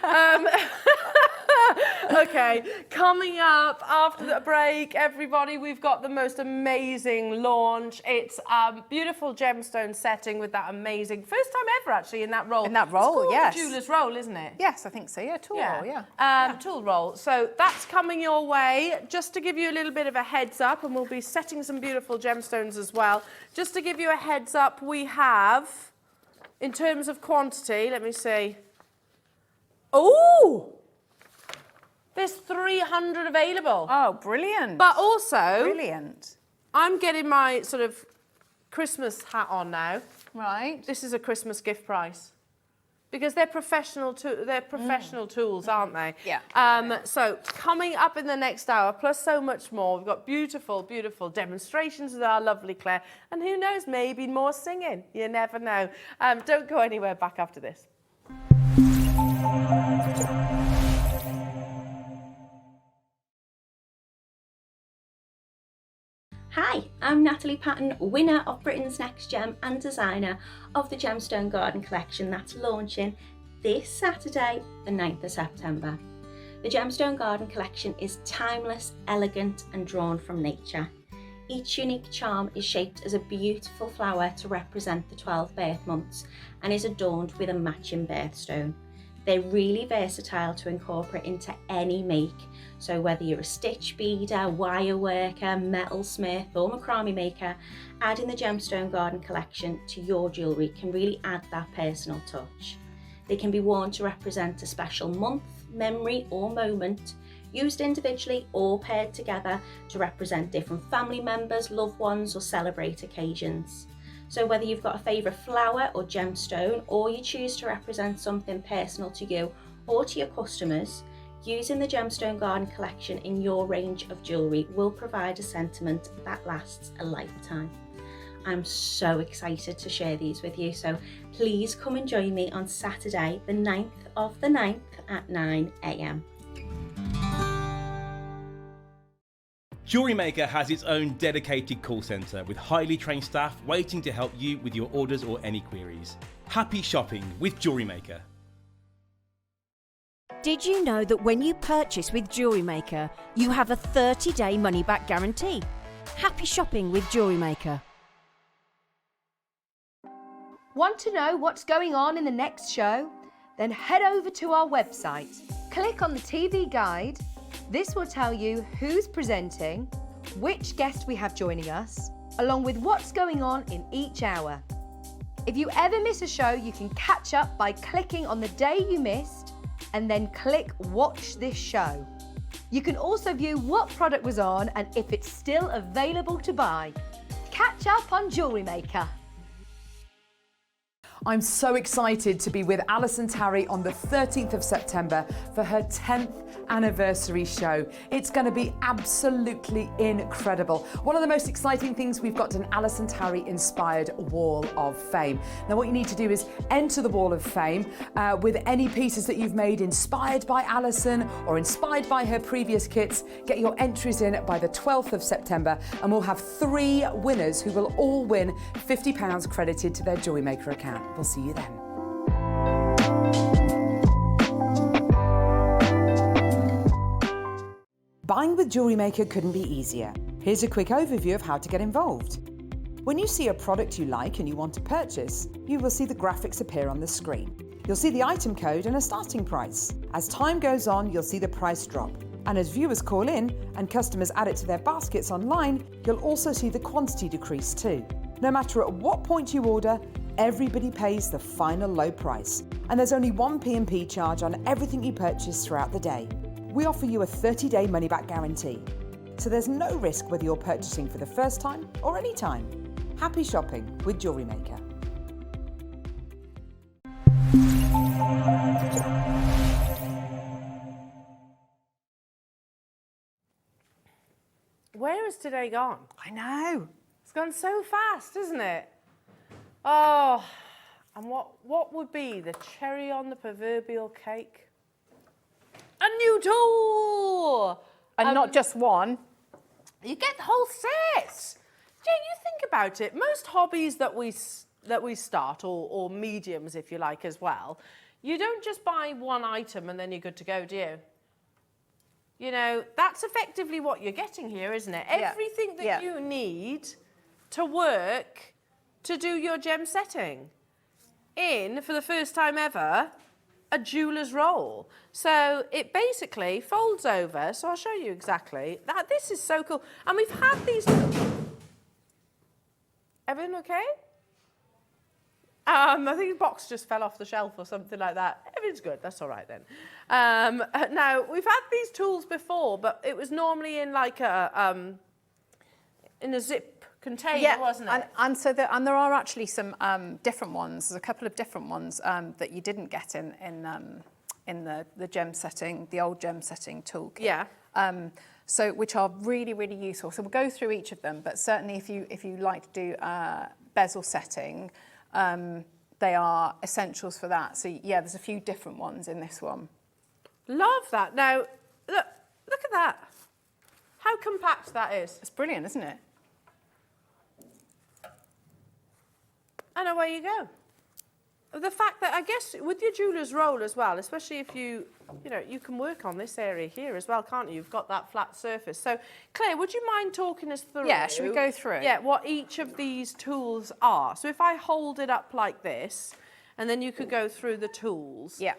Okay, coming up after the break, everybody, we've got the most amazing launch. It's a beautiful gemstone setting with that amazing, first time ever actually in that role. In that role, it's called yes. The jeweler's roll, isn't it? Yes, I think so. Yeah, tool roll, yeah. Tool roll. So that's coming your way. Just to give you a little bit of a heads up, and we'll be setting some beautiful gemstones as well. Just to give you a heads up, we have, in terms of quantity, let me see. Oh! There's 300 available. Oh, brilliant. But also, Brilliant. I'm getting my sort of Christmas hat on now. Right. This is a Christmas gift price. Because they're professional tools, aren't they? Yeah. So coming up in the next hour, plus so much more, we've got beautiful, beautiful demonstrations with our lovely Claire. And who knows, maybe more singing. You never know. Don't go anywhere, back after this. Hi, I'm Natalie Patton, winner of Britain's Next Gem and designer of the Gemstone Garden collection that's launching this Saturday, the 9th of September. The Gemstone Garden collection is timeless, elegant and drawn from nature. Each unique charm is shaped as a beautiful flower to represent the 12 birth months and is adorned with a matching birthstone. They're really versatile to incorporate into any make, so whether you're a stitch beader, wire worker, metal smith or macrame maker, adding the Gemstone Garden collection to your jewellery can really add that personal touch. They can be worn to represent a special month, memory or moment, used individually or paired together to represent different family members, loved ones or celebrate occasions. So whether you've got a favourite flower or gemstone, or you choose to represent something personal to you or to your customers, using the Gemstone Garden collection in your range of jewellery will provide a sentiment that lasts a lifetime. I'm so excited to share these with you, so please come and join me on Saturday, the 9th of the 9th at 9 AM. Jewellery Maker has its own dedicated call centre with highly trained staff waiting to help you with your orders or any queries. Happy shopping with Jewellery Maker. Did you know that when you purchase with Jewellery Maker, you have a 30-day money-back guarantee? Happy shopping with Jewellery Maker. Want to know what's going on in the next show? Then head over to our website. Click on the TV guide. This will tell you who's presenting, which guest we have joining us, along with what's going on in each hour. If you ever miss a show, you can catch up by clicking on the day you missed and then click Watch This Show. You can also view what product was on and if it's still available to buy. Catch up on Jewellery Maker. I'm so excited to be with Alison Tarry on the 13th of September for her 10th anniversary show. It's going to be absolutely incredible. One of the most exciting things, we've got an Alison Tarry inspired Wall of Fame. Now what you need to do is enter the Wall of Fame with any pieces that you've made inspired by Alison or inspired by her previous kits. Get your entries in by the 12th of September and we'll have 3 winners who will all win £50 credited to their Jewellery Maker account. We'll see you then. Buying with Jewellery Maker couldn't be easier. Here's a quick overview of how to get involved. When you see a product you like and you want to purchase, you will see the graphics appear on the screen. You'll see the item code and a starting price. As time goes on, you'll see the price drop. And as viewers call in and customers add it to their baskets online, you'll also see the quantity decrease too. No matter at what point you order, everybody pays the final low price. And there's only one P&P charge on everything you purchase throughout the day. We offer you a 30-day money-back guarantee. So there's no risk whether you're purchasing for the first time or any time. Happy shopping with Jewellery Maker. Where has today gone? I know. It's gone so fast, isn't it? Oh, And what would be the cherry on the proverbial cake? A new tool! And not just one. You get the whole set. Jane, you think about it. Most hobbies that we start, or mediums, if you like, as well, you don't just buy one item and then you're good to go, do you? You know, that's effectively what you're getting here, isn't it? Yeah. Everything that you need to work to do your gem setting in, for the first time ever, a jeweller's roll. So it basically folds over. So I'll show you exactly. This is so cool. And we've had these... Everything okay? I think the box just fell off the shelf or something like that. Everything's good. That's all right then. Now, we've had these tools before, but it was normally in like a zip container, wasn't it? And so there are actually some different ones. There's a couple of different ones that you didn't get in the gem setting, the old gem setting toolkit. Yeah. So which are really, really useful. So we'll go through each of them, but certainly if you like to do bezel setting, they are essentials for that. So yeah, there's a few different ones in this one. Love that. Now, look at that. How compact that is. It's brilliant, isn't it? And away you go. The fact that, I guess, with your jeweller's roll as well, especially if you can work on this area here as well, can't you? You've got that flat surface. So, Claire, would you mind talking us through? Yeah, should we go through? Yeah, what each of these tools are. So if I hold it up like this, and then you could go through the tools. Yeah.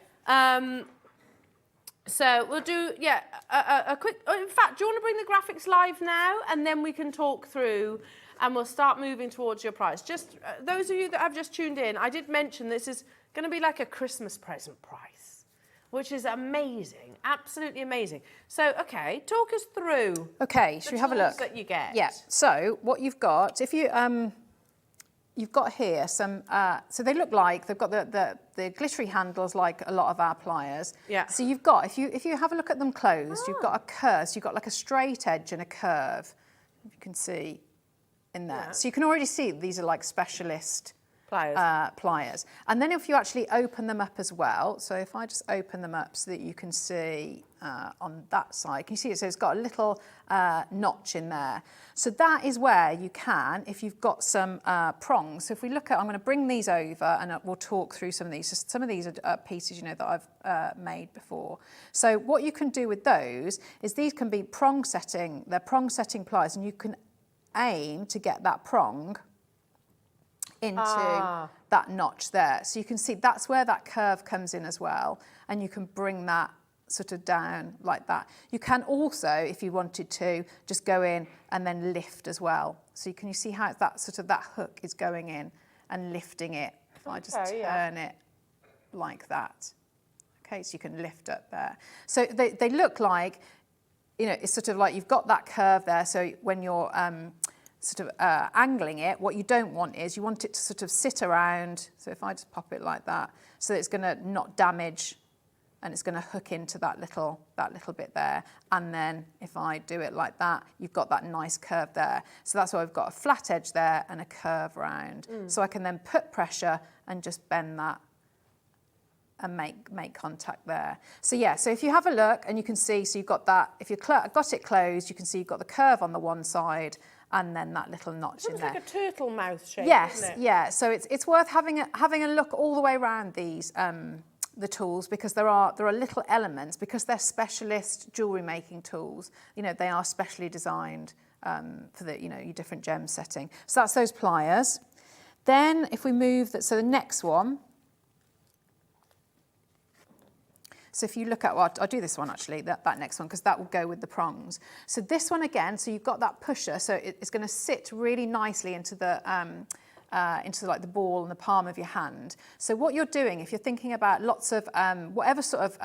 So we'll do, a quick, in fact, do you want to bring the graphics live now? And then we can talk through and we'll start moving towards your price. Just those of you that have just tuned in, I did mention this is going to be like a Christmas present price, which is amazing, absolutely amazing. So, okay, talk us through. Okay, should we have a look? That you get. Yeah. So what you've got, if you you've got here some. So they look like they've got the glittery handles like a lot of our pliers. Yeah. So you've got, if you have a look at them closed, you've got a curve. So you've got like a straight edge and a curve. If you can see in there. Yeah. So you can already see these are like specialist Pliers. And then if you actually open them up as well, so if I just open them up so that you can see on that side, can you see it? So it's got a little notch in there. So that is where you can, if you've got some prongs. So if we look at, I'm going to bring these over and we'll talk through some of these. So some of these are pieces, that I've made before. So what you can do with those is these can be prong setting, they're prong setting pliers, and you can aim to get that prong into that notch there. So you can see that's where that curve comes in as well, and you can bring that sort of down like that. You can also, if you wanted to, just go in and then lift as well. So you see how that sort of that hook is going in and lifting it. If I just turn it like that. Okay, so you can lift up there. So they look like, it's sort of like you've got that curve there. So when you're sort of angling it, what you don't want is you want it to sort of sit around. So if I just pop it like that, so it's going to not damage, and it's going to hook into that little bit there. And then if I do it like that, you've got that nice curve there. So that's why I've got a flat edge there and a curve round. So I can then put pressure and just bend that and make contact there. So yeah, so if you have a look and you can see, so you've got that, if you've got it closed, you can see you've got the curve on the one side and then that little notch in there. It's like a turtle mouth shape, yes, isn't it? yeah. So it's worth having a look all the way around these the tools, because there are little elements, because they're specialist jewellery making tools. They are specially designed for the your different gem setting. So that's those pliers. Then if we move so the next one. So if you look at, I'll do this one actually, that next one, because that will go with the prongs. So this one again, so you've got that pusher, so it's going to sit really nicely into the like the ball and the palm of your hand. So what you're doing, if you're thinking about lots of whatever sort of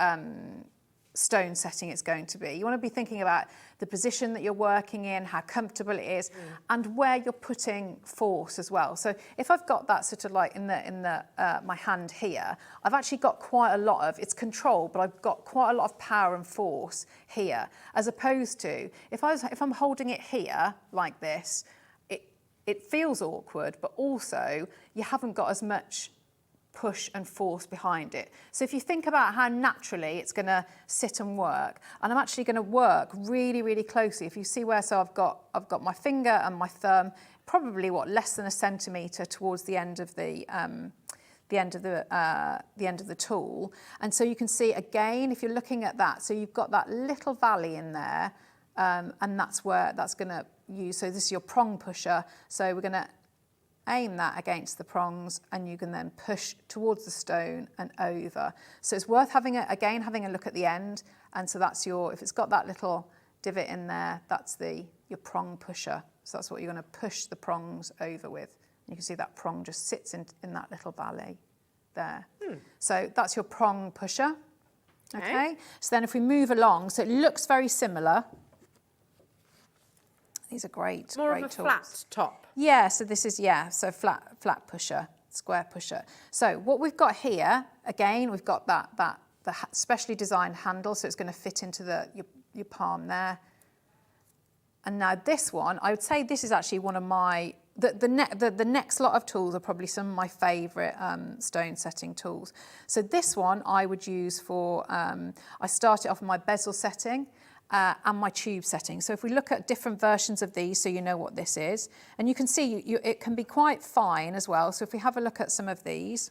stone setting it's going to be, you want to be thinking about the position that you're working in, how comfortable it is, and where you're putting force as well. So if I've got that sort of like in the my hand here, I've actually got quite a lot of, it's controlled, but I've got quite a lot of power and force here, as opposed to if I'm holding it here like this, it feels awkward, but also you haven't got as much push and force behind it. So if you think about how naturally it's going to sit and work, and I'm actually going to work really, really closely. If you see where, so I've got my finger and my thumb, probably less than a centimetre towards the end of the end of the tool, and so you can see again if you're looking at that. So you've got that little valley in there, and that's where that's going to use. So this is your prong pusher. So we're going to aim that against the prongs, and you can then push towards the stone and over. So it's worth having a look at the end. And so that's if it's got that little divot in there, that's your prong pusher. So that's what you're going to push the prongs over with. You can see that prong just sits in that little valley there. So that's your prong pusher. Okay. So then if we move along, so it looks very similar. These are great tools. More of a flat top. Yeah, so this is, so flat pusher, square pusher. So what we've got here, again, we've got the specially designed handle, so it's going to fit into your palm there. And now this one, I would say this is actually one of my, the next lot of tools are probably some of my favourite stone setting tools. So this one I would use for, I started off with my bezel setting and my tube setting. So if we look at different versions of these, so you know what this is, and you can see it can be quite fine as well. So if we have a look at some of these,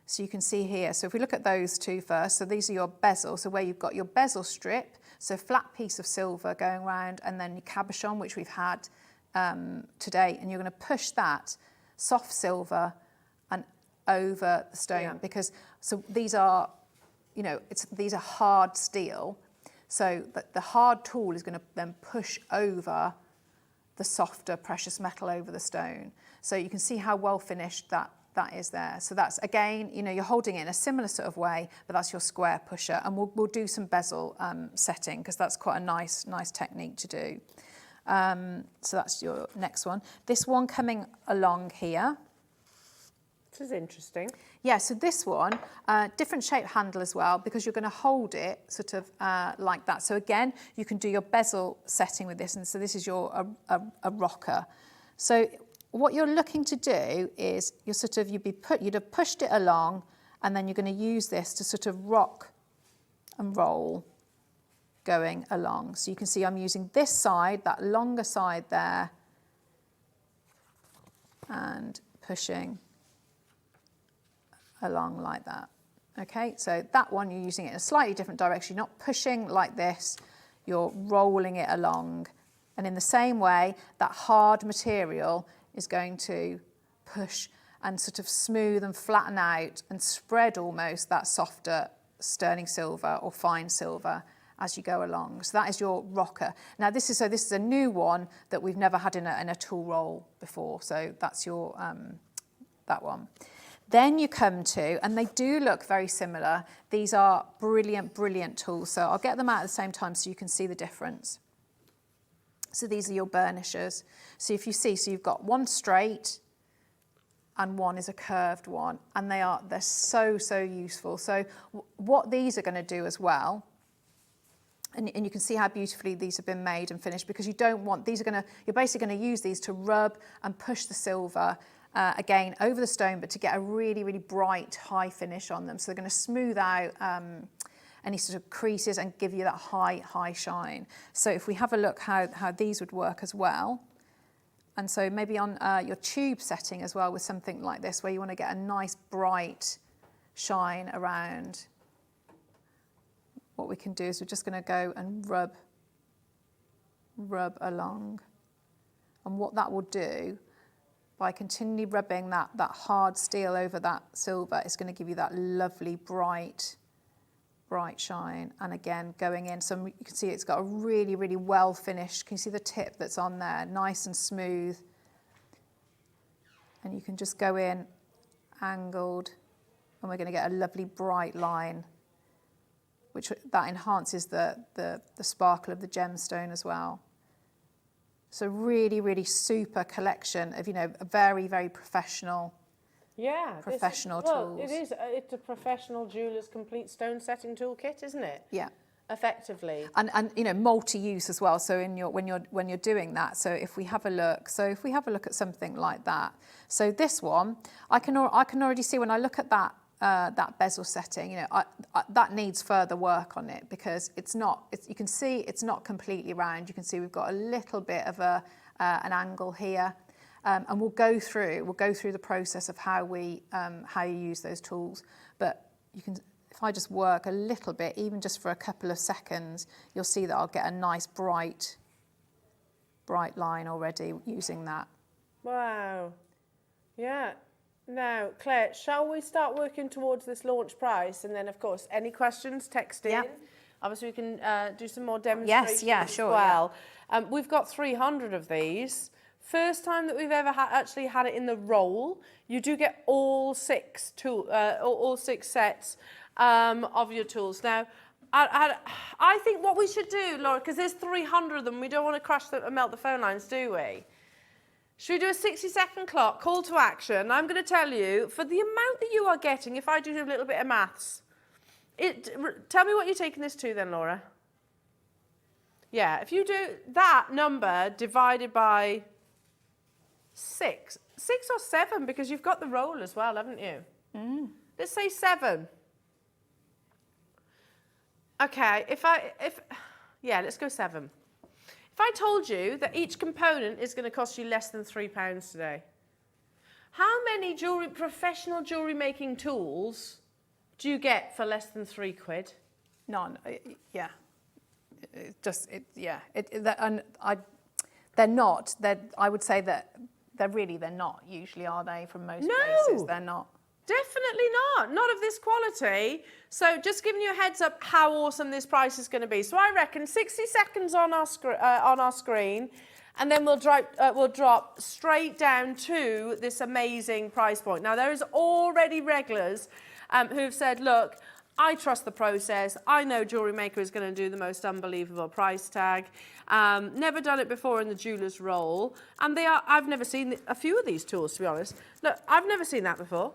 so you can see here, so if we look at those two first, so these are your bezel, so where you've got your bezel strip, so flat piece of silver going around, and then your cabochon, which we've had today, and you're going to push that soft silver and over the stone, because so these are, these are hard steel, so the hard tool is going to then push over the softer precious metal over the stone. So you can see how well finished that is there. So that's, again, you're holding it in a similar sort of way, but that's your square pusher. And we'll do some bezel setting, because that's quite a nice technique to do. So that's your next one. This one coming along here. This is interesting. Yeah, so this one, different shaped handle as well, because you're going to hold it sort of like that. So again, you can do your bezel setting with this. And so this is your a rocker. So what you're looking to do is you'd have pushed it along, and then you're going to use this to sort of rock and roll going along. So you can see I'm using this side, that longer side there, and pushing along like that. Okay, so that one you're using it in a slightly different direction. You're not pushing like this, you're rolling it along. And in the same way, that hard material is going to push and sort of smooth and flatten out and spread almost that softer sterling silver or fine silver as you go along. So that is your rocker. Now this is a new one that we've never had in a tool roll before. So that's your that one. Then you come to, and they do look very similar. These are brilliant tools. So I'll get them out at the same time so you can see the difference. So these are your burnishers. So if you see, so you've got one straight and one is a curved one, and they're so useful. So what these are going to do as well, and you can see how beautifully these have been made and finished, because you don't want, you're basically going to use these to rub and push the silver again over the stone, but to get a really bright high finish on them. So they're going to smooth out any sort of creases and give you that high shine. So if we have a look how these would work as well, and so maybe on your tube setting as well with something like this, where you want to get a nice bright shine around, what we can do is we're just going to go and rub along. And what that will do, by continually rubbing that hard steel over that silver, is going to give you that lovely bright shine. And again, going in, so you can see it's got a really well finished, can you see the tip that's on there, nice and smooth, and you can just go in angled, and we're going to get a lovely bright line, which that enhances the sparkle of the gemstone as well. So really super collection of, a very professional tools. Well, it is. It's a professional jeweller's complete stone setting toolkit, isn't it? Yeah. effectively. And you know, multi-use as well. So in your when you're doing that, so if we have a look at something like that. So this one, I can already see when I look at that that bezel setting, you know, that needs further work on it, because you can see it's not completely round. You can see we've got a little bit of an angle here. And we'll go through the process of how you use those tools. But you can, if I just work a little bit, even just for a couple of seconds, you'll see that I'll get a nice bright line already using that. Wow. Yeah. Now, Claire, shall we start working towards this launch price? And then, of course, any questions, text in. Yep. Obviously, we can do some more demonstrations sure, as well. Yeah. We've got 300 of these. First time that we've ever actually had it in the roll. You do get all six sets of your tools. Now, I think what we should do, Laura, because there's 300 of them, we don't want to crash and melt the phone lines, do we? Should we do a 60-second clock, call to action? I'm going to tell you, for the amount that you are getting, if I do a little bit of maths, tell me what you're taking this to then, Laura. Yeah, if you do that number divided by 6 or 7, because you've got the roll as well, haven't you? Mm. Let's say 7. Okay, yeah, let's go 7. If I told you that each component is going to cost you less than £3 today, how many professional jewellery making tools do you get for less than £3? None. Yeah. They're not. I would say that they're not usually, are they? From most places, they're not. Definitely not. Not of this quality. So just giving you a heads up how awesome this price is going to be. So I reckon 60 seconds on our screen, and then we'll drop straight down to this amazing price point. Now, there is already regulars who've said, look, I trust the process. I know Jewellery Maker is going to do the most unbelievable price tag. Never done it before in the jeweller's role. And I've never seen a few of these tools, to be honest. Look, I've never seen that before.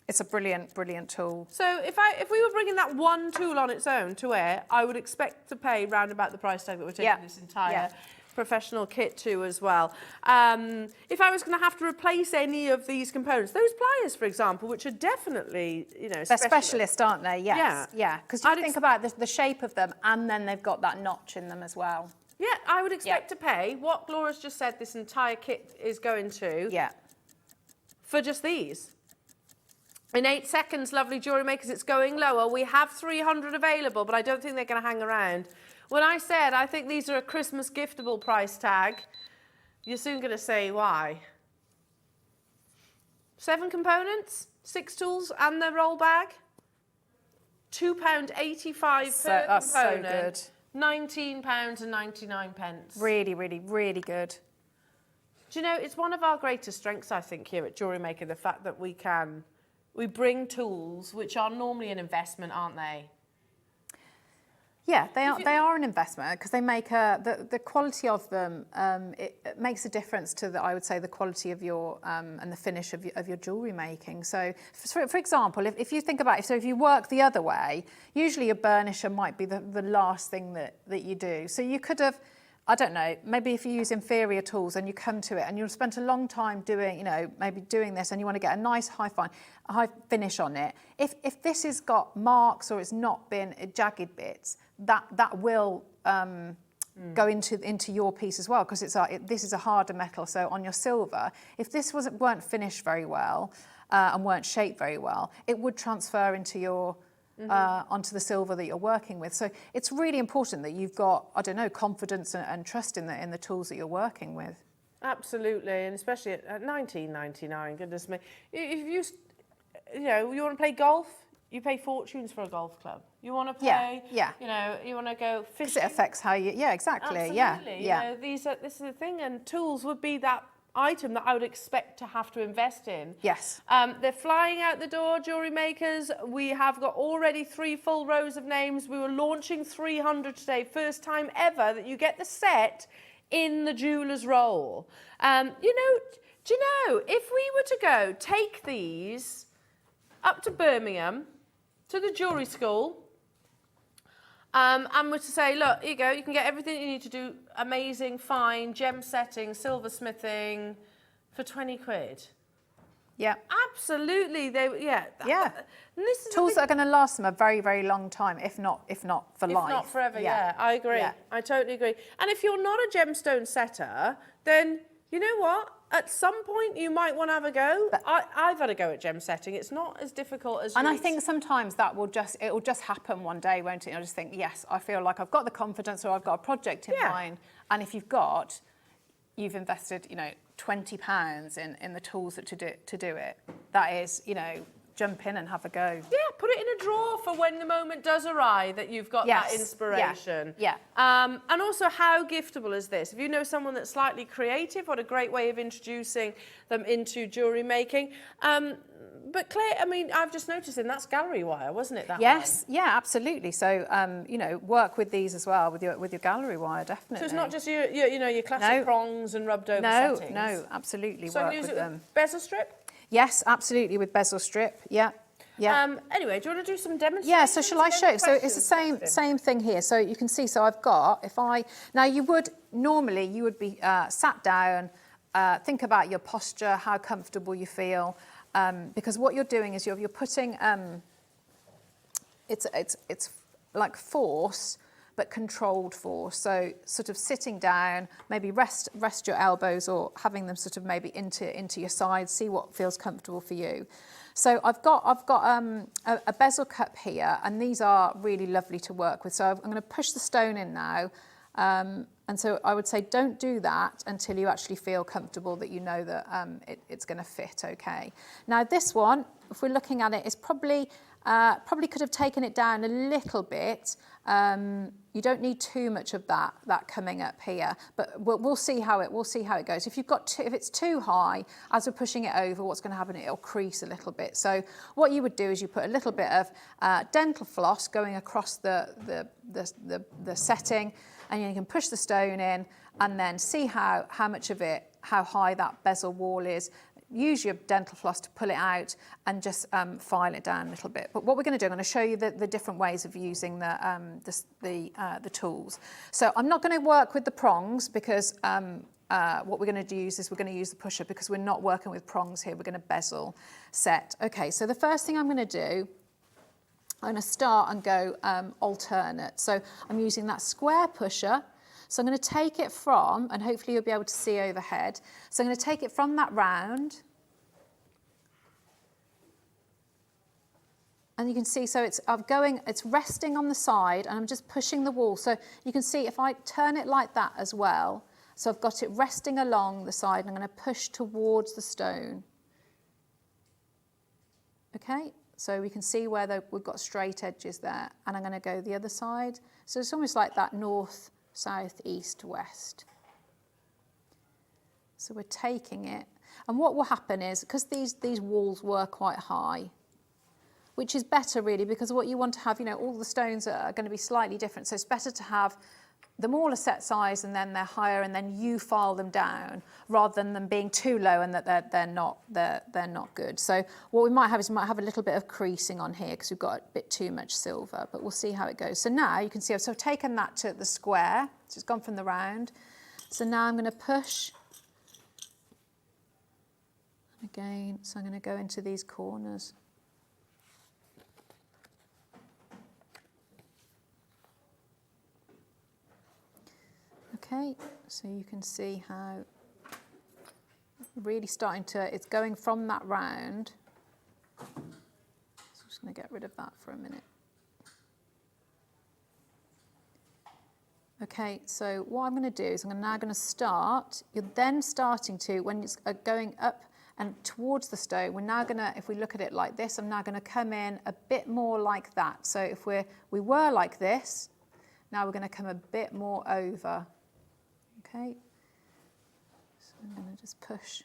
It's a brilliant, brilliant tool. So if we were bringing that one tool on its own to air, I would expect to pay round about the price tag that we're taking this entire professional kit to as well. If I was going to have to replace any of these components, those pliers, for example, which are definitely, you know, they're specialist, aren't they? Yes. Yeah. Because you think about the shape of them, and then they've got that notch in them as well. Yeah, I would expect to pay what Laura's just said this entire kit is going to. Yeah. For just these. In 8 seconds, lovely jewellery makers, it's going lower. We have 300 available, but I don't think they're going to hang around. When I said I think these are a Christmas giftable price tag, you're soon going to say why. 7 components, 6 tools, and the roll bag. £2.85 per that's component. So good. £19.99. Really, really, really good. Do you know, it's one of our greatest strengths, I think, here at Jewellery Maker, the fact that we bring tools which are normally an investment, aren't they? Yeah, they are an investment, because they make the quality of them. It makes a difference to I would say the quality of your and the finish of your jewellery making. So, for example, if you think about it, so if you work the other way, usually your burnisher might be the last thing that you do. So you could have, I don't know, maybe if you use inferior tools and you come to it and you've spent a long time doing, you know, maybe doing this, and you want to get a nice high finish on it. If this has got marks or it's not been jagged bits, that will go into your piece as well, because this is a harder metal. So on your silver, if this weren't finished very well and weren't shaped very well, it would transfer into your onto the silver that you're working with. So it's really important that you've got, I don't know, confidence and trust in the tools that you're working with. Absolutely, and especially at $19.99, goodness me. If you want to play golf, you pay fortunes for a golf club. You want to play, you know, you want to go fishing. Because it affects how you, exactly, Absolutely. yeah. You know, this is the thing, and tools would be that item that I would expect to have to invest in. Yes. They're flying out the door, Jewellery Makers. We have got already 3 full rows of names. We were launching 300 today. First time ever that you get the set in the jeweller's roll. Do you know, if we were to go take these up to Birmingham, to the jewellery school, And we're to say, look, here you go, you can get everything you need to do amazing, fine, gem setting, silversmithing for 20 quid. Yeah. Absolutely, Yeah. And this is Tools that are going to last them a very, very long time, if not for life. If not forever, yeah. I agree. Yeah. I totally agree. And if you're not a gemstone setter, then you know what? At some point, you might want to have a go. I've had a go at gem setting. It's not as difficult as. And I think sometimes it will just happen one day, won't it? You'll just think, yes, I feel like I've got the confidence, or I've got a project in mind. And if you've invested, £20 in the tools to do it. That is, jump in and have a go. Yeah, put it in a drawer for when the moment does arrive that you've got that inspiration. Yeah. And also, how giftable is this? If you know someone that's slightly creative, what a great way of introducing them into jewellery making. But Claire, I mean, I've just noticed, and that's gallery wire, wasn't it? That yes, one? yeah, absolutely. So, work with these as well with your gallery wire, definitely. So it's not just your classic prongs and rubbed over settings. No, absolutely. So work use with it them. with bezel strip. Yes, absolutely, with bezel strip. Yeah. Anyway, do you want to do some demonstrations? Yeah, so shall I show you? So it's the same thing here. So you can see, so I've got, now you would be sat down, think about your posture, how comfortable you feel, because what you're doing is you're putting, it's like force, but controlled force. So sort of sitting down, maybe rest your elbows, or having them sort of maybe into your sides, see what feels comfortable for you. So I've got a bezel cup here, and these are really lovely to work with. So I'm going to push the stone in now. And so I would say don't do that until you actually feel comfortable, that you know that it's going to fit okay. Now this one, if we're looking at it, is probably could have taken it down a little bit. You don't need too much of that coming up here, but we'll see how it goes. If it's too high, as we're pushing it over, what's going to happen? It'll crease a little bit. So what you would do is you put a little bit of dental floss going across the setting, and you can push the stone in, and then see how high that bezel wall is. Use your dental floss to pull it out, and just file it down a little bit. But what we're going to do, I'm going to show you the different ways of using the tools. So I'm not going to work with the prongs, because what we're going to use is we're going to use the pusher, because we're not working with prongs here. We're going to bezel set. Okay, so the first thing I'm going to do, I'm going to start and go alternate. So I'm using that square pusher. So I'm going to take it from, and hopefully you'll be able to see overhead. So I'm going to take it from that round. And you can see, so it's resting on the side, and I'm just pushing the wall. So you can see if I turn it like that as well, so I've got it resting along the side, and I'm going to push towards the stone. Okay, so we can see where we've got straight edges there, and I'm going to go the other side. So it's almost like that north, south, east, west. So we're taking it, and what will happen is, because these walls were quite high, which is better really, because what you want to have, all the stones are going to be slightly different, so it's better to have them all a set size, and then they're higher, and then you file them down, rather than them being too low and that they're not good. So what we might have is a little bit of creasing on here, because we've got a bit too much silver, but we'll see how it goes. So now you can see I've sort of taken that to the square, so it's gone from the round. So now I'm going to push again, so I'm going to go into these corners. Okay, so you can see how really it's going from that round. So I'm just going to get rid of that for a minute. Okay, so what I'm going to do is I'm now going to start. You're then starting to, when it's going up and towards the stone, we're now going to, if we look at it like this, I'm now going to come in a bit more like that. So if we were like this, now we're going to come a bit more over. Okay, so I'm going to just push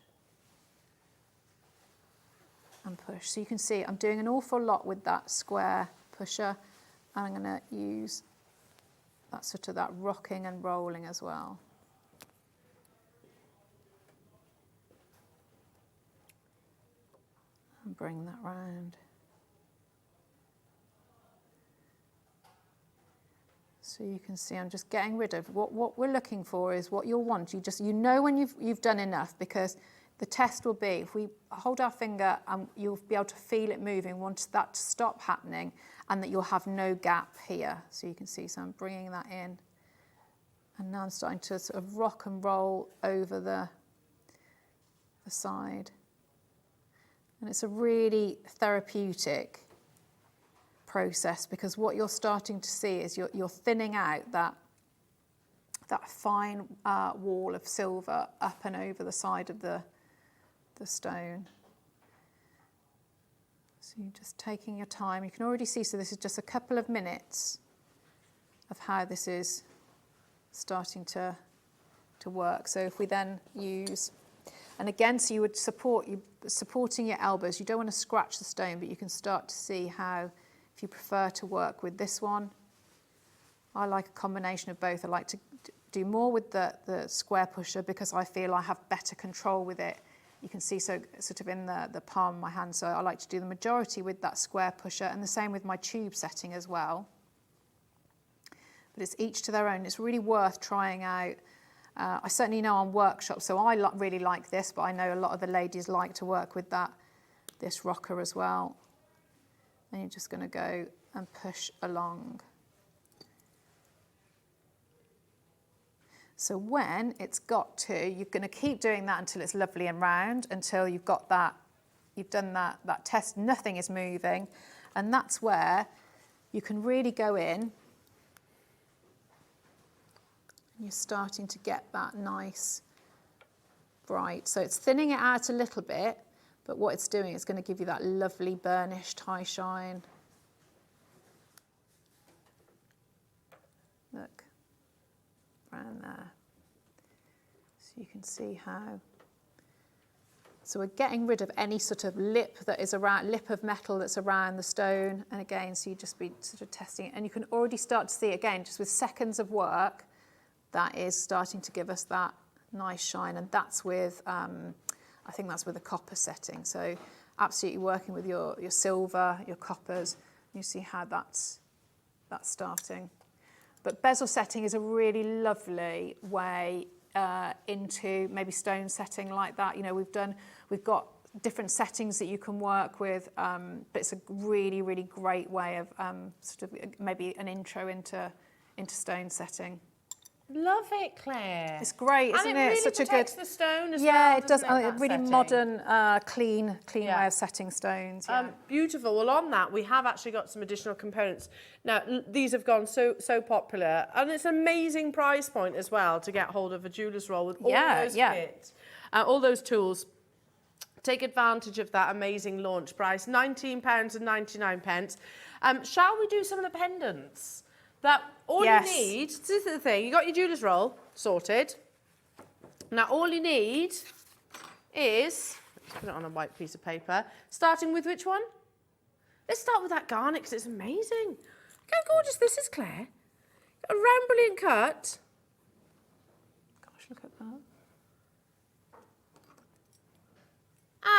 and push. So you can see I'm doing an awful lot with that square pusher, and I'm going to use that sort of that rocking and rolling as well. And bring that round. So you can see I'm just getting rid of what we're looking for is what you'll want. You know when you've done enough, because the test will be if we hold our finger and you'll be able to feel it moving, want that to stop happening, and that you'll have no gap here. So you can see, so I'm bringing that in, and now I'm starting to sort of rock and roll over the side. And it's a really therapeutic process, because what you're starting to see is you're thinning out that fine wall of silver up and over the side of the stone. So you're just taking your time. You can already see, so this is just a couple of minutes of how this is starting to work. So if we then use, and again, so you would supporting your elbows. You don't want to scratch the stone, but you can start to see how, if you prefer to work with this one. I like a combination of both. I like to do more with the square pusher because I feel I have better control with it. You can see so sort of in the palm of my hand, so I like to do the majority with that square pusher, and the same with my tube setting as well. But it's each to their own. It's really worth trying out. I certainly know on workshops, so I really like this, but I know a lot of the ladies like to work with this rocker as well. And you're just going to go and push along. So when it's got to, you're going to keep doing that until it's lovely and round, until you've got that, you've done that test, nothing is moving. And that's where you can really go in. And you're starting to get that nice bright. So it's thinning it out a little bit, but what it's doing is going to give you that lovely burnished high shine. Look. Around there. So you can see how. So we're getting rid of any sort of lip of metal that's around the stone. And again, so you just be sort of testing it. And you can already start to see, again, just with seconds of work, that is starting to give us that nice shine. And that's with, I think that's with a copper setting. So absolutely working with your silver, your coppers. You see how that's starting. But bezel setting is a really lovely way into maybe stone setting like that. You know, we've got different settings that you can work with, but it's a really, really great way of sort of maybe an intro into stone setting. Love it, Claire. It's great, isn't it? And it really Such protects a good the stone as well. Yeah, it does. It, A really modern, clean Yeah. way of setting stones. Yeah. Beautiful. Well, on that, we have actually got some additional components. Now, these have gone so popular, and it's an amazing price point as well to get hold of a jeweller's roll with all those kits, all those tools. Take advantage of that amazing launch price, £19.99. Shall we do some of the pendants? That all you need, this is the thing, you got your jeweller's roll sorted. Now all you need is, let's put it on a white piece of paper, starting with which one? Let's start with that garnet because it's amazing. Look how gorgeous this is, Claire. A round brilliant cut. Gosh, look at that.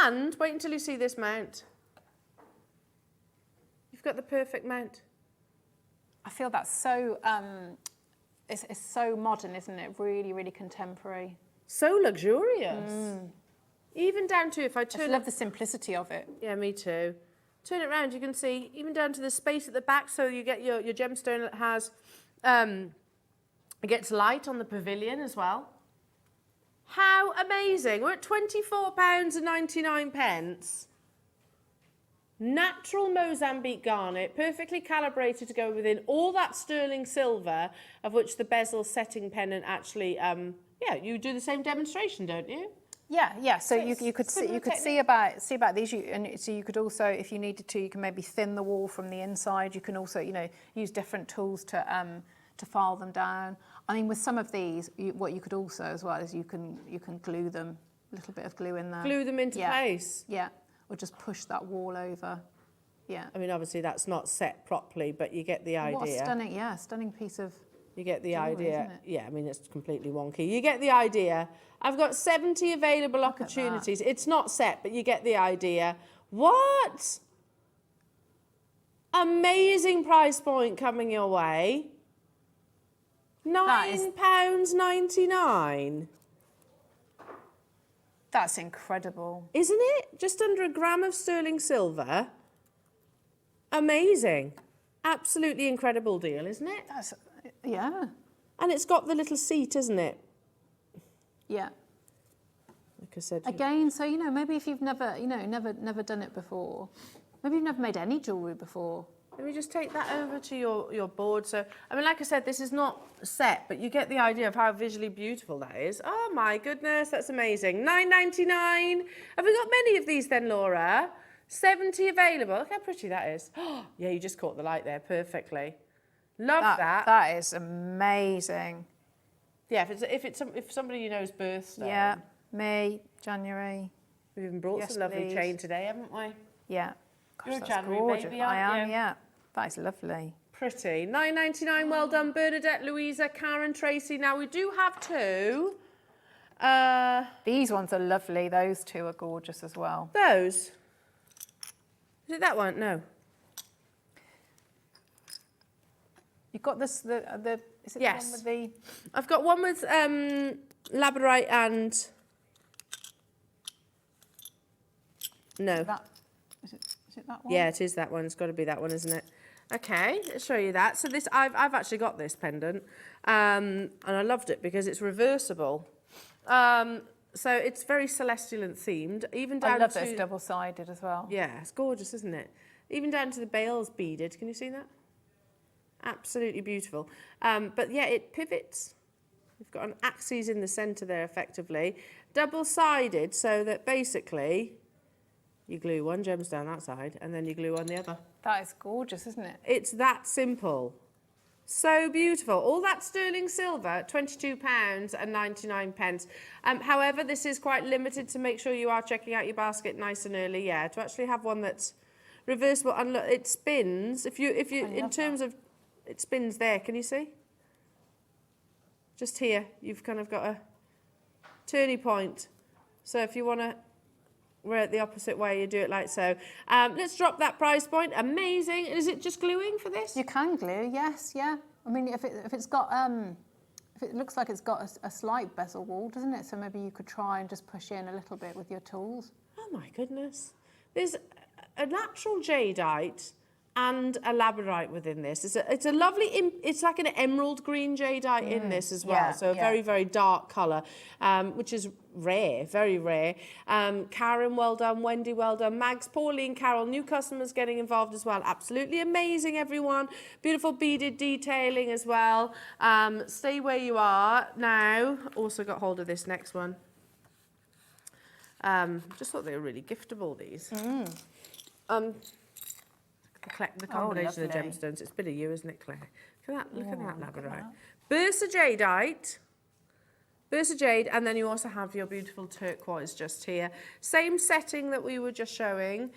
And wait until you see this mount. You've got the perfect mount. I feel that's so, it's so modern, isn't it? Really, really contemporary. So luxurious. Even down to, if I turn I love the simplicity of it. Yeah, me too. Turn it around, you can see, even down to the space at the back, so you get your gemstone that has, it gets light on the pavilion as well. How amazing. We're at £24.99. Natural Mozambique garnet, perfectly calibrated to go within all that sterling silver, of which the bezel setting pendant actually, you do the same demonstration, don't you? Yeah. So you could see about these, and so you could also, if you needed to, you can maybe thin the wall from the inside. You can also, use different tools to file them down. I mean, with some of these, what you could also as well is you can glue them, a little bit of glue in there. Glue them into place. Yeah. Or just push that wall over. Yeah. I mean, obviously that's not set properly, but you get the idea. What a stunning piece of. You get the jewellery, idea. isn't it? Yeah, I mean, it's completely wonky. You get the idea. I've got 70 available opportunities. It's not set, but you get the idea. What? Amazing price point coming your way. £9.99. That's incredible. Isn't it? Just under a gram of sterling silver. Amazing. Absolutely incredible deal, isn't it? That's, yeah. And it's got the little seat, isn't it? Yeah. Like I said. Again, so, you know, maybe if you've never, you know, never done it before, maybe you've never made any jewellery before. Let me just take that over to your board. So, I mean, like I said, this is not set, but you get the idea of how visually beautiful that is. Oh my goodness, that's amazing. £9.99. Have we got many of these then, Laura? 70 available. Look how pretty that is. Yeah, you just caught the light there perfectly. Love that. That is amazing. Yeah, if somebody you know's birthday. Yeah, May, January. We've even brought some lovely chain today, haven't we? Yeah. Gosh, You're a that's January gorgeous. baby, I aren't am, you? yeah. That is lovely. Pretty. £9.99. Well done, Bernadette, Louisa, Karen, Tracy. Now we do have two. These ones are lovely. Those two are gorgeous as well. Those. Is it that one? No. You've got this, is it Yes. the one with the... I've got one with labradorite and... No. Is it that one? Yeah, it is that one. It's got to be that one, isn't it? Okay, let's show you that. So this, I've actually got this pendant, and I loved it because it's reversible. So it's very celestial and themed, even down I love to... those double-sided as well. Yeah, it's gorgeous, isn't it? Even down to the bales beaded. Can you see that? Absolutely beautiful. But yeah, it pivots. You've got an axis in the centre there, effectively. Double-sided, so that basically you glue one gemstone that side and then you glue on the other. That is gorgeous, isn't it? It's that simple. So beautiful. All that sterling silver, £22.99. However, this is quite limited, to make sure you are checking out your basket nice and early. Yeah, to actually have one that's reversible and look, it spins. If you in terms of it spins there, can you see? Just here, you've kind of got a turning point. So if you want to wear it the opposite way, you do it like so. Let's drop that price point. Amazing. Is it just gluing for this? You can glue, yes, yeah. I mean, if it's got, if it looks like it's got a slight bezel wall, doesn't it? So maybe you could try and just push in a little bit with your tools. Oh my goodness. There's a natural jadeite and a labradorite within this. It's a lovely, it's like an emerald green jadeite in this as well. Yeah, so a very, very dark colour, which is rare, very rare. Karen, well done. Wendy, well done. Mags, Pauline, Carol, new customers getting involved as well. Absolutely amazing, everyone. Beautiful beaded detailing as well. Stay where you are now. Also got hold of this next one. Just thought they were really giftable, these. The combination of the lovely. gemstones. It's a bit of you, isn't it, Claire? Look at that labradorite. Bursa jadeite. Bursa jade, and then you also have your beautiful turquoise just here. Same setting that we were just showing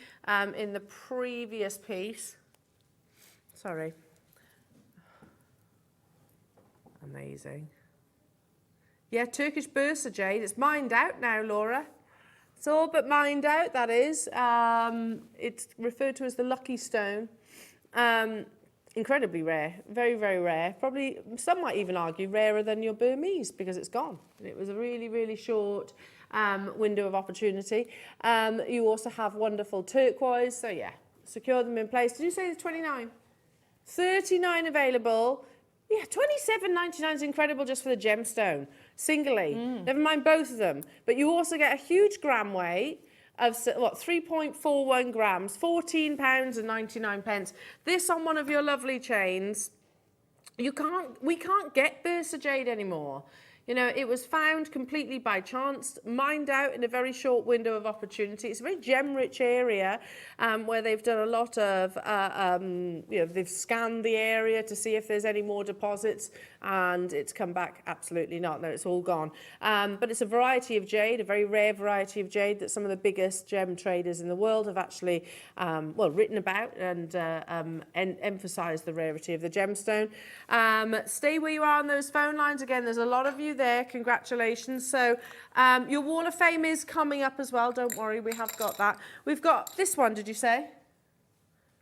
in the previous piece. Sorry. Amazing. Yeah, Turkish Bursa jade. It's mined out now, Laura. It's all but mined out, that is. It's referred to as the lucky stone. Incredibly rare, very, very rare. Probably, some might even argue, rarer than your Burmese because it's gone. It was a really, really short window of opportunity. You also have wonderful turquoise. So yeah, secure them in place. Did you say there's 29? 39 available. Yeah, £27.99 is incredible just for the gemstone, singly. Never mind both of them. But you also get a huge gram weight of, what, 3.41 grams, £14.99. This on one of your lovely chains. We can't get Bursa jade anymore. You know, it was found completely by chance, mined out in a very short window of opportunity. It's a very gem-rich area where they've done a lot of, you know, they've scanned the area to see if there's any more deposits, and it's come back absolutely not. No, it's all gone. But it's a variety of jade, a very rare variety of jade that some of the biggest gem traders in the world have actually, well, written about and emphasised the rarity of the gemstone. Stay where you are on those phone lines. Again, there's a lot of you there. Congratulations. So your Wall of Fame is coming up as well. Don't worry, we have got that. We've got this one, did you say?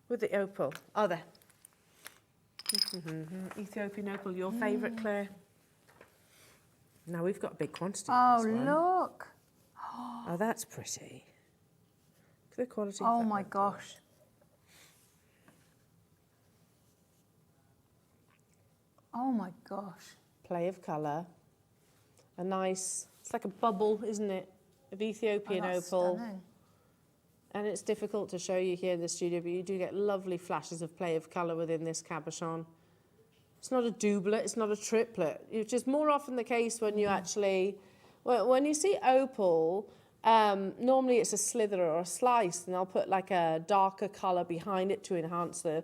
With the opal. Oh, there. Ethiopian opal, your favourite, Claire? Now we've got a big quantity. Oh, of this one. look. Oh, that's pretty. Look at the quality. Oh, of that my one. gosh. Oh, my gosh. Play of colour. A nice, it's like a bubble, isn't it, of Ethiopian that's opal. stunning. And it's difficult to show you here in the studio, but you do get lovely flashes of play of colour within this cabochon. It's not a doublet, it's not a triplet, which is more often the case when you actually, when you see opal, normally it's a slither or a slice, and they'll put like a darker colour behind it to enhance the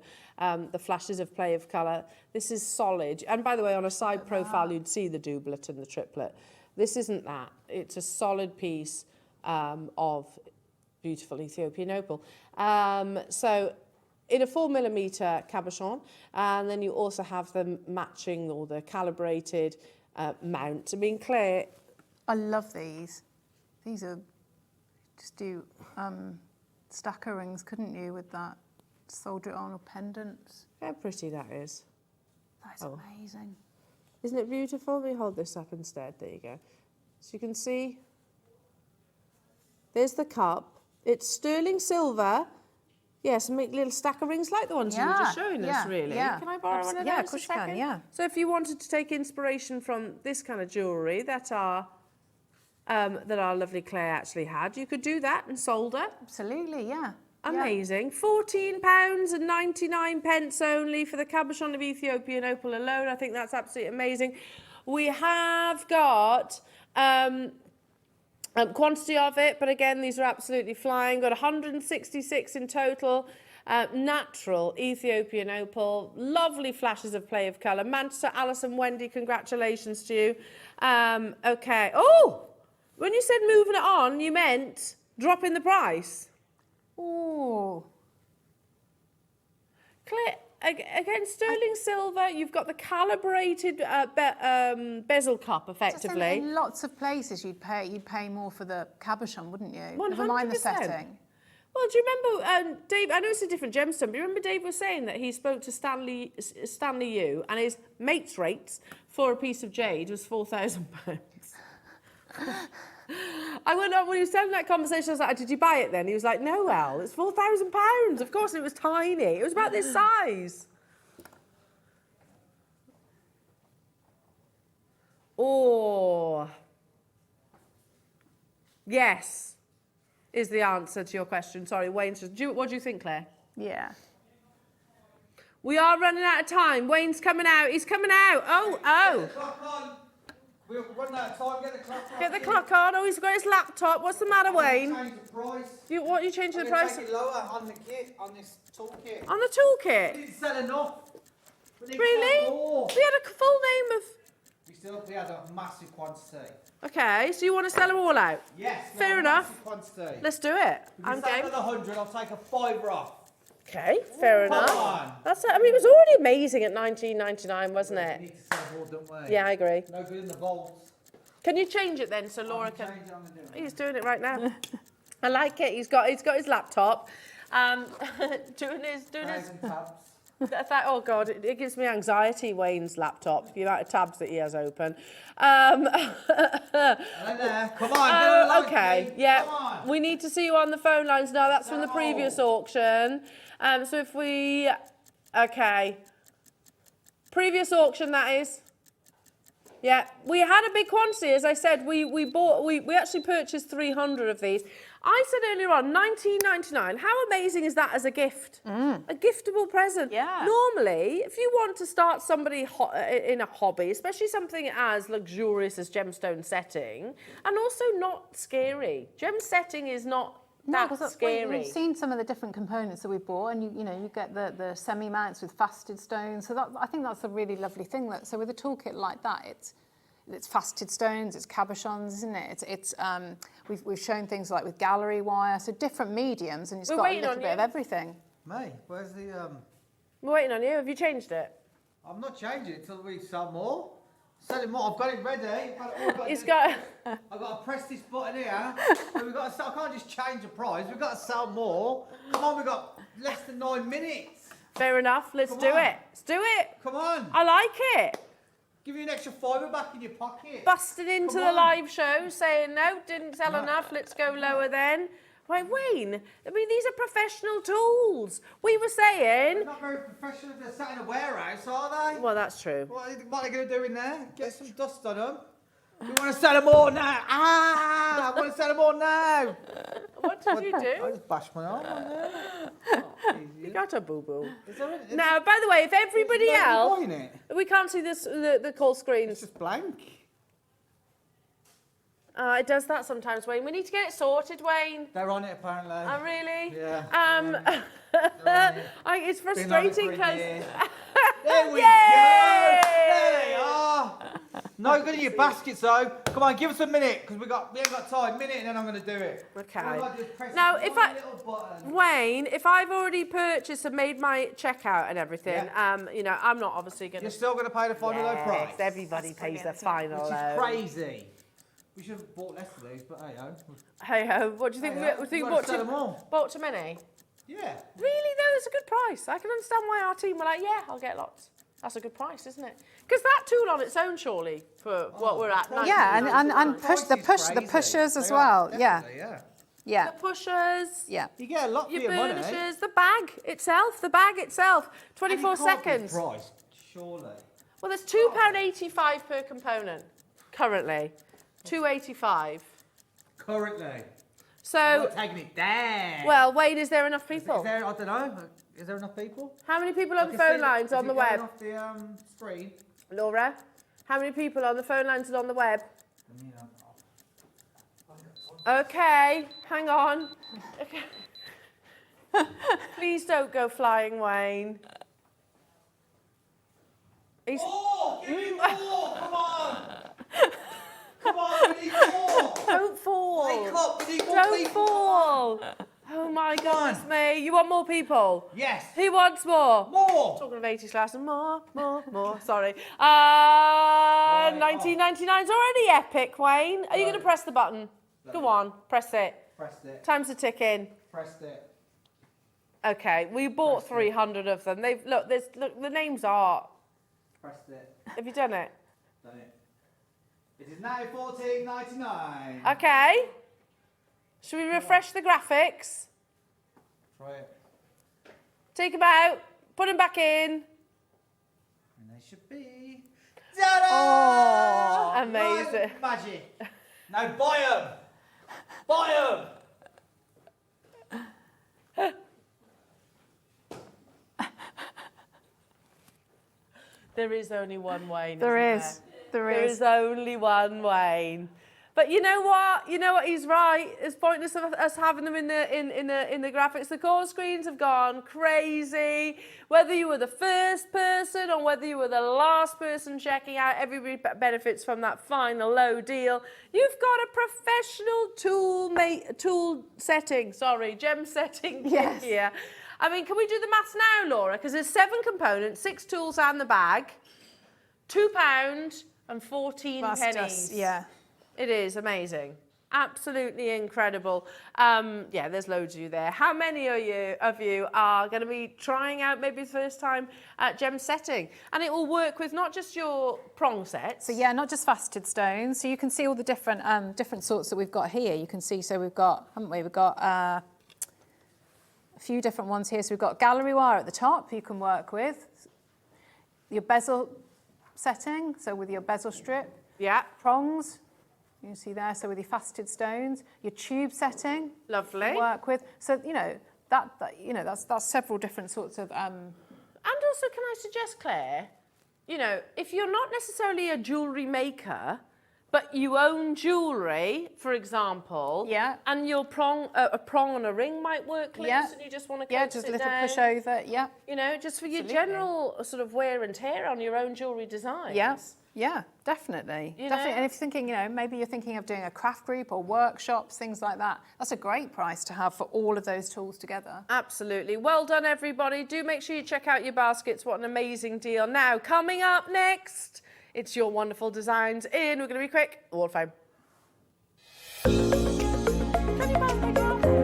flashes of play of colour. This is solid. And by the way, on a side profile, you'd see the doublet and the triplet. This isn't that. It's a solid piece of beautiful Ethiopian opal. So in a 4mm cabochon, and then you also have the matching or the calibrated mount. I mean, Claire, I love these. These are, just do stacker rings, couldn't you, with that? Solder it on, or pendants. how pretty that is. That's Oh. amazing. Isn't it beautiful? Let me hold this up instead. There you go. So you can see, there's the cup. It's sterling silver. Yes, and make little stacker rings like the ones you were just showing us, really. Yeah. Can I borrow one of Yeah, those of course a you can, second? yeah. So if you wanted to take inspiration from this kind of jewellery that our lovely Claire actually had, you could do that and solder. Absolutely, yeah. Amazing. £14.99 only for the cabochon of Ethiopian opal alone. I think that's absolutely amazing. We have got quantity of it, but again, these are absolutely flying. Got 166 in total. Natural Ethiopian opal. Lovely flashes of play of colour. Manchester, Alison, Wendy, congratulations to you. Okay. Oh, when you said moving it on, you meant dropping the price. Oh, Claire, again, sterling silver, you've got the calibrated bezel cup, effectively. in lots of places you'd pay more for the cabochon, wouldn't you? Never 100%. mind the setting. Well, do you remember, Dave, I know it's a different gemstone, but you remember Dave was saying that he spoke to Stanley Yu, and his mate's rates for a piece of jade was £4,000. I went up when he was telling that conversation, I was like, did you buy it then? He was like, no, Al, it's £4,000. Of course, it was tiny. It was about this size. Oh. Yes, is the answer to your question. Sorry, Wayne says, what do you think, Claire? Yeah. We are running out of time. Wayne's coming out. He's coming out. Oh. Clock on. We're running out of time. Get the clock on. Get the clock on. Oh, he's got his laptop. What's the matter, Wayne? Change the price. What are you changing the I'm gonna price? take it lower on the kit, on this toolkit. On the toolkit? We didn't sell enough. We need to Really? sell more. We had a full name of... We had a massive quantity. Okay, so you want to sell them all out? Yes. we Fair had a enough. massive quantity. Let's do it. We I'm can sell game. another 100. I'll take a £5 off. Okay, fair Come enough. on. That's it. I mean, it was already amazing at £19.99, wasn't We it? need to sell more, don't we? Yeah, I agree. No good in the vaults. Can you change it then so Laura can... Change it on the dinner. He's doing it right now. I like it. He's got his laptop. Doing his... Thousand tabs. Oh God, it gives me anxiety, Wayne's laptop, the amount of tabs that he has open. Come on, okay, please. yeah, Come on. we need to see you on the phone lines now. That's from the previous auction. So if we, okay, previous auction that is. Yeah, we had a big quantity, as I said. We actually purchased 300 of these. I said earlier on, £19.99. How amazing is that as a gift? A giftable present. Yeah. Normally, if you want to start somebody in a hobby, especially something as luxurious as gemstone setting, and also not scary. Gem setting is not that scary. We've seen some of the different components that we bought, and you get the semi mounts with faceted stones. So I think that's a really lovely thing. So with a toolkit like that, it's faceted stones, it's cabochons, isn't it? We've shown things like with gallery wire, so different mediums, and it's got a little bit of everything. May, where's the We're waiting on you. Have you changed it? I'm not changing it until we sell more. Selling more. I've got it ready. He's got... I've got to press this button here. So we've got to sell. I can't just change the price. We've got to sell more. Come on, we've got less than 9 minutes. Fair enough. Let's do it. Let's do it. Come on. I like it. Give you an extra fibre back in your pocket. Busted into Come the on. live show saying, no, didn't sell enough. Let's go lower then. Wait, Wayne, I mean, these are professional tools. We were saying... They're not very professional if they're sat in a warehouse, are they? Well, that's true. What are they going to do in there? Get some dust on them? We want to sell them all now. I want to sell them all now. What did you I do? just bashed my arm on there. You got a boo-boo. Is there a- Now, by the way, if everybody is there any else... point in it? We can't see this, the call screens. It's just blank. It does that sometimes, Wayne. We need to get it sorted, Wayne. They're on it, apparently. Oh, really? Yeah. It's Been on it frustrating for a because... year. There we Yay! go. There they are. No good in your baskets though. Come on, give us a minute because we ain't got time. Minute and then I'm going to do it. Okay. All I gotta do is press Now, one if I- little button. Wayne, if I've already purchased and made my checkout and everything, you know, I'm not obviously going to... You're still going to pay the final low price. Everybody pays the final Which is low. crazy. We should have bought less of these, but hey ho. Hey ho, what do you think? Hey-ho, We think you bought gotta sell them all. bought too many? Yeah. Really though, it's a good price. I can understand why our team were like, yeah, I'll get lots. That's a good price, isn't it? Because that tool on its own, surely, for what we're at. Yeah, and Price push the is push the crazy. pushers as They well. are, Yeah, definitely, yeah. yeah, The pushers, yeah. You get a lot for your your money. burnishes, the bag itself, 24 And it can't be seconds. priced, surely. Well, there's £2.85 per component currently. £2.85. Currently. So, We're taking it down. well, Wayne, is there enough people? Is there, I don't know. Is there enough people? How many people on I the can phone see- lines is on it the going web? off the screen? Laura, how many people on the phone lines and on the web? Okay, hang on. Okay. Please don't go flying, Wayne. He's... Oh, give me more! Come on! Come on, we need more! Don't fall. Wake up, we need more Don't people! fall. Oh my goodness me. You want more people? Yes! Who wants more? More! Talking of 80s class, more. Sorry. 1999's already epic, Wayne. Are you going to press the button? Go on, press it. Pressed it. Time's are ticking. Pressed it. Okay, we bought 300 of them. Look, the names are. Pressed it. Have you done it? Done it. It is now 14.99. Okay. Should we refresh the graphics? Try it. Take them out. Put them back in. And they should be. Ta-da! Oh, amazing. Right, magic. Now buy them. Buy them. There is only one Wayne. There isn't is. There There is. is only one Wayne. But you know what? You know what? He's right. It's pointless of us having them in the graphics. The call screens have gone crazy. Whether you were the first person or whether you were the last person checking out, everybody benefits from that final low deal. You've got a professional tool setting. Sorry, gem setting Yes. here. I mean, can we do the maths now, Laura? Because there's 7 components, 6 tools and the bag, £2 and 14 That's pennies. just, yeah. It is amazing. Absolutely incredible. Yeah, there's loads of you there. How many of you are going to be trying out maybe the first time gem setting? And it will work with not just your prong sets. So yeah, not just faceted stones. So you can see all the different sorts that we've got here. You can see, so we've got, haven't we? We've got a few different ones here. So we've got gallery wire at the top you can work with. Your bezel setting, so with your bezel strip. Yeah. Prongs, you can see there, so with your faceted stones. Your tube setting. Lovely. You work with. So, you know, that's several different sorts of... And also, can I suggest, Claire, you know, if you're not necessarily a jewellery maker, but you own jewellery, for example, Yeah. and your a prong and a ring might work loose, Yeah. and you just want to Yeah, just a little push over, yeah. You know, just for your Absolutely. general sort of wear and tear on your own jewellery designs. Yeah, yeah, definitely. You Definitely. know? And if you're thinking, you know, maybe you're thinking of doing a craft group or workshops, things like that, that's a great price to have for all of those tools together. Absolutely. Well done, everybody. Do make sure you check out your baskets. What an amazing deal. Now, coming up next, it's your wonderful designs in. We're going to be quick. Wall of Fame. Can you buy my glasses?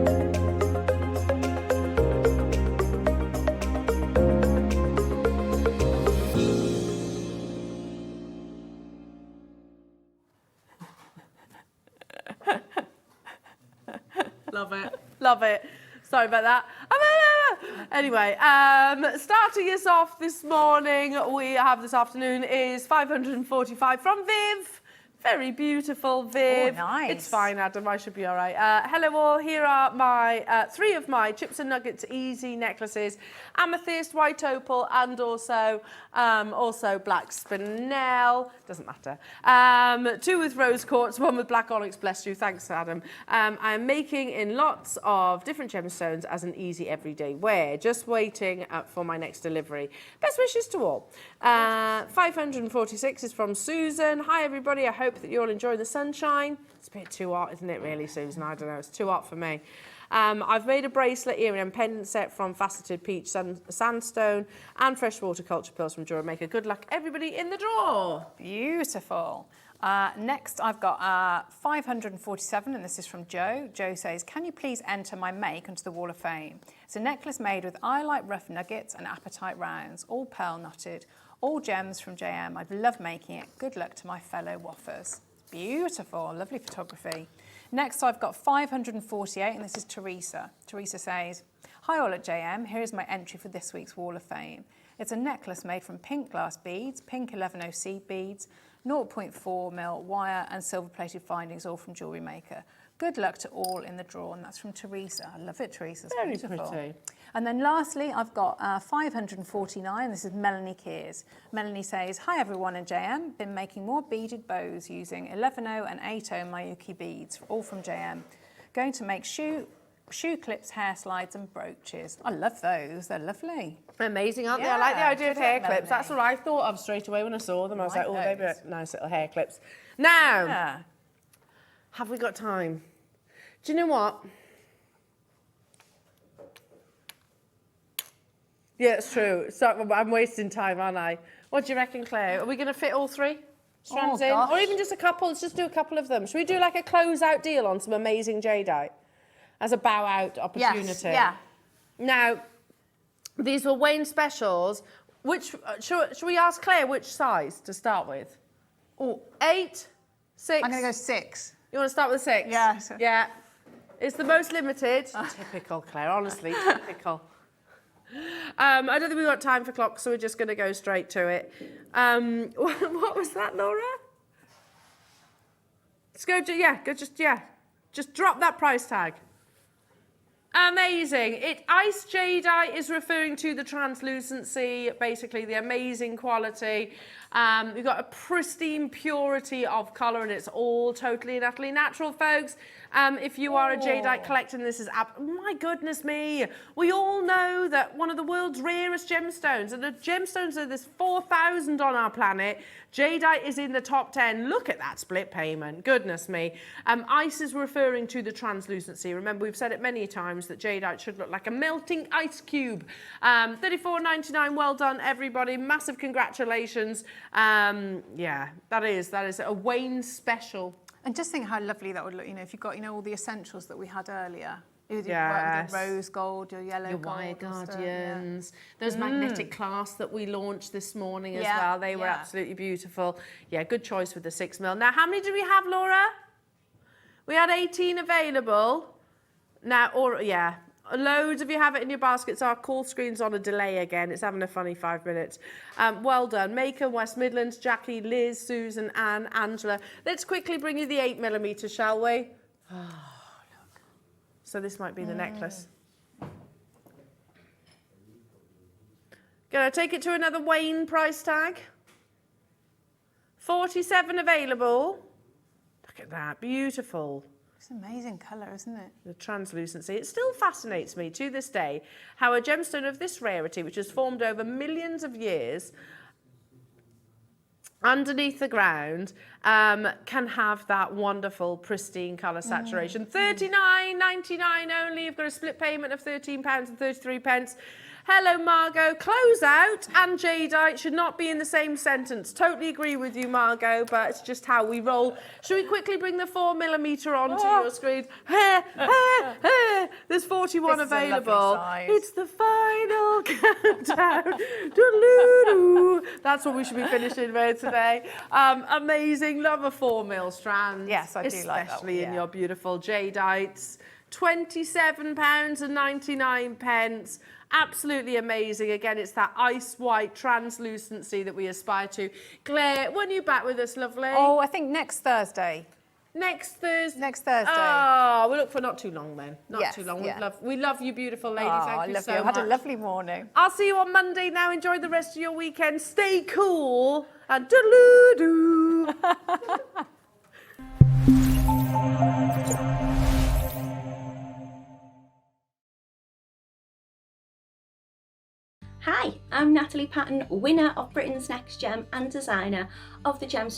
Love it. Love it. Sorry about that. Anyway, starting us off this morning, we have this afternoon is 545 from Viv. Very beautiful, Viv. Oh, nice. It's fine, Adam. I should be all right. Hello, all. Here are my 3 of my Chips and Nuggets Easy necklaces: amethyst, white opal, and also black spinel. Doesn't matter. 2 with rose quartz, 1 with black onyx. Bless you. Thanks, Adam. I'm making in lots of different gemstones as an easy everyday wear. Just waiting for my next delivery. Best wishes to all. 546 is from Susan. Hi, everybody. I hope that you're all enjoying the sunshine. It's a bit too hot, isn't it, really, Susan? I don't know. It's too hot for me. I've made a bracelet, earring and pendant set from faceted peach sandstone and freshwater culture pearls from Jewellery Maker. Good luck, everybody, in the draw. Beautiful. Next, I've got 547, and this is from Joe. Joe says, can you please enter my make onto the Wall of Fame? It's a necklace made with I like rough nuggets and apatite rounds, all pearl knotted, all gems from JM. I'd love making it. Good luck to my fellow waffers. Beautiful, lovely photography. Next, I've got 548, and this is Teresa. Teresa says, hi all at JM, here is my entry for this week's Wall of Fame. It's a necklace made from pink glass beads, pink 11OC beads, 0.4mm wire and silver-plated findings, all from Jewellery Maker. Good luck to all in the draw, and that's from Teresa. I love it, Teresa. It's Very beautiful. pretty. And then lastly, I've got 549. This is Melanie Kears. Melanie says, hi everyone in JM. Been making more beaded bows using 11O and 8O Mayuki beads, all from JM. Going to make shoe clips, hair slides and brooches. I love those. They're lovely. Amazing, aren't they? Yeah, I like the idea of good hair luck, clips. That's Melanie. what I thought of straight away when I saw them. I was like, oh, Like they'd those. be nice little hair clips. Now, Yeah. have we got time? Do you know what? Yeah, it's true. So I'm wasting time, aren't I? What do you reckon, Claire? Are we going to fit all 3 strands in? gosh. Or even just a couple? Let's just do a couple of them. Should we do like a close-out deal on some amazing jadeite as a bow-out opportunity? Yes, yeah. Now, these were Wayne specials. Which should we ask Claire which size to start with? Oh, 8, 6. I'm going to go 6. You want to start with 6? Yeah. Yeah. It's the most limited. Typical, Claire, honestly, typical. I don't think we've got time for clocks, so we're just going to go straight to it. What was that, Laura? Let's just drop that price tag. Amazing. Ice jadeite is referring to the translucency, basically the amazing quality. We've got a pristine purity of colour, and it's all totally and utterly natural, folks. If you are a jadeite collector, and this is my goodness me. We all know that one of the world's rarest gemstones, and the gemstones are there's 4,000 on our planet. Jadeite is in the top 10. Look at that split payment. Goodness me. Ice is referring to the translucency. Remember, we've said it many times that jadeite should look like a melting ice cube. $34.99. Well done, everybody. Massive congratulations. Yeah, that is a Wayne special. And just think how lovely that would look, if you've got, all the essentials that we had earlier. Your Yes. rose gold, your yellow Your gold. wire and stuff, guardians, those magnetic clasps that we launched this morning as Yeah, well. They were yeah. absolutely beautiful. Yeah, good choice with the 6mm. Now, how many do we have, Laura? We had 18 available. Now, loads of you have it in your baskets. Our call screen's on a delay again. It's having a funny 5 minutes. Well done. Maker, West Midlands, Jackie, Liz, Susan, Anne, Angela. Let's quickly bring you the 8mm, shall we? Oh, look. So this might be the necklace. Gonna take it to another Wayne price tag. 47 available. Look at that, beautiful. It's an amazing colour, isn't it? The translucency. It still fascinates me to this day how a gemstone of this rarity, which has formed over millions of years underneath the ground, can have that wonderful pristine colour saturation. $39.99 only. You've got a split payment of £13.33. Hello, Margot. Close out and jadeite should not be in the same sentence. Totally agree with you, Margot, but it's just how we roll. Should we quickly bring the 4mm onto your screen? There's 41 This is a lovely available. size. It's the final countdown. Doodaloo-doo. That's what we should be finishing with today. Amazing. Love a 4mm strand. Yes, I do like that one, especially in yeah. your beautiful jadeites. £27.99. Absolutely amazing. Again, it's that ice white translucency that we aspire to. Claire, when are you back with us, lovely? Oh, I think next Thursday. Next Thursday. Next Thursday. Oh, we look for not too long then. Not Yes, too long. yeah. We love you, beautiful lady. Oh, Thank I you love so you. much. Had a lovely morning. I'll see you on Monday now. Enjoy the rest of your weekend. Stay cool and doodaloo-doo. Hi, I'm Natalie Patton, winner of Britain's Next Gem and designer of the Gem